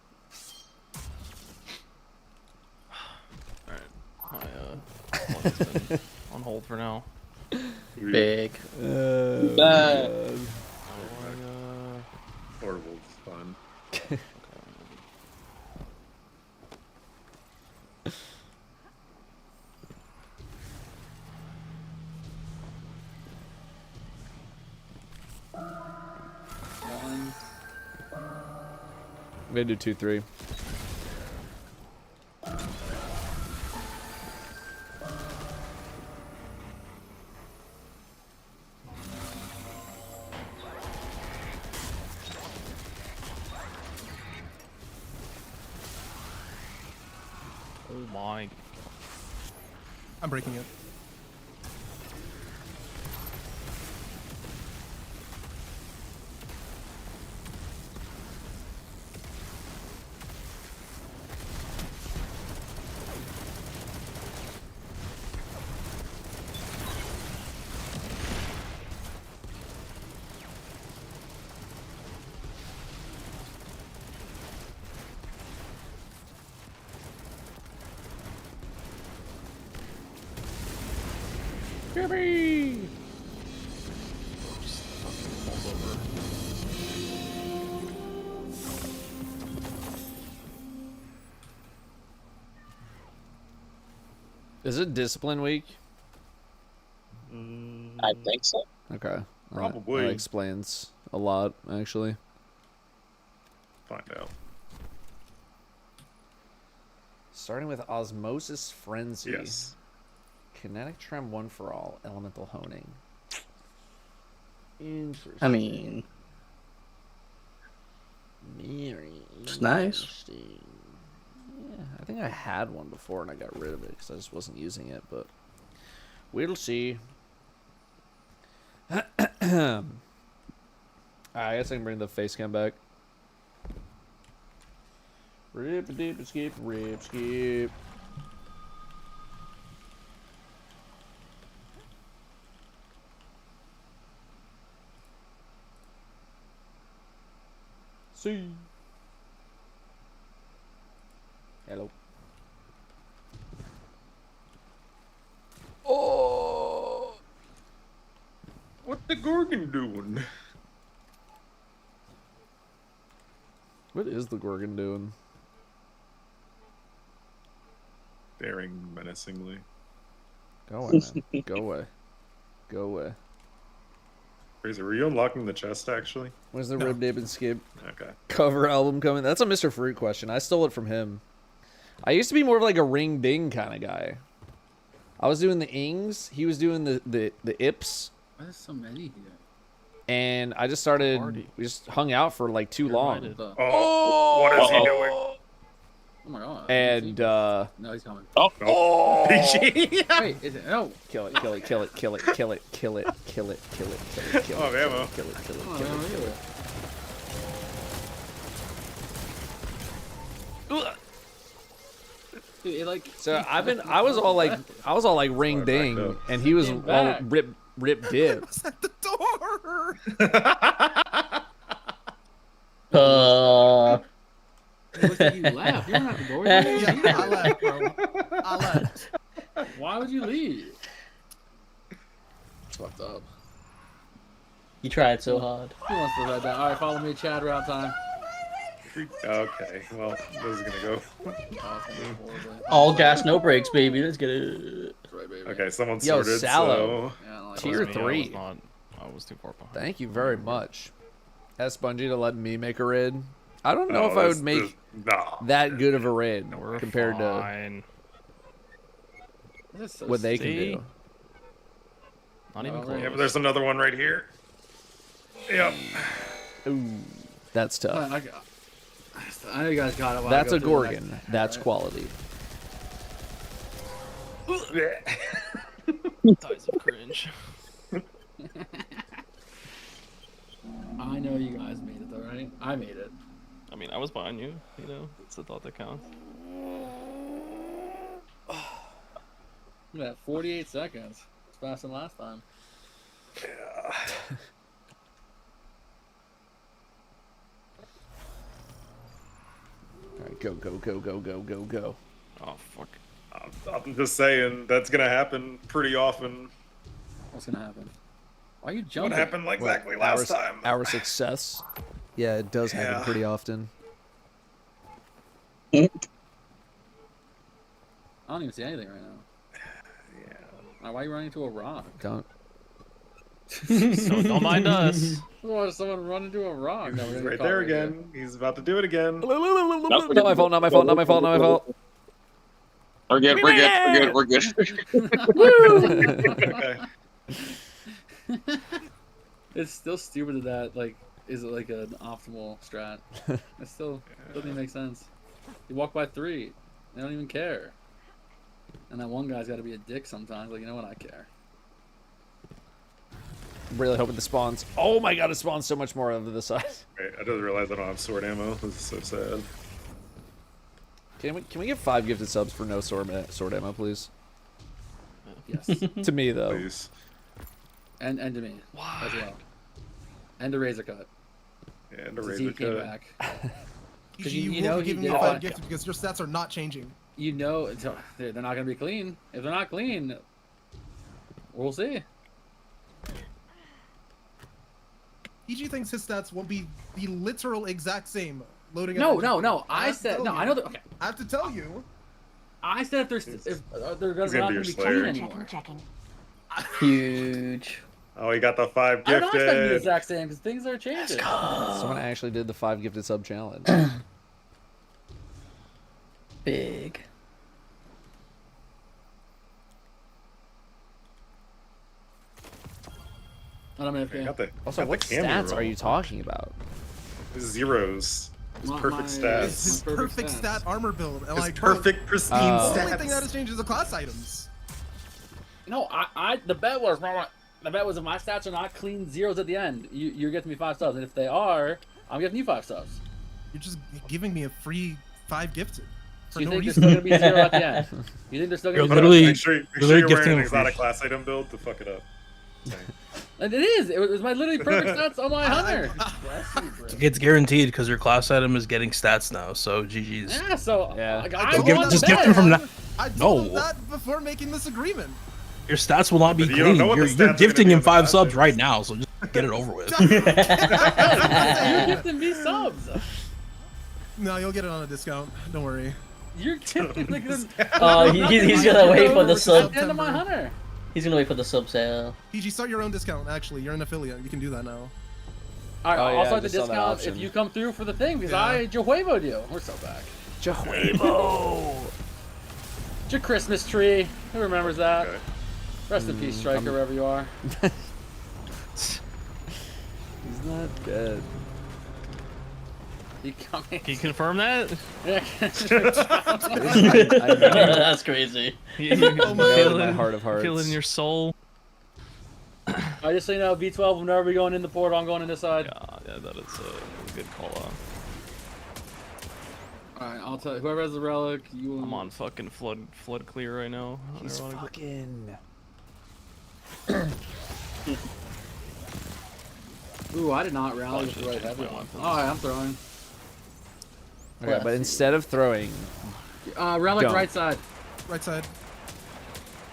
One's been on hold for now. Big. Oh Bad. Horrible fun. I'm gonna do 2-3. Oh my. I'm breaking it. Kirby! Just fucking falls over. Is it discipline week? I think so. Okay. Probably. That explains a lot, actually. Find out. Starting with Osmosis Frenzy. Yes. Kinetic Trem 1 for all. Elemental Honing. Interesting. I mean, Very it's nice. interesting. Yeah, I think I had one before and I got rid of it because I just wasn't using it, but we'll see. I guess I can bring the face cam back. Rip dip skip, rip skip. See. Hello. Oh. What the Gorgon doing? What is the Gorgon doing? Staring menacingly. Go away, man. Go away. Go away. Razor, were you unlocking the chest actually? When's the Rib Dip and Skip Okay. cover album coming? That's a Mr. Fruit question. I stole it from him. I used to be more of like a ring ding kind of guy. I was doing the ings. He was doing the ips. Why there's so many here? And I just started. We just hung out for like too long. Oh, what is he doing? Oh my god. And no, he's coming. oh, Wait, is it? No. kill it, kill it, kill it, kill it, kill it, kill it, kill it, kill it, kill it, kill it, Oh, ammo. kill it, kill it, Oh, kill it, kill it. Dude, it, like, So I was all like ring ding, and he was all rip dip. At the door. It looks like you left. You're not the door. Yeah, I left, bro. I left. Why would you leave? It's fucked up. You tried so hard. Who wants to ride that? All right, follow me, Chad. Round time. Okay, well, this is gonna go. All gas, no brakes, baby. Let's get it. Right, baby. Okay, someone Yo, sorted, Sallow. so... Yeah, like, Tier 3. I was too far behind. Thank you very much. Ask Bungie to let me make a raid. I don't know if I would make that good of a raid compared to so what they can do. Not even close. Yeah, but there's another one right here. Yep. Ooh, that's tough. I know you guys got it. That's a Gorgon. That's quality. Ties of cringe. I know you guys made it though, right? I made it. I mean, I was behind you. You know, it's the thought that counts. Look at that, 48 seconds. It's faster than last time. Yeah. All right, go, go, go, go, go, go, go. Oh fuck. I'm just saying that's gonna happen pretty often. What's gonna happen? Why are you jumping? What happened exactly last time? Our success. Yeah, it does happen Yeah. pretty often. I don't even see anything right now. Yeah. Why are you running into a rock? Don't. So don't mind us. Why does someone run into a rock? He's right there again. He's about to do it again. Not my fault, not my fault, not my fault, not my fault. We're good, we're good, we're good, we're good. Okay. It's still stupid that, like, is it like an optimal strat? It still doesn't even make sense. You walk by 3, they don't even care. And that one guy's got to be a dick sometimes. Like, you know what? I care. Really hoping the spawns. Oh my god, it spawns so much more over the side. Wait, I just realized I don't have sword ammo. This is so sad. Can we get 5 gifted subs for no sword ammo, please? Yes. To me though. Please. And to me as well. And a razor cut. Yeah, and a Since he razor came cut. back. You know will he be giving me did 5 it. gifts because your stats are not changing. You know, they're not going to be clean. If they're not clean, we'll see. EG thinks his stats will be the literal exact same loading. No, up. no. I said no. I know that. Okay. I have to tell you. I said if they're not going to be Slayer. clean anymore. Checking. Huge. Oh, he got the 5 I don't expect them to be the gifted. exact same because things are changing. Someone actually did the 5 gifted sub challenge. Big. I don't know Okay, got the, Also, got what the camo stats roll. are you talking about? Zeros. It's perfect It's stats. his perfect stat armor build. And It's like, bro, perfect, pristine Oh. the only stats. thing that has changed is the class items. No, the bet was if my stats are not clean zeros at the end, you're getting me 5 subs, and if they are, I'm giving you 5 subs. You're just giving me a free 5 gifted. Do you think there's still gonna be 0 at the end? You think there's still gonna be 0? literally, Make sure you're wearing an exotic class item build to fuck it up. And it is. It was my literally perfect stats on my hunter. It's guaranteed because your class item is getting stats now. So GG's. Yeah. So just gift them from now. I told him that before making this agreement. Your stats will not be But you don't clean. know what the You're stats are gifting gonna be him on the 5 back subs end. right now, so just get it over with. You're gifting me subs. No, you'll get it on a discount. Don't worry. You're gifting like this. He's gonna wait for the sub. End of my hunter. He's gonna wait for the sub sale. PG, start your own discount. Actually, you're an affiliate. You can do that now. Alright, Oh, I'll yeah, start the just saw that discount option. if you come through for the thing because Yeah. I Jehovah'd you. We're so back. Jehovah. It's your Christmas tree. Who remembers that? Okay. Rest in peace, Striker, wherever you are. He's not dead. You coming? Can you confirm that? Yeah. That's crazy. You Oh my feel God, my in- heart of hearts. Feel in your soul. I just so you know, V12 will never be going in the portal. I'm going in this side. Yeah, that is a good call out. Alright, I'll tell you. Whoever has the relic, you will. I'm on fucking flood clear right now. He's fucking. Ooh, I did not rally with the right heavy one. Alright, I'm throwing. Okay, but instead of throwing, Relic Don't. right side. Right side.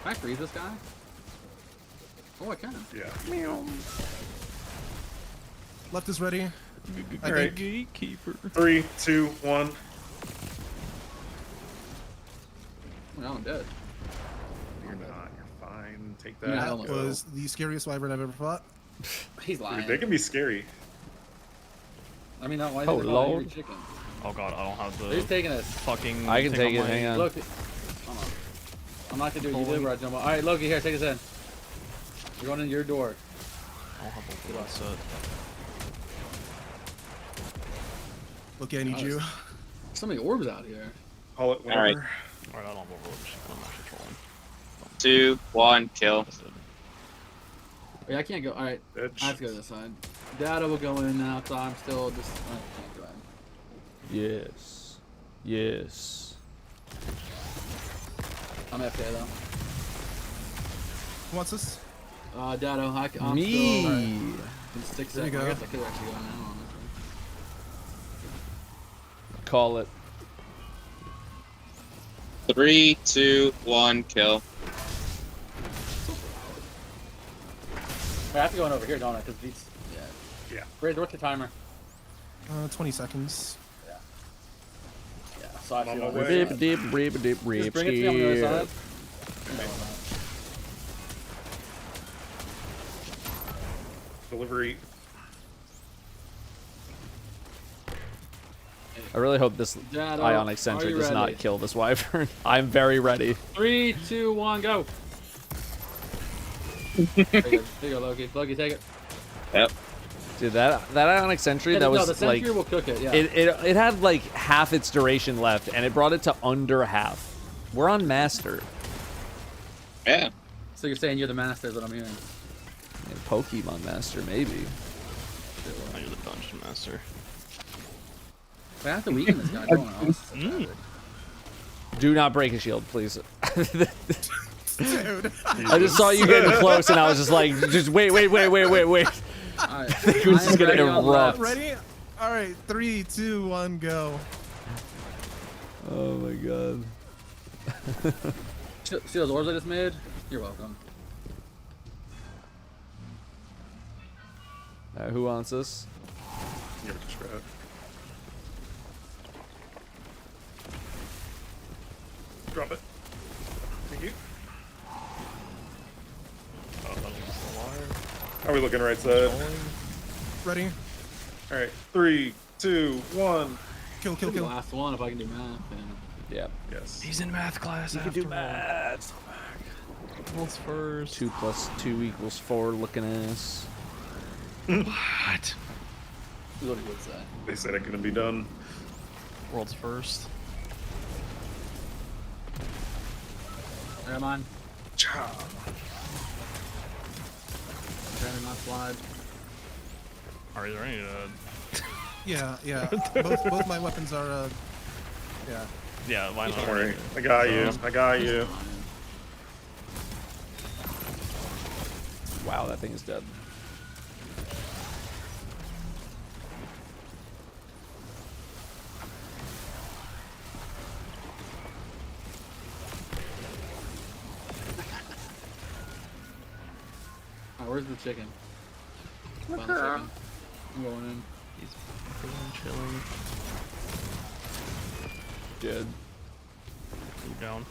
Can I freeze this guy? Oh, I can. Yeah. Left is ready. I Alright. think. Gatekeeper. 3, 2, 1. Oh, I'm dead. You're not. You're fine. Take Yeah, I that. don't That was the scariest wyvern I've ever fought. He's lying. Dude, they can be scary. I mean, not why Oh, is it all Lord. angry chicken? Oh god, I don't have the He's taking this. fucking. I can thing take on it. my- Hang on. Look. Hold on. I'm not gonna do what you did where I jump on. Alright, Loki, here, take this in. You're going in your door. I don't have the last set. Okay, I need Nice. you. So many orbs out here. Call it whenever. Alright. Alright, I don't have a rope. I'm actually trolling. 2, 1, kill. Yeah, I can't go. Alright, Bitch. I have to go to this side. Datto will go in now, so I'm still just. I can't go in. yes, yes. I'm FK though. Who wants this? Datto, I'm Me. still. In 6 There you seconds. go. I guess I could actually go now. Honestly. Call it. 3, 2, 1, kill. I have to go in over here, don't I? Because these. Yeah. Yeah. Raise, what's the timer? 20 seconds. Yeah, so I I'm feel on my way. Rip dip rip dip Just rip. bring it to me on the other side. Delivery. I really hope this Datto, ionic are sentry you does not ready? kill this wyvern. I'm very ready. 3, 2, 1, go. There you go, Loki. Loki, take it. Yep. Dude, that ionic sentry Yeah, that no, was the sentry like will cook it. Yeah. it had like half its duration left, and it brought it to under half. We're on master. Yeah. So you're saying you're the master, is what I'm hearing. Yeah, Pokemon master, maybe. Oh, you're the dungeon master. I have to weaken this guy. Going on. Do not break a shield, please. Dude. I just saw you getting close, and I was just like, just wait. Alright, I think it was just gonna erupt. Ready? All right, 3, 2, 1, go. Oh my god. See those orbs I just made? You're welcome. Who wants this? Give it a shred. Drop it. Thank you. Oh, that was alive. How are we looking right side? Ready? Alright. 3, 2, 1. Kill, kill, The kill. last one, if I can do math. Then. Yeah. Yes. He's in math class. You can do math. What's first? 2 + 2 = 4 looking ass. What? That's what he would say. They said it couldn't be done. World's first. There I'm on. Trying to not slide. Are you ready to? Yeah. Both my weapons are Yeah. Yeah, why not? Don't worry. I got you. I got you. Wow, that thing is dead. Where's the chicken? Final Okay. chicken. I'm going in. He's chilling. Dead. Keep down.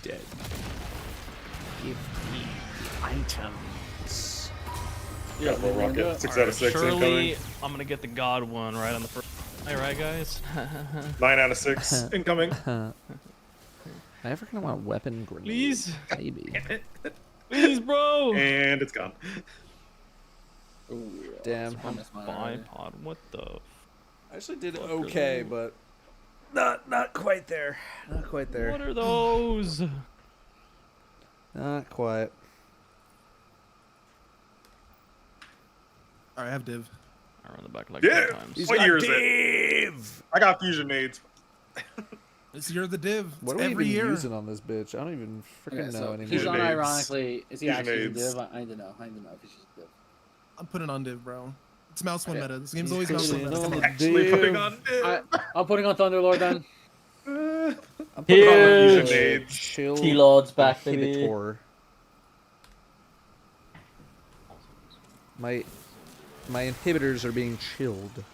Dead. Give me items. Yeah, full rocket. 6 out of 6 Surely, incoming. I'm gonna get the god one right on the first. Hey, right, guys? 9 out of 6 incoming. I ever gonna want a weapon grenade? Please? Maybe. Please, bro! And it's gone. Ooh, Damn. Bipod, what the? I actually did okay, but not quite there. Not quite there. What are those? Not quite. All right, I have div. I run the back like Yeah. 10 times. What year is it? I got fusion nades. This year the div. It's What are we every even year. using on this bitch? I don't even freaking know anymore. He's Fusion on aids. ironically. Is he Fusion actually in aids. div? I need to know. I need to know if he's just div. I'm putting on div, bro. It's mouse one Okay. meta. This game's He's always mouse one putting meta. on Actually div. putting on I'm putting on Thunderlord then. I'm fusion putting aids. chill T-Lord's back, baby. inhibitor. My inhibitors are being chilled.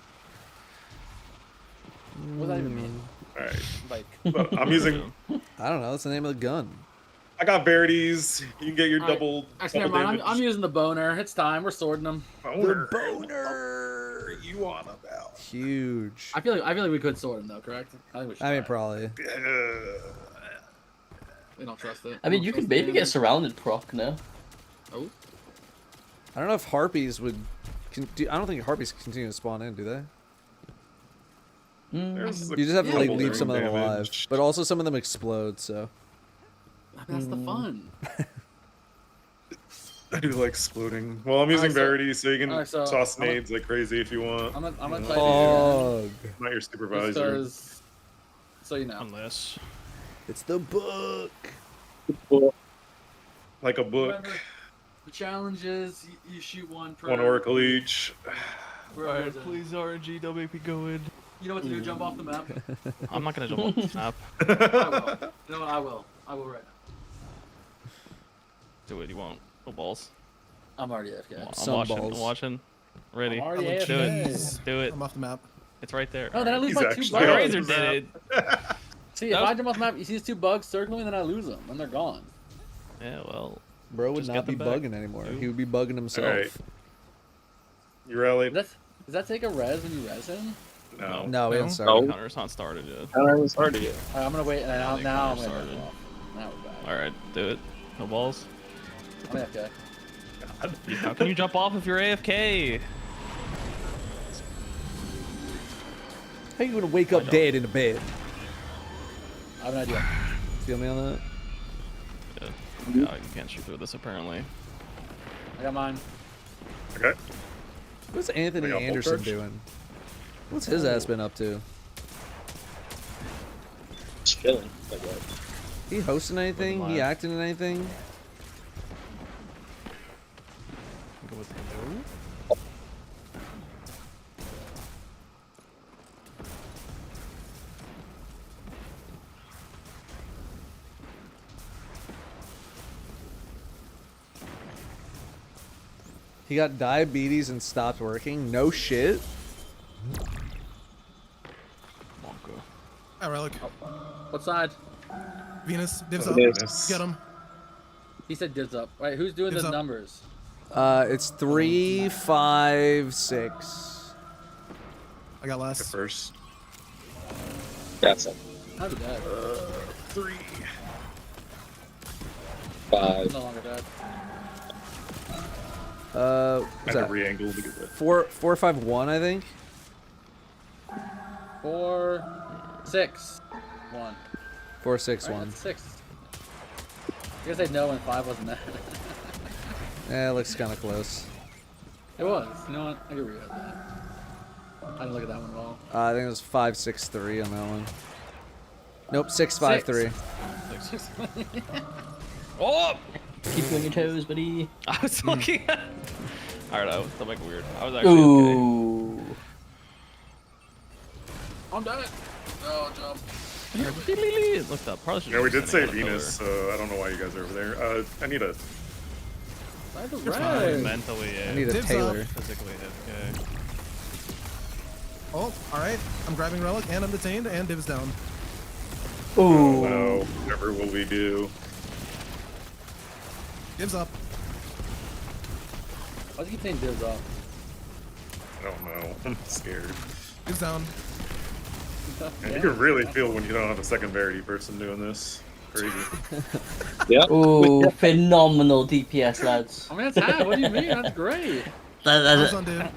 What does that even mean? Alright. Like, Look, I'm using. I don't know. That's the name of the gun. I got Verities. You can get your Alright. double. Actually, double never mind. damage. I'm using the boner. It's time. We're sorting them. Boner. Boner. What are you on about? Huge. I feel like we could sort them though, correct? I think we should. I mean, try. probably. We don't trust it. I mean, you could maybe get surrounded proc now. Oh. I don't know if harpies would. I don't think harpies continue to spawn in, do they? There's You just have to like double leave some of them alive, damage. but also some of them explode. So I mean, that's the fun. I do like exploding. Well, I'm using Alright, so- Verity, so you can alright, so toss I'm a- nades like crazy if you want. I'm gonna You try know, to Fog. I'm not your supervisor. because, so you know. Unless. It's the book. Like a book. Remember, the challenge is you shoot one per. One oracle each. Alright, please RNG, don't make me go in. You know what to do? Jump off the map. I'm not gonna jump off the map. I will. You know what? I will. I will right now. Do it, you won't. No balls. I'm already AFK. I'm Some watching, balls. I'm watching. Ready. I'm already Do AFK. it. Do it. I'm off the map. It's right there. Oh, then I lose He's my 2 actually bugs. off Razor the did map. it. See, if I jump off the map, you see these 2 bugs circling, then I lose them, and they're gone. Yeah, well. Bro would Just not get be them back. bugging anymore. Dude. He would be bugging himself. Alright. You rallied? Does that take a res when you res him? No. No, we No. haven't started. Counter's not started yet. I haven't started yet. Alright, I'm gonna wait, and now I'm Counter gonna started. turn it off. Now we're back. Alright, do it. No balls. I'm AFK. How can you jump off if you're AFK? How you gonna wake up dead in the bed? I have an idea. Feel me on that? Yeah. No, you can't shoot through this apparently. I got mine. Okay. What's Anthony We got full Anderson charge? doing? What's his ass been up to? Chilling. Like that. He hosting anything? He live. acting in anything? Go with hello. He got diabetes and stopped working? No shit? Monko. All right, look. What side? Venus, divs Oh, up. Venus. Get him. He said divs up. Right, who's doing Divs the up. numbers? It's 3, 5, 6. I got last. First. That's it. How did that? 3. 5. I'm no longer dead. What's Kind of that? re-angled to get the 4, 5, 1, I think. 4, 6, 1. 4, 6, Right, 1. that's 6. You guys said no and 5 wasn't that. Yeah, it looks kind of close. It was. You know what? I can read that. I didn't look at that one at all. I think it was 563 on that one. Nope, 653. Oh! Keep you on your toes, buddy. I was looking at. Alright, that was like weird. I was actually Ooh. okay. I'm dead. No, jump. Looked up. Probably should Yeah, we did say stand on a Venus, so I don't know why you guys are over there. I need a. I the pillar. red. Mentally, I need a Dibs Taylor. up. physically, okay. Oh, alright. I'm grabbing relic and I'm detained and divs down. Ooh. Oh no, whatever will we do? Divs up. Why'd you keep saying divs off? I don't know. I'm scared. Divs down. And you can really feel when you don't have a second Verity person doing this. Crazy. Yep. Ooh, phenomenal DPS, lads. I mean, that's half. What do you mean? That's great. That's on div.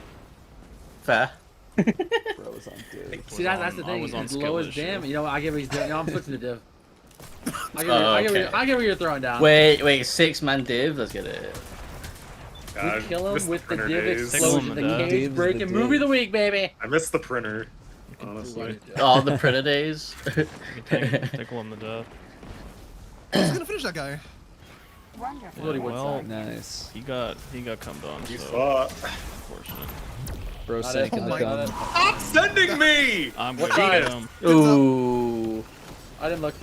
Fair. Bros on div. See, that's the I thing. was on It's skill lowest issue. damage. You know, I get what he's doing. No, I'm switching to div. I get what you're throwing down. Wait, 6-man div? Let's get it. We God, kill him missed with the printer div days. explosion. The Divs cage the breaking div. movie of the week, baby. I missed the printer. Honestly. Oh, the Predator days. Tickle him to death. Who's gonna finish that guy? Wonderful. Well, Nice. he got cummed on, You so thought. unfortunate. Bro Not sank it. in the my gun. Stop sending me! I'm What gonna side? get him. Ooh. I didn't look.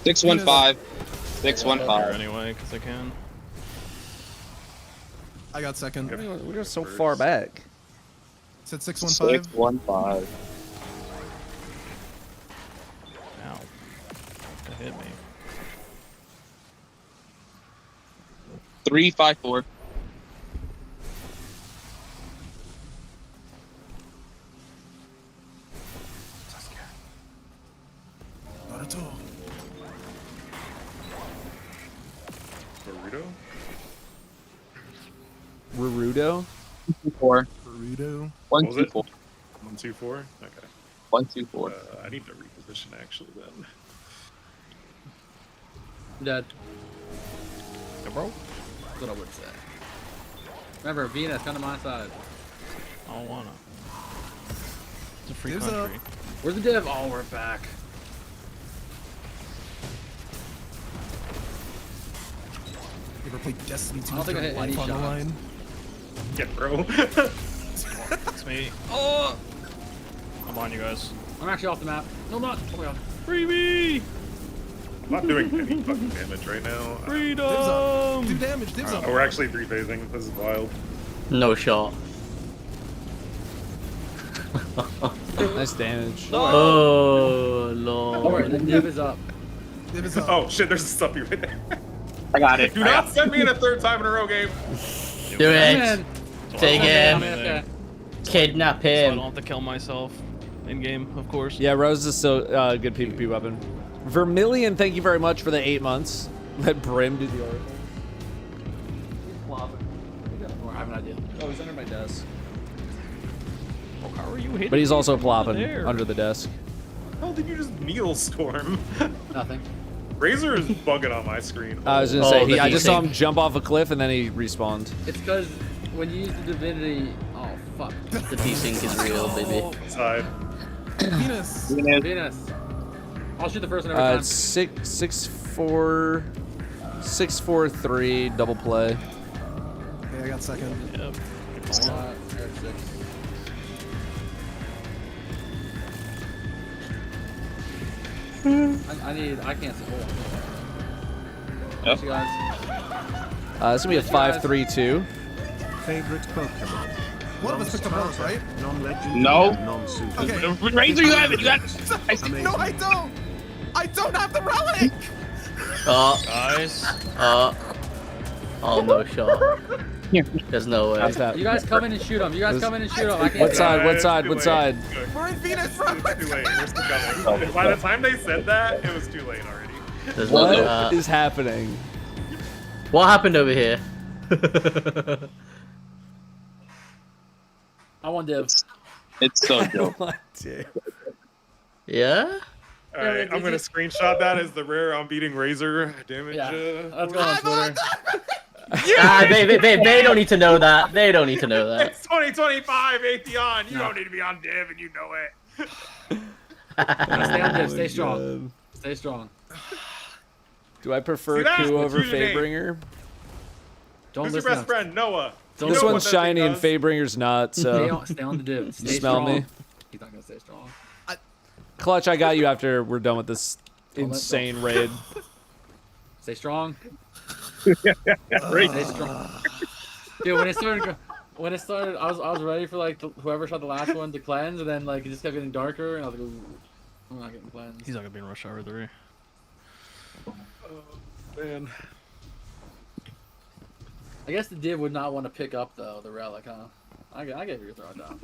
615. Here 615. anyway, because I can. I got second. We're so far back. Said 615. 615. Ow. That hit me. 354. Not at all. Burrito? Rurudo? 4. Burrito. What was it? 124. 124? Okay. 124. I need to reposition actually then. Dead. Yeah, bro. That's what I would say. Remember, Venus, come to my side. I don't wanna. It's a free Divs country. Where's the div? Oh, we're back. You ever played Destiny 2 I don't think I with hit your any life on the shots. line? Yeah, bro. It's me. Oh! I'm on you guys. I'm actually off the map. No, I'm not. Oh my god. Freebie! I'm not doing any fucking damage right now. Divs up. Freedom! Do damage. Divs Oh, up. we're actually three-phasing. This is wild. No shot. Nice damage. Oh, Don't lord. worry, the div is up. Div up. Oh shit, there's a suppy right there. I got it. Do not send me in a third time in a row game. Do it. Man. Take I'm him. AFK. Kidnap So I him. don't have to kill myself in game, of course. Yeah, Rose is so good PvP weapon. Vermilion, thank you very much for the 8 months. Let Brim do the oracle. I have an idea. Oh, he's under my desk. Oh, how are you hitting But he's me also from over plopping there? under the desk. How did you just kneel storm? Nothing. Razor is bugging on my screen. I was gonna Oh, say, the I just saw desync. him jump off a cliff and then he respawned. It's because when you use the divinity. Oh, fuck. The desync is real, baby. Side. Venus. Venus. I'll shoot the first one every time. It's 6-4-3 double play. Okay, I got second. Yep. Eric 6. I can't see. Hold on. Yep. You guys. It's gonna be a 5-3-2. Favorite Pokemon? One of us picked up Rose, right? Non-legendary, No. non-super. Okay. Razor, you have it. You got it. No, I don't. I don't have the relic. Guys. Oh, no shot. There's no way. How's that? You guys come in and shoot him. You guys come in and shoot him. I can't What see. side? What It's side? too What late. side? We're in Venus, bro. It's too late. We're still coming. By the time they said that, it was too late already. There's no What shot. is happening? What happened over here? I want div. It's so dope. Yeah? Alright, I'm gonna screenshot that as the rare I'm beating Razor damage. Yeah. Let's go on Twitter. They don't need to know that. They don't need to know that. It's 2025, Atheon. You don't need to be on div, and you know it. Stay on div. Stay my strong. God. Stay strong. Do I prefer See that? Q over What's your name? Fayebringer? Don't Who's your listen. best friend? Noah. Don't This know one's what that thing shiny and does? Faybringer's not, so. Stay on the div. You Stay smell strong. me? He's not gonna stay strong. Clutch, I got you after we're done with this Don't let insane raid. Stay strong. Great. Stay strong. Dude, when it started, I was ready for like whoever shot the last one to cleanse, and then like it just kept getting darker, and I was like, ooh, I'm not getting cleansed. He's not gonna be in Rush Hour 3. Man. I guess the div would not want to pick up though the relic, huh? I gave you a throw down.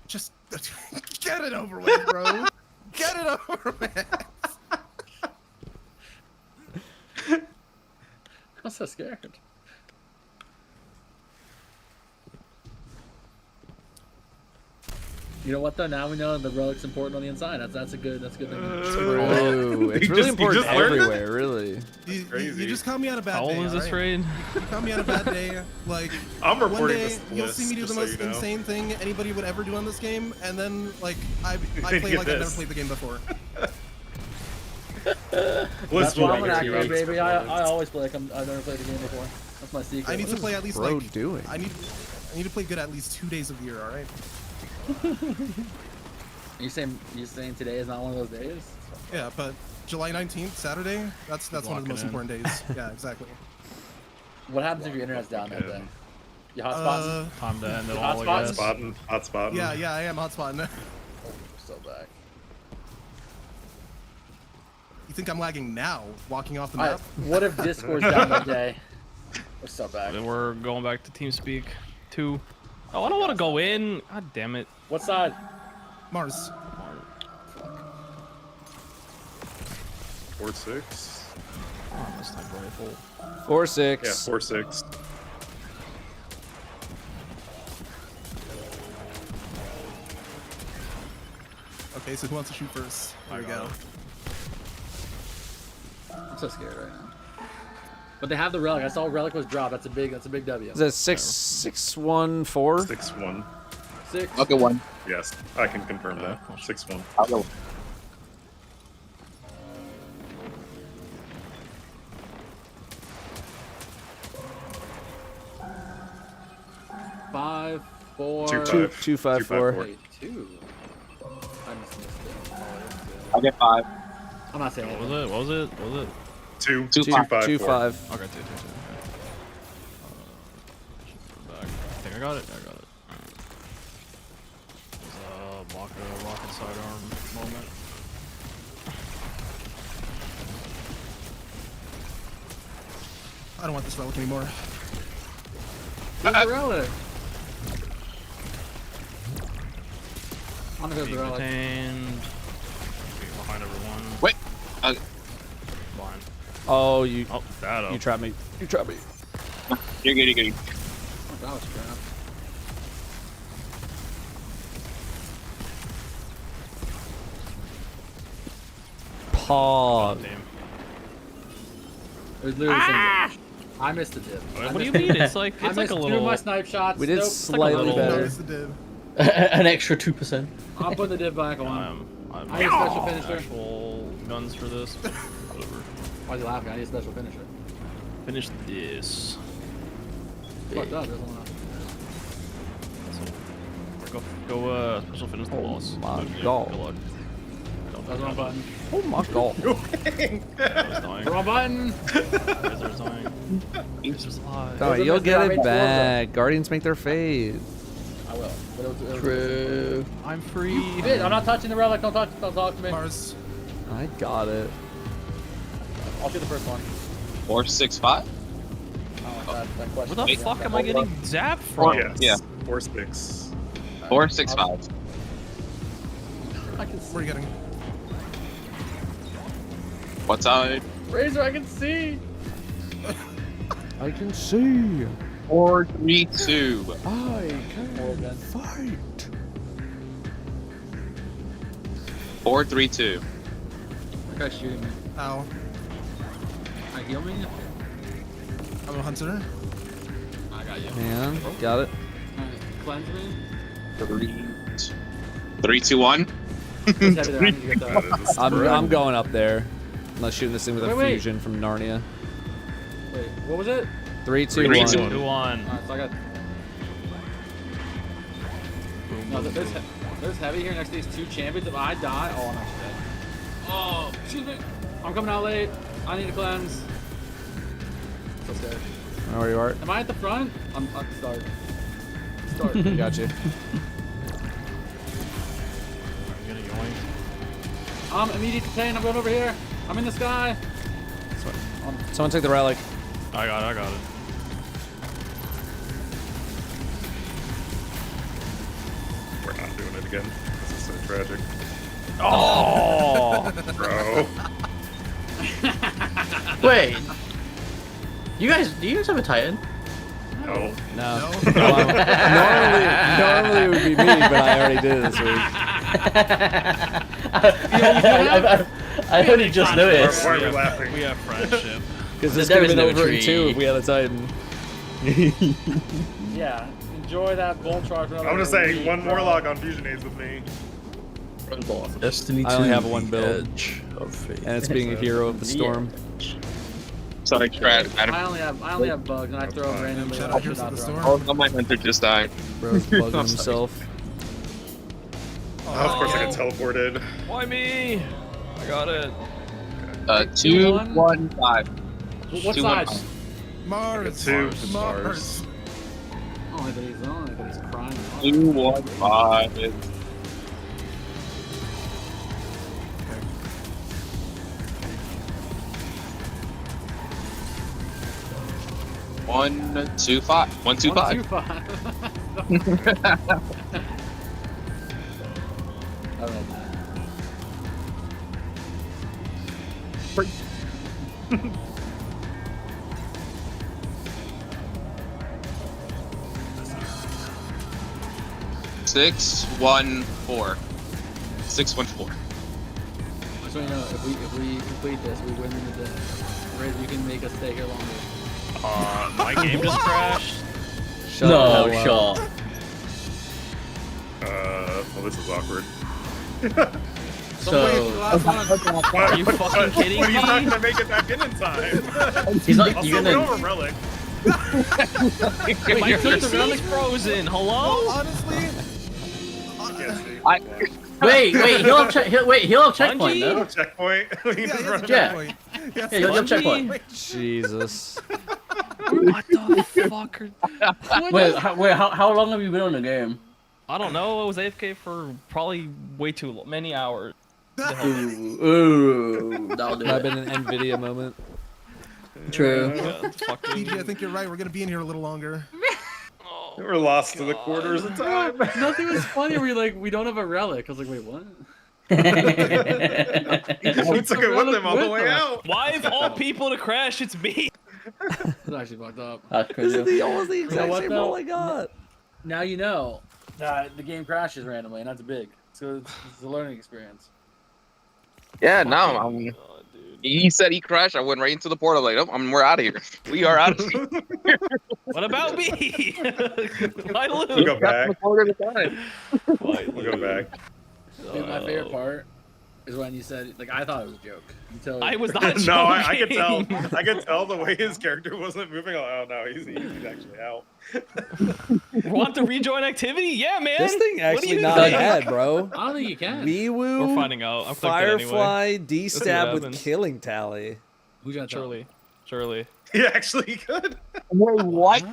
Just get it over with, bro. Get it over with. I'm so scared. You know what though? Now we know the relic's important on the inside. That's a good thing. True. It's You really just important learned that? everywhere, really. You just caught me on a bad How day. old is this alright? raid? You caught me on a bad day. Like, I'm one reporting day this you'll list, see me do the just so most you know. insane thing anybody would ever do on this game, and then like I Then play you like get I've never this. played the game before. That's why I'm an List actor, me baby. I always play like I've never played the game before. That's my secret. I need to play at least bro like doing? I need to play good at least 2 days of the year. All right. You saying today is not one of those days? Yeah, but July 19th, Saturday. That's one of the most important days. Yeah, exactly. What happens if your internet's down that day? You hotspot? Time to end it Hot all, I spots? guess. Hotspot. Yeah, I am hotspotting. So back. You think I'm lagging now, walking off the Alright, map? what if Discord's down that day? We're so back. Then we're going back to TeamSpeak 2. Oh, I don't want to go in. God damn it. What side? Mars. 4-6. Oh, this sniper rifle. 4-6. Yeah, 4-6. Okay, so who wants to shoot first? There we go. I'm so scared right now. But they have the relic. I saw relic was dropped. That's a big W. Is that 6-1-4? 6-1. 6. I'll get one. Yes, I can confirm that. 6-1. I'll go. Five, 4. 2-5-4. Wait, 2. I just missed it. I'll get 5. I'm not saying What it. was it? 2, 2-5. 2-5. 2-5. Okay, 2. Back. I think I got it. Alright. Rocket sidearm moment. I don't want this relic anymore. Where's the relic? I'm gonna go Being the relic. retained. Behind everyone. Wait. Blind. Oh, you Datto. you trapped me. You trapped me. You're good, you're good. Oh, that was crap. Pog. Damn. It was literally the same. I missed the dip. What do you mean? It's like I it's like missed a 2 little. of my snipe shots. We did Nope. slightly little- better. Notice the div. An extra 2%. I'll put the dip back on. I'm I need a special finisher. actual guns for this. But whatever. Why's he laughing? I need a special finisher. Finish this. Fucked up. There's one up. Go special finish the boss. my Yeah, God. good luck. That's the wrong button. Oh my god. Razor's dying. Wrong button. Razor's dying. Razor's alive. Alright, you'll get it back. Guardians make their fade. I will. But it was True. I'm free. I'm not touching the relic. Don't talk to me. Mars. I got it. I'll shoot the first one. 4-6-5. That question. Where the fuck am I getting zapped from? Yes. Yeah. 4-6. 4-6-5. I can see. Where are you getting? What side? Razor, I can see. I can see. 4-3-2. I can fight. 4-3-2. That guy's shooting me. Ow. heal me? I'm a hunter. I got you. Man, got it. Alright, cleanse me. 3, 2, 1. Who's heavy there? I need to get that. I'm going up there. Unless shooting this thing with a Wait. fusion from Narnia. Wait, what was it? 3, 2, 3, 1. 2, 2-1. Alright, so I got. No, there's heavy here next to these two champions. If I die, oh, I'm actually dead. Oh, excuse me. I'm coming out late. I need to cleanse. So scared. I know where you are. Am I at the front? I'm at the start. Start. Got you. I'm gonna yoink. I'm immediate detain. I'm going over here. I'm in the sky. Someone take the relic. I got it. We're not doing it again. This is so tragic. Oh! Bro. Wait. Do you guys have a Titan? No. No. Normally it would be me, but I already did it this week. I only just noticed. Why are we laughing? We have friendship. Because this There could have is been no over in tree. 2 if we had a Titan. Yeah. Enjoy that bull charge. For I'm gonna say one more log on Fusion Aids with me. Destiny 2. I only have one build. Edge of Fate. And it's being a hero of the storm. Sorry, Brad. I only have bugs, and I throw them randomly. Shout when I out should to not the throw 'em. storm. Oh, my hunter just died. Bro's bugging himself. Oh, of course I got teleported. Why me? I got it. 2, 1, 5. What 2, 1, side? 5. Mars. Mars. Oh, I thought he's crying. 2, 1, 5. One, 2, 5. 1, 2, 5. 1, 2, 5. Alright. 6, 1, 4. 6, 1, 4. So you know, if we complete this, we win the day. Riz, you can make us stay here longer. My game just crashed. Shut No, the hell up. sure. Well, this is awkward. So Are you fucking kidding But he's not me? gonna make it back in time. he's not. Also, You're we don't gonna. have a relic. Wait, my PC's frozen. Hello? Honestly, Wait. He'll have checkpoint Bungie? though. No checkpoint. We can yeah, just he has run a it. checkpoint. Yeah, you'll have checkpoint. Jesus. What the fuck? Wait, how long have you been on the game? I don't know. I was AFK for probably way too many hours. Ooh, that'll do Might have it. been an NVIDIA moment. True. Yeah, fucking. PG, I think you're right. We're gonna be in here a little longer. Oh, We're lost to the quarters of time. Nothing was funny. We're like, we don't have a relic. I was like, wait, what? We took it with them all the way out. why of all people to crash? It's me. It's actually fucked up. That's This is crazy. almost the exact what, same though? roll I got. Now you know that the game crashes randomly, and that's big. So it's a learning experience. Yeah, no. Oh, dude. He said he crashed. I went right into the portal. Like, oh, we're out of here. We are out of here. What about me? Why We'll Luke? go back. Quarter of the time. Why We'll go back. Dude, my favorite part is when you said, like, I thought it was a joke. Until I was not joking. No, I could tell. I could tell the way his character wasn't moving. Oh no, he's actually out. Want to rejoin activity? Yeah, man. This thing What do actually you not think? bad, bro. I don't think you can. Wee-woo, We're finding out. I'm clicking anyway. Firefly, D-stab with happens. killing tally. Who's gonna tell? Surely. He actually could. Wait, what?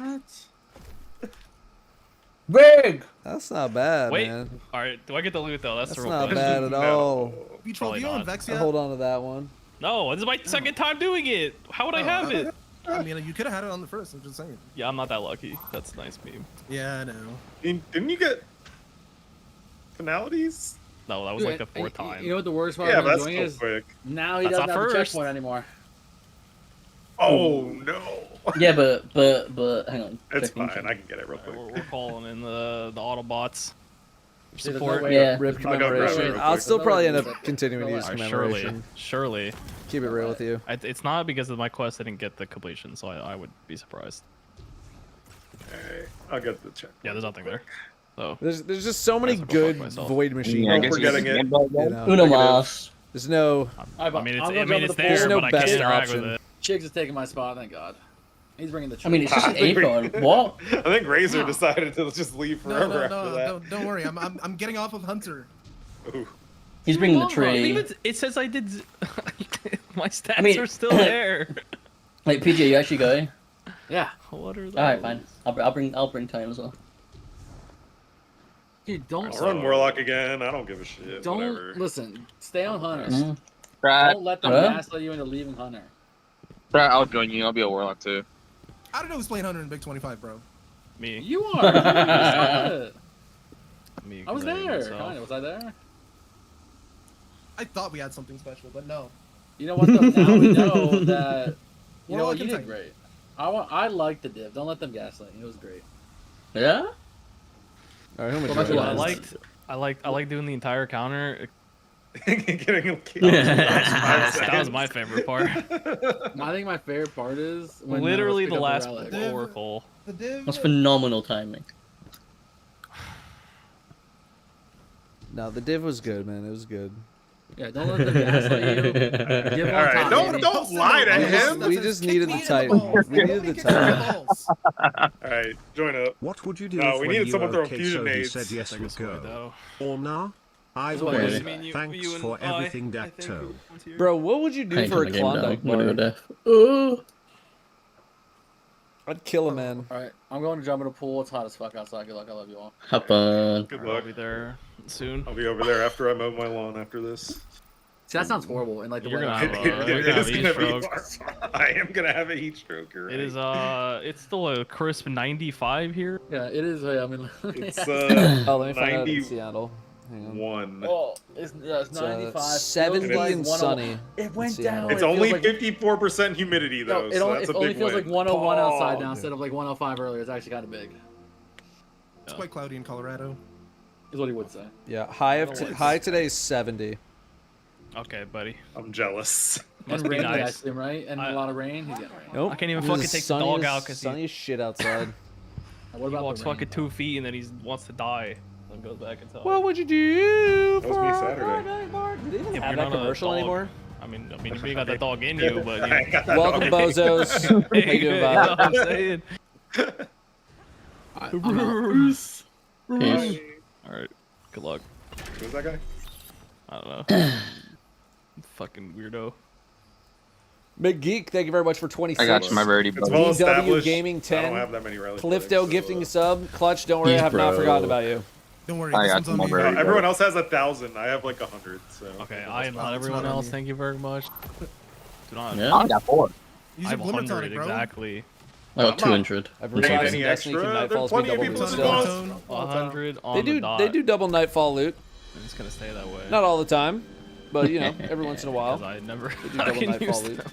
Big. That's not bad, Wait. man. All right. Do I get the loot though? That's That's the real not question. bad at all. Beach Probably do you own not. Vex I yet? hold on to that one. No, this is my second time doing it. How would I have it? I mean, you could have had it on the first. I'm just saying. Yeah, I'm not that lucky. That's a nice meme. Yeah, I know. Didn't you get finalities? No, that was like the fourth time. You know what the worst part Yeah, of but that's doing still is? quick. Now he That's doesn't not have the first. checkpoint anymore. Oh no. Yeah, but hang on. It's Checking. fine. I can get it real quick. We're calling in the Autobots. support. Yeah. Rip I'll go grab it commemoration. real I'll quick. still probably end up continuing to use Alright, commemoration. surely. Keep it real with you. It's not because of my quest I didn't get the completion, so I would be surprised. Alright, I'll get the check. Yeah, there's nothing there. So There's just so many Might as well good fuck myself. void machine. Yeah, I Oh, guess we're getting it. you know? Uno mas. There's no. I mean, I'll go it's jump in the pool. there, There's no but I best can't interact option. with it. Chiggs is taking my spot, thank God. He's bringing the I mean, it's just an I think acorn. What? I think Razor decided to just leave No, forever no, after no, that. don't worry. I'm getting off of Hunter. Ooh. He's bringing the Hold on, tree. It says I did. My stats I mean- are still there. Wait, PJ, you actually going? Yeah. What are those? All right, fine. I'll bring time as well. Dude, don't I'll run Warlock again. I don't give a shit. Don't Whatever. listen. Stay on Hunter. Mhm. Don't let them Huh? gaslight you into leaving Hunter. I'll join you. I'll be a Warlock too. I don't know who's playing Hunter in Big 25, bro. Me. You are. You saw it. Me. I was comparing there. myself. Kinda. Was I there? I thought we had something special, but no. You know what? Though? Now we know that. You know Warlock what? You and did tank. great. I liked the div. Don't let them gaslight you. It was great. Yeah. All right, who am I Well, joining? I liked doing the entire counter. Getting That was my favorite part. I think my favorite part is when Literally pick the up last relic. oracle. The div. That's phenomenal timing. No, the div was good, man. It was good. Yeah, don't let them gaslight you. Give All on right, top, don't baby. don't lie to him. We just needed the Kick me in Titan. balls. We needed the Kick me in Titan. balls. All right, join up. What would you do No, if we when needed you someone throwing okay, fusion so he nades. said yes Take would us away, go? though. Or nah? Either Wait, way, I mean, thanks for everything, Datto. Bro, what would you do Ain't for a coming in, dog. Klondike I'm gonna go bar? deaf. Oh. I'd kill a man. Alright, I'm going to jump in the pool. It's hot as fuck outside. Good luck. I love you all. Have fun. Good I'll luck. be there soon. I'll be over there after I mow my lawn after this. See, that sounds horrible. And like the You're weather. gonna have It you're gonna is have gonna heat be. strokes. I am gonna have a heat stroke. You're It right. is it's still a crisp 95 here. Yeah, it is. I mean, It's Oh, let me find out in 91. Seattle. Hang on. oh, it's 95. 70 feels like and 101. sunny. It went in down. Seattle. It's It feels only like- 54% humidity No, though, it so only, that's it a only big feels win. like 101 outside now Oh, instead of like 105 earlier. It's actually kind of big. It's quite cloudy in Colorado. Is what he would say. Yeah, high today is 70. Okay, buddy. I'm jealous. Must And be rain, I nice. assume, right? And a lot of rain. He's getting rain. Nope. I can't even It fucking was take the sunny dog as- out 'cause sunny as shit outside. What He about walks the rain? fucking 2 feet and then he wants to die. Then goes back inside. What would you do? That was me Saturday. Do they even Yeah, but have you're that not a commercial dog. anymore? I mean, you got that dog in you, but I you got that Welcome, dog. bozos. How you doing, you know Bob? what I'm saying? Peace. All right. Good luck. Who's that guy? I don't know. Fucking weirdo. Big Geek, thank you very much for 26. I got you, my birdie. It's buddy. well DW established. Gaming I 10. don't have that many relics. Clifto gifting a sub. Clutch, don't worry, I He's have not bro. forgotten about you. Don't worry, I this got one's on my me. bird. Everyone else has 1,000. I have like 100. So Okay, that's I am not- not that's everyone not on else. me. Thank you very much. Do not. Yeah. I got 4. Use I your have Glimmer 100 Tonic, bro. exactly. I got 200. I've Ain't realized any in Destiny extra. can There's Nightfalls be plenty of double people loot to still. go. 100 on They the do dot. they do double Nightfall loot. And it's gonna stay that way. Not all the time, but you know, every once in a while. 'Cause I never They do double fucking Nightfall use loot. them.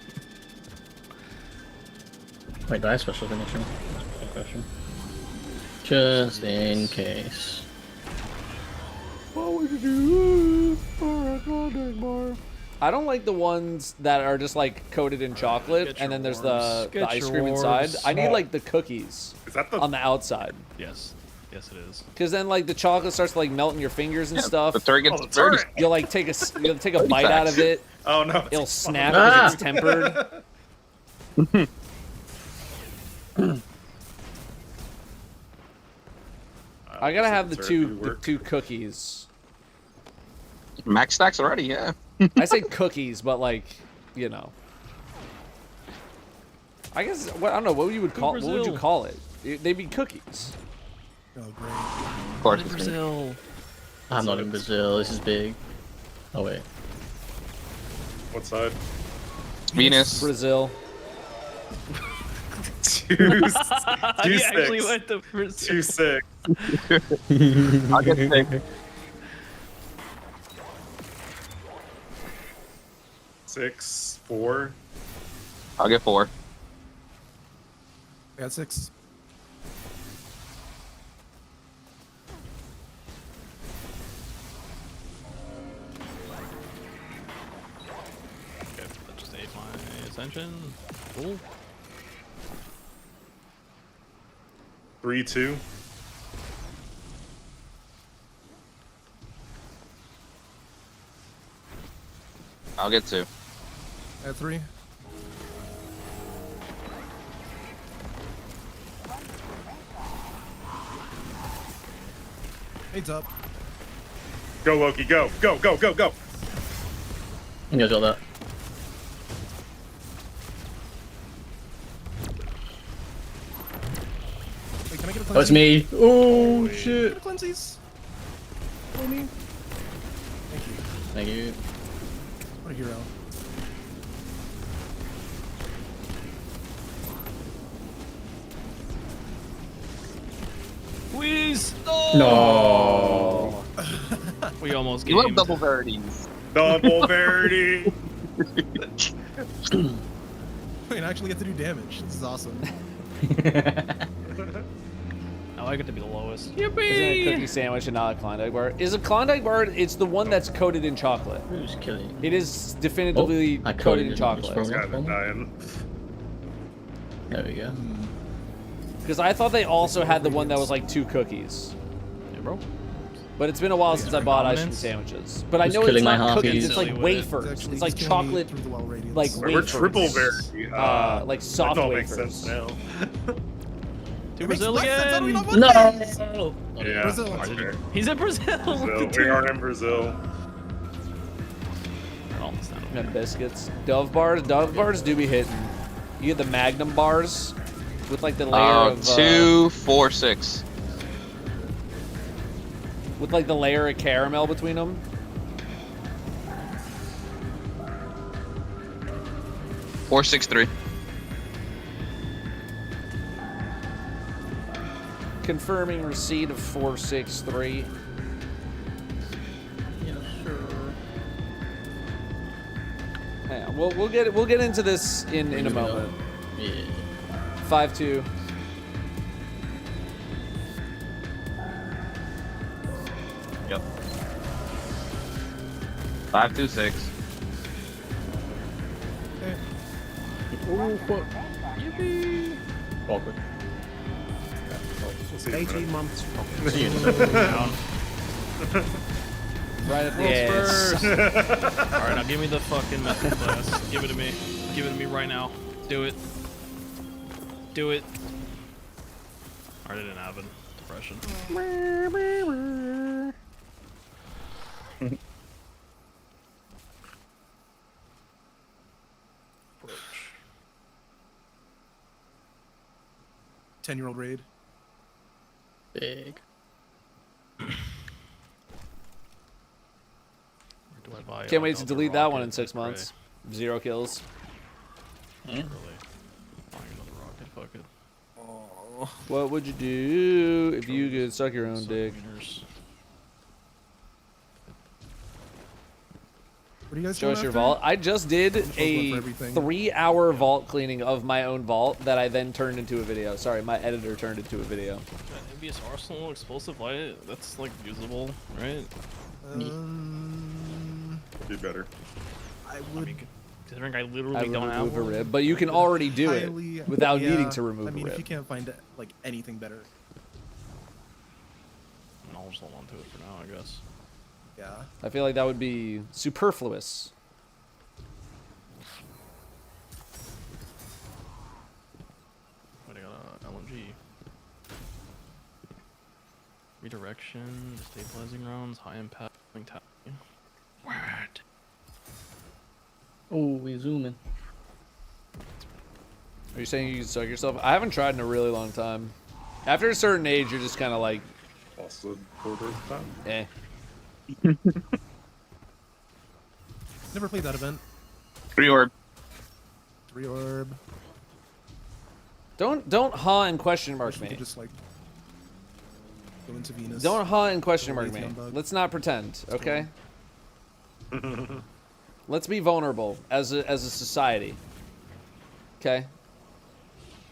Wait, do I have special connection? Good question. Just in case. What would you do for a Klondike bar? I don't like the ones that are just like coated in chocolate, Get and then your there's worms. the Get ice your cream inside. worms. I need like the cookies Is that the? on the outside, Yes. Yes, it is. because then like the chocolate starts to like melt in your fingers and stuff. The turret gets Oh, the turret. You'll like you'll take a bite out of it. Oh no. It'll snap because it's tempered. I gotta have the two cookies. Max stacks already, yeah. I say cookies, but like, you know. I guess I don't know what you would call. What would you Brazil. call it? They'd be cookies. Oh, great. Of course. it's gonna- Brazil. I'm not in Brazil. This is big. Oh wait. What side? Venus. Brazil. Two He actually six. went to Brazil. 2-6. I'll get 6. 6, 4. I'll get 4. I got 6. Ascension. Cool. 3-2. I'll get 2. At 3. Heads up. Go, Loki, go. Go, go, go, go. You guys got that. Wait, can I get a cleanse? Oh, it's me. Oh, shit. Get a cleanses. Follow me. Thank you. Thank you. What a hero. Please! No. We almost You love gamed. double verities. Double verity. Wait, I actually get to do damage. This is awesome. Oh, I get to be the lowest. Isn't it a cookie sandwich and not a Klondike bar? Is a Klondike bar? It's the one that's coated in chocolate. Who's killing? It is definitively I coated in chocolate. Got it dying. There we go. Because I thought they also had the one that was like 2 cookies. Yeah, bro. But it's been a while since I bought ice cream sandwiches. But I know it's killing my not cookies. harpies. It's like wafers. It's like chocolate, like wafers. We're triple verity. Like soft that all wafers. makes sense now. To Brazil again! No. Yeah, Brazil. that's fair. He's in Brazil! Brazil. We are in Brazil. And biscuits. Dove bars do be hitting. You get the Magnum bars with like the layer of 2, 4, 6. with like the layer of caramel between them. Four, 6, 3. Confirming receipt of 463. Yeah, sure. Yeah, we'll get into this in a moment. Yeah. 5-2. Yep. 5, 2, 6. Oh, fuck. Yippee. Awkward. 18 months. Right at the ass. Alright, now give me the fucking method class. Give it to me. Give it to me right now. Do it. Do it. Alright, I didn't have it. Depression. Approach. 10-year-old raid. Big. Where do I buy? Can't wait to delete that one in 6 months. 0 kills. Really? Buying another rocket, fuck it. Oh. What would you do if you could suck your own dick? What are you guys Show doing us your after? vault. I just did for a everything. 3-hour vault cleaning of my own vault that I then turned into a video. Sorry, my editor turned it into a video. Envious Arsenal explosive light. That's like usable, right? Be better. I would. Considering I literally I would don't have remove a one. rib, but you can already do highly- it without yeah, needing to remove I mean, a if you rib. can't find like anything better. I'll just hold on to it for now, I guess. Yeah. I feel like that would be superfluous. Wait, I got a LMG. Redirection, stabilizing rounds, high impact, tap. What? Oh, we zooming. Are you saying you can suck yourself? I haven't tried in a really long time. After a certain age, you're just kind of like, Also, quarter time. eh. Never played that event. 3 orb. 3 orb. Don't ha and question mark Wish we me. could just like go into Venus. Don't ha and question mark Go me. Raytheon bug. Let's not pretend, okay? Let's be vulnerable as a society. Okay?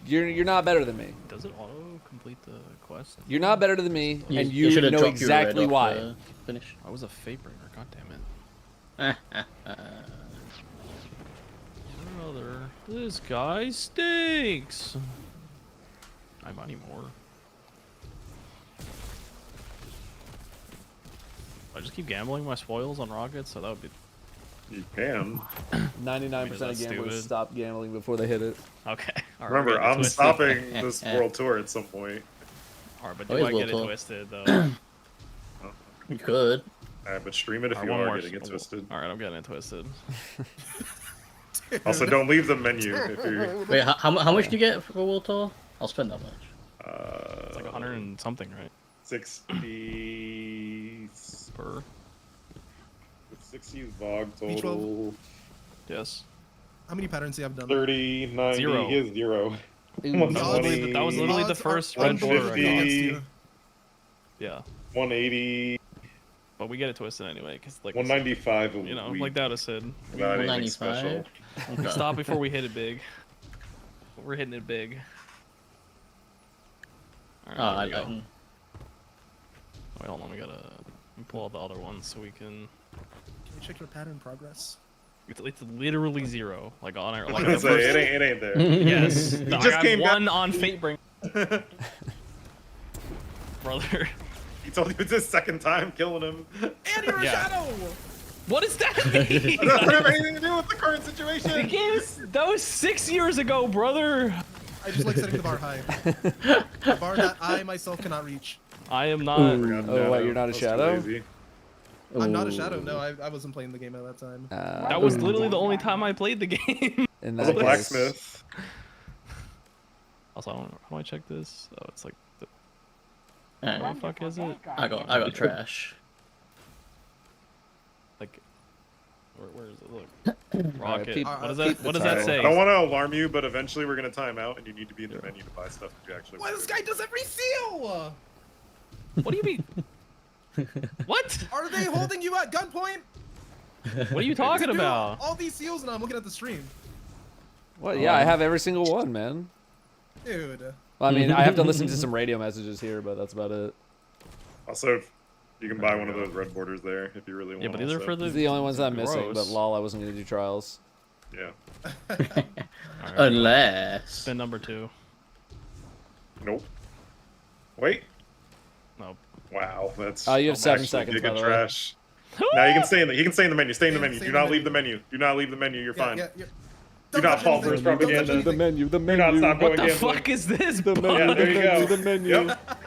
You're not better than me. Does it auto complete the quest? You're not better than me, and you you should have know dropped your red exactly off why. the finish. I was a fate bringer, god damn it. Another This guy stinks. I might need more. I just keep gambling my spoils on rockets, so that would be. You can. 99% of gamblers stupid. stop gambling before they hit it. Okay. All right, Remember, I'm twisted. stopping this world tour at some point. Alright, but Always do I get it will twisted though? You could. Alright, but stream it if Alright, you one are more getting it twisted. Alright, I'm getting it twisted. Also, don't leave the menu if you're. Wait, how much do you get for World Tour? I'll spend that much. It's like 100 and something, right? 60 per. 60 VOG Beach total. Yes. How many patterns do you have done? 30, 90, Zero. he has 0. That was literally the first red border I got. 150, Yeah. 180, But we get it twisted anyway, cause like 195 a you know, week. like Datto said. Not anything special. We stop before we hit it big. We're hitting it big. Alright, there we go. Wait, hold on, we gotta pull out the other one so we can. Can you check your pattern progress? It's literally 0, like on our. Like I was gonna say, it ain't there. Yes, You I just got came one back. on Fatebringer. Brother. He told you it's his second time killing him. And you're a shadow! What does that mean? It doesn't have anything to do with the current situation. The game is, that was 6 years ago, brother. I just like setting the bar high. A bar that I myself cannot reach. I am not. Oh, what, you're not a shadow? I'm not a shadow, no, I wasn't playing the game at that time. That was literally the only time I played the game. In I was a blacksmith. Also, how do I check this? Oh, it's like the... Alright. Where the fuck is it? I got trash. Like, where is it? Look. Rocket. Alright, What does that? What does that say? I don't want to alarm you, but eventually we're gonna time out, and you need to be in the menu to buy stuff if you actually. Why this guy does every seal? What do you mean? What? Are they holding you at gunpoint? What are you talking Dude, about? all these seals now. I'm looking at the stream. What? Yeah, I have every single one, man. Dude. Well, I mean, I have to listen to some radio messages here, but that's about it. Also, you can buy one of those red borders there if you really want. Yeah, but these are for These are the only ones I'm missing, but gross. lol, I wasn't gonna do trials. Yeah. Alright, Unless. spin number 2. Nope. Wait. Nope. Wow, that's. Oh, you have 7 actually seconds, giga by the way. trash. Now you can stay in the. You can stay in the menu. Stay in the menu. Do not leave the menu. Do not leave the menu. You're fine. Do not fall for his propaganda. The menu, the Do menu. not stop What going the gambling. fuck is this? The menu, Yeah, the there you menu, go. the menu. Yep.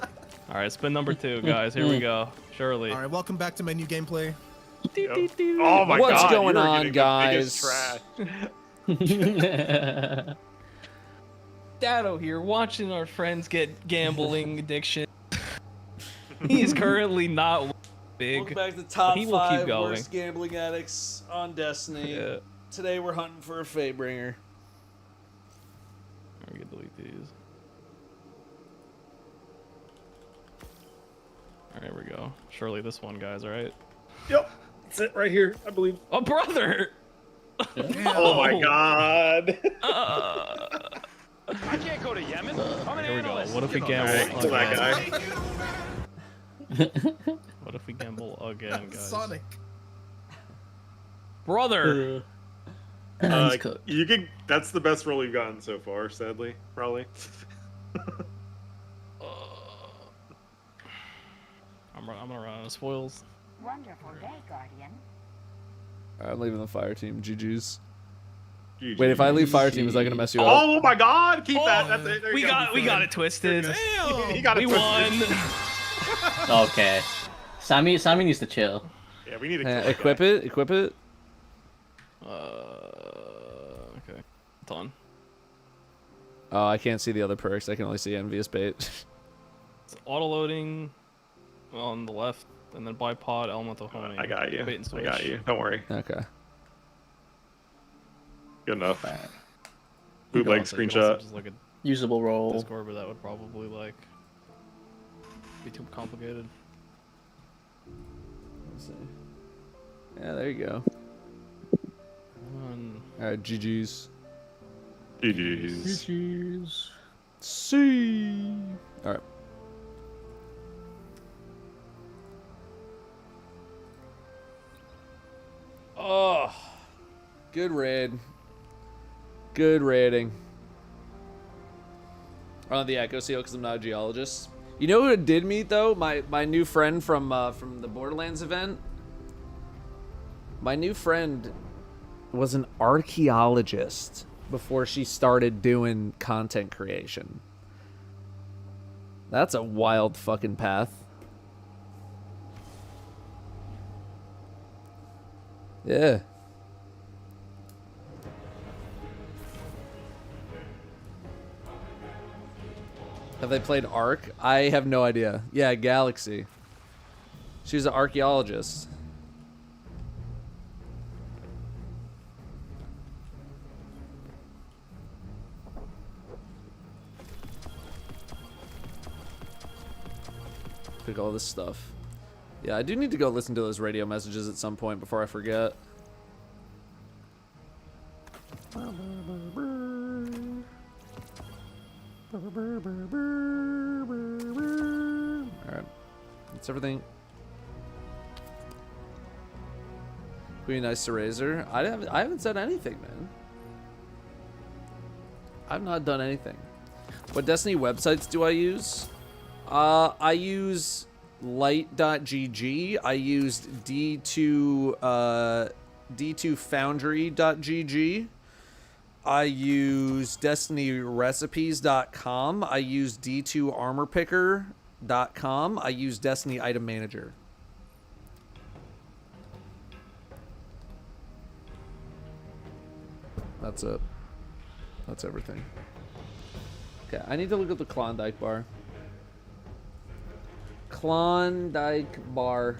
Alright, spin number 2, guys. Here we go. Surely. All right, welcome back to menu gameplay. Oh my What's god. going you are on, getting guys? The biggest trash. Datto here, watching our friends get gambling addiction. He's currently not big. Welcome back to the but top he will 5 keep going. worst gambling addicts on Destiny. Yeah. Today we're hunting for a Fatebringer. We can delete these. Alright, here we go. Surely this one, guys, alright? Yep. That's it right here, I believe. Oh, brother! Oh my god. I can't go to Yemen. I'm an Here we go. analyst. What if we Alright, gamble to that again? guy. What if we gamble again, guys? Sonic. Brother! You can. That's the best roll you've gotten so far, sadly. Probably. I'm gonna run out of spoils. Wonderful day, Guardian. I'm leaving the fire team. GG's. GG. Wait, if I leave fire team, is that gonna mess you up? Oh my god! Keep that. That's it. There We you go. got it twisted. He got it We twisted. won. Okay. Sammy needs to chill. Yeah, we need to Equip it. Equip it. Okay. It's on. Oh, I can't see the other perks. I can only see envious bait. It's auto loading on the left, and then bipod elemental homing. I got you. Bait and I switch. got you. Don't worry. Okay. Good enough. You Bootleg could also screenshot. just look at Usable roll. Discord, but that would probably like be too complicated. Let's see. Yeah, there you go. One. All right, GG's. GG's. See. All right. Oh, good raid. Good rating. On the Echo Seal because I'm not a geologist. You know who I did meet though? My new friend from the Borderlands event. My new friend was an archaeologist before she started doing content creation. That's a wild fucking path. Yeah. Have they played Ark? I have no idea. Yeah, Galaxy. She was an archaeologist. Pick all this stuff. Yeah, I do need to go listen to those radio messages at some point before I forget. Alright. That's everything. Be nice to Razor. I haven't said anything, man. I've not done anything. What Destiny websites do I use? I use light.gg. I used d2foundry.gg. I use destinyrecipes.com. I use d2armorpicker.com. I use Destiny Item Manager. That's it. That's everything. Okay, I need to look at the Klondike bar. Klondike bar.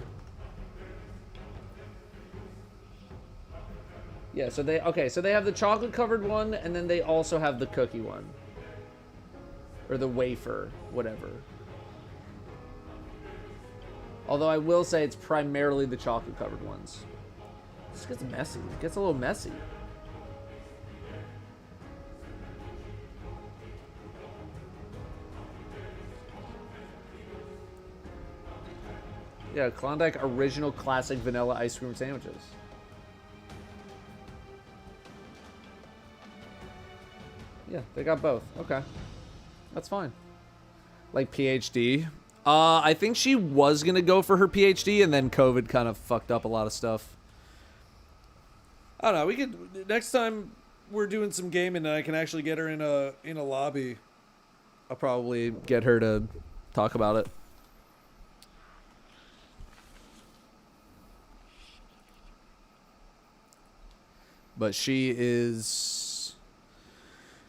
Yeah, so they have the chocolate covered one, and then they also have the cookie one. Or the wafer, whatever. Although I will say it's primarily the chocolate covered ones. This gets messy. It gets a little messy. Yeah, Klondike original classic vanilla ice cream sandwiches. Yeah, they got both. Okay. That's fine. Like PhD. I think she was going to go for her PhD and then COVID kind of fucked up a lot of stuff. I don't know. We could next time we're doing some gaming and I can actually get her in a lobby. I'll probably get her to talk about it. But she is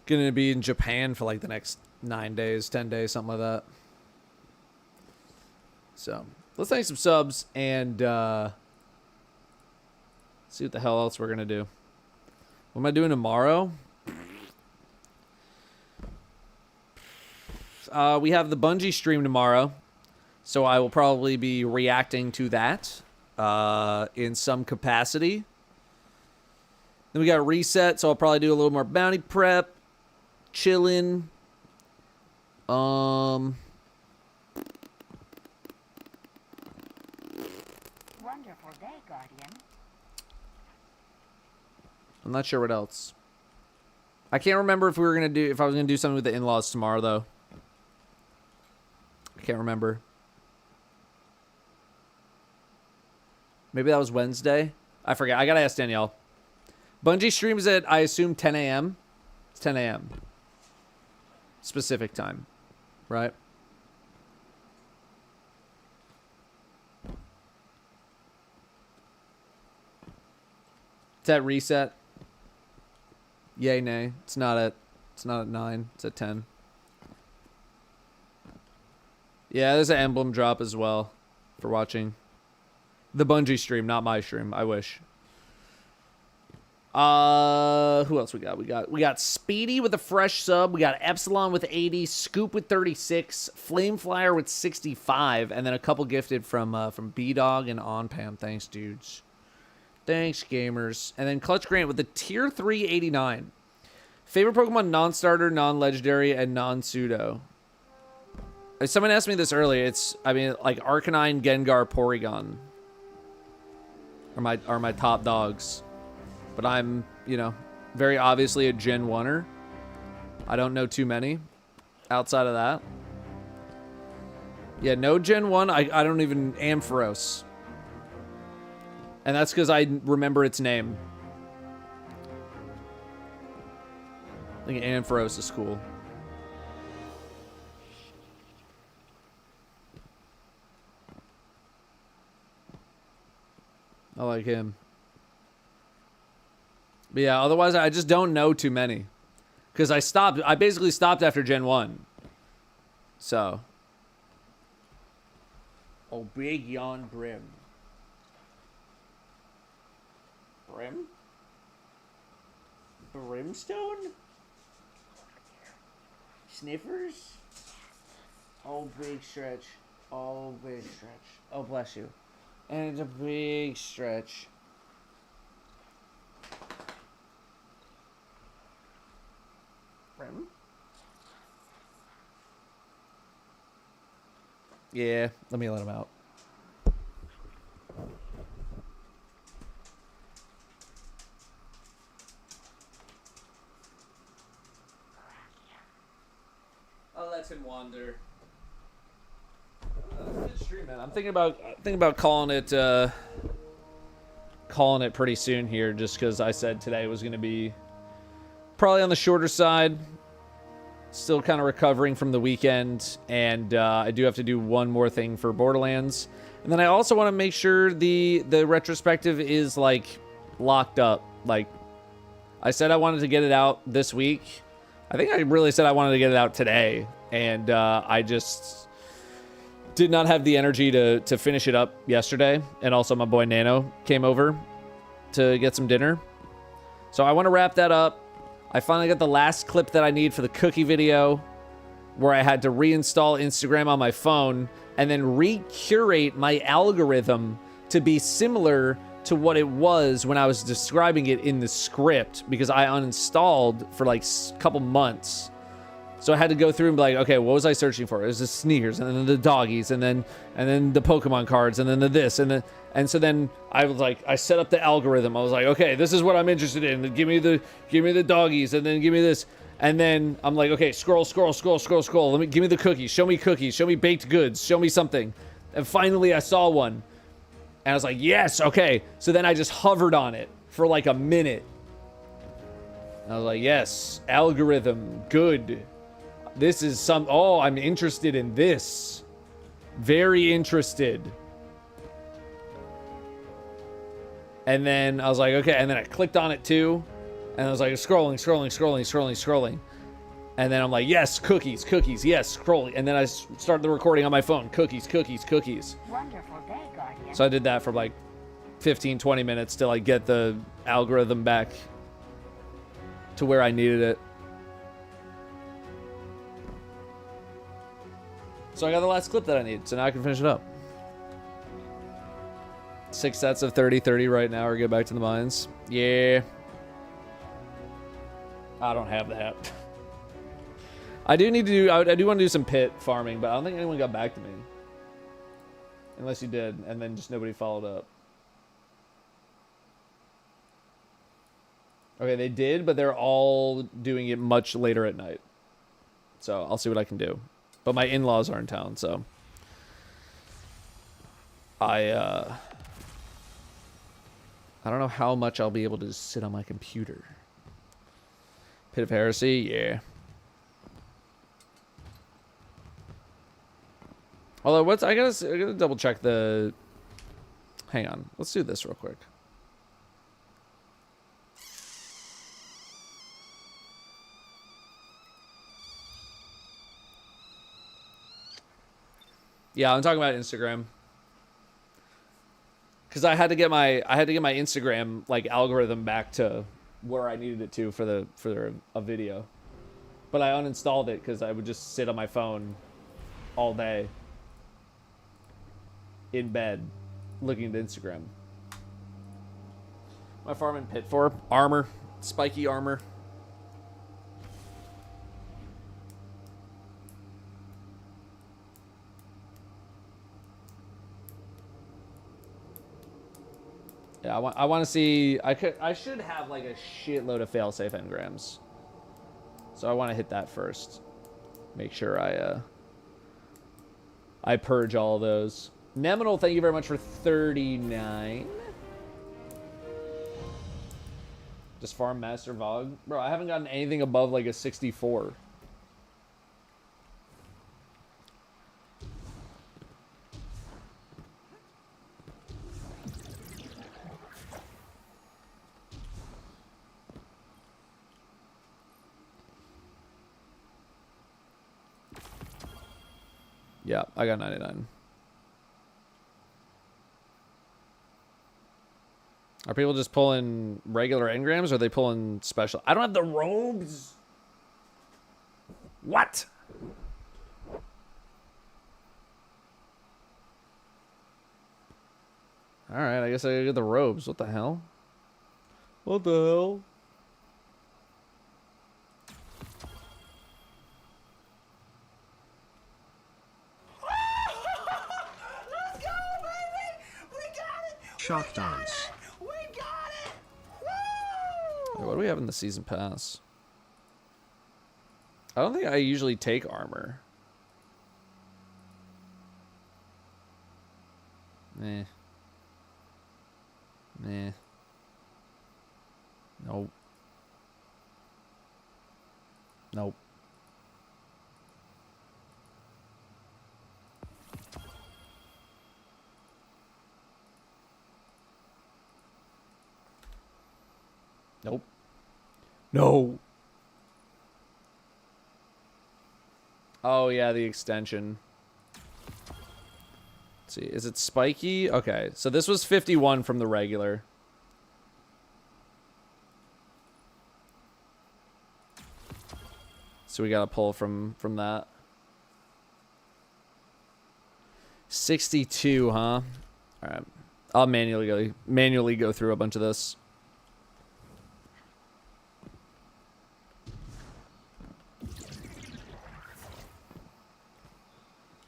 going to be in Japan for like the next 9 days, 10 days, something like that. So, let's thank some subs and see what the hell else we're going to do. What am I doing tomorrow? We have the Bungie stream tomorrow. So I will probably be reacting to that in some capacity. Then we got Reset, so I'll probably do a little more bounty prep. Chillin'. Wonderful day, Guardian. I'm not sure what else. I can't remember if I was gonna do something with the in-laws tomorrow though. I can't remember. Maybe that was Wednesday. I forget. I gotta ask Danielle. Bungie streams at, I assume, 10 a.m. It's 10 a.m. Specific time, right? It's at Reset. Yay, nay. It's not at 9. It's at 10. Yeah, there's an emblem drop as well for watching. The Bungie stream, not my stream. I wish. Who else we got? We got Speedy with a fresh sub. We got Epsilon with 80, Scoop with 36, Flameflyer with 65, and then a couple gifted from B-Dog and OnPam. Thanks, dudes. Thanks, gamers. And then Clutch Grant with the tier 3 89. Favorite Pokemon non-starter, non-legendary, and non-pseudo. Someone asked me this earlier. Like Arcanine, Gengar, Porygon are my top dogs. But I'm very obviously a Gen 1er. I don't know too many outside of that. Yeah, no Gen 1. I don't even Ampharos. And that's because I remember its name. I think Ampharos is cool. I like him. But yeah, otherwise I just don't know too many. Because I basically stopped after Gen 1. So. Oh, big yawn brim. Brim? Brimstone? Sniffers? Oh, big stretch. Oh, big stretch. Oh, bless you. And it's a big stretch. Brim? Yeah, let me let him out. I'll let him wander. Good stream, man. I'm thinking about calling it pretty soon here, just because I said today was going to be probably on the shorter side. Still kind of recovering from the weekend, and I do have to do one more thing for Borderlands, and then I also want to make sure the retrospective is like locked up. Like I said, I wanted to get it out this week. I think I really said I wanted to get it out today, and I just did not have the energy to finish it up yesterday. And also my boy Nano came over to get some dinner, so I want to wrap that up. I finally got the last clip that I need for the cookie video, where I had to reinstall Instagram on my phone and then recurate my algorithm to be similar to what it was when I was describing it in the script, because I uninstalled for like a couple months. So I had to go through and be like, okay, what was I searching for? It was the sneakers, and then the doggies, and then the Pokemon cards, and then the this, and so then I was like, I set up the algorithm. I was like, okay, this is what I'm interested in. Give me the doggies, and then give me this. And then I'm like, okay, scroll. Give me the cookies. Show me baked goods. Show me something. And finally I saw one. And I was like, yes, okay. So then I just hovered on it for like a minute. And I was like, yes, algorithm, good. This is I'm interested in this. Very interested. And then I was like, okay. And then I clicked on it too. And I was like, scrolling. And then I'm like, yes, cookies, yes, scrolling. And then I started the recording on my phone. Cookies. Wonderful day, Guardian. So I did that for like 15, 20 minutes till I get the algorithm back to where I needed it. So I got the last clip that I need, so now I can finish it up. 6 sets of 30-30 right now, or get back to the mines. Yeah. I don't have that. I do want to do some pit farming, but I don't think anyone got back to me. Unless you did, and then just nobody followed up. Okay, they did, but they're all doing it much later at night. So I'll see what I can do. But my in-laws are in town, so I don't know how much I'll be able to sit on my computer. Pit of Heresy, yeah. Although, I gotta double check the. Hang on, let's do this real quick. Yeah, I'm talking about Instagram. Because I had to get my Instagram like algorithm back to where I needed it to for a video, but I uninstalled it because I would just sit on my phone all day in bed looking at Instagram. My farm in pit for armor, spiky armor. Yeah, I want to see. I should have like a shitload of failsafe engrams. So I want to hit that first. Make sure I purge all of those. Neminal, thank you very much for 39. Just farm Master Vog. Bro, I haven't gotten anything above like a 64. Yeah, I got 99. Are people just pulling regular engrams or are they pulling special? I don't have the robes. What? Alright, I guess I gotta get the robes. What the hell? What the hell? Shark dance. What do we have in the season pass? I don't think I usually take armor. Meh. Meh. Nope. Nope. Nope. No. Oh, yeah, the extension. Let's see. Is it spiky? Okay, so this was 51 from the regular. So we got to pull from that. 62, huh? All right. I'll manually go through a bunch of this.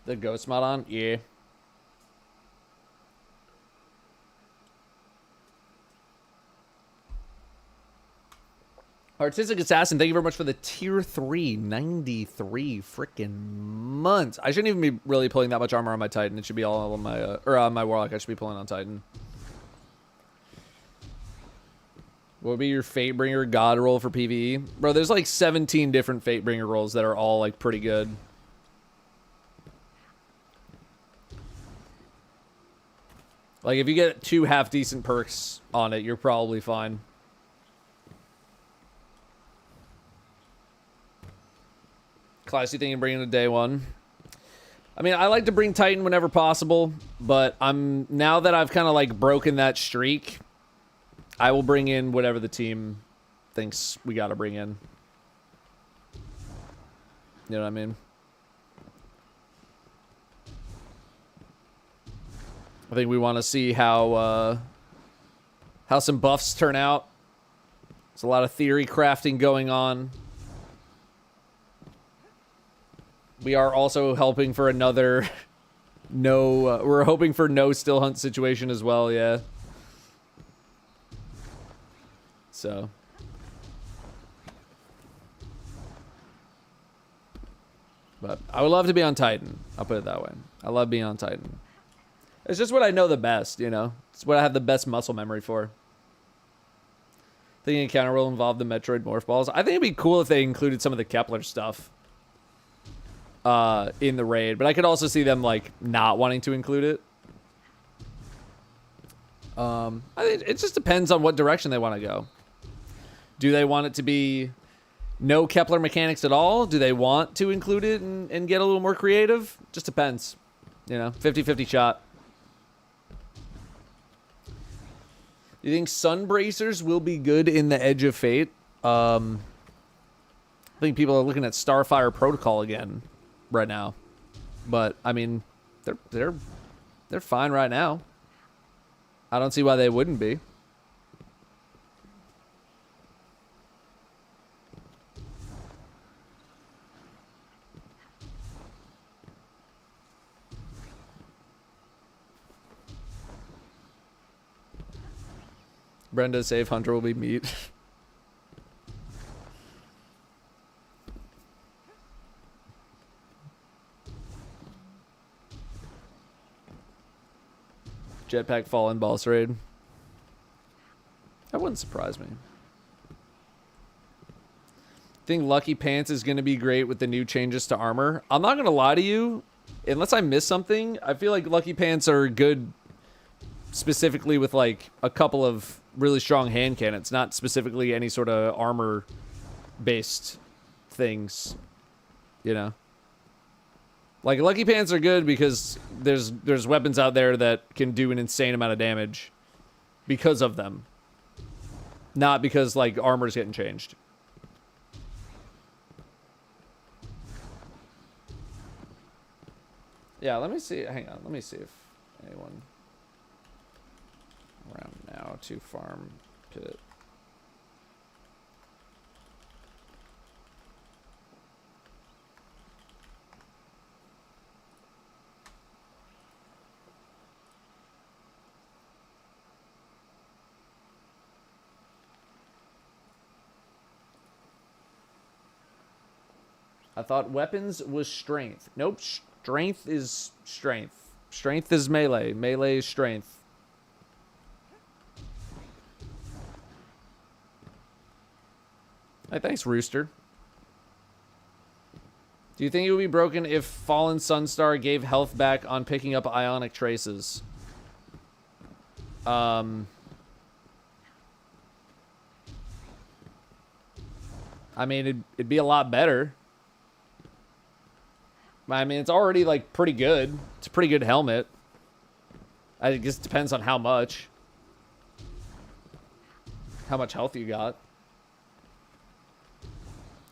The ghost mod on? Yeah. Artistic Assassin, thank you very much for the tier 3, 93 freaking months. I shouldn't even be really pulling that much armor on my Titan. It should be all on my, or on my Warlock. I should be pulling on Titan. What would be your Fatebringer God roll for PvE? Bro, there's like 17 different Fatebringer rolls that are all like pretty good. Like, if you get 2 half-decent perks on it, you're probably fine. Class, you think you can bring in a day 1? I mean, I like to bring Titan whenever possible, but now that I've kind of, like, broken that streak, I will bring in whatever the team thinks we gotta bring in. You know what I mean? I think we want to see how some buffs turn out. There's a lot of theory crafting going on. We are also helping for another we're hoping for no still hunt situation as well, yeah. So. But I would love to be on Titan. I'll put it that way. I love being on Titan. It's just what I know the best, you know? It's what I have the best muscle memory for. Thinking encounter will involve the Metroid Morph Balls. I think it'd be cool if they included some of the Kepler stuff in the raid. But I could also see them, like, not wanting to include it. I think it just depends on what direction they want to go. Do they want it to be no Kepler mechanics at all? Do they want to include it and get a little more creative? Just depends. You know, 50-50 shot. You think Sun Bracers will be good in the Edge of Fate? I think people are looking at Starfire Protocol again right now. But I mean, they're fine right now. I don't see why they wouldn't be. Brenda, save Hunter will be meat. Jetpack Fallen boss raid. That wouldn't surprise me. Think Lucky Pants is going to be great with the new changes to armor. I'm not going to lie to you. Unless I miss something, I feel like Lucky Pants are good specifically with like a couple of really strong hand cannons, not specifically any sort of armor based things, you know? Like Lucky Pants are good because there's weapons out there that can do an insane amount of damage because of them. Not because like armor's getting changed. Yeah, let me see. Hang on. Let me see if anyone around now to farm pit. I thought weapons was strength. Nope. Strength is strength. Strength is melee. Melee is strength. Hey, thanks, Rooster. Do you think it would be broken if Fallen Sunstar gave health back on picking up ionic traces? I mean, it'd be a lot better. I mean, it's already, like, pretty good. It's a pretty good helmet. I guess it depends on how much. How much health you got.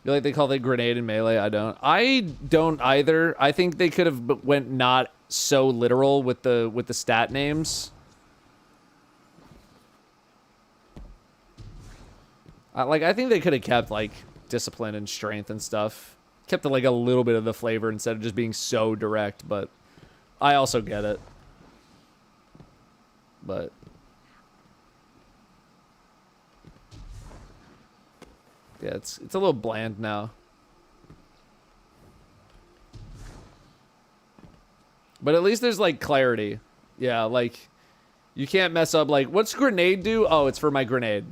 You like they call it grenade in melee? I don't. I don't either. I think they could have went not so literal with the stat names. I think they could have kept, like, discipline and strength and stuff. Kept like a little bit of the flavor instead of just being so direct, but I also get it. But yeah, it's a little bland now. But at least there's like clarity. Yeah, like you can't mess up like what's grenade do? Oh, it's for my grenade.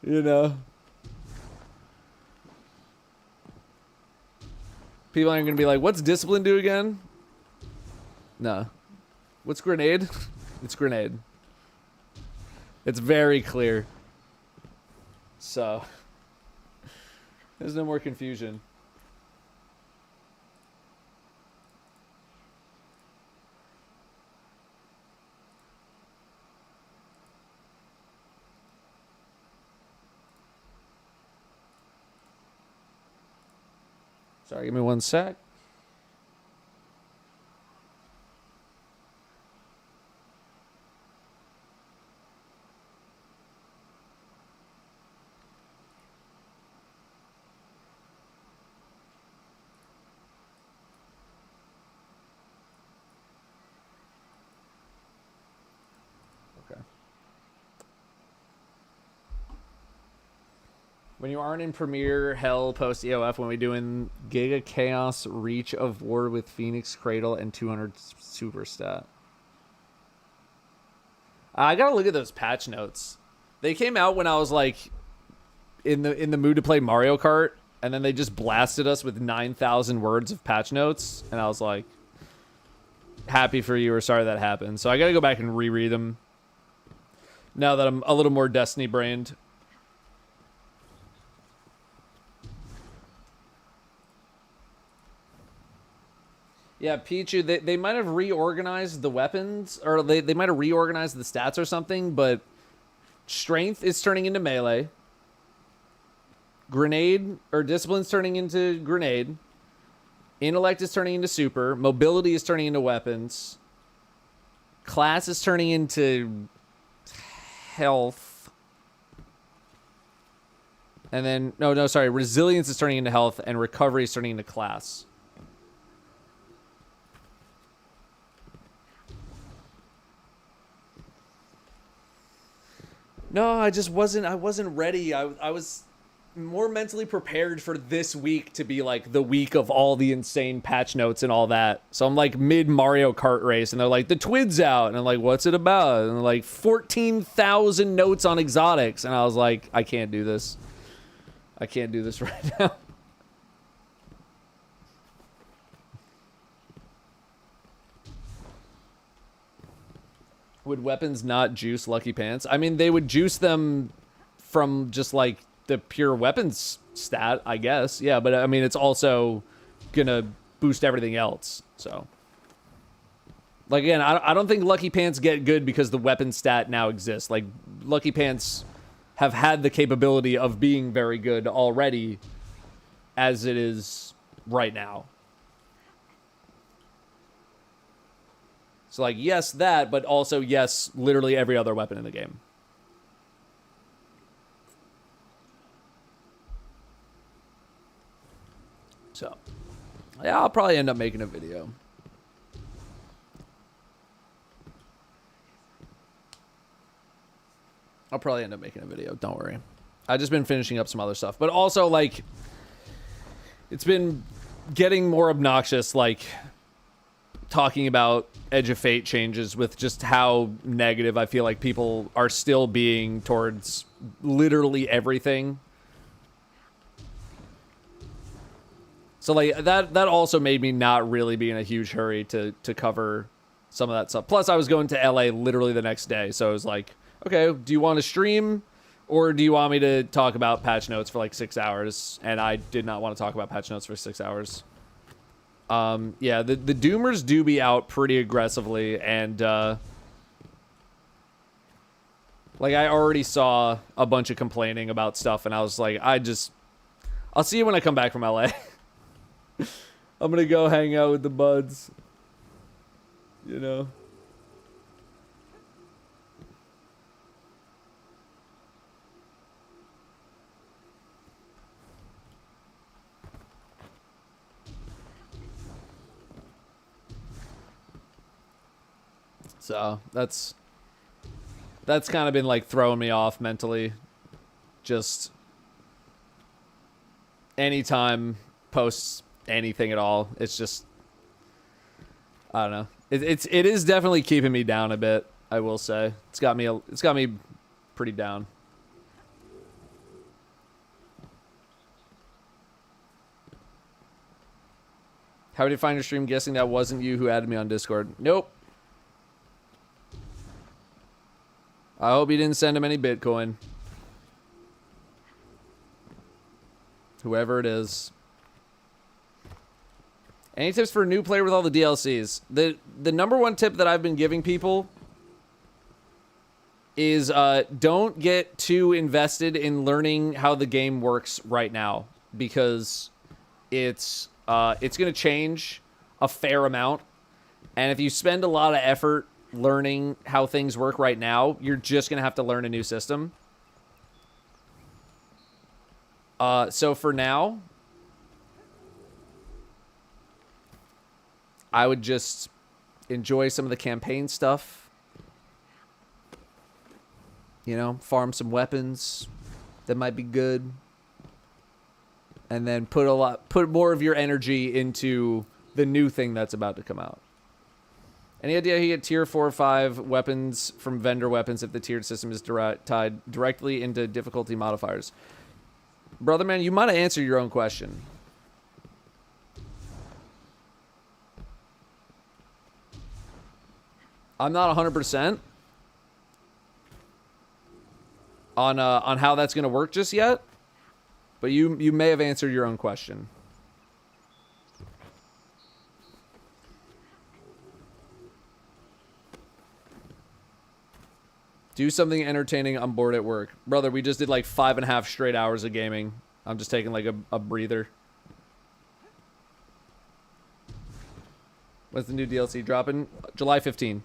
You know? People aren't going to be like, what's discipline do again? No. What's grenade? It's grenade. It's very clear. So, there's no more confusion. Sorry, give me one sec. Okay. When you aren't in Premiere, Hell, post EOF, when we doing Giga Chaos, Reach of War with Phoenix Cradle, and 200 super stat. I gotta look at those patch notes. They came out when I was like in the mood to play Mario Kart, and then they just blasted us with 9,000 words of patch notes, and I was like, happy for you or sorry that happened. So I gotta go back and reread them now that I'm a little more Destiny brained. Yeah, Pichu, they might have reorganized the weapons, or they might have reorganized the stats or something, but strength is turning into melee. Grenade, or discipline's turning into grenade. Intellect is turning into super. Mobility is turning into weapons. Class is turning into health. And then, no, sorry. Resilience is turning into health, and recovery is turning into class. No, I just wasn't. I wasn't ready. I was more mentally prepared for this week to be like the week of all the insane patch notes and all that. So I'm like mid Mario Kart race, and they're like, the Twid's out, and I'm like, what's it about? And they're like 14,000 notes on exotics, and I was like, I can't do this. I can't do this right now. Would weapons not juice Lucky Pants? I mean, they would juice them from just like the pure weapons stat, I guess. Yeah, but I mean, it's also gonna boost everything else. So, like, again, I don't think Lucky Pants get good because the weapon stat now exists. Like, Lucky Pants have had the capability of being very good already as it is right now. So, like, yes, that, but also, yes, literally every other weapon in the game. So, yeah, I'll probably end up making a video. Don't worry. I've just been finishing up some other stuff. But also, like, it's been getting more obnoxious, like, talking about Edge of Fate changes with just how negative I feel like people are still being towards literally everything. So, like, that also made me not really be in a huge hurry to cover some of that stuff. Plus, I was going to LA literally the next day. So, I was like, okay, do you want to stream? Or do you want me to talk about patch notes for, like, 6 hours? And I did not want to talk about patch notes for 6 hours. Yeah, the Doomers do be out pretty aggressively. And, like, I already saw a bunch of complaining about stuff. And I was like, I'll see you when I come back from LA. I'm gonna go hang out with the buds. You know? So, that's kind of been, like, throwing me off mentally. Just anytime posts anything at all, it's just, I don't know. It is definitely keeping me down a bit, I will say. It's got me pretty down. How did you find your stream? Guessing that wasn't you who added me on Discord. Nope. I hope you didn't send him any Bitcoin. Whoever it is. Any tips for a new player with all the DLCs? The number one tip that I've been giving people is don't get too invested in learning how the game works right now, because it's going to change a fair amount. And if you spend a lot of effort learning how things work right now, you're just going to have to learn a new system. So for now, I would just enjoy some of the campaign stuff. You know, farm some weapons that might be good. And then put more of your energy into the new thing that's about to come out. Any idea you get tier 4 or 5 weapons from vendor weapons if the tiered system is tied directly into difficulty modifiers? Brother man, you might have answered your own question. I'm not 100% on how that's going to work just yet, but you may have answered your own question. Do something entertaining. I'm bored at work. Brother, we just did like 5.5 straight hours of gaming. I'm just taking like a breather. When's the new DLC dropping? July 15.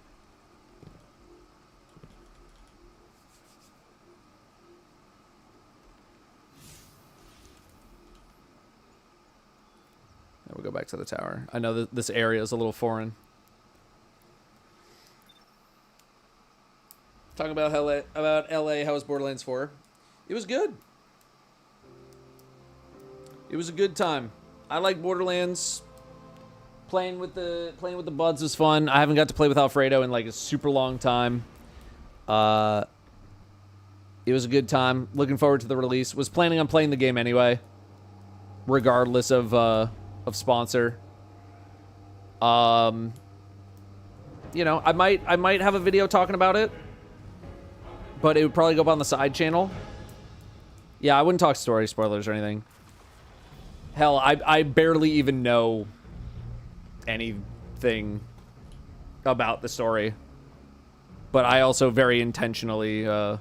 Now we'll go back to the tower. I know that this area is a little foreign. Talking about LA, how was Borderlands 4? It was good. It was a good time. I like Borderlands. Playing with the buds was fun. I haven't got to play with Alfredo in like a super long time. It was a good time. Looking forward to the release. Was planning on playing the game anyway, regardless of sponsor. You know, I might have a video talking about it, but it would probably go up on the side channel. Yeah, I wouldn't talk story spoilers or anything. Hell, I barely even know anything about the story, but I also very intentionally, you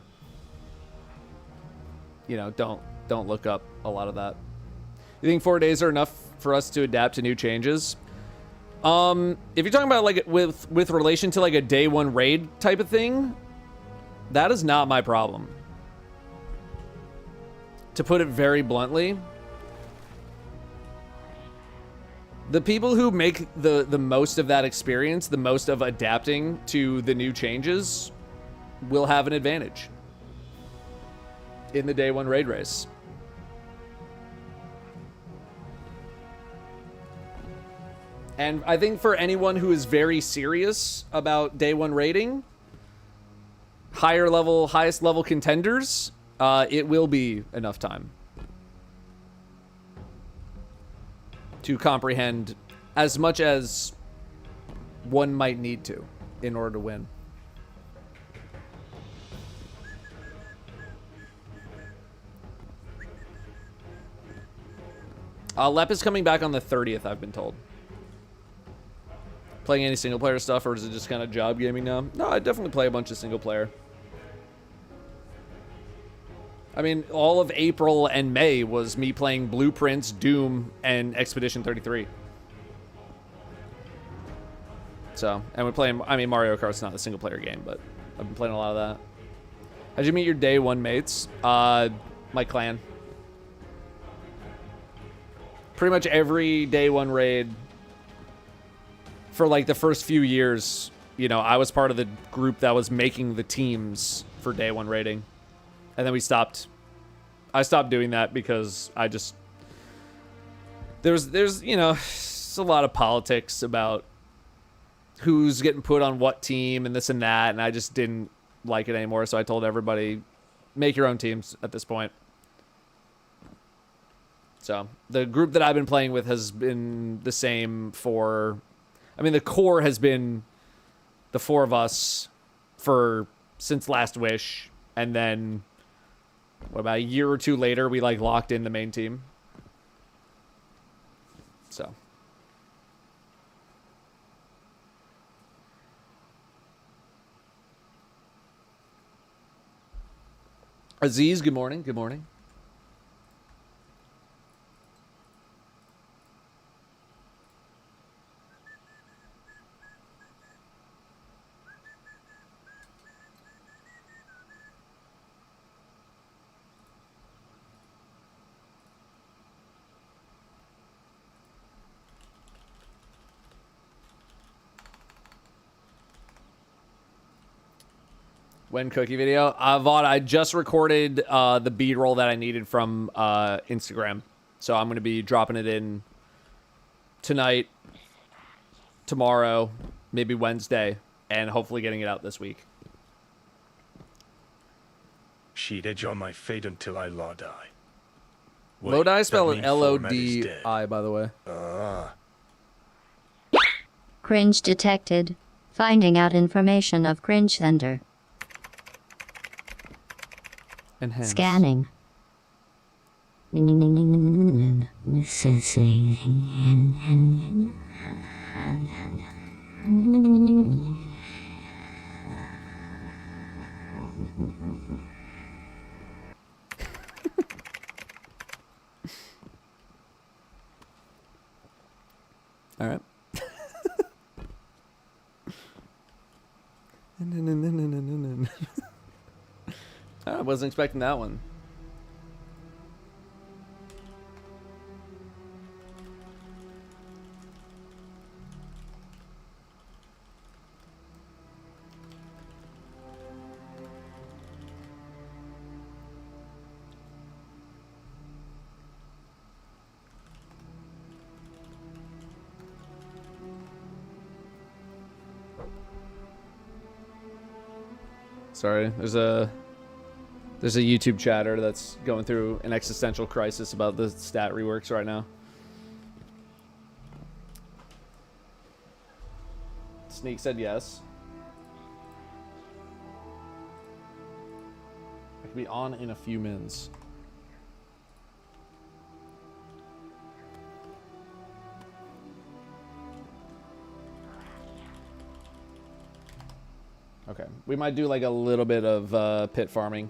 know, don't look up a lot of that. You think 4 days are enough for us to adapt to new changes? If you're talking about like with relation to like a day one raid type of thing, that is not my problem. To put it very bluntly, the people who make the most of that experience, the most of adapting to the new changes, will have an advantage in the day one raid race. And I think for anyone who is very serious about day one raiding, highest level contenders, it will be enough time to comprehend as much as one might need to in order to win. Lep is coming back on the 30th, I've been told. Playing any single player stuff, or is it just kind of job gaming now? No, I definitely play a bunch of single player. I mean, all of April and May was me playing Blueprints, Doom, and Expedition 33. So, and we're playing, I mean, Mario Kart's not a single player game, but I've been playing a lot of that. How'd you meet your day one mates? My clan. Pretty much every day one raid for like the first few years, you know, I was part of the group that was making the teams for day one raiding. And then we stopped. I stopped doing that because I just, there's, you know, it's a lot of politics about who's getting put on what team and this and that. And I just didn't like it anymore. So I told everybody, make your own teams at this point. So the group that I've been playing with has been the same for, I mean, the core has been the four of us since Last Wish. And then what, about a year or two later, we like locked in the main team. So. Aziz, good morning. Good morning. When cookie video? Vaughn, I just recorded the B-roll that I needed from Instagram. So I'm going to be dropping it in tonight, tomorrow, maybe Wednesday, and hopefully getting it out this week. She'd edge on my fate until I Lodi. Lodi spelled L-O-D-I, by the way. Cringe detected. Finding out information of cringe sender. Enhance. Scanning. All right. I wasn't expecting that one. Sorry, there's a YouTube chatter that's going through an existential crisis about the stat reworks right now. Sneak said yes. I could be on in a few minutes. Okay, we might do like a little bit of pit farming.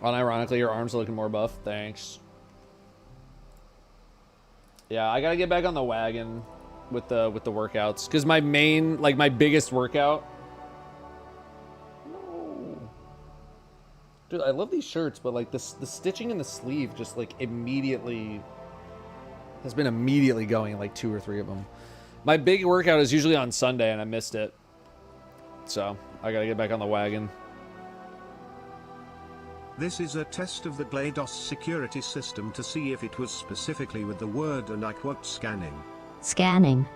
Unironically, your arms are looking more buff. Thanks. Yeah, I gotta get back on the wagon with the workouts, because my main, like my biggest workout. No. Dude, I love these shirts, but like the stitching in the sleeve just like immediately has been immediately going, like 2 or 3 of them. My big workout is usually on Sunday, and I missed it, so I gotta get back on the wagon. This is a test of the GLaDOS security system to see if it was specifically with the word, and I quote, scanning. Scanning.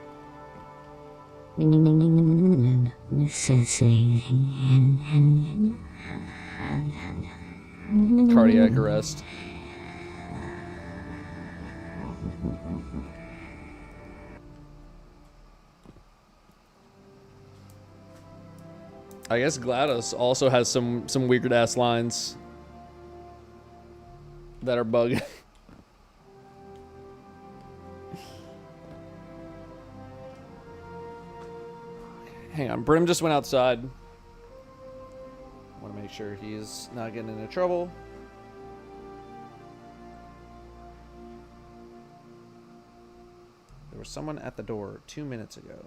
Cardiac arrest. I guess GLaDOS also has some weird ass lines that are bugging. Hang on, Brim just went outside. Want to make sure he's not getting into trouble. There was someone at the door 2 minutes ago.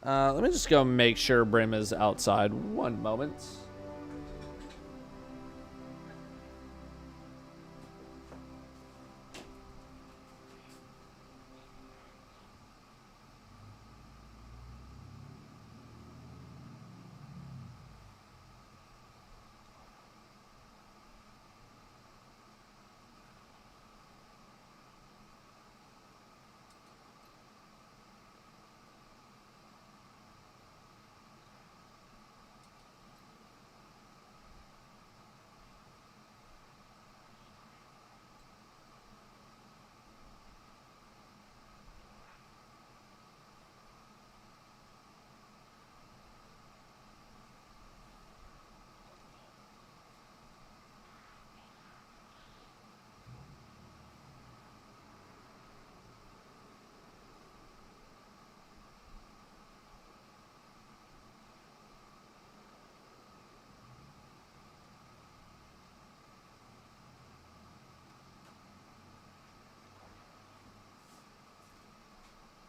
Let me just go make sure Brim is outside. 1 moment.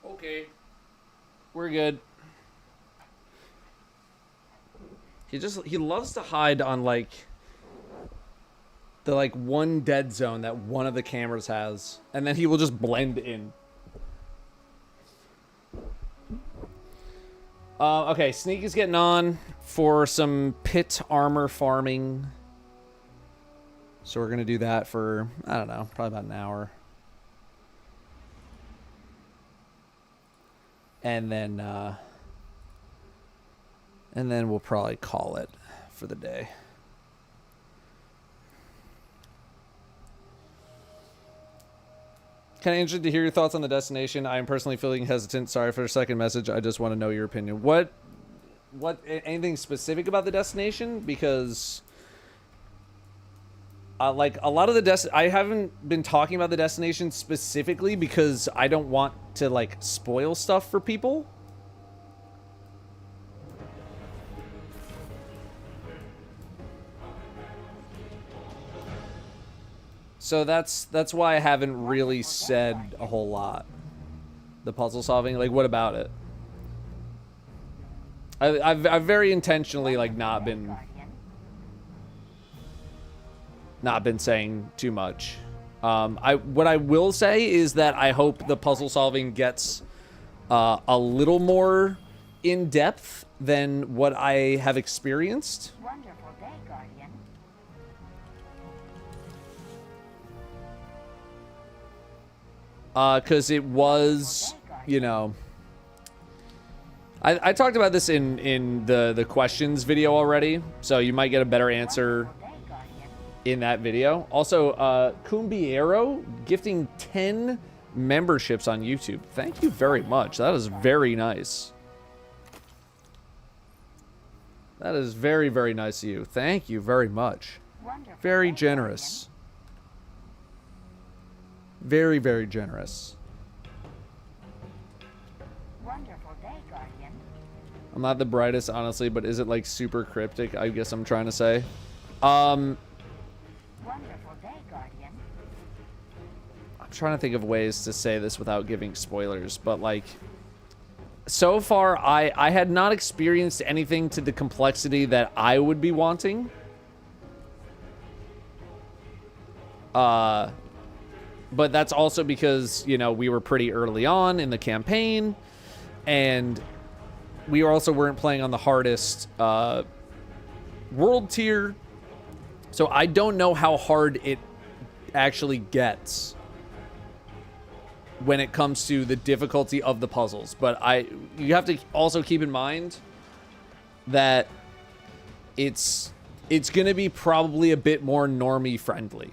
Okay. We're good. He loves to hide on like the like one dead zone that one of the cameras has, and then he will just blend in. Okay, Sneak is getting on for some pit armor farming. So we're gonna do that for, I don't know, probably about an hour. And then we'll probably call it for the day. Kind of interested to hear your thoughts on the destination. I am personally feeling hesitant. Sorry for the second message. I just want to know your opinion. What anything specific about the destination? Because like a lot of the I haven't been talking about the destination specifically because I don't want to like spoil stuff for people. So that's why I haven't really said a whole lot. The puzzle solving, like, what about it? I've very intentionally like not been saying too much. What I will say is that I hope the puzzle solving gets a little more in depth than what I have experienced. Wonderful day, Guardian. Because it was, you know, I talked about this in the questions video already, so you might get a better answer in that video. Also, Cumbiero gifting 10 memberships on YouTube. Thank you very much. That is very nice. That is very, very nice of you. Thank you very much. Very generous. Very, very generous. Wonderful day, Guardian. I'm not the brightest, honestly, but is it like super cryptic? I guess I'm trying to say. Wonderful day, Guardian. I'm trying to think of ways to say this without giving spoilers, but like, so far I had not experienced anything to the complexity that I would be wanting. But that's also because, you know, we were pretty early on in the campaign, and we also weren't playing on the hardest world tier, so I don't know how hard it actually gets when it comes to the difficulty of the puzzles. But you have to also keep in mind that it's gonna be probably a bit more normie friendly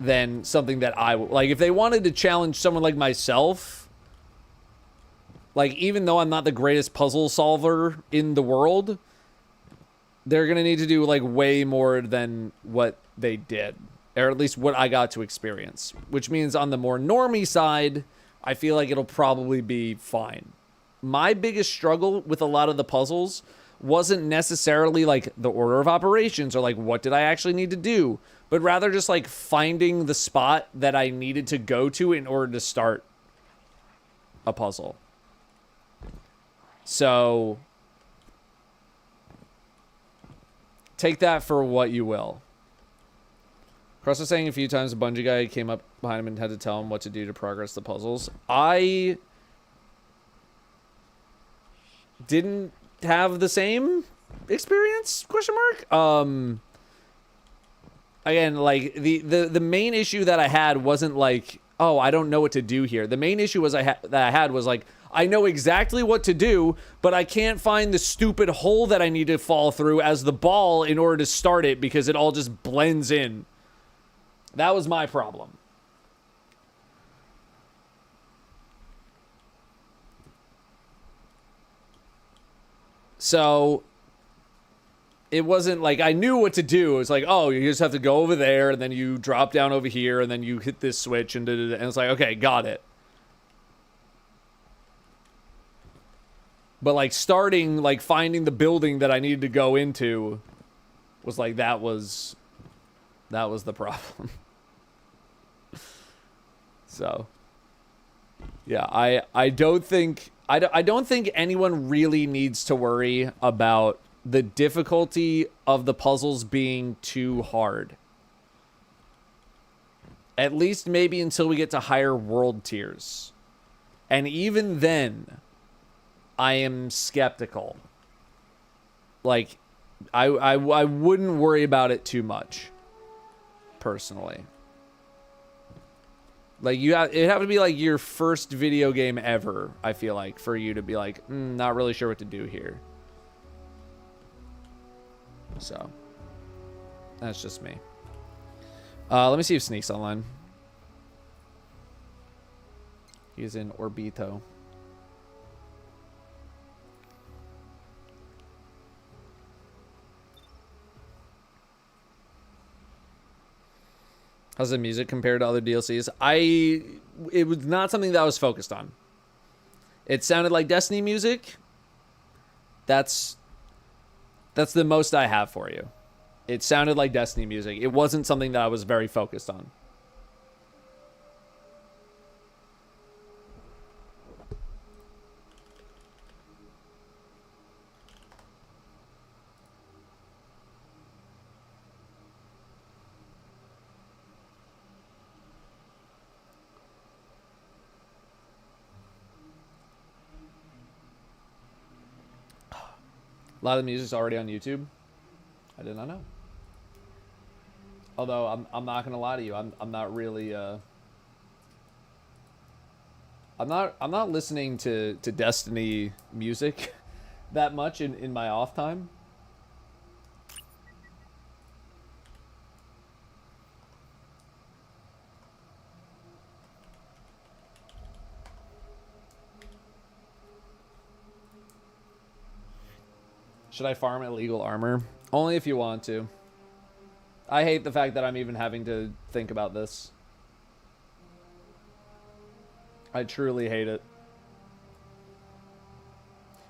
than something that I would like. If they wanted to challenge someone like myself, like, even though I'm not the greatest puzzle solver in the world, they're gonna need to do like way more than what they did, or at least what I got to experience, which means on the more normie side, I feel like it'll probably be fine. My biggest struggle with a lot of the puzzles wasn't necessarily like the order of operations or like what did I actually need to do, but rather just like finding the spot that I needed to go to in order to start a puzzle. So take that for what you will. Cross was saying a few times a Bungie guy came up behind him and had to tell him what to do to progress the puzzles. I didn't have the same experience, question mark. Again, like the main issue that I had wasn't like, oh, I don't know what to do here. The main issue was that I had was like, I know exactly what to do, but I can't find the stupid hole that I need to fall through as the ball in order to start it because it all just blends in. That was my problem. So it wasn't like I knew what to do. It was like, oh, you just have to go over there, and then you drop down over here, and then you hit this switch, and and it's like, okay, got it. But like starting, like finding the building that I needed to go into was like, that was the problem. So yeah, I don't think anyone really needs to worry about the difficulty of the puzzles being too hard. At least maybe until we get to higher world tiers. And even then, I am skeptical. Like, I wouldn't worry about it too much, personally. Like, it'd have to be like your first video game ever, I feel like, for you to be like, not really sure what to do here. So, that's just me. Let me see if Sneak's online. He's in Orbito. How's the music compared to other DLCs? It was not something that I was focused on. It sounded like Destiny music. That's the most I have for you. It sounded like Destiny music. It wasn't something that I was very focused on. A lot of the music's already on YouTube. I did not know. Although I'm not gonna lie to you, I'm not really I'm not listening to Destiny music that much in my off time. Should I farm illegal armor? Only if you want to. I hate the fact that I'm even having to think about this. I truly hate it.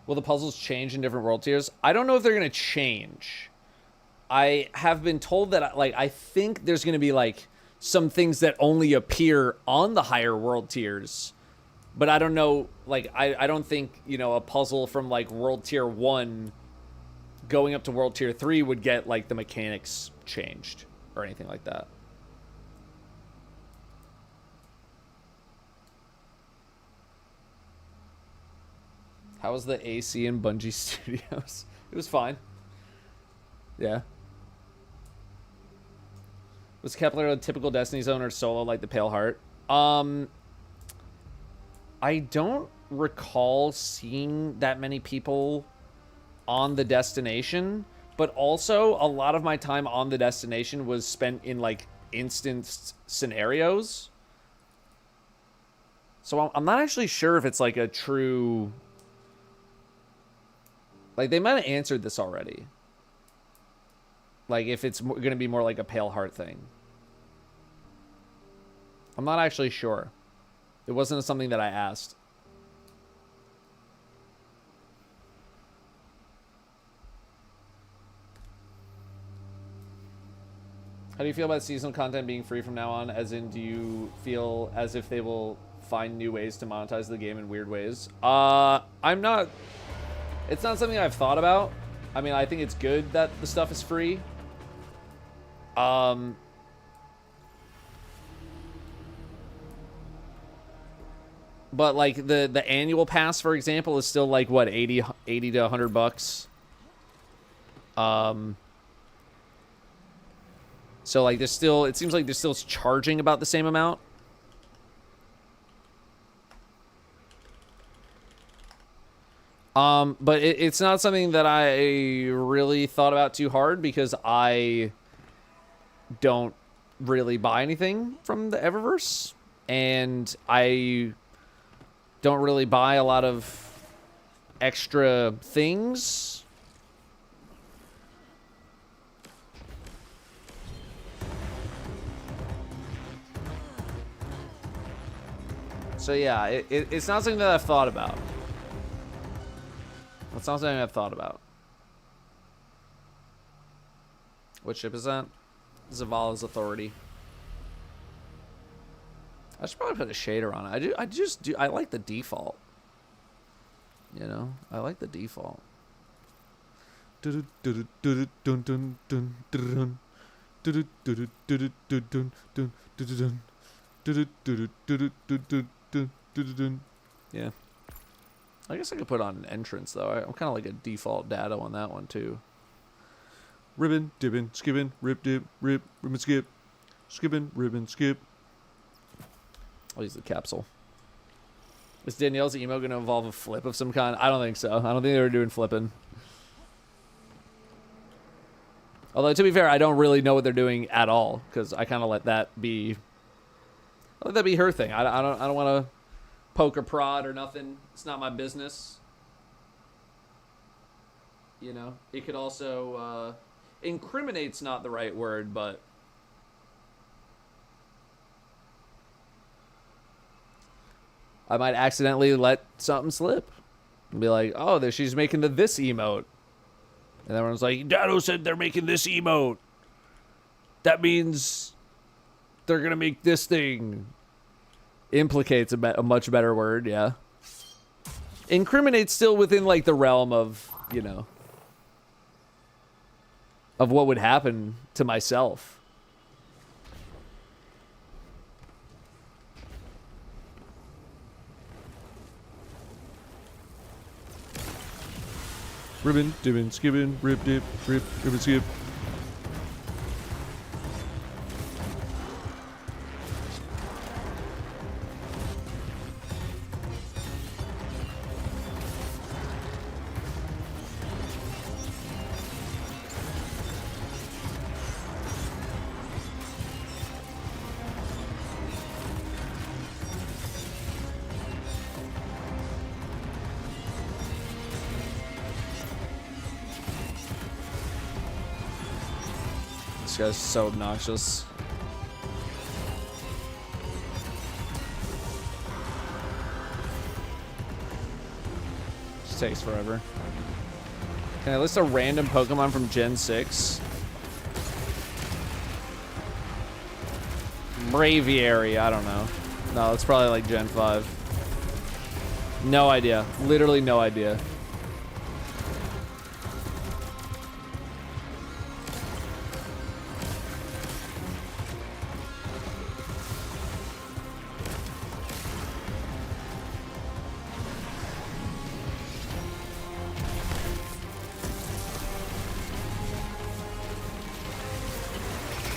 Will the puzzles change in different world tiers? I don't know if they're going to change. I have been told that, like, I think there's going to be, like, some things that only appear on the higher world tiers. But I don't know, like, I don't think, you know, a puzzle from, like, world tier 1 going up to world tier 3 would get, like, the mechanics changed or anything like that. How was the AC in Bungie Studios? It was fine. Yeah. Was Kepler a typical Destiny zone or solo like the Pale Heart? I don't recall seeing that many people on the destination, but also a lot of my time on the destination was spent in, like, instanced scenarios. So I'm not actually sure if it's, like, a true... Like, they might have answered this already. Like, if it's going to be more like a Pale Heart thing. I'm not actually sure. It wasn't something that I asked. How do you feel about seasonal content being free from now on? As in, do you feel as if they will find new ways to monetize the game in weird ways? I'm not... It's not something I've thought about. I mean, I think it's good that the stuff is free. But, like, the annual pass, for example, is still, like, what, 80 to $100? So, like, there's still... It seems like they're still charging about the same amount. But it's not something that I really thought about too hard because I don't really buy anything from the Eververse. And I don't really buy a lot of extra things. So yeah, it's not something that I've thought about. It's not something I've thought about. What ship is that? Zavala's Authority. I should probably put a shader on it. I like the default. You know? I like the default. Yeah. I guess I could put on an entrance, though. I'm kind of like a default Datto on that one, too. Ribbon, dibbin, skippin', rip, dip, rip, ribbon, skip. Skippin', ribbon, skip. I'll use the capsule. Is Danielle's emo going to involve a flip of some kind? I don't think so. I don't think they were doing flipping. Although, to be fair, I don't really know what they're doing at all, because I kind of let that be... Let that be her thing. I don't want to poke or prod or nothing. It's not my business. You know, it could also incriminate's not the right word, but I might accidentally let something slip and be like, "Oh, there she's making this emote," and everyone's like, "Datto said they're making this emote. That means they're gonna make this thing." Implicate's a much better word, yeah. Incriminate's still within, like, the realm of, you know, of what would happen to myself. Ribbon, dibbin, skibbin, rip, dip, rip, ribbon, skip. This guy's so obnoxious. Just takes forever. Can I list a random Pokemon from Gen 6? Braviary, I don't know. No, it's probably like Gen 5. No idea. Literally no idea.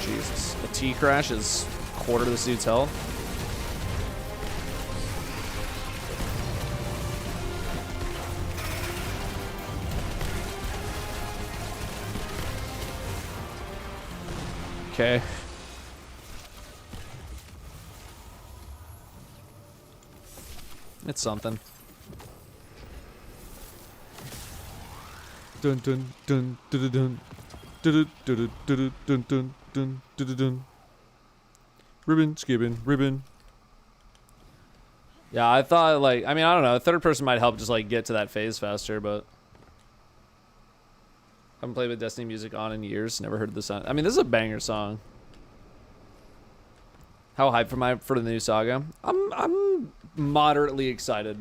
Jesus. A T-Crash is quarter of this dude's health. Okay. It's something. Dun dun dun dun dun dun dun dun dun dun dun dun dun. Ribbon, skibbin, ribbon. Yeah, I thought like I don't know, a third person might help just like get to that phase faster, but I haven't played with Destiny music on in years. Never heard the song. I mean, this is a banger song. How hyped am I for the new saga? I'm moderately excited.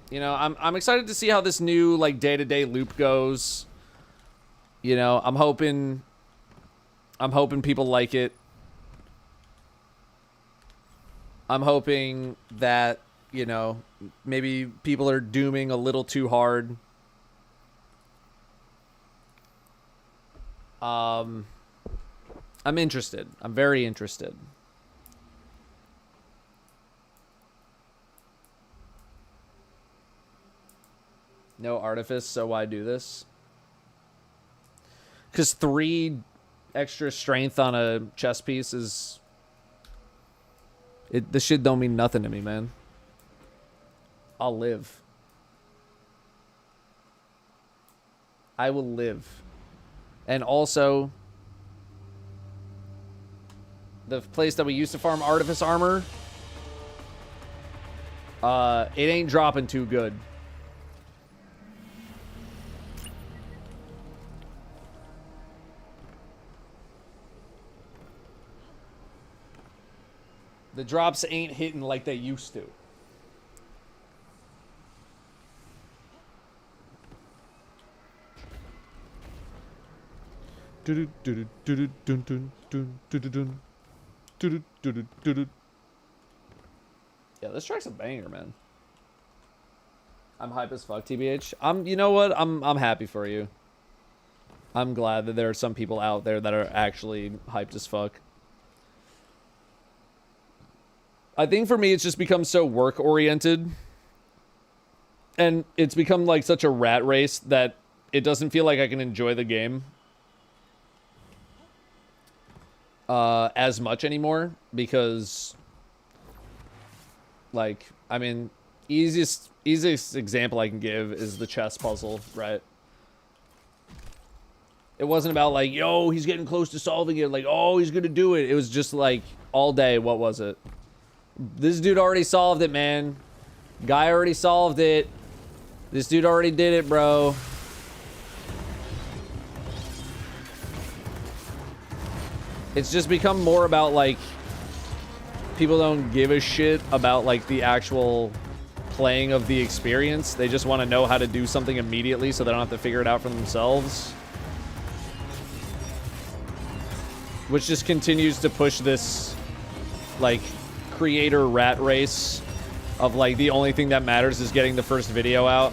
You know, I'm excited to see how this new like day-to-day loop goes. You know, I'm hoping people like it. I'm hoping that, you know, maybe people are dooming a little too hard. I'm interested. I'm very interested. No artifice, so why do this? Because 3 extra strength on a chess piece is... This shit don't mean nothing to me, man. I'll live. I will live. And also, the place that we used to farm artifice armor, it ain't dropping too good. The drops ain't hitting like they used to. Yeah, this track's a banger, man. I'm hype as fuck, TBH. You know what? I'm happy for you. I'm glad that there are some people out there that are actually hyped as fuck. I think for me, it's just become so work-oriented. And it's become like such a rat race that it doesn't feel like I can enjoy the game as much anymore. Because, like, I mean, easiest example I can give is the chess puzzle, right? It wasn't about like, yo, he's getting close to solving it. Like, oh, he's going to do it. It was just like, all day, what was it? This dude already solved it, man. Guy already solved it. This dude already did it, bro. It's just become more about, like, people don't give a shit about, like, the actual playing of the experience. They just want to know how to do something immediately so they don't have to figure it out for themselves. Which just continues to push this, like, creator rat race of like the only thing that matters is getting the first video out.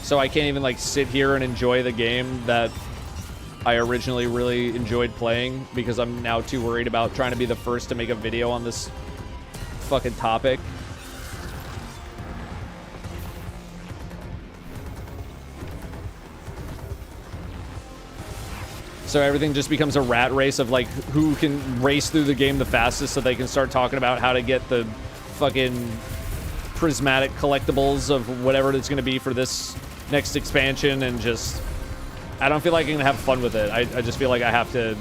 So I can't even like sit here and enjoy the game that I originally really enjoyed playing because I'm now too worried about trying to be the first to make a video on this fucking topic. So everything just becomes a rat race of like who can race through the game the fastest so they can start talking about how to get the fucking prismatic collectibles of whatever it's going to be for this next expansion, and just I don't feel like I'm going to have fun with it. I just feel like I have to,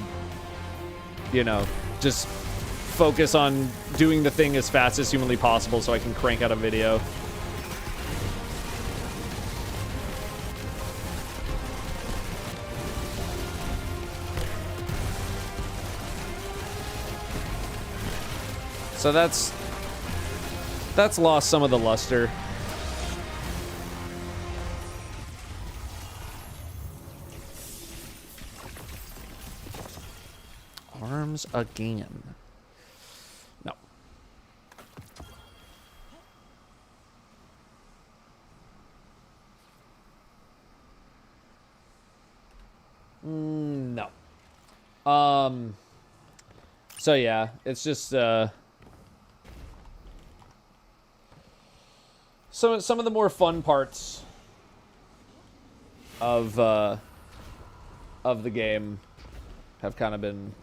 you know, just focus on doing the thing as fast as humanly possible so I can crank out a video. So that's lost some of the luster. Arms again. No. No. So yeah, it's just some of the more fun parts of the game have kind of been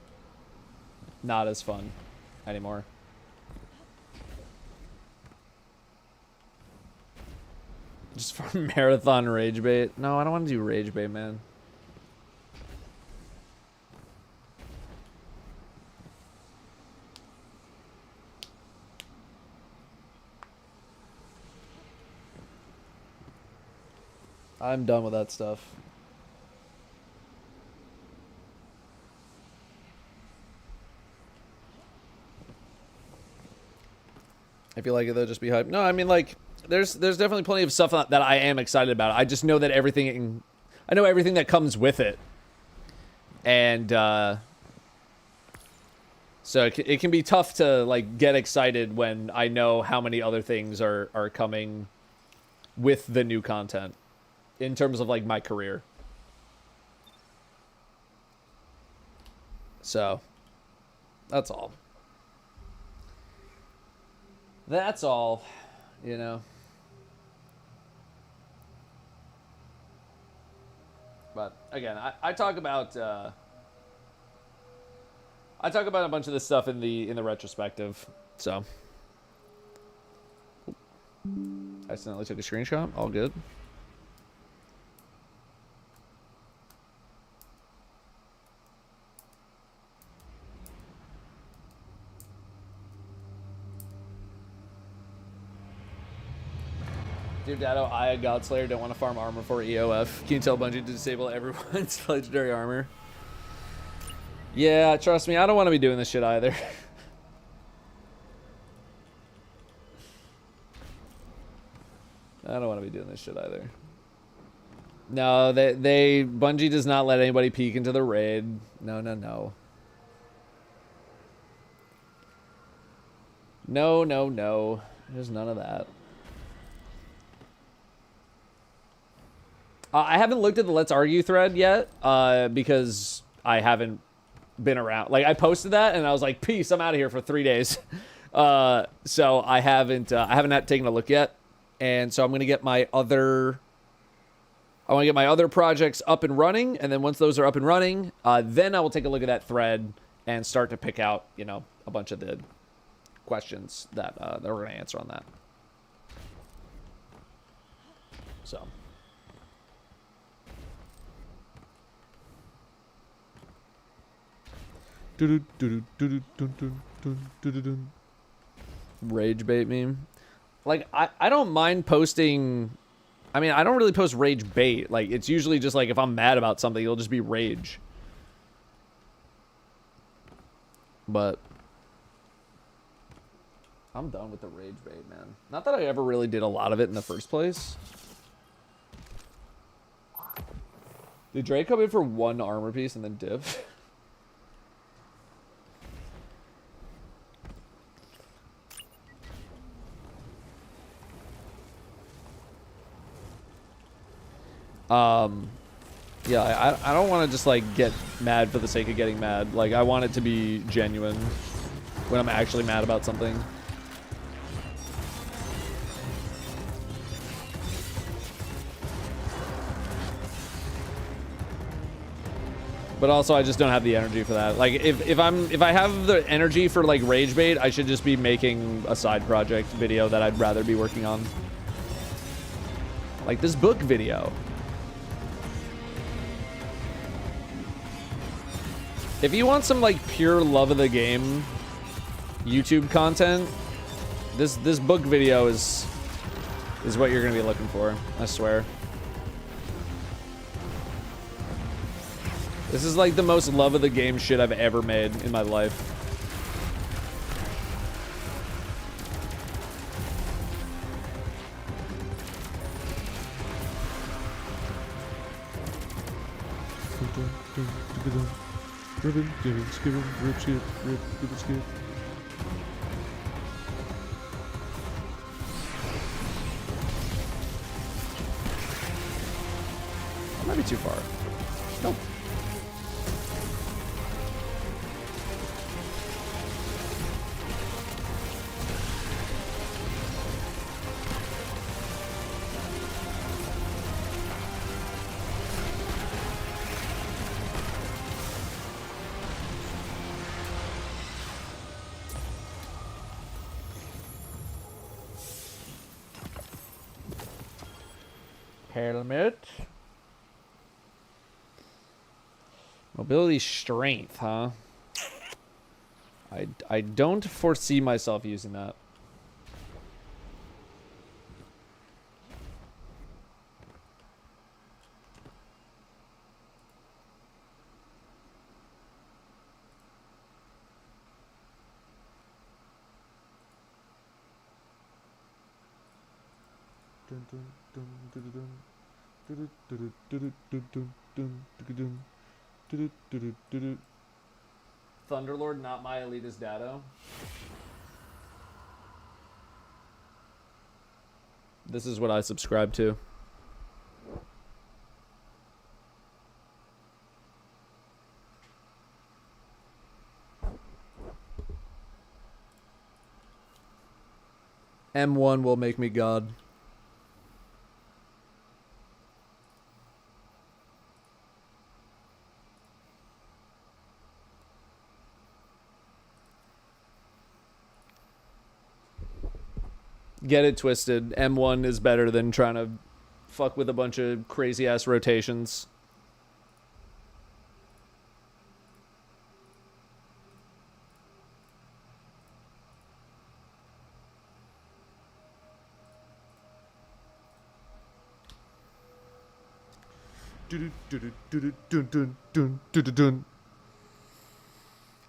not as fun anymore. Just for marathon rage bait. No, I don't want to do rage bait, man. I'm done with that stuff. If you like it, though, just be hyped. No, I mean, like, there's definitely plenty of stuff that I am excited about. I just know that everything, I know everything that comes with it. And, so it can be tough to, like, get excited when I know how many other things are coming with the new content in terms of, like, my career. So, that's all. That's all, you know. But again, I talk about a bunch of this stuff in the retrospective. So, I accidentally took a screenshot. All good. Dear Datto, I, a Godslayer, don't want to farm armor for EOF. Can you tell Bungie to disable everyone's legendary armor? Yeah, trust me, I don't want to be doing this shit either. I don't want to be doing this shit either. No, Bungie does not let anybody peek into the raid. No, no, no. No, no, no. There's none of that. I haven't looked at the Let's Argue thread yet, because I haven't been around. Like, I posted that, and I was like, peace, I'm out of here for 3 days. So I haven't taken a look yet. And so I'm going to get my other projects up and running, and then once those are up and running, then I will take a look at that thread and start to pick out, you know, a bunch of the questions that we're going to answer on that. So... Rage bait meme. Like, I don't mind posting. I mean, I don't really post rage bait. Like, it's usually just like if I'm mad about something, it'll just be rage. But I'm done with the rage bait, man. Not that I ever really did a lot of it in the first place. Did Drake come in for one armor piece and then dip? Yeah, I don't want to just like get mad for the sake of getting mad. Like I want it to be genuine when I'm actually mad about something. But also, I just don't have the energy for that. Like, if I have the energy for like rage bait, I should just be making a side project video that I'd rather be working on. Like this book video. If you want some like pure love of the game YouTube content, this book video is what you're gonna be looking for. I swear. This is like the most love of the game shit I've ever made in my life. That might be too far. Nope. Helmet. Mobility strength, huh? I don't foresee myself using that. Thunderlord, not my elitist Datto. This is what I subscribe to. M1 will make me God. Get it twisted. M1 is better than trying to fuck with a bunch of crazy ass rotations.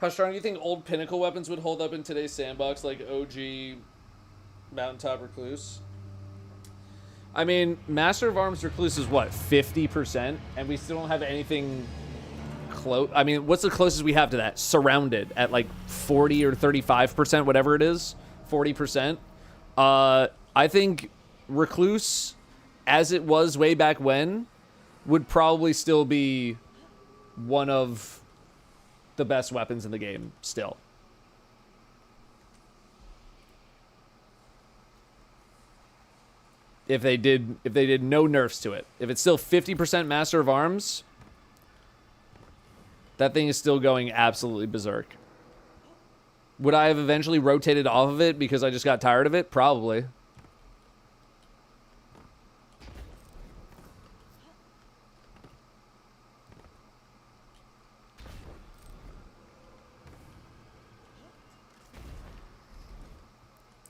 How strong do you think old pinnacle weapons would hold up in today's sandbox, like OG Mountaintop Recluse? I mean, Master of Arms Recluse is what, 50%? And we still don't have anything close. I mean, what's the closest we have to that? Surrounded at like 40 or 35%, whatever it is. 40%. I think Recluse, as it was way back when, would probably still be one of the best weapons in the game still. If they did no nerfs to it. If it's still 50% Master of Arms, that thing is still going absolutely berserk. Would I have eventually rotated off of it because I just got tired of it? Probably.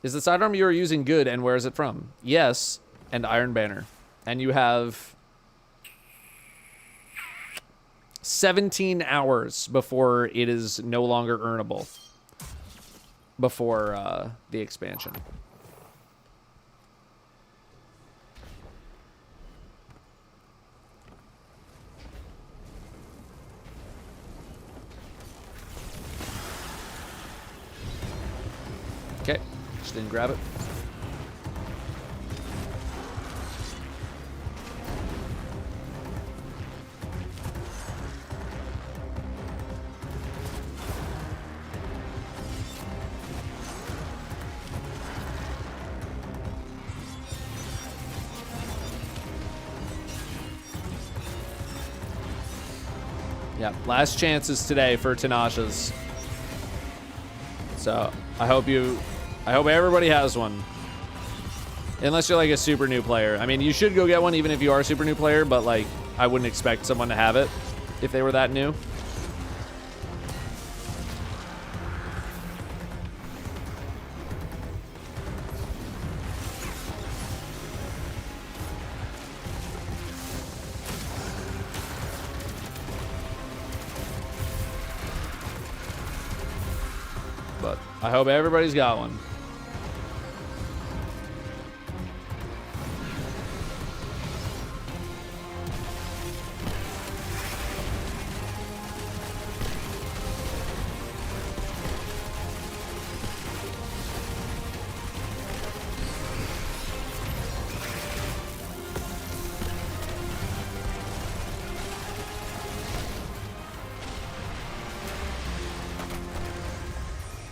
Is the sidearm you are using good, and where is it from? Yes, and Iron Banner. And you have 17 hours before it is no longer earnable. Before the expansion. Okay. Just didn't grab it. Yeah, last chances today for Tinashes. So I hope everybody has one. Unless you're like a super new player. I mean, you should go get one even if you are a super new player, but like I wouldn't expect someone to have it if they were that new. But I hope everybody's got one.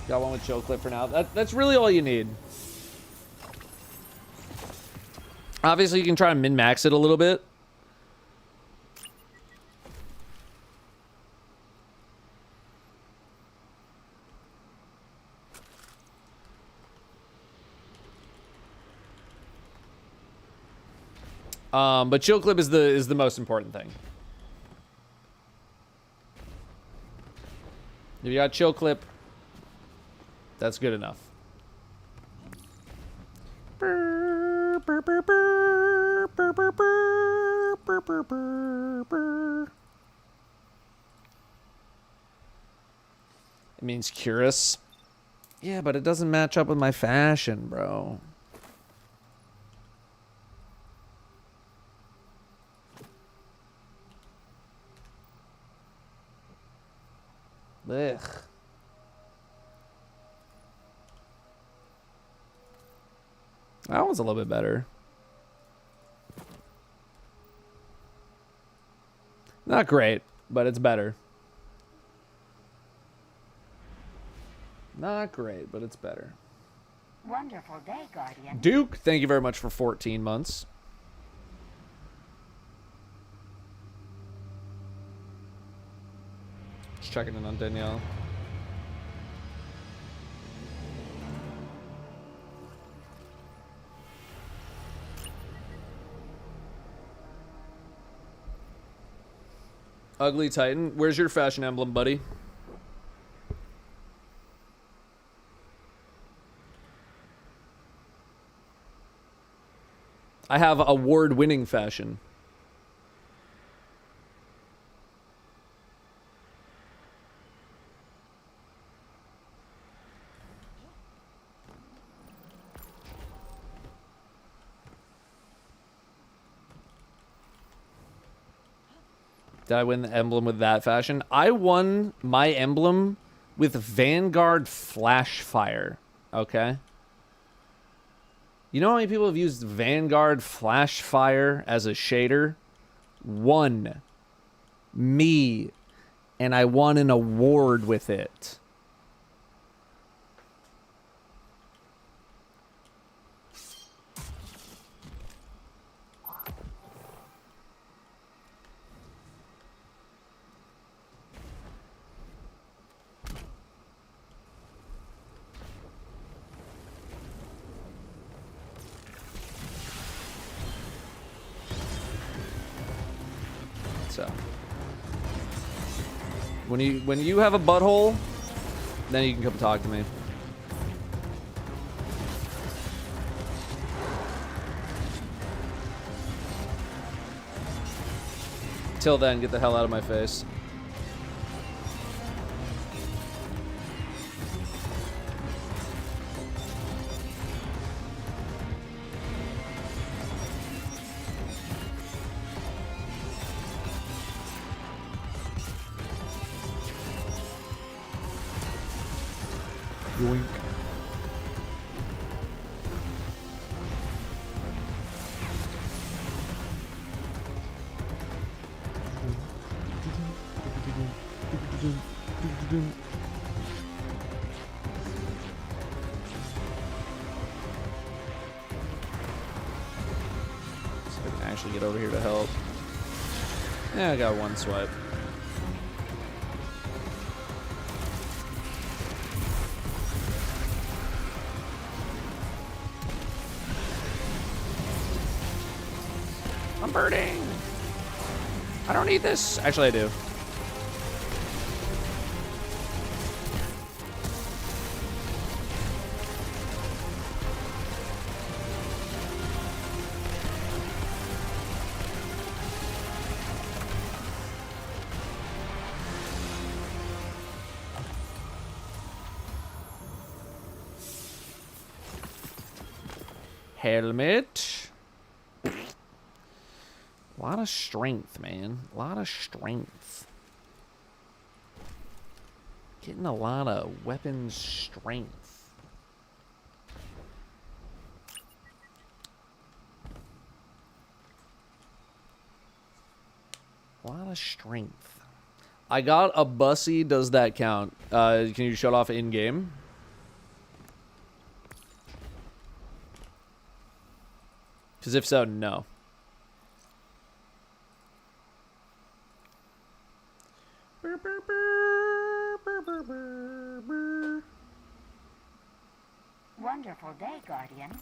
Got one with chill clip for now. That's really all you need. Obviously, you can try and min-max it a little bit. But chill clip is the most important thing. If you got chill clip, that's good enough. It means curious. Yeah, but it doesn't match up with my fashion, bro. Ugh. That one's a little bit better. Not great, but it's better. Not great, but it's better. Wonderful day, Guardian. Duke, thank you very much for 14 months. Just checking in on Danielle. Ugly Titan, where's your fashion emblem, buddy? I have award-winning fashion. Did I win the emblem with that fashion? I won my emblem with Vanguard Flash Fire. Okay. You know how many people have used Vanguard Flash Fire as a shader? One. Me. And I won an award with it. So when you have a butthole, then you can come talk to me. Till then, get the hell out of my face. Yoink. So I can actually get over here to help. Yeah, I got one swipe. I'm burning. I don't need this. Actually, I do. Helmet. A lot of strength, man. A lot of strength. Getting a lot of weapons strength. A lot of strength. I got a bussy. Does that count? Can you shut off in-game? Because if so, no. Wonderful day, Guardian.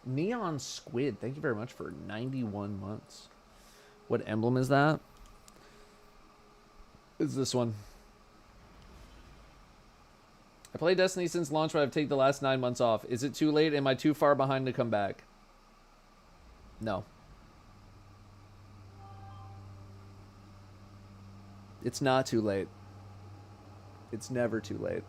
Neon Squid, thank you very much for 91 months. What emblem is that? Is this one? I played Destiny since launch, but I've taken the last 9 months off. Is it too late? Am I too far behind to come back? No. It's not too late. It's never too late.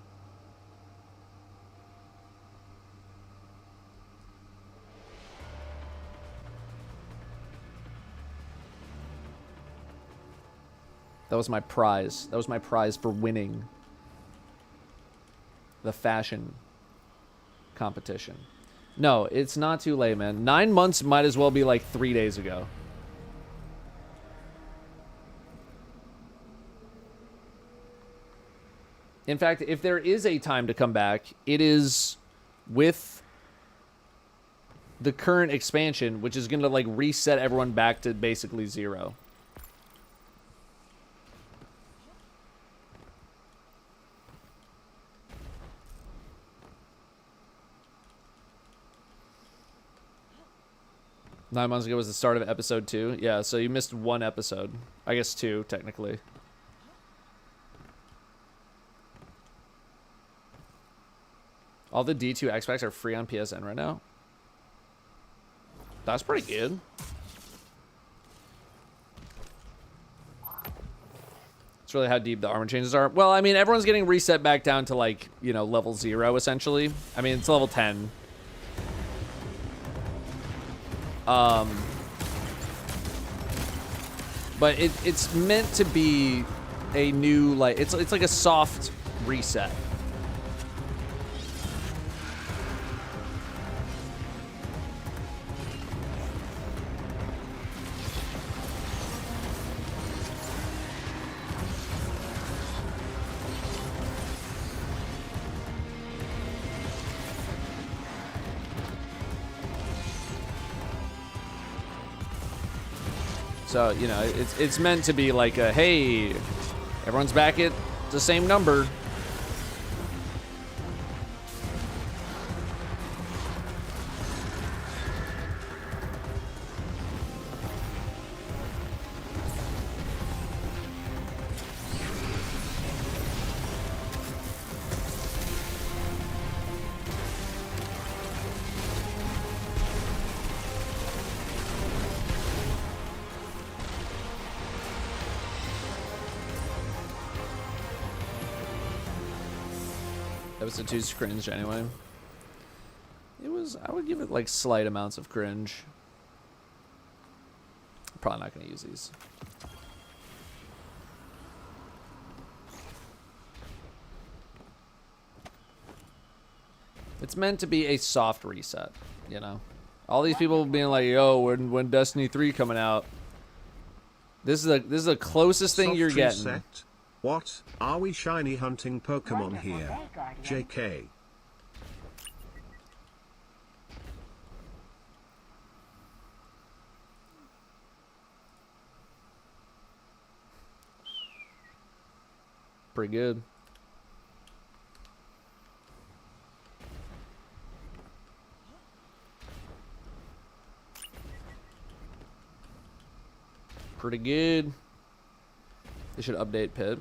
That was my prize. That was my prize for winning the fashion competition. No, it's not too late, man. 9 months might as well be like 3 days ago. In fact, if there is a time to come back, it is with the current expansion, which is going to like reset everyone back to basically 0. Nine months ago was the start of episode 2. Yeah, so you missed 1 episode. I guess 2, technically. All the D2 X-Packs are free on PSN right now. That's pretty good. It's really how deep the armor changes are. Well, I mean, everyone's getting reset back down to, like, you know, level 0, essentially. I mean, it's level 10. But it's meant to be a new, like, it's like a soft reset. So, you know, it's meant to be like a, hey, everyone's back at the same number. Episode 2's cringe anyway. It was, I would give it like slight amounts of cringe. Probably not going to use these. It's meant to be a soft reset, you know? All these people being like, yo, when Destiny 3 coming out? This is the closest thing Soft you're getting. reset? What? Are we shiny hunting Pokemon here? JK. Pretty good. Pretty good. They should update Pit.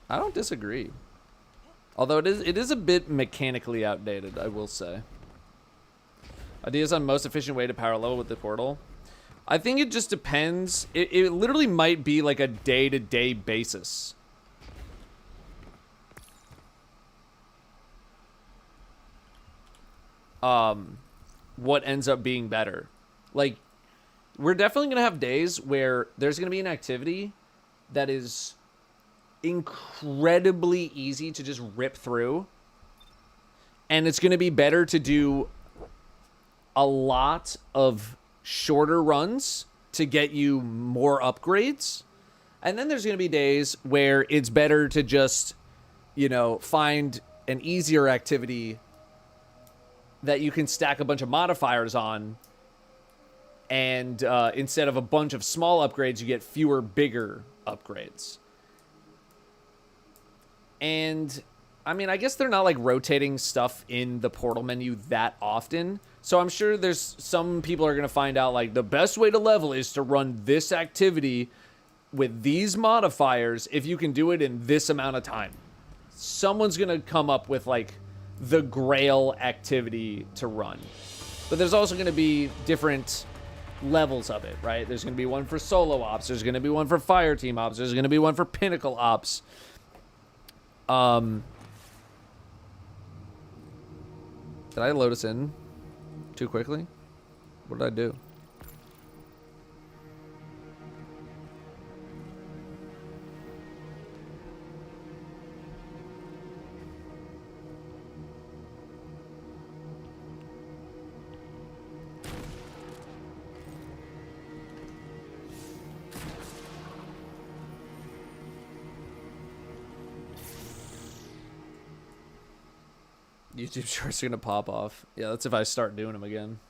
I don't disagree. Although it is a bit mechanically outdated, I will say. Ideas on most efficient way to power level with the portal. I think it just depends. It literally might be like a day-to-day basis. What ends up being better. Like, we're definitely going to have days where there's going to be an activity that is incredibly easy to just rip through. And it's going to be better to do a lot of shorter runs to get you more upgrades. And then there's going to be days where it's better to just, you know, find an easier activity that you can stack a bunch of modifiers on. And instead of a bunch of small upgrades, you get fewer bigger upgrades. And I mean, I guess they're not like rotating stuff in the portal menu that often. So I'm sure there's some people are going to find out like the best way to level is to run this activity with these modifiers if you can do it in this amount of time. Someone's going to come up with like the grail activity to run. But there's also going to be different levels of it, right? There's going to be one for solo ops. There's going to be one for Fireteam ops. There's going to be one for Pinnacle ops. Did I load us in too quickly? What did I do? YouTube shorts are gonna pop off. Yeah, that's if I start doing them again.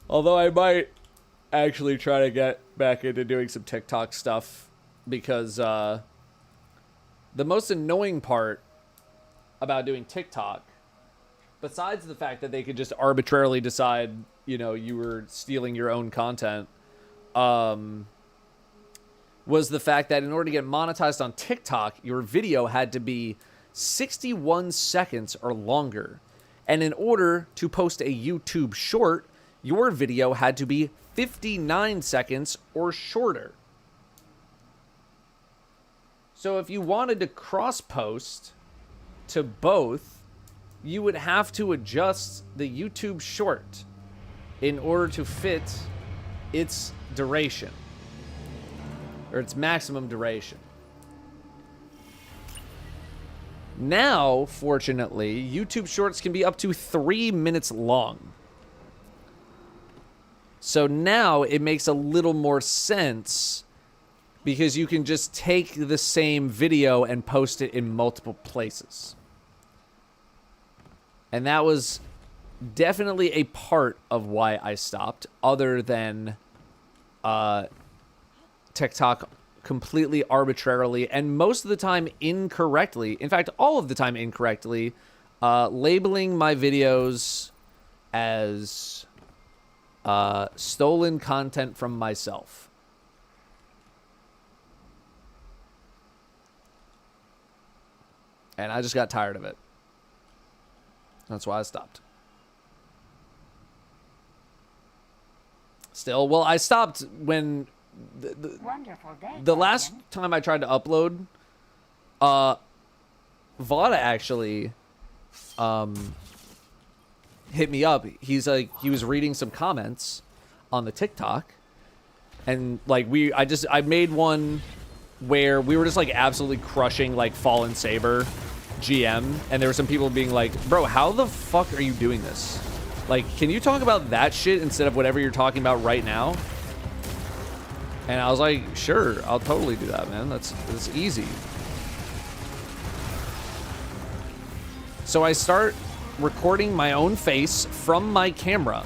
Although I might actually try to get back into doing some TikTok stuff because the most annoying part about doing TikTok, besides the fact that they could just arbitrarily decide, you know, you were stealing your own content, was the fact that in order to get monetized on TikTok, your video had to be 61 seconds or longer. And in order to post a YouTube short, your video had to be 59 seconds or shorter. So if you wanted to cross-post to both, you would have to adjust the YouTube short in order to fit its duration. Or its maximum duration. Now, fortunately, YouTube Shorts can be up to 3 minutes long. So now it makes a little more sense because you can just take the same video and post it in multiple places. And that was definitely a part of why I stopped, other than TikTok completely arbitrarily and most of the time incorrectly, in fact all of the time incorrectly, labeling my videos as stolen content from myself. And I just got tired of it. That's why I stopped. Still, well, I stopped when the last time I tried to upload, Vada actually hit me up. He's like, he was reading some comments on the TikTok, and like I made one where we were just like absolutely crushing like Fallen Saber GM, and there were some people being like, bro, how the fuck are you doing this? Like, can you talk about that shit instead of whatever you're talking about right now? And I was like, sure, I'll totally do that, man. That's easy. So I start recording my own face from my camera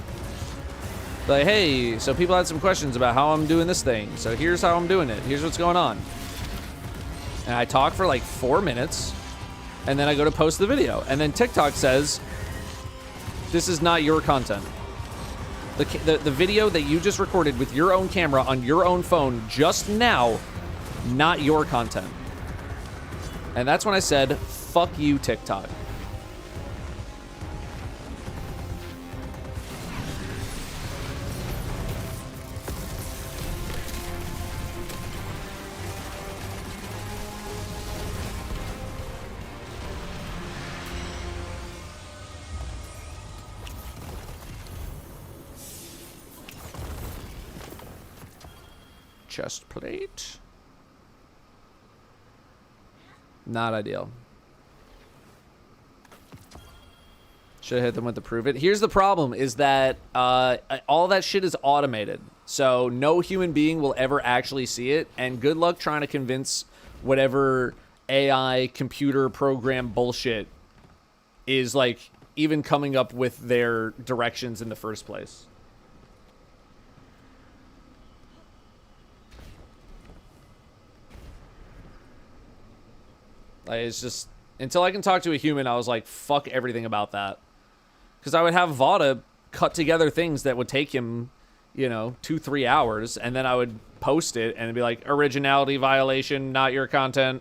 Like, hey, so people had some questions about how I'm doing this thing. So here's how I'm doing it. Here's what's going on. And I talk for like 4 minutes, and then I go to post the video. And then TikTok says, this is not your content. The video that you just recorded with your own camera on your own phone just now, not your content. And that's when I said, fuck you, TikTok. Chest plate. Not ideal. Should have hit them with the prove it. Here's the problem is that all that shit is automated. So no human being will ever actually see it. And good luck trying to convince whatever AI computer program bullshit is like even coming up with their directions in the first place. Like, it's just, until I can talk to a human, I was like, fuck everything about that. Because I would have Vada cut together things that would take him, you know, 2-3 hours, and then I would post it, and it'd be like, originality violation, not your content.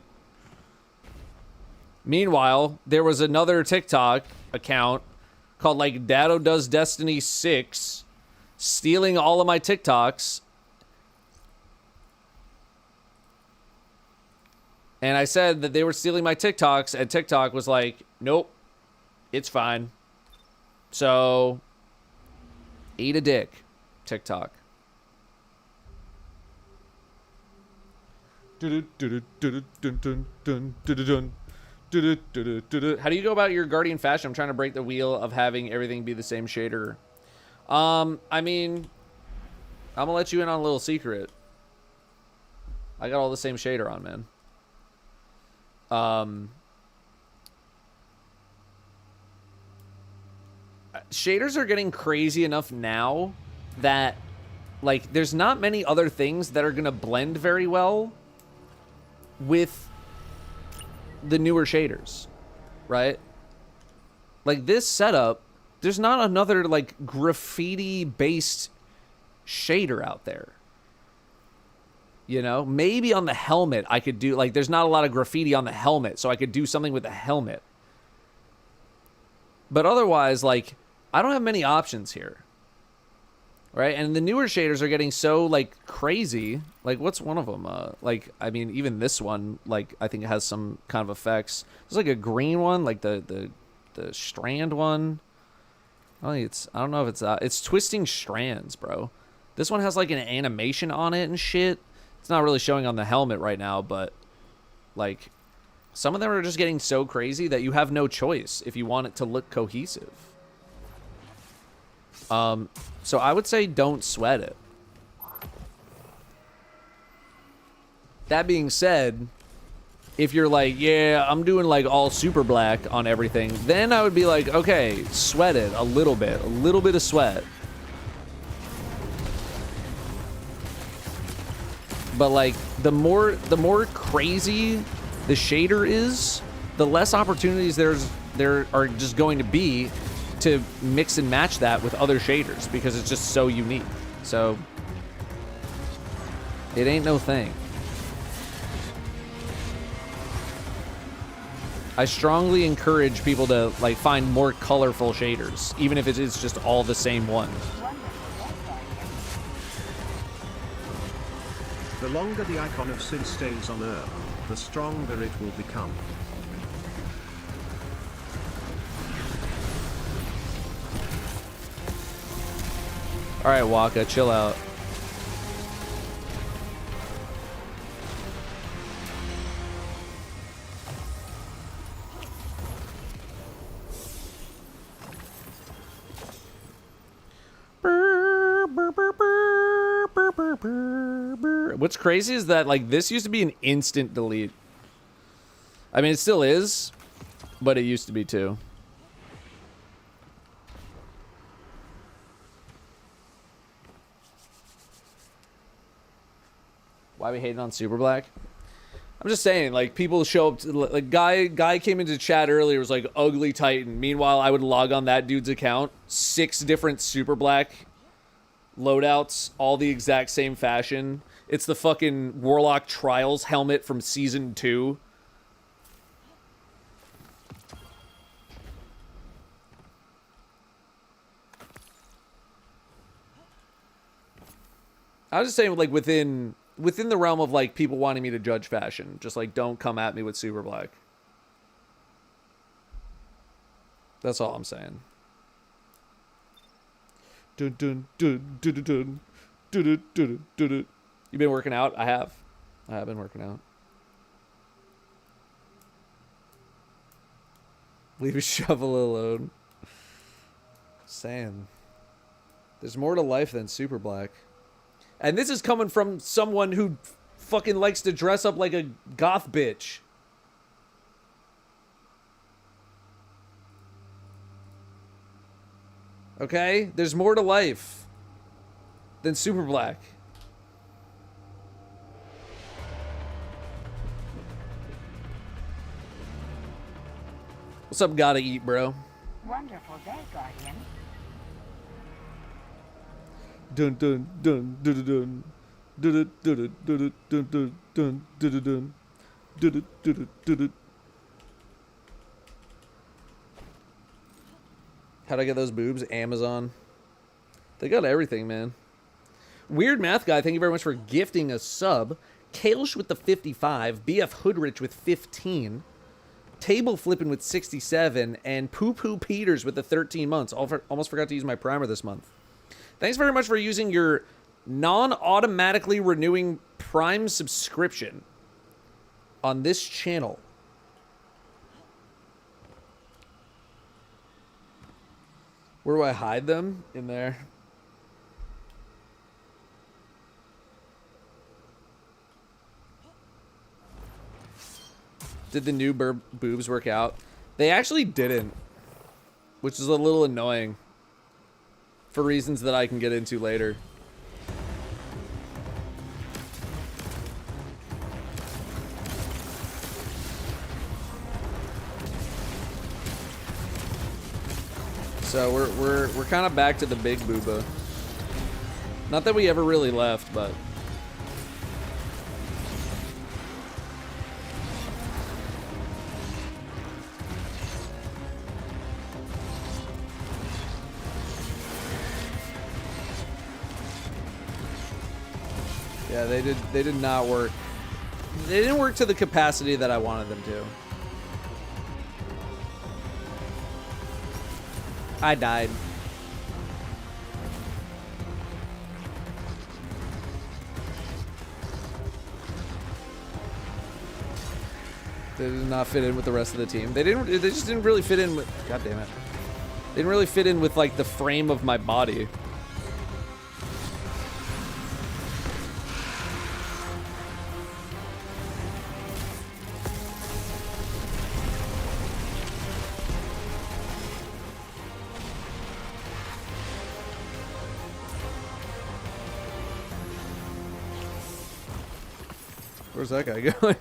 Meanwhile, there was another TikTok account called, like, Datto Does Destiny 6, stealing all of my TikToks. And I said that they were stealing my TikToks, and TikTok was like, nope, it's fine. So, eat a dick, TikTok. How do you go about your Guardian fashion? I'm trying to break the wheel of having everything be the same shader. I mean, I'm gonna let you in on a little secret. I got all the same shader on, man. Shaders are getting crazy enough now that, like, there's not many other things that are gonna blend very well with the newer shaders, right? Like, this setup, there's not another, like, graffiti-based shader out there. You know, maybe on the helmet I could do, like, there's not a lot of graffiti on the helmet, so I could do something with the helmet. But otherwise, like, I don't have many options here. Right? And the newer shaders are getting so, like, crazy. Like, what's one of them? Like, I mean, even this one, like, I think it has some kind of effects. There's, like, a green one, like the strand one. I don't know if it's twisting strands, bro. This one has, like, an animation on it and shit. It's not really showing on the helmet right now, but, like, some of them are just getting so crazy that you have no choice if you want it to look cohesive. So I would say don't sweat it. That being said, if you're like, yeah, I'm doing, like, all super black on everything, then I would be like, okay, sweat it a little bit of sweat. But, like, the more crazy the shader is, the less opportunities there are just going to be to mix and match that with other shaders because it's just so unique. So it ain't no thing. I strongly encourage people to, like, find more colorful shaders, even if it is just all the same one. The longer the icon of sin stays on Earth, the stronger it will become. Alright, Waka, chill out. What's crazy is that, like, this used to be an instant delete. I mean, it still is, but it used to be too. Why we hating on Super Black? I'm just saying, like, people show up to, like, guy came into chat earlier, was like, ugly Titan. Meanwhile, I would log on that dude's account, 6 different Super Black loadouts, all the exact same fashion. It's the fucking Warlock Trials helmet from Season 2. I was just saying, like, within the realm of, like, people wanting me to judge fashion, just, like, don't come at me with Super Black. That's all I'm saying. Dun, dun, dun, dun, dun, dun, dun, dun, dun, dun. You been working out? I have been working out. Leave a shovel alone. Saying. There's more to life than Super Black. And this is coming from someone who fucking likes to dress up like a goth bitch. Okay? There's more to life than Super Black. What's up, gotta eat, bro? Wonderful day, Guardian. Dun dun dun dun dun dun dun dun dun dun dun dun dun dun dun. How'd I get those boobs? Amazon. They got everything, man. Weird Math Guy, thank you very much for gifting a sub. Kalish with the 55, BF Hoodrich with 15, Table Flipping with 67, and Poo Poo Peters with the 13 months. Almost forgot to use my primer this month. Thanks very much for using your non-automatically renewing Prime subscription on this channel. Where do I hide them? In there. Did the new boobs work out? They actually didn't, which is a little annoying. For reasons that I can get into later. So we're kind of back to the big booba. Not that we ever really left, but yeah, they did not work. They didn't work to the capacity that I wanted them to. I died. They did not fit in with the rest of the team. They just didn't really fit in with, god damn it. They didn't really fit in with like the frame of my body. Where's that guy going?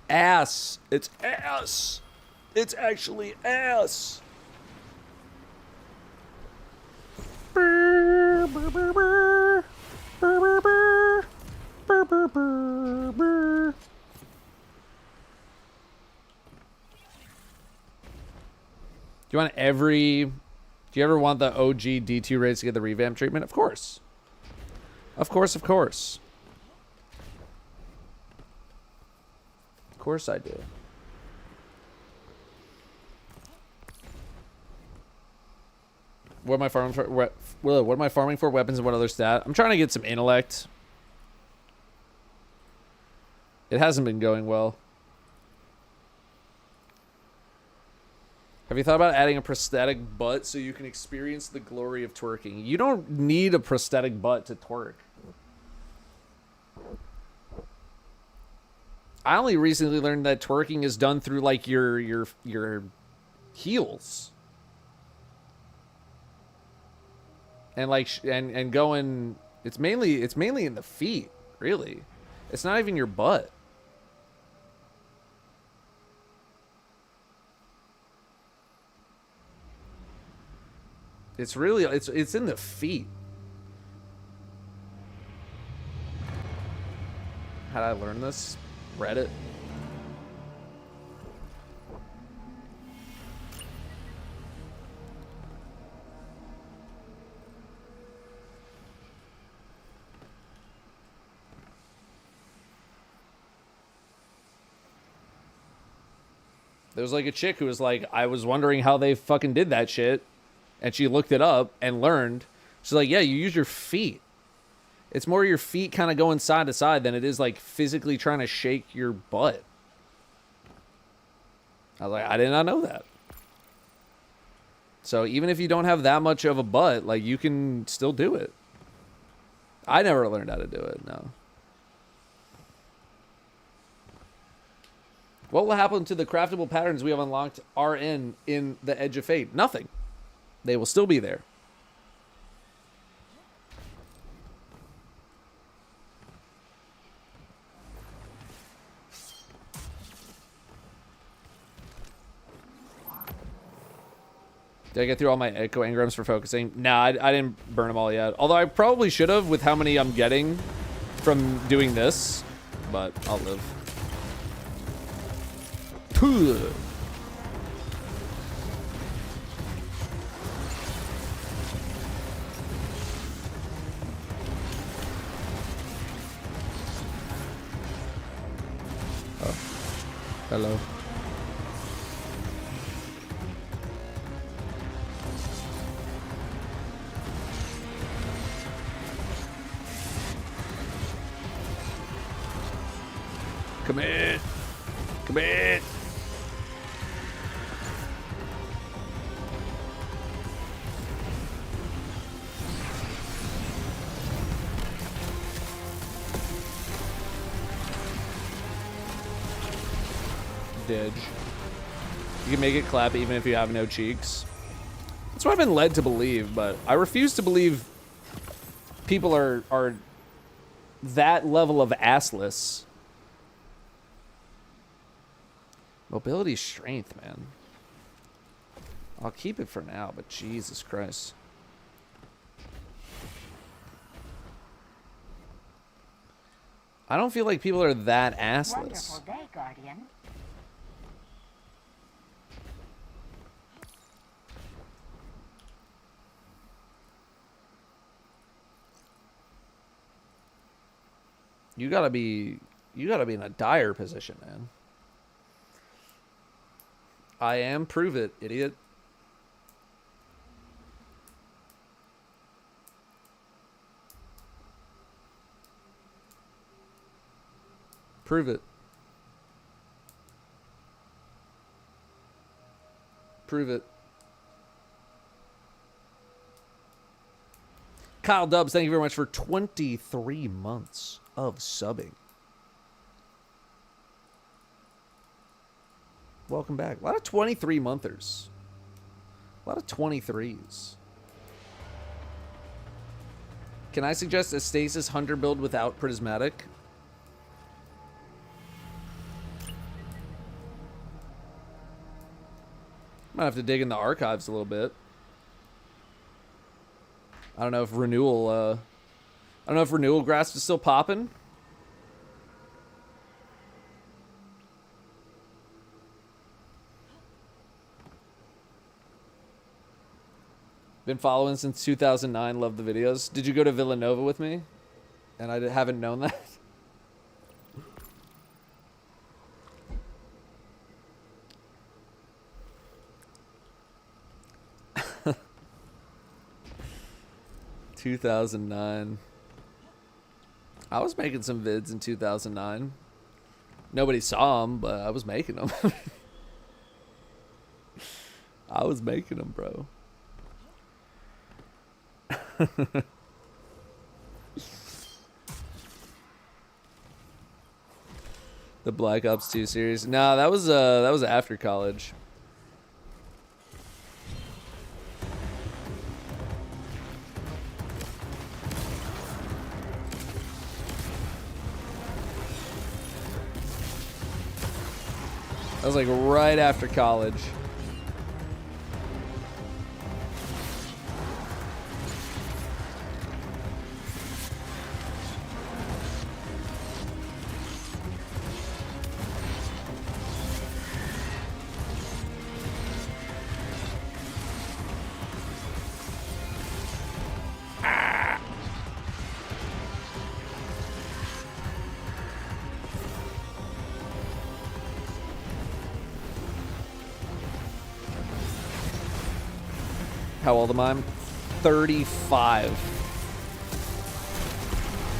Ass. It's ass. It's actually ass. Do you ever want the OG D2 raids to get the revamp treatment? Of course. Of course, of course. Of course I do. What am I farming for? What am I farming for? Weapons and what other stat? I'm trying to get some intellect. It hasn't been going well. Have you thought about adding a prosthetic butt so you can experience the glory of twerking? You don't need a prosthetic butt to twerk. I only recently learned that twerking is done through like your heels. And like and going it's mainly in the feet. Really? It's not even your butt. It's really, it's in the feet. How'd I learn this? Reddit. There was like a chick who was like, I was wondering how they fucking did that shit. And she looked it up and learned. She's like, yeah, you use your feet. It's more your feet kind of going side to side than it is like physically trying to shake your butt. I was like, I did not know that. So even if you don't have that much of a butt, like you can still do it. I never learned how to do it, no. What will happen to the craftable patterns we have unlocked RN in the Edge of Fate? Nothing. They will still be there. Did I get through all my echo engrams for focusing? Nah, I didn't burn them all yet. Although I probably should have with how many I'm getting from doing this. But I'll live. Oh. Hello. Come in. Come in. Didge. You can make it clap even if you have no cheeks. That's what I've been led to believe, but I refuse to believe people are that level of assless. Mobility strength, man. I'll keep it for now, but Jesus Christ. I don't feel like people are that assless. Wonderful day, Guardian. You gotta be in a dire position, man. I am. Prove it, idiot. Prove it. Prove it. Kyle Dubs, thank you very much for 23 months of subbing. Welcome back. A lot of 23-monthers. A lot of 23s. Can I suggest a stasis hunter build without prismatic? Might have to dig in the archives a little bit. I don't know if renewal grasp is still popping. Been following since 2009. Love the videos. Did you go to Villanova with me? And I haven't known that. 2009. I was making some vids in 2009. Nobody saw them, but I was making them. I was making them, bro. The Black Ops 2 series. No, that was after college. That was like right after college. How old am I? 35.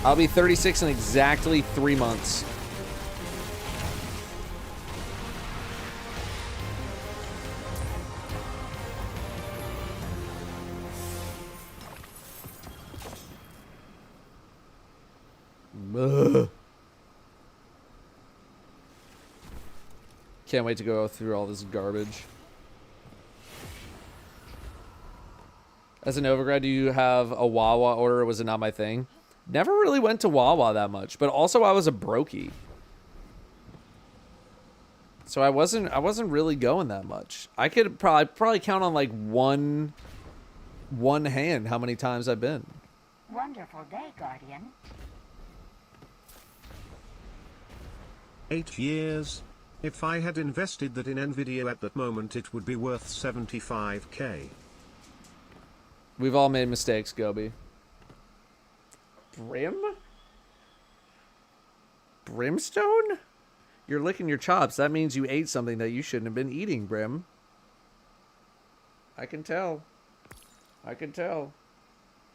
I'll be 36 in exactly 3 months. Ugh. Can't wait to go through all this garbage. As an overgrad, do you have a Wawa order, or was it not my thing? Never really went to Wawa that much, but also I was a brokey. So I wasn't really going that much. I could probably count on like one hand how many times I've been. Wonderful day, Guardian. 8 years. If I had invested that in Nvidia at that moment, it would be worth 75k. We've all made mistakes, Gobi. Brimstone? You're licking your chops. That means you ate something that you shouldn't have been eating, Brim. I can tell. I can tell.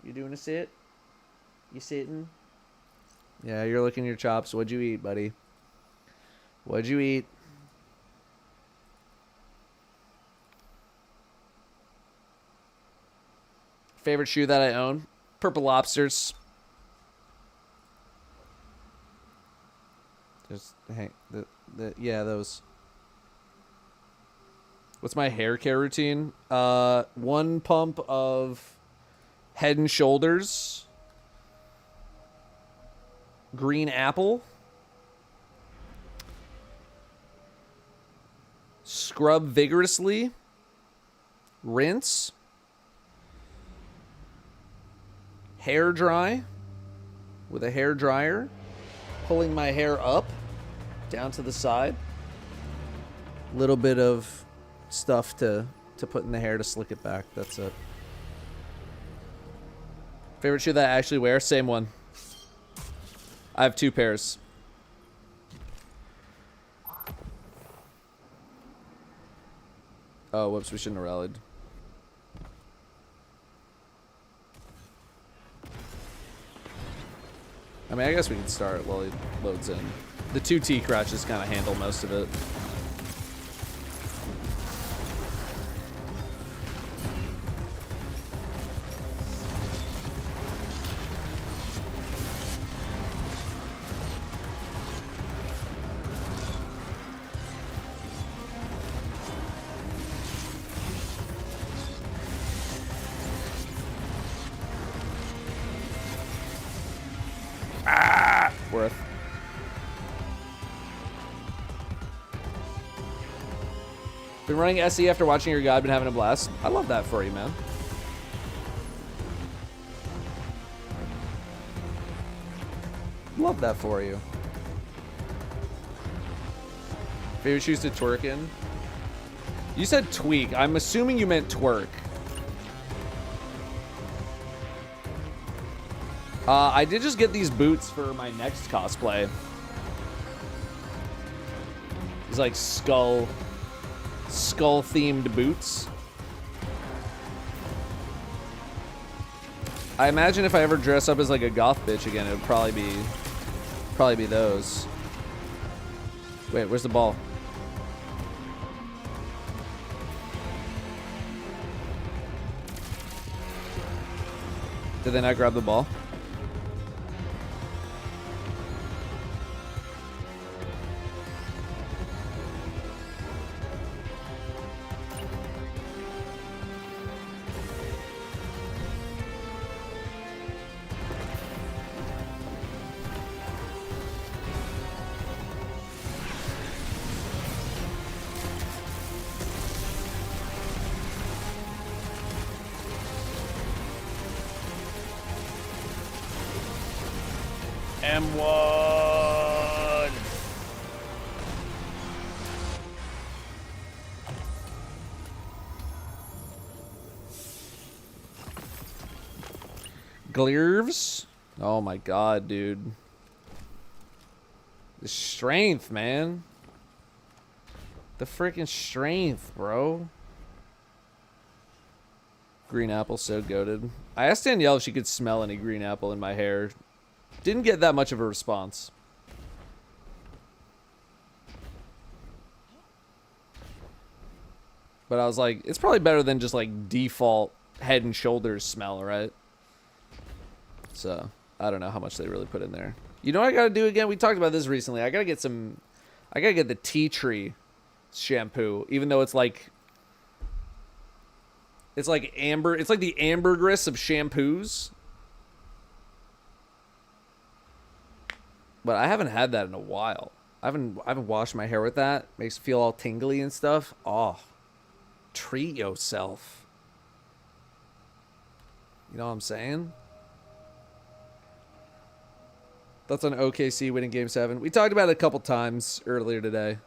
You doing a sit? You sitting? Yeah, you're licking your chops. What'd you eat, buddy? What'd you eat? Favorite shoe that I own? Purple Lobsters. Just hang yeah, those. What's my hair care routine? 1 pump of Head and Shoulders. Green apple. Scrub vigorously. Rinse. Hair dry with a hair dryer, pulling my hair up down to the side. Little bit of stuff to put in the hair to slick it back. That's it. Favorite shoe that I actually wear? Same one. I have 2 pairs. Oh, whoops, we shouldn't have rallied. I mean, I guess we can start while he loads in. The 2 T-crouches kind of handle most of it. Worth. Been running SE after watching your guide, been having a blast. I love that for you, man. Love that for you. Favorite shoes to twerk in? You said tweak. I'm assuming you meant twerk. I did just get these boots for my next cosplay. These like skull themed boots. I imagine if I ever dress up as like a goth bitch again, it would probably be those. Wait, where's the ball? Did they not grab the ball? M1. Glirves? Oh my god, dude. The strength, man. The freaking strength, bro. Green apple so goated. I asked Danielle if she could smell any green apple in my hair. Didn't get that much of a response. But I was like, it's probably better than just like default Head and Shoulders smell, right? So, I don't know how much they really put in there. You know what I gotta do again? We talked about this recently. I gotta get the tea tree shampoo, even though it's like amber. It's like the ambergris of shampoos. But I haven't had that in a while. I haven't washed my hair with that. Makes it feel all tingly and stuff. Oh, treat yourself. You know what I'm saying? That's on OKC winning Game 7. We talked about it a couple times earlier today.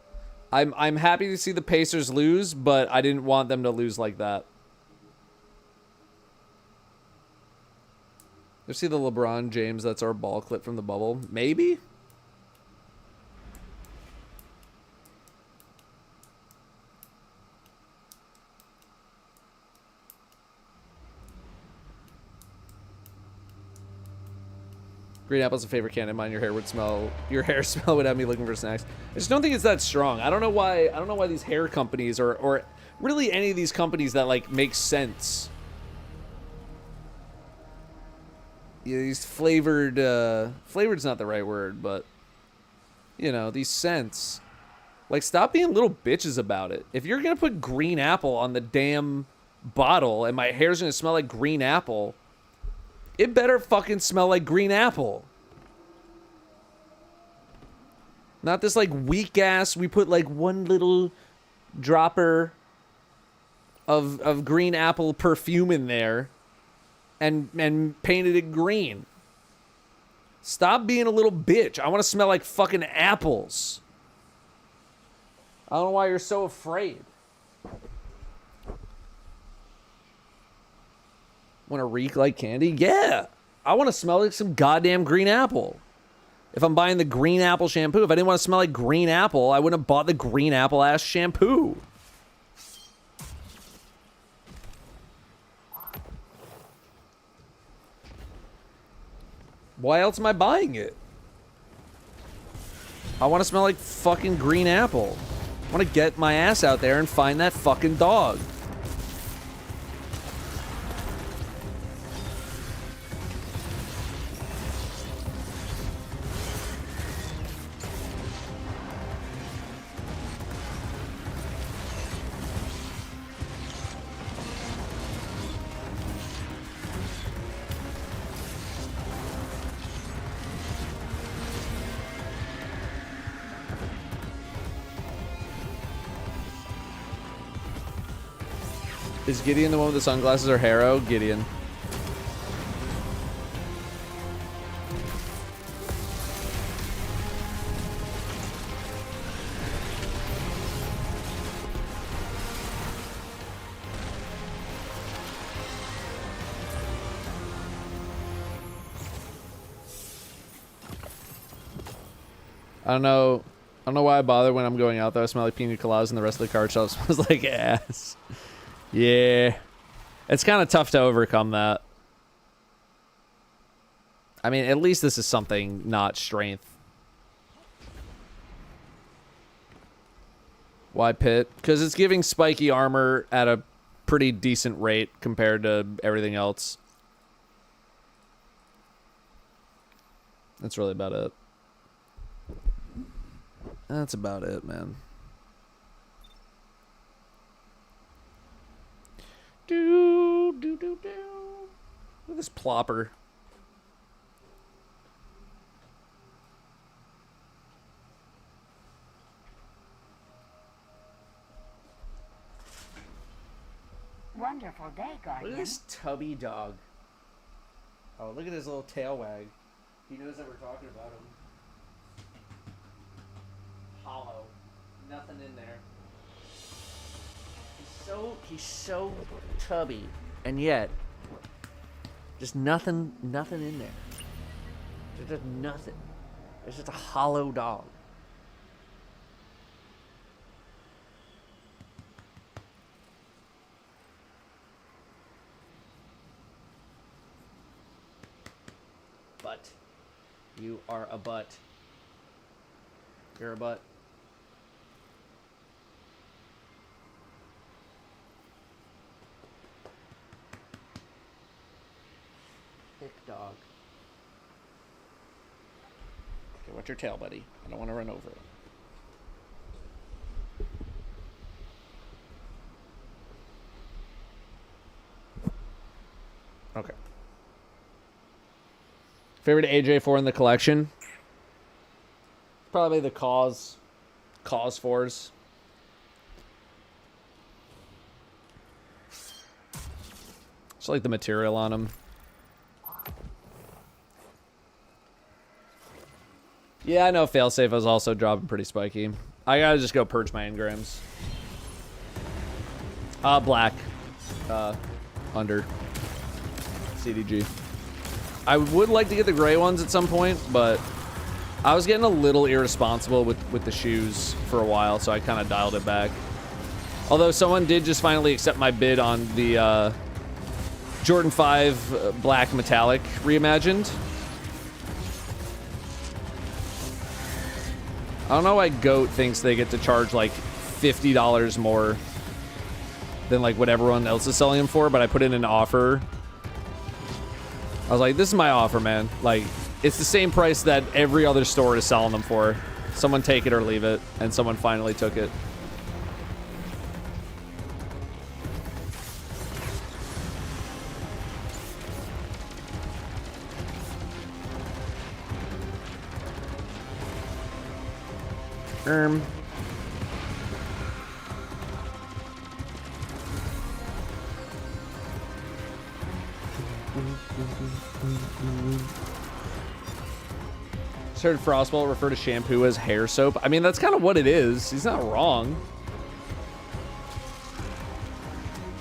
I'm happy to see the Pacers lose, but I didn't want them to lose like that. You see the LeBron James, that's our ball clip from the bubble? Maybe? Green apple's a favorite candy of mine. Your hair smell would have me looking for snacks. I just don't think it's that strong. I don't know why these hair companies or really any of these companies that like make sense. Yeah, these flavored's not the right word, but you know, these scents. Like, stop being little bitches about it. If you're gonna put green apple on the damn bottle and my hair's gonna smell like green apple, it better fucking smell like green apple. Not this like weak ass, we put like one little dropper of green apple perfume in there and painted it green. Stop being a little bitch. I want to smell like fucking apples. I don't know why you're so afraid. Want to reek like candy? Yeah. I want to smell like some goddamn green apple. If I'm buying the green apple shampoo, if I didn't want to smell like green apple, I wouldn't have bought the green apple ass shampoo. Why else am I buying it? I want to smell like fucking green apple. I want to get my ass out there and find that fucking dog. Is Gideon the one with the sunglasses or Harrow? Gideon. I don't know why I bother when I'm going out though. I smell like pina coladas and the rest of the card shop smells like ass. Yeah. It's kind of tough to overcome that. I mean, at least this is something not strength. Why pit? Because it's giving spiky armor at a pretty decent rate compared to everything else. That's really about it. That's about it, man. Do. Look at this plopper. Wonderful day, Guardian. Look at this tubby dog. Oh, look at his little tail wag. He knows that we're talking about him. Hollow. Nothing in there. He's so tubby, and yet just nothing in there. There's just nothing. It's just a hollow dog. Butt. You are a butt. You're a butt. Thick dog. Okay, what's your tail, buddy? I don't want to run over it. Okay. Favorite AJ4 in the collection? Probably the Cause 4s. Just like the material on them. Yeah, I know Failsafe is also dropping pretty spiky. I gotta just go purge my engrams. Black. Under. CDG. I would like to get the gray ones at some point, but I was getting a little irresponsible with the shoes for a while, so I kind of dialed it back. Although someone did just finally accept my bid on the Jordan 5 Black Metallic reimagined. I don't know why Goat thinks they get to charge like $50 more than like what everyone else is selling them for, but I put in an offer. I was like, this is my offer, man. Like, it's the same price that every other store is selling them for. Someone take it or leave it, and someone finally took it. Heard Frostbolt refer to shampoo as hair soap. I mean, that's kind of what it is. He's not wrong.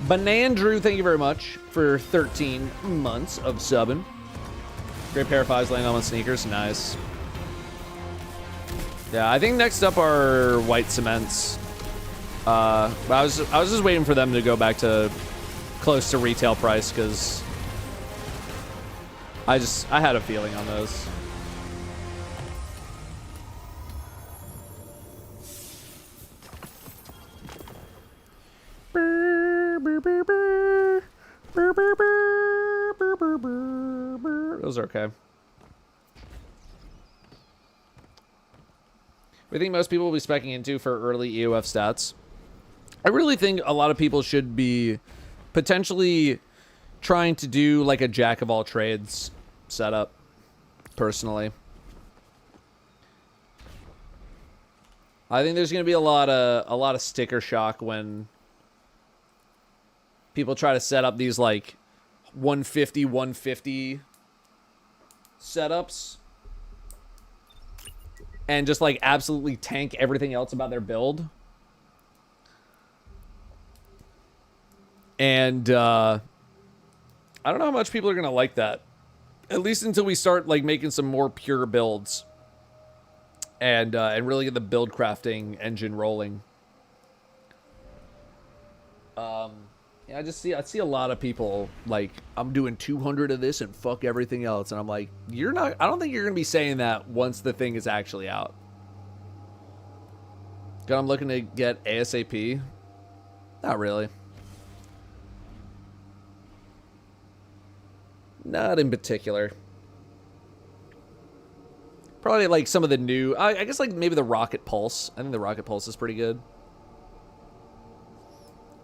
Banandrew, thank you very much for 13 months of subbing. Great pair of fives laying on sneakers. Nice. Yeah, I think next up are white cements. I was just waiting for them to go back to close to retail price because I had a feeling on those. Those are okay. We think most people will be speccing into for early EOF stats. I really think a lot of people should be potentially trying to do like a jack of all trades setup, personally. I think there's going to be a lot of sticker shock when people try to set up these like 150 setups and just like absolutely tank everything else about their build. And I don't know how much people are going to like that. At least until we start like making some more pure builds and really get the build crafting engine rolling. Yeah, I see a lot of people like, I'm doing 200 of this and fuck everything else. And I'm like, I don't think you're going to be saying that once the thing is actually out. God, I'm looking to get ASAP. Not really. Not in particular. Probably like some of the new, I guess like maybe the Rocket Pulse. I think the Rocket Pulse is pretty good.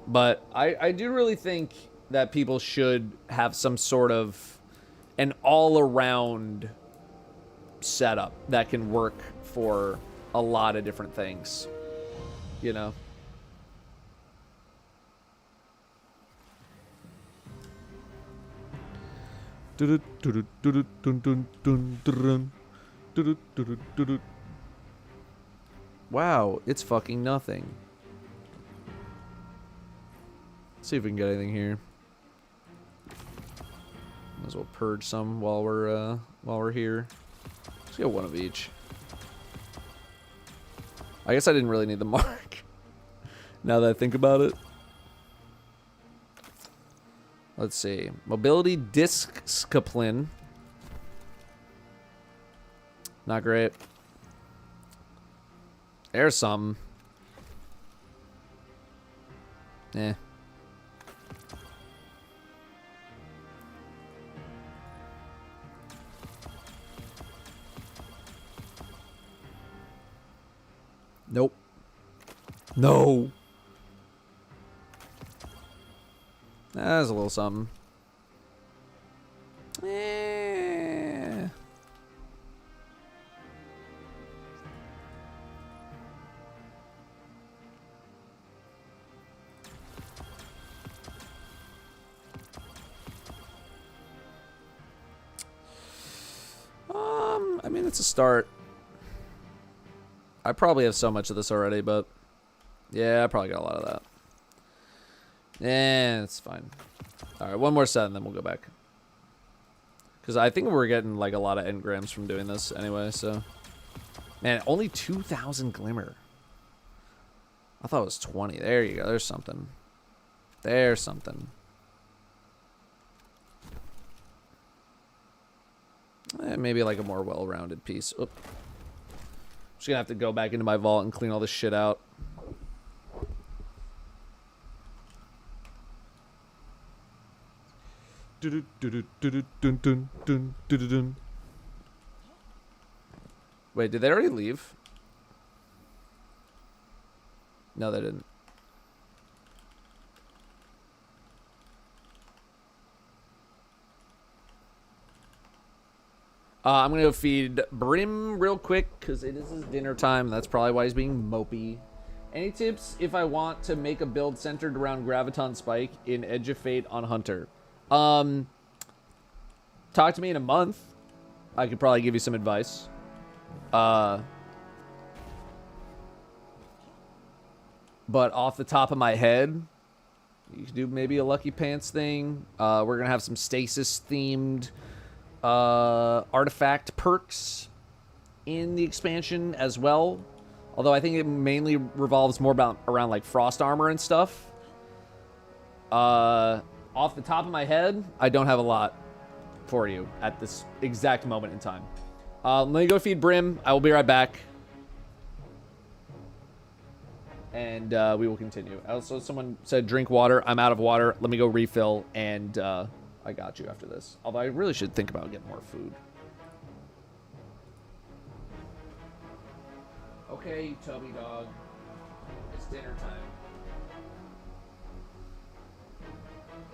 But I do really think that people should have some sort of an all-around setup that can work for a lot of different things, you know? Wow, it's fucking nothing. Let's see if we can get anything here. Might as well purge some while we're here. Let's get one of each. I guess I didn't really need the mark. Now that I think about it. Let's see. Mobility discipline. Not great. There's some. Eh. Nope. No. That's a little something. Eh. I mean, it's a start. I probably have so much of this already, but yeah, I probably got a lot of that. Yeah, it's fine. All right, one more set and then we'll go back. Because I think we're getting like a lot of engrams from doing this anyway, so. Man, only 2,000 glimmer. I thought it was 20. There you go. There's something. There's something. Maybe like a more well-rounded piece. Oop. Just gonna have to go back into my vault and clean all this shit out. Wait, did they already leave? No, they didn't. I'm gonna go feed Brim real quick because it is his dinner time. That's probably why he's being mopey. Any tips if I want to make a build centered around Graviton Spike in Edge of Fate on Hunter? Talk to me in a month. I could probably give you some advice. But off the top of my head, you could do maybe a Lucky Pants thing. We're gonna have some stasis themed artifact perks in the expansion as well. Although I think it mainly revolves more around like frost armor and stuff. Off the top of my head, I don't have a lot for you at this exact moment in time. Let me go feed Brim. I will be right back. And we will continue. Also, someone said drink water. I'm out of water. Let me go refill, and I got you after this. Although I really should think about getting more food. Okay, you tubby dog. It's dinner time.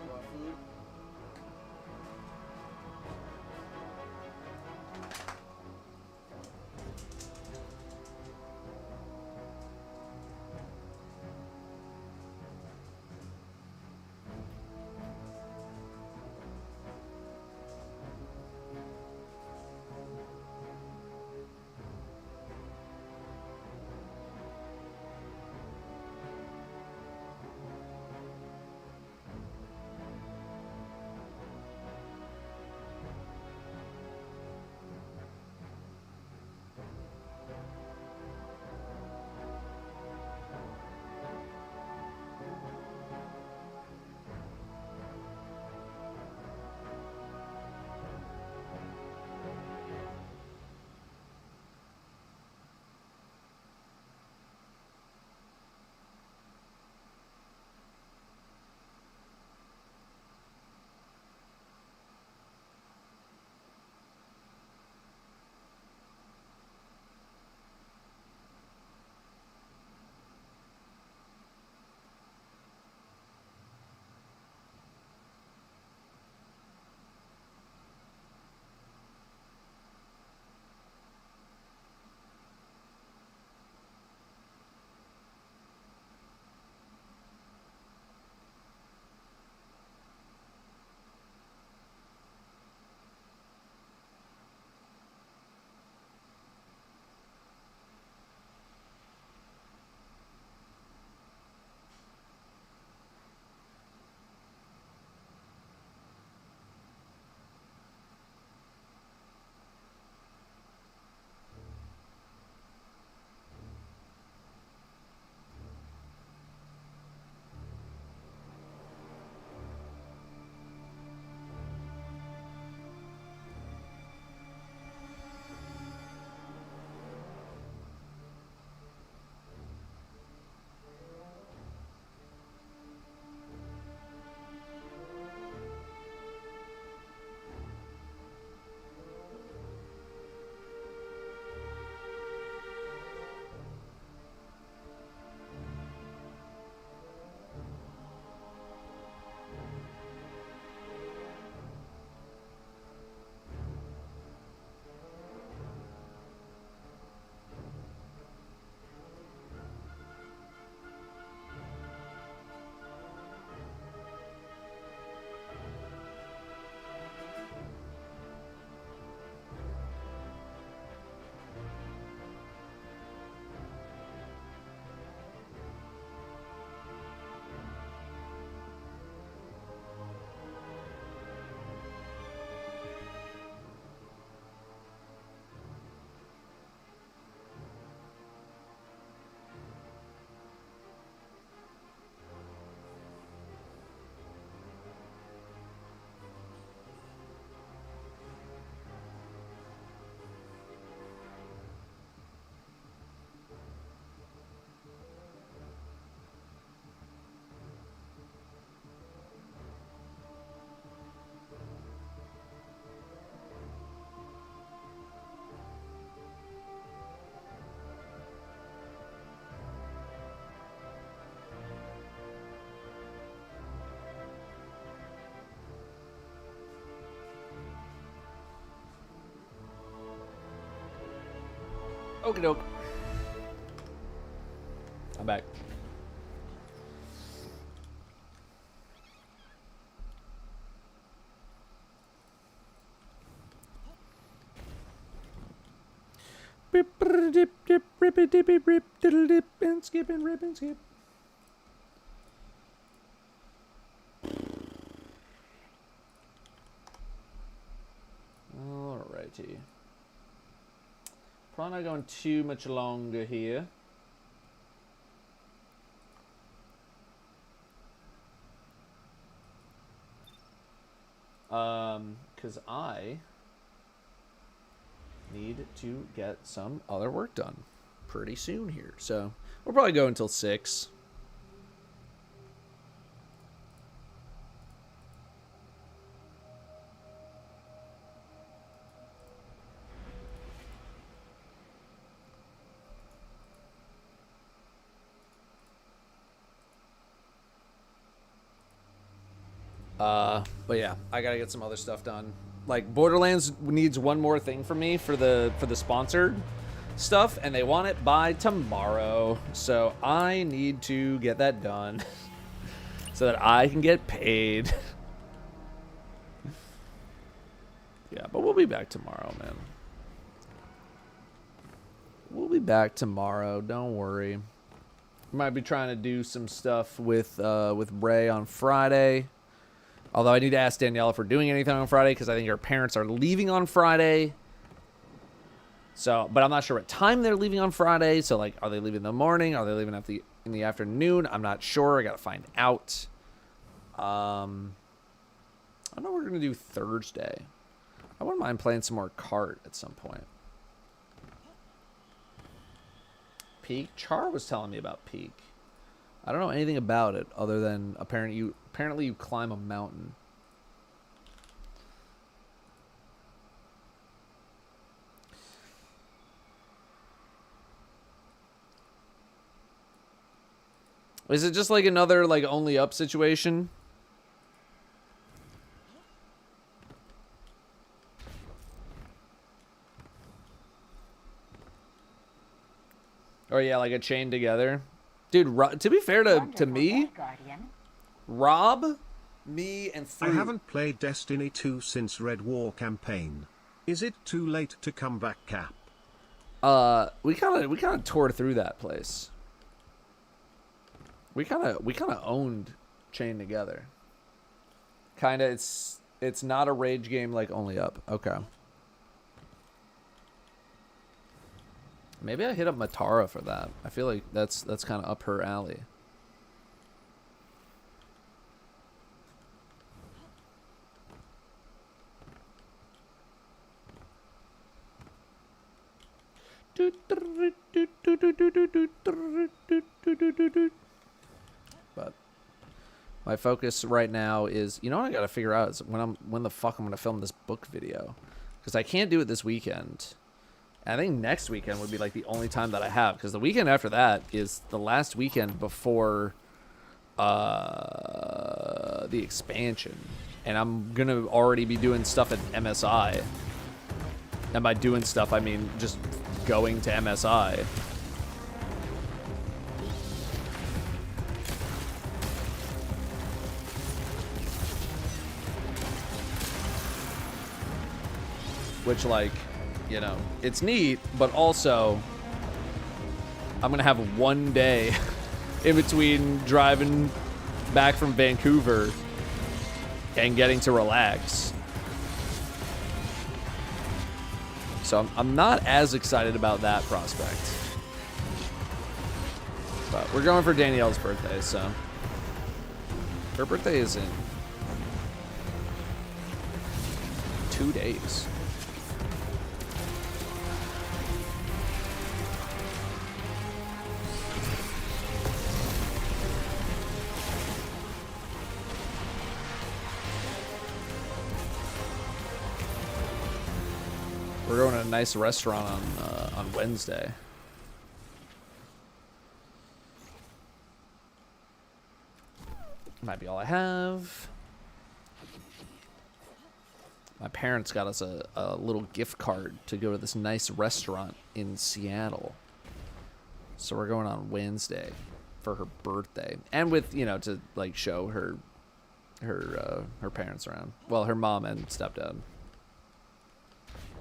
You want food? Okie doke. I'm back. Rip, dip, dip, rip, dip, rip, diddle, dip, and skip and rip and skip. Alrighty. Probably not going too much longer here. Because I need to get some other work done pretty soon here. So we'll probably go until 6. But yeah, I gotta get some other stuff done. Like Borderlands needs one more thing from me for the sponsored stuff, and they want it by tomorrow. So I need to get that done so that I can get paid. Yeah, but we'll be back tomorrow, man. We'll be back tomorrow. Don't worry. Might be trying to do some stuff with Ray on Friday. Although I need to ask Danielle if we're doing anything on Friday, because I think her parents are leaving on Friday. So, but I'm not sure what time they're leaving on Friday. So, like, are they leaving in the morning? Are they leaving in the afternoon? I'm not sure. I gotta find out. I don't know what we're gonna do Thursday. I wouldn't mind playing some more kart at some point. Peak? Char was telling me about Peak. I don't know anything about it other than apparently you climb a mountain. Is it just like another like only up situation? Or yeah, like a chain together. Dude, to be fair to me, Rob, me, and Fruit. I haven't played Destiny 2 since Red War campaign. Is it too late to come back, Cap? We kind of tore through that place. We kind of owned Chain together. Kind of, it's not a rage game like Only Up. Okay. Maybe I hit up Matara for that. I feel like that's kind of up her alley. But my focus right now is, you know what I gotta figure out is when the fuck I'm gonna film this book video, because I can't do it this weekend. I think next weekend would be like the only time that I have, because the weekend after that is the last weekend before the expansion, and I'm gonna already be doing stuff at MSI. And by doing stuff, I mean just going to MSI. Which, like, you know, it's neat, but also I'm gonna have one day in between driving back from Vancouver and getting to relax. So I'm not as excited about that prospect. But we're going for Danielle's birthday, so her birthday is in 2 days. We're going to a nice restaurant on Wednesday. Might be all I have. My parents got us a little gift card to go to this nice restaurant in Seattle. So we're going on Wednesday for her birthday, and with, you know, to like show her parents around. Well, her mom and stepdad.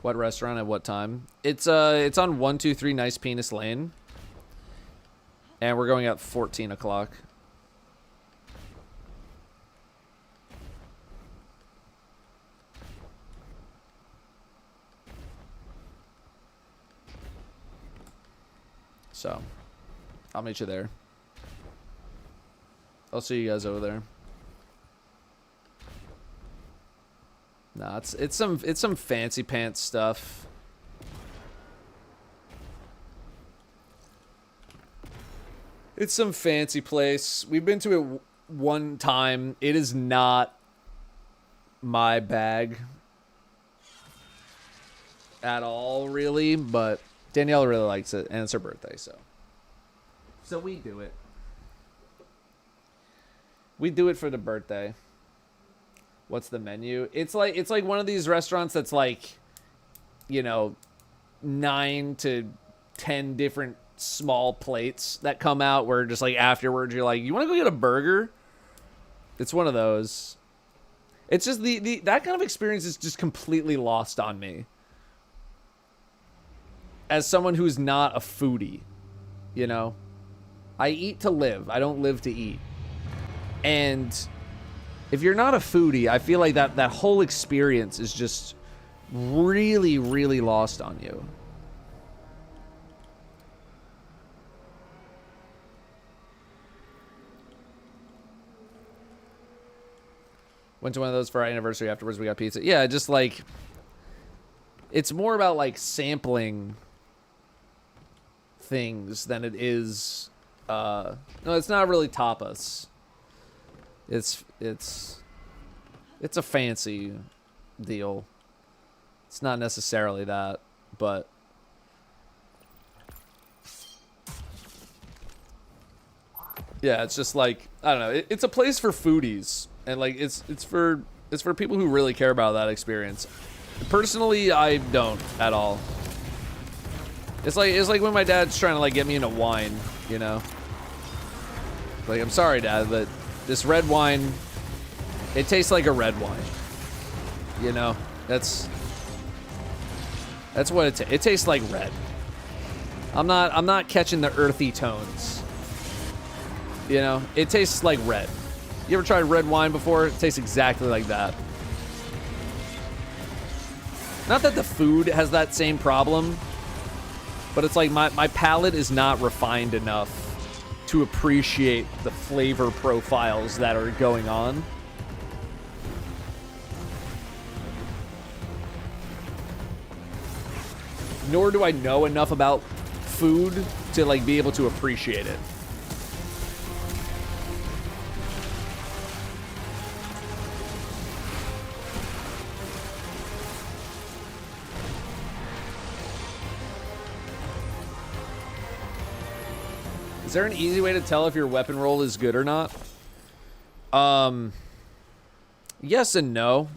What restaurant at what time? It's on 123 Nice Penis Lane, and we're going at 14 o'clock. So, I'll meet you there. I'll see you guys over there. Nah, it's some fancy pants stuff. It's some fancy place. We've been to it one time. It is not my bag at all, really, but Danielle really likes it, and it's her birthday, so we do it. We do it for the birthday. What's the menu? It's like one of these restaurants that's like, you know, 9 to 10 different small plates that come out where just like afterwards you're like, you want to go get a burger? It's one of those. It's just that kind of experience is just completely lost on me. As someone who's not a foodie, you know? I eat to live. I don't live to eat. And if you're not a foodie, I feel like that whole experience is just really, really lost on you. Went to one of those for our anniversary. Afterwards, we got pizza. Yeah, just like, it's more about like sampling things than it is. No, it's not really tapas. It's a fancy deal. It's not necessarily that, but yeah, it's just like, I don't know. It's a place for foodies, and like it's for people who really care about that experience. Personally, I don't at all. It's like when my dad's trying to like get me into wine, you know. Like, I'm sorry, Dad, but this red wine, it tastes like a red wine. You know, that's what it tastes like. Red. I'm not catching the earthy tones. You know, it tastes like red. You ever tried red wine before? It tastes exactly like that. Not that the food has that same problem, but it's like my palate is not refined enough to appreciate the flavor profiles that are going on. Nor do I know enough about food to like be able to appreciate it. Is there an easy way to tell if your weapon roll is good or not? Yes and no.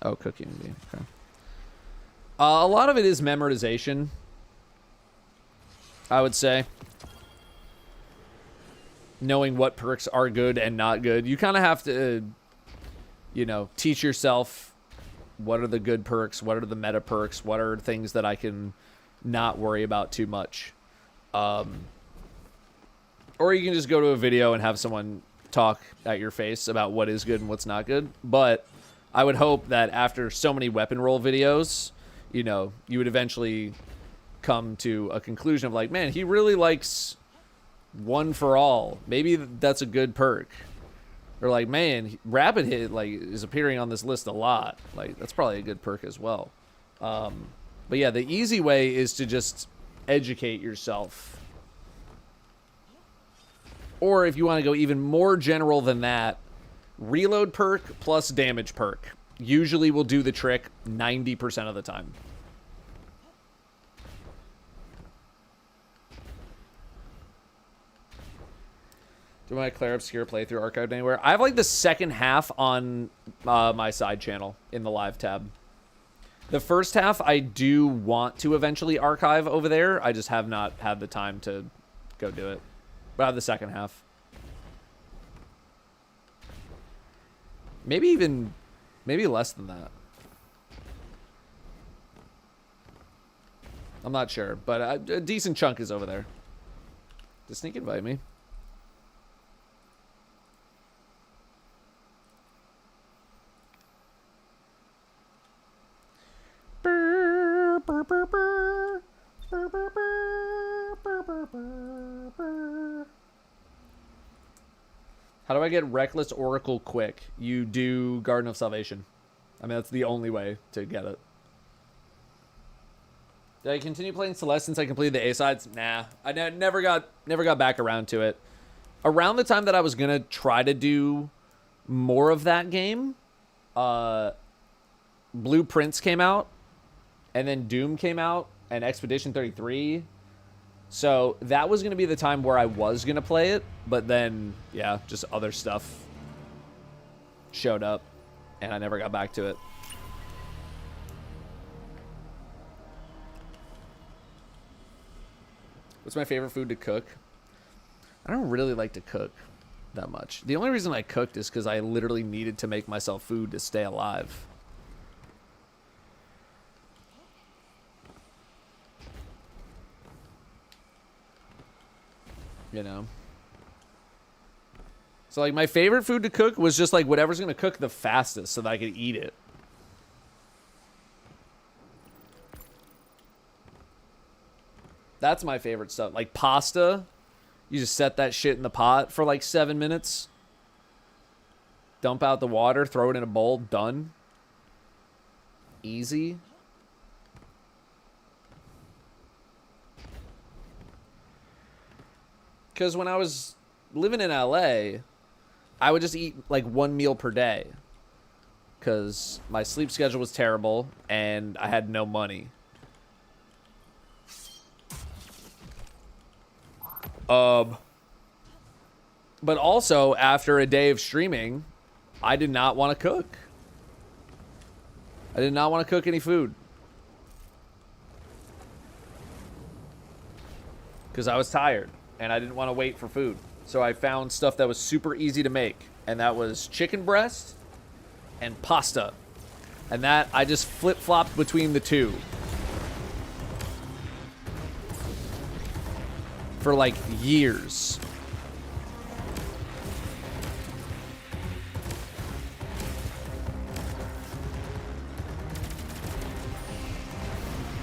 Oh, cookie maybe. Okay. A lot of it is memorization, I would say. Knowing what perks are good and not good. You kind of have to, you know, teach yourself what are the good perks, what are the meta perks, what are things that I can not worry about too much. Or you can just go to a video and have someone talk at your face about what is good and what's not good. But I would hope that after so many weapon roll videos, you know, you would eventually come to a conclusion of like, man, he really likes one for all. Maybe that's a good perk. Or like, man, rapid hit like is appearing on this list a lot. Like, that's probably a good perk as well. But yeah, the easy way is to just educate yourself. Or if you want to go even more general than that, reload perk plus damage perk usually will do the trick 90% of the time. Do I clear obscure playthrough archived anywhere? I have like the second half on my side channel in the live tab. The first half I do want to eventually archive over there. I just have not had the time to go do it. But I have the second half. Maybe less than that. I'm not sure, but a decent chunk is over there. Does Sneak invite me? How do I get Reckless Oracle quick? You do Garden of Salvation. I mean, that's the only way to get it. Did I continue playing Celeste since I completed the A-sides? Nah. I never got back around to it. Around the time that I was going to try to do more of that game, Blueprints came out, and then Doom came out, and Expedition 33. So that was going to be the time where I was going to play it, but then, yeah, just other stuff showed up, and I never got back to it. What's my favorite food to cook? I don't really like to cook that much. The only reason I cooked is because I literally needed to make myself food to stay alive. You know? So, like, my favorite food to cook was just, like, whatever's going to cook the fastest so that I could eat it. That's my favorite stuff. Like, pasta. You just set that shit in the pot for, like, 7 minutes. Dump out the water. Throw it in a bowl. Done. Easy. Because when I was living in LA, I would just eat like one meal per day. Because my sleep schedule was terrible and I had no money. But also, after a day of streaming, I did not want to cook. I did not want to cook any food. Because I was tired. And I didn't want to wait for food. So I found stuff that was super easy to make. And that was chicken breast and pasta. And that, I just flip-flopped between the two. For like years.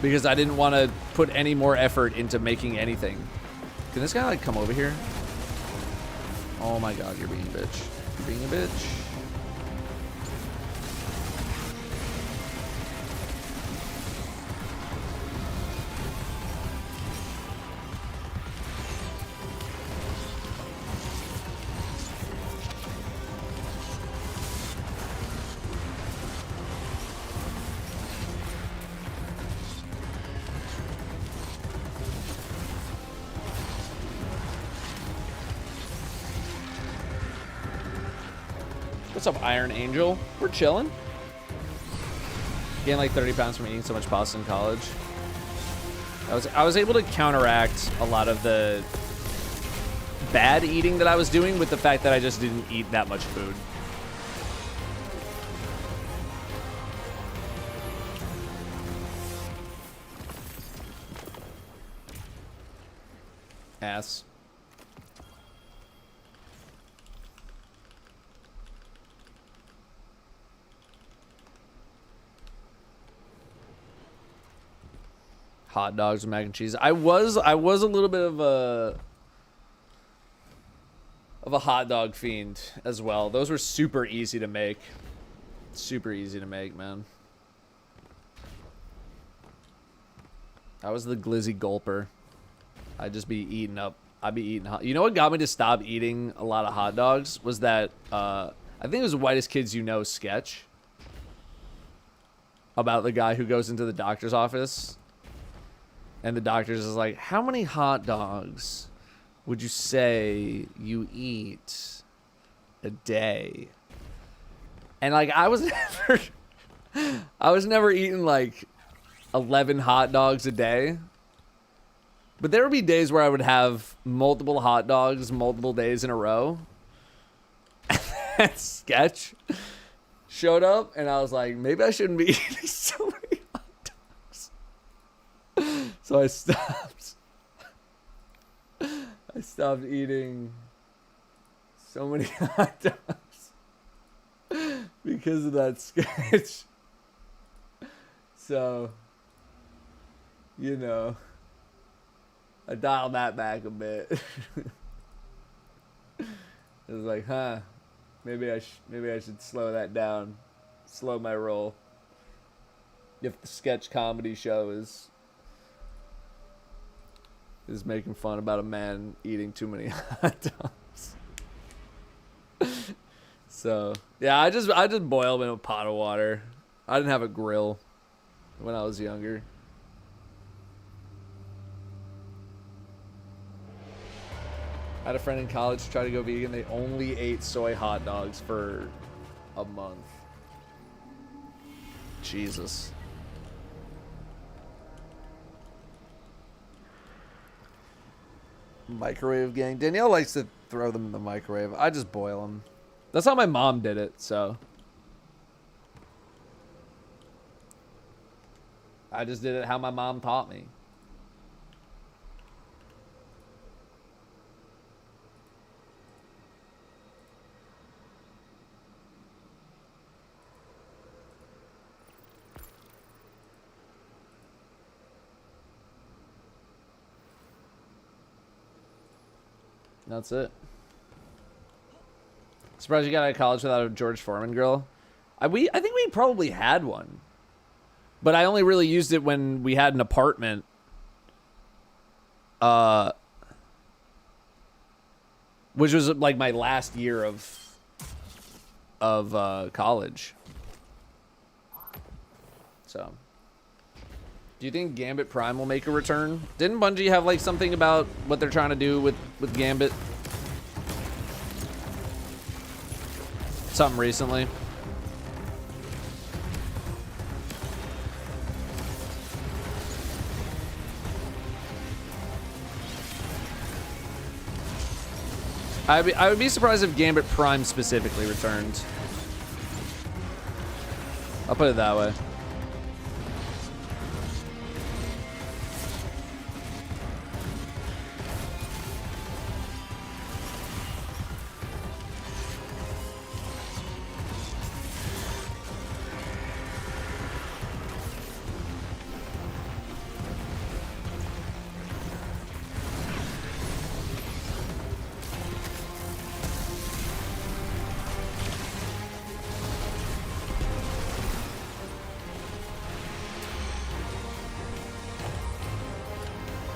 Because I didn't want to put any more effort into making anything. Can this guy, like, come over here? Oh my god, you're being a bitch. You're being a bitch. What's up, Iron Angel? We're chilling. Gained like 30 pounds from eating so much pasta in college. I was able to counteract a lot of the bad eating that I was doing with the fact that I just didn't eat that much food. Ass. Hot dogs with mac and cheese. I was a little bit of a hot dog fiend as well. Those were super easy to make. Super easy to make, man. I was the glizzy gulper. I'd just be eating up. I'd be eating hot. You know what got me to stop eating a lot of hot dogs was that I think it was the Whitest Kids You Know sketch about the guy who goes into the doctor's office. And the doctor's is like, how many hot dogs would you say you eat a day? And like I was never eating like 11 hot dogs a day. But there would be days where I would have multiple hot dogs multiple days in a row. And Sketch showed up and I was like, maybe I shouldn't be eating so many hot dogs. So I stopped eating so many hot dogs because of that Sketch. So, you know, I dialed that back a bit. It was like, huh, maybe I should slow that down, slow my roll. If the Sketch comedy show is making fun about a man eating too many hot dogs. So yeah, I just boil them in a pot of water. I didn't have a grill when I was younger. I had a friend in college try to go vegan. They only ate soy hot dogs for a month. Jesus. Microwave gang. Danielle likes to throw them in the microwave. I just boil them. That's how my mom did it, so. I just did it how my mom taught me. That's it. Surprised you got out of college without a George Foreman grill. I think we probably had one. But I only really used it when we had an apartment. Which was like my last year of college. So, do you think Gambit Prime will make a return? Didn't Bungie have like something about what they're trying to do with Gambit? Something recently. I would be surprised if Gambit Prime specifically returned. I'll put it that way.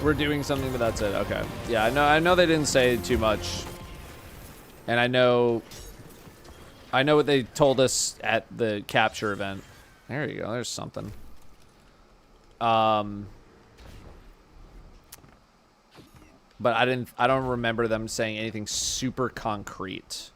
We're doing something, but that's it. Okay. Yeah, I know they didn't say too much. And I know what they told us at the capture event. There you go. There's something. But I don't remember them saying anything super concrete.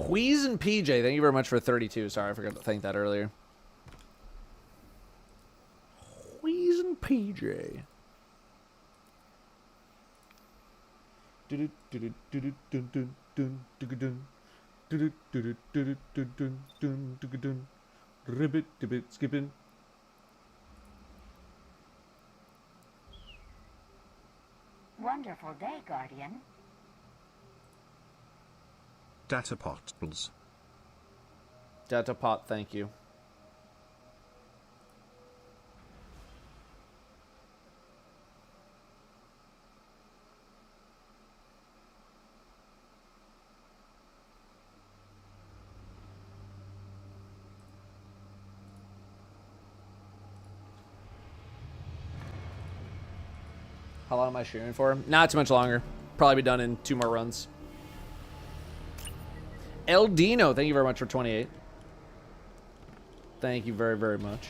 Wheeze and PJ, thank you very much for 32. Sorry, I forgot to thank that earlier. Wheeze and PJ. Ribbit, dibbit, skipping. Wonderful day, Guardian. Data pots. Data pot, thank you. How long am I streaming for? Not too much longer. Probably be done in 2 more runs. El Dino, thank you very much for 28. Thank you very, very much.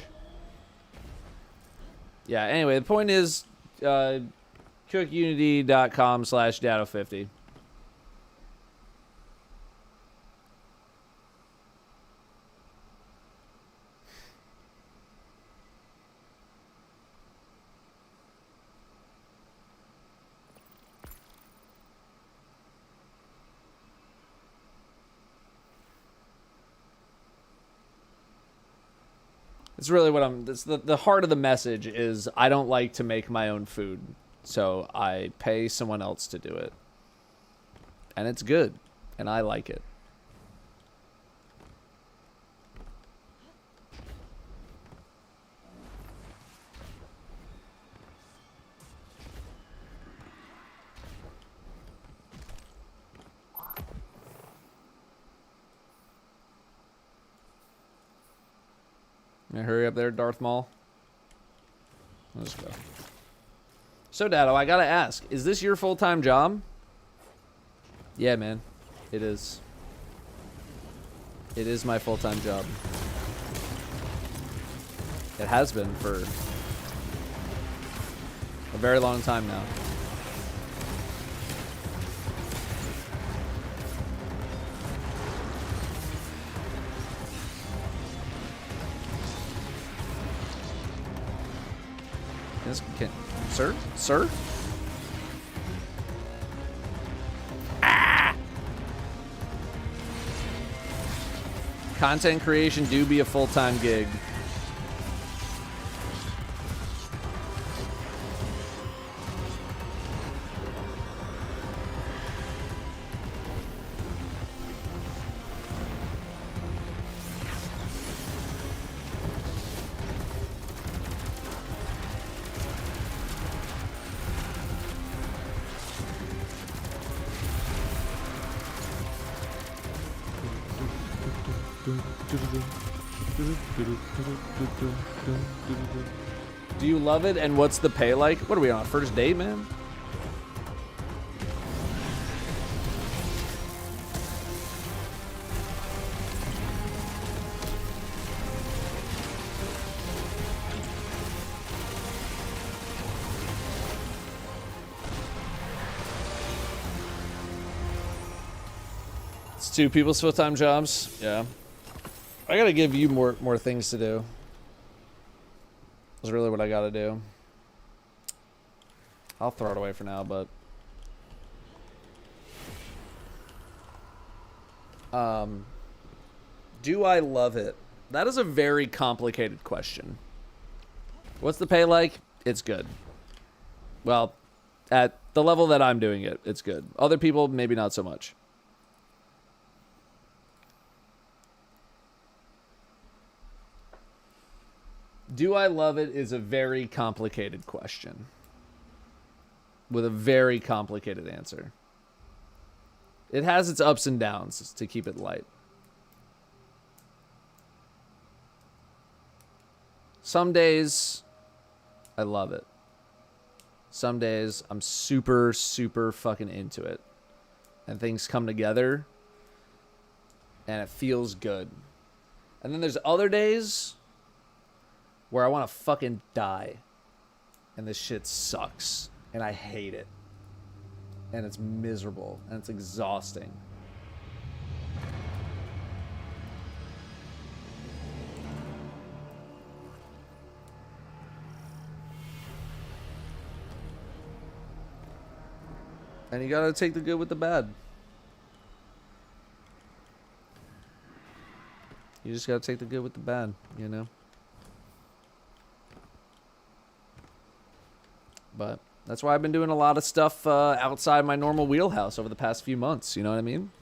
Yeah, anyway, the point is, cookunity.com/Datto50. It's really what the heart of the message is I don't like to make my own food, so I pay someone else to do it. And it's good, and I like it. Hurry up there, Darth Maul. Let's go. So, Datto, I gotta ask, is this your full-time job? Yeah, man. It is. It is my full-time job. It has been for a very long time now. Sir? Ah! Content creation do be a full-time gig. Do you love it, and what's the pay like? What are we on, a first date, man? It's two people's full-time jobs. Yeah. I gotta give you more things to do. That's really what I gotta do. I'll throw it away for now, but do I love it? That is a very complicated question. What's the pay like? It's good. Well, at the level that I'm doing it, it's good. Other people, maybe not so much. Do I love it is a very complicated question with a very complicated answer. It has its ups and downs, to keep it light. Some days, I love it. Some days, I'm super, super fucking into it. And things come together, and it feels good. And then there's other days where I want to fucking die. And this shit sucks. And I hate it. And it's miserable. And it's exhausting. And you gotta take the good with the bad. You just gotta take the good with the bad, you know? But that's why I've been doing a lot of stuff outside my normal wheelhouse over the past few months. You know what I mean?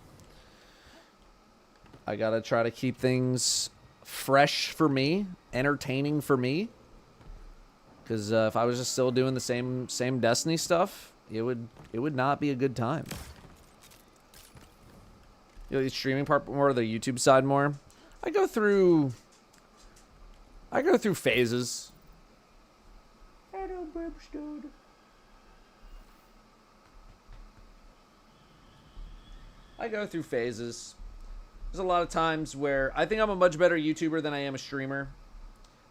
I gotta try to keep things fresh for me, entertaining for me. Because if I was just still doing the same Destiny stuff, it would not be a good time. You know, the streaming part more, the YouTube side more. I go through phases. I go through phases. There's a lot of times where I think I'm a much better YouTuber than I am a streamer.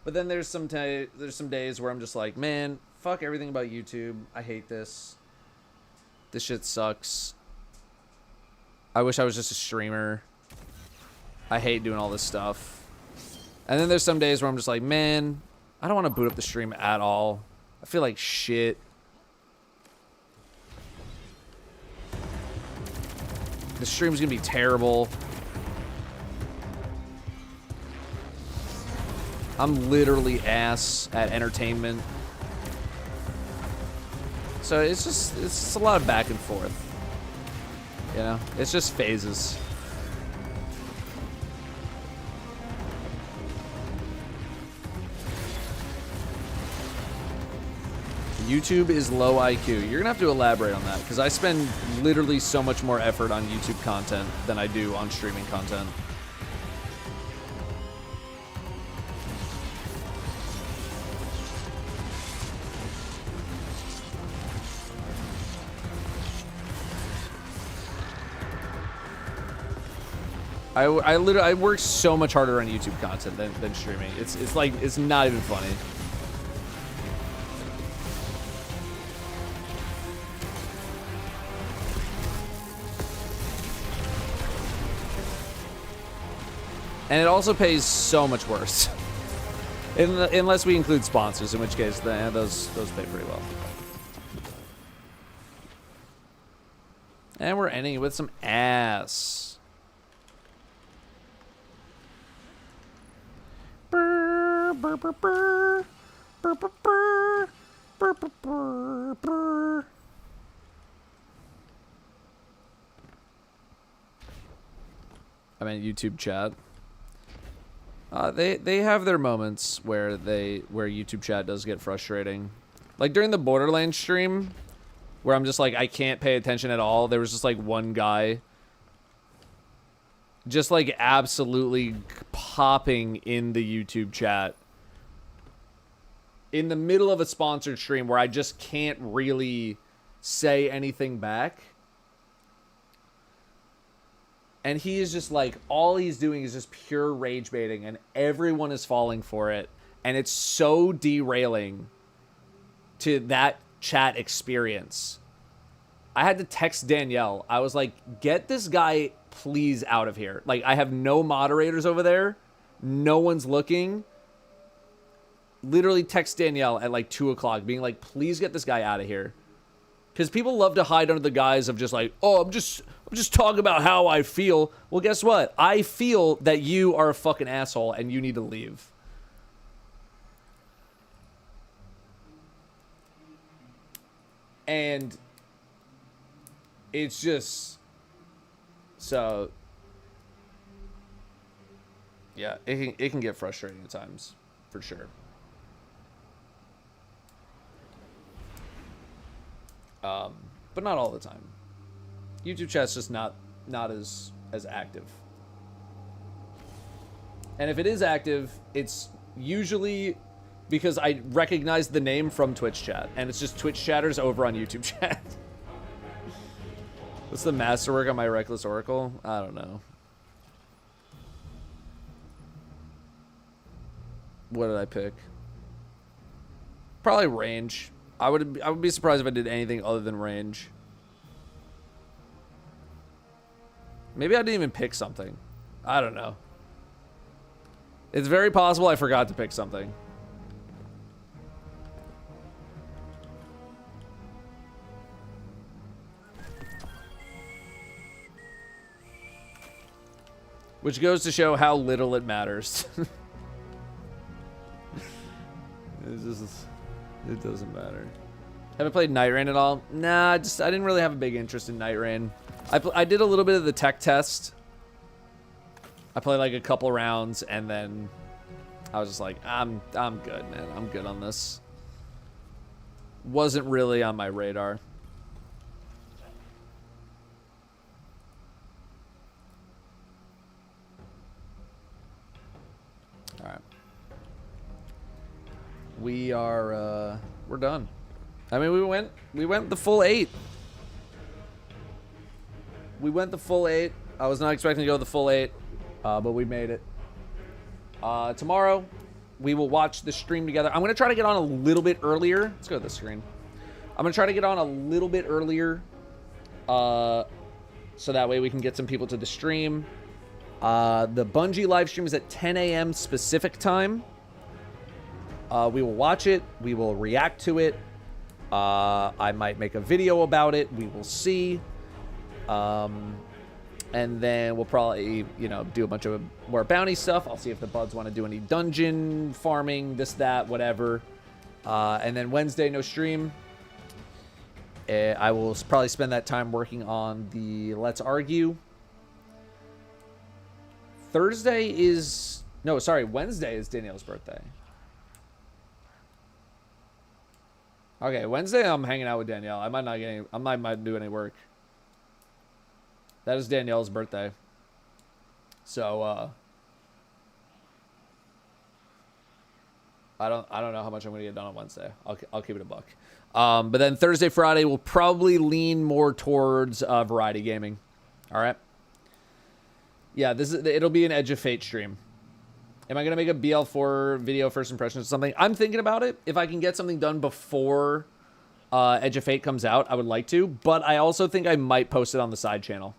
But then there's some days where I'm just like, man, fuck everything about YouTube. I hate this. This shit sucks. I wish I was just a streamer. I hate doing all this stuff. And then there's some days where I'm just like, man, I don't want to boot up the stream at all. I feel like shit. The stream's gonna be terrible. I'm literally ass at entertainment. So it's just a lot of back and forth. You know, it's just phases. YouTube is low IQ. You're gonna have to elaborate on that because I spend literally so much more effort on YouTube content than I do on streaming content. I work so much harder on YouTube content than streaming. It's like, it's not even funny. And it also pays so much worse. Unless we include sponsors, in which case those pay pretty well. And we're ending with some ass. Burr, burr, burr, burr. Burr, burr, burr. Burr, burr, burr, burr. I mean, YouTube chat. They have their moments where YouTube chat does get frustrating. Like during the Borderlands stream, where I'm just like, I can't pay attention at all. There was just like one guy just like absolutely popping in the YouTube chat in the middle of a sponsored stream where I just can't really say anything back. And he is just like, all he's doing is just pure rage baiting and everyone is falling for it. And it's so derailing to that chat experience. I had to text Danielle. I was like, get this guy please out of here. Like, I have no moderators over there. No one's looking. Literally text Danielle at like 2 o'clock being like, please get this guy out of here. Because people love to hide under the guise of just like, oh, I'm just talking about how I feel. Well, guess what? I feel that you are a fucking asshole and you need to leave. And it's just so, yeah, it can get frustrating at times, for sure. But not all the time. YouTube chat's just not as active. And if it is active, it's usually because I recognize the name from Twitch chat, and it's just Twitch chatters over on YouTube chat. What's the masterwork on my Reckless Oracle? I don't know. What did I pick? Probably range. I would be surprised if I did anything other than range. Maybe I didn't even pick something. I don't know. It's very possible I forgot to pick something. Which goes to show how little it matters. It doesn't matter. Have I played Night Rain at all? Nah, I didn't really have a big interest in Night Rain. I did a little bit of the tech test. I played like a couple rounds and then I was just like, I'm good, man. I'm good on this. Wasn't really on my radar. All right. We're done. I mean, we went the full 8. We went the full 8. I was not expecting to go the full 8. but we made it. Tomorrow, we will watch the stream together. I'm going to try to get on a little bit earlier. Let's go to the screen. I'm going to try to get on a little bit earlier, so that way we can get some people to the stream. The Bungie live stream is at 10 a.m. specific time. We will watch it. We will react to it. I might make a video about it. We will see. And then we'll probably, you know, do a bunch of more bounty stuff. I'll see if the buds want to do any dungeon farming, this, that, whatever. And then Wednesday, no stream. I will probably spend that time working on the Let's Argue. Wednesday is Danielle's birthday. Okay, Wednesday I'm hanging out with Danielle. I might not do any work. That is Danielle's birthday. So I don't know how much I'm gonna get done on Wednesday. I'll keep it a buck. But then Thursday, Friday will probably lean more towards variety gaming. All right. Yeah, it'll be an Edge of Fate stream. Am I gonna make a BL4 video first impressions or something? I'm thinking about it. If I can get something done before Edge of Fate comes out, I would like to. But I also think I might post it on the side channel.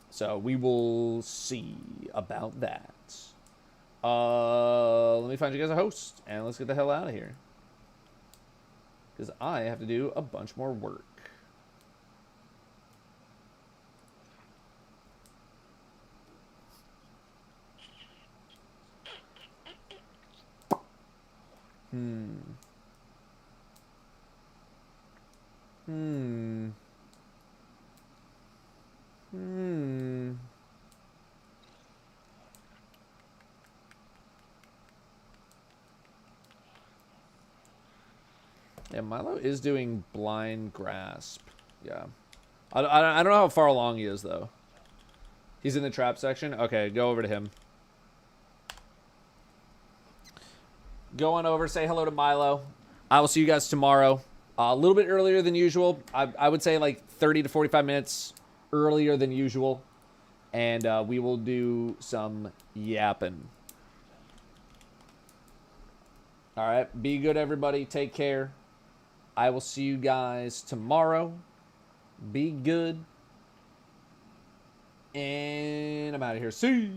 So we will see about that. Let me find you guys a host, and let's get the hell out of here. Because I have to do a bunch more work. Yeah, Milo is doing blind grasp. Yeah. I don't know how far along he is, though. He's in the trap section? Okay, go over to him. Go on over, say hello to Milo. I will see you guys tomorrow. A little bit earlier than usual. I would say like 30 to 45 minutes earlier than usual. And we will do some yapping. All right. Be good, everybody. Take care. I will see you guys tomorrow. Be good. And I'm out of here. See you.